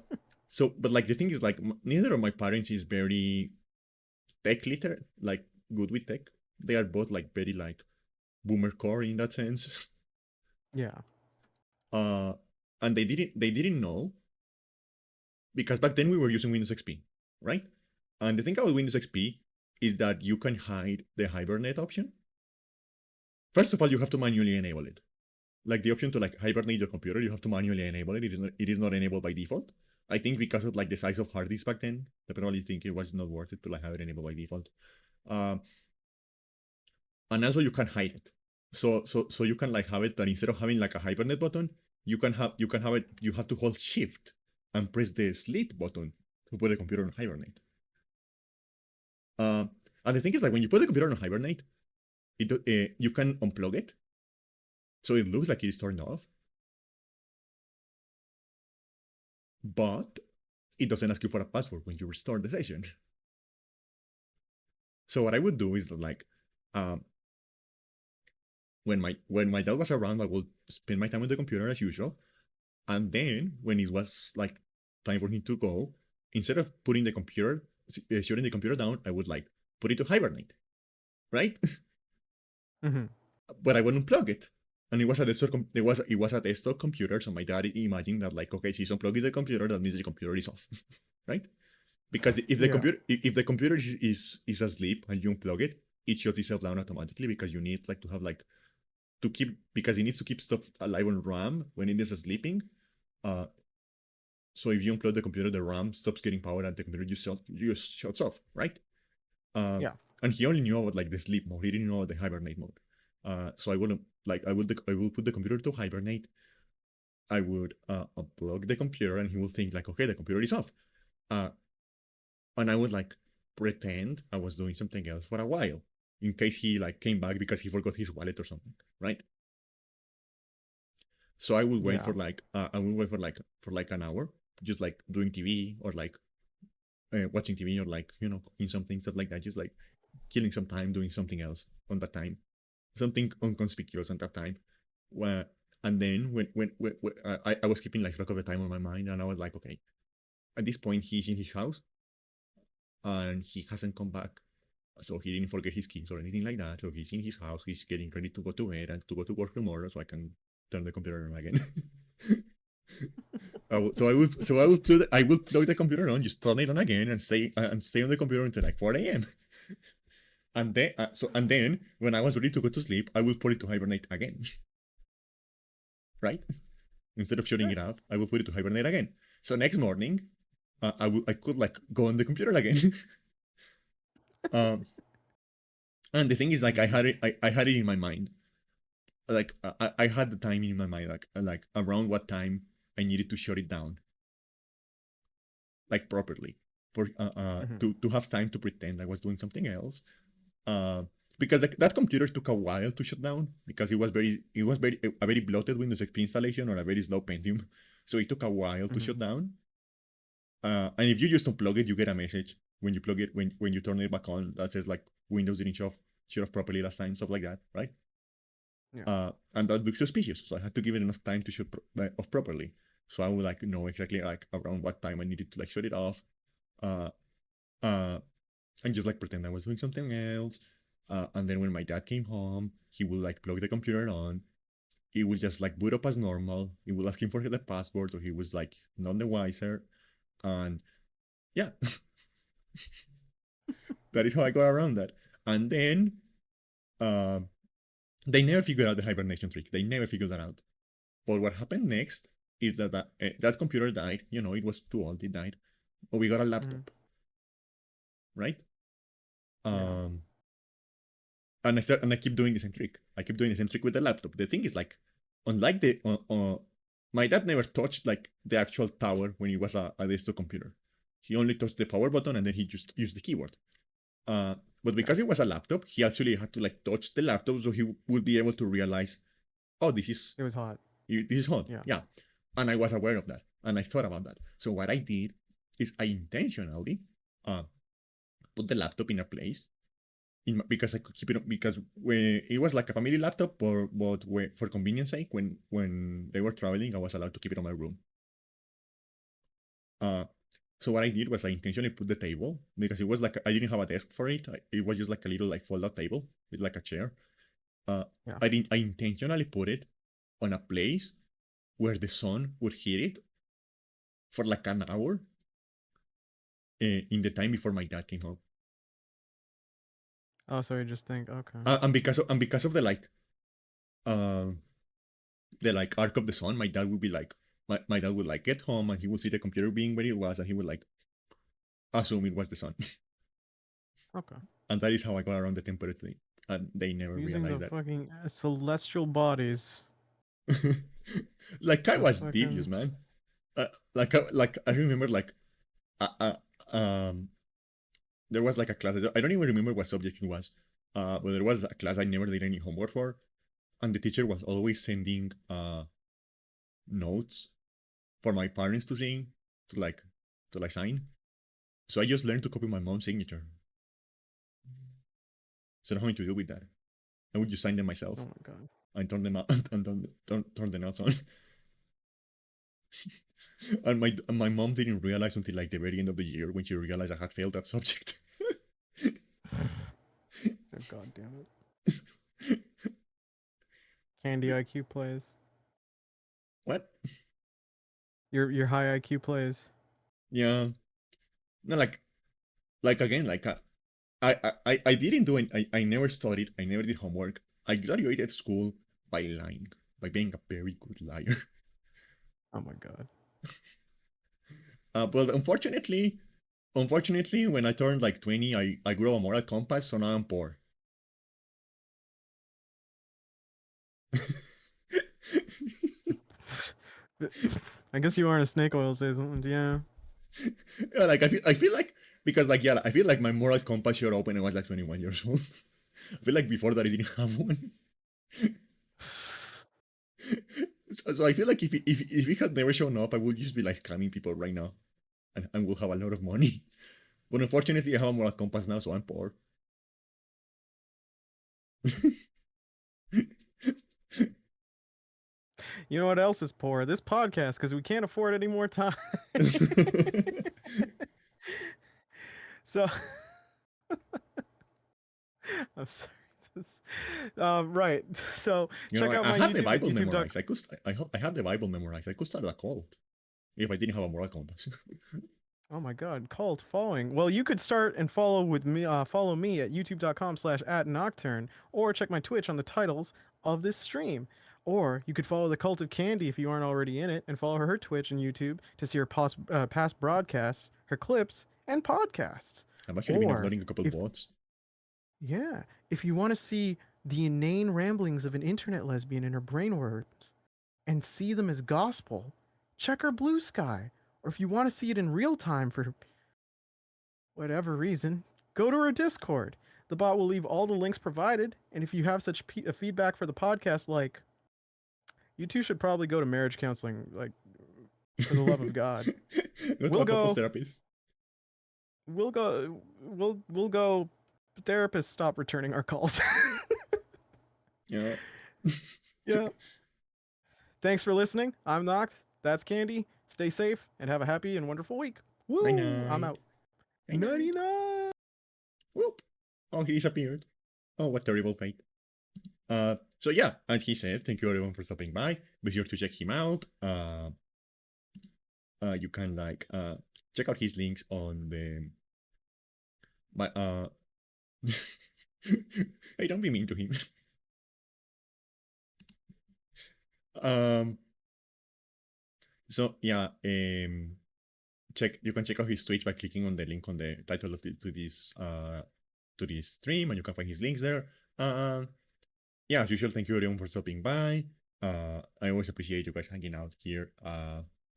so, but like the thing is, like neither of my parents is very tech literate, like good with tech. They are both like very like boomer core in that sense. Yeah. Uh, and they didn't know because back then we were using Windows XP, right? And the thing about Windows XP is that you can hide the hibernate option. First of all, you have to manually enable it. Like the option to like hibernate your computer, you have to manually enable it. It is not enabled by default. I think because of like the size of hard disk back then, they probably think it was not worth it to like have it enabled by default. Um, and also you can hide it. So you can like have it that instead of having like a hibernate button, you can have it. You have to hold shift and press the sleep button to put the computer on hibernate. Uh, and the thing is like when you put the computer on hibernate, you can unplug it, so it looks like it is turned off, but it doesn't ask you for a password when you restart the session. So what I would do is like, um, when my dad was around, I would spend my time on the computer as usual, and then when it was like time for him to go, instead of shutting the computer down, I would like put it to hibernate, right? Mhm. But I would unplug it. And it was a desktop computer, so my dad imagined that like, okay, she's unplugging the computer, that means the computer is off, right? Because if the Yeah. computer if the computer is asleep and you unplug it, it shuts itself down automatically because you need like to have like to keep because it needs to keep stuff alive on RAM when it is sleeping. Uh, so if you unplug the computer, the RAM stops getting power and the computer just shuts off, right? Uh, Yeah. and he only knew about like the sleep mode. He didn't know about the hibernate mode. So I wouldn't like I will put the computer to hibernate. I would unplug the computer and he will think like, okay, the computer is off. Uh, and I would like pretend I was doing something else for a while in case he like came back because he forgot his wallet or something, right? So I would wait Yeah. for like for like an hour, just like doing TV or like watching TV or like cooking something stuff like that, just like killing some time doing something else on that time, something inconspicuous on that time. Where and then when I was keeping like track of the time on my mind and I was like, okay, at this point he's in his house and he hasn't come back. So he didn't forget his keys or anything like that. So he's in his house. He's getting ready to go to bed and to go to work tomorrow, so I can turn the computer on again. I will plug the computer on, just turn it on again, and stay on the computer until like 4 a.m. And then when I was ready to go to sleep, I will put it to hibernate again. Right? Instead of shutting Sure. it off, I will put it to hibernate again. So next morning, I could like go on the computer again. um, and the thing is, like, I had it in my mind like I had the timing in my mind, like around what time I needed to shut it down, like properly, for Mhm. to have time to pretend I was doing something else. Uh, because that computer took a while to shut down because it was very a very bloated Windows XP installation or a very slow Pentium, so it took a while to shut Mhm. down. And if you just unplug it, you get a message when you plug it when you turn it back on that says like Windows didn't shut off properly last time, stuff like that, right? Yeah. And that looks suspicious, so I had to give it enough time to off properly. So I would like know exactly like around what time I needed to like shut it off, uh, uh, and just like pretend I was doing something else. And then when my dad came home, he would like plug the computer on. He would just like boot up as normal. He would ask him for the password, or he was like none the wiser. And yeah, that is how I got around that. And then uh, they never figured out the hibernation trick. They never figured that out. But what happened next is that computer died. You know, it was too old. It died. But we got a Mhm. laptop, right? Yeah. Um, and I keep doing the same trick. I keep doing the same trick with the laptop. The thing is like, unlike my dad never touched like the actual tower when it was a desktop computer. He only touched the power button and then he just used the keyboard. Uh, but Yeah. because it was a laptop, he actually had to like touch the laptop so he would be able to realize, oh, It was hot. this is hot. Yeah. Yeah, and I was aware of that, and I thought about that. So what I did is I intentionally uh, put the laptop in a place because I could keep it because when it was like a family laptop, but for convenience sake, when they were traveling, I was allowed to keep it on my room. Uh, so what I did was I intentionally put the table because it was like I didn't have a desk for it. It was just like a little like fold-out table with like a chair. Uh, Yeah. I intentionally put it on a place where the sun would hit it for like an hour in the time before my dad came home. Oh, so you just think, okay. And because of um the like arc of the sun, my dad would be like my dad would like get home and he would see the computer being where it was and he would like assume it was the sun. Okay. And that is how I got around the temperature thing. And they never Using realized the that. fucking celestial bodies Like I to was devious, fucking. man. Like I remember like uh, uh, um there was like a class. I don't even remember what subject it was. But there was a class I never did any homework for, and the teacher was always sending notes for my parents to see to like to like sign. So I just learned to copy my mom's signature. So I don't have anything to do with that. I would just sign them myself Oh my god. and turn them out and turn the notes on. And my mom didn't realize until like the very end of the year when she realized I had failed that subject. Oh, god damn it. Candy IQ plays. What? Your high IQ plays. Yeah. No, like again, like I didn't do it. I never studied. I never did homework. I graduated school by lying, by being a very good liar. Oh my god. But unfortunately, when I turned like 20, I grew a moral compass, so now I'm poor. I guess you aren't a snake oil salesman, yeah. Yeah, like I feel like because like yeah, I feel like my moral compass showed up when I was like 21 years old. I feel like before that I didn't have one. So I feel like if it had never shown up, I would just be like scamming people right now, and will have a lot of money. But unfortunately, I have a moral compass now, so I'm poor. You know what else is poor? This podcast, because we can't afford any more time. So I'm sorry. This, right. So You know, check out I my had the YouTube at Bible YouTube. memorized. I had the Bible memorized. I could start a cult if I didn't have a moral compass. Oh my god, cult following. Well, you could start and follow with me. Follow me at youtube.com/@nocturne, or check my Twitch on the titles of this stream. Or you could follow the Cult of Candy if you aren't already in it, and follow her Twitch and YouTube to see her past broadcasts, her clips, and podcasts. I've actually been Or uploading a couple if bots. yeah, if you want to see the inane ramblings of an internet lesbian in her brainworms and see them as gospel, check our Blue Sky. Or if you want to see it in real time for whatever reason, go to our Discord. The bot will leave all the links provided, and if you have such feedback for the podcast, like, you two should probably go to marriage counseling, like, for the love of God. Go to We'll a couple go. therapist. We'll go. We'll go. Therapists, stop returning our calls. Yeah. Yeah. Thanks for listening. I'm Noct. That's Candy. Stay safe and have a happy and wonderful week. Woo! Night-night. I'm out. Night-night. Nutty night. Whoop. Oh, he disappeared. Oh, what terrible fate. So yeah, as he said, thank you everyone for stopping by. Be sure to check him out. You can check out his links on the hey, don't be mean to him. So yeah, you can check out his Twitch by clicking on the link on the title of to this stream, and you can find his links there. Yeah, as usual, thank you everyone for stopping by. I always appreciate you guys hanging out here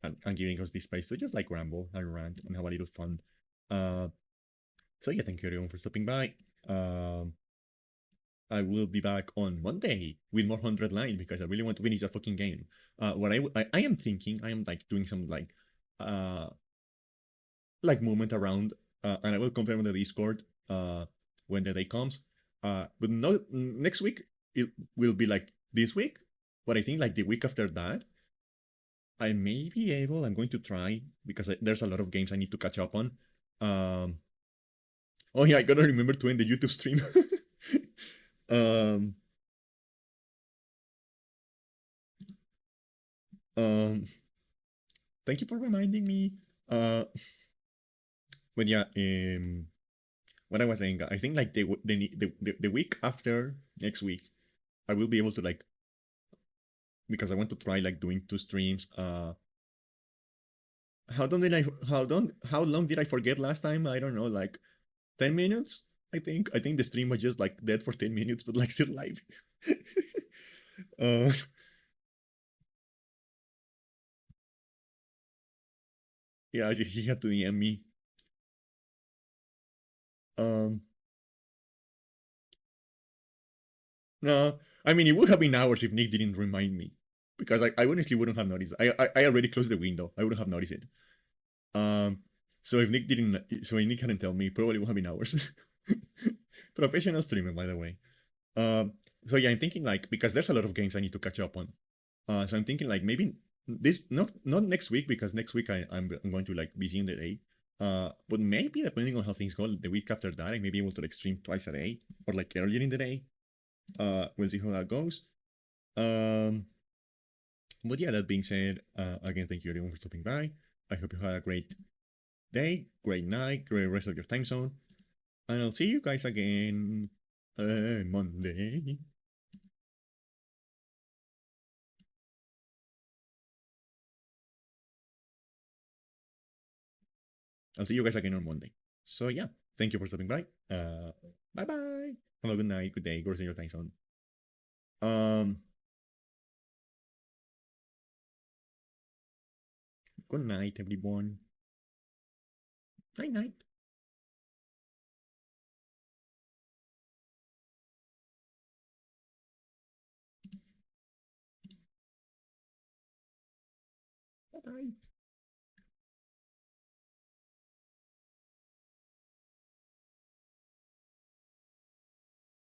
and giving us this space to just like ramble and rant and have a little fun. So yeah, thank you everyone for stopping by. I will be back on Monday with more 100 line because I really want to finish that fucking game. What I am thinking, I am like doing some like movement around, and I will confirm on the Discord when the day comes. But no, next week it will be like this week. But I think like the week after that, I may be able. I'm going to try because there's a lot of games I need to catch up on. Oh yeah, I gotta remember to end the YouTube stream. Thank you for reminding me. But yeah, what I was saying, I think like the week after next week, I will be able to like, because I want to try like doing 2 streams. How long did I forget last time? I don't know, like 10 minutes. I think the stream was just like dead for 10 minutes, but like still live. Yeah, he had to DM me. No, I mean, it would have been hours if Nick didn't remind me, because I honestly wouldn't have noticed. I already closed the window. I wouldn't have noticed it. So if Nick hadn't tell me, probably would have been hours. Professional streamer, by the way. So yeah, I'm thinking like, because there's a lot of games I need to catch up on. So I'm thinking like maybe this not next week, because next week I'm going to like busy in the day. But maybe depending on how things go, the week after that I may be able to like stream twice a day or like earlier in the day. We'll see how that goes. But yeah, that being said, again, thank you everyone for stopping by. I hope you had a great day, great night, great rest of your time zone, and I'll see you guys again Monday. I'll see you guys again on Monday. So yeah, thank you for stopping by. Bye bye. Have a good night, good day, go rest of your time zone. Good night, everyone. Night night. Bye bye.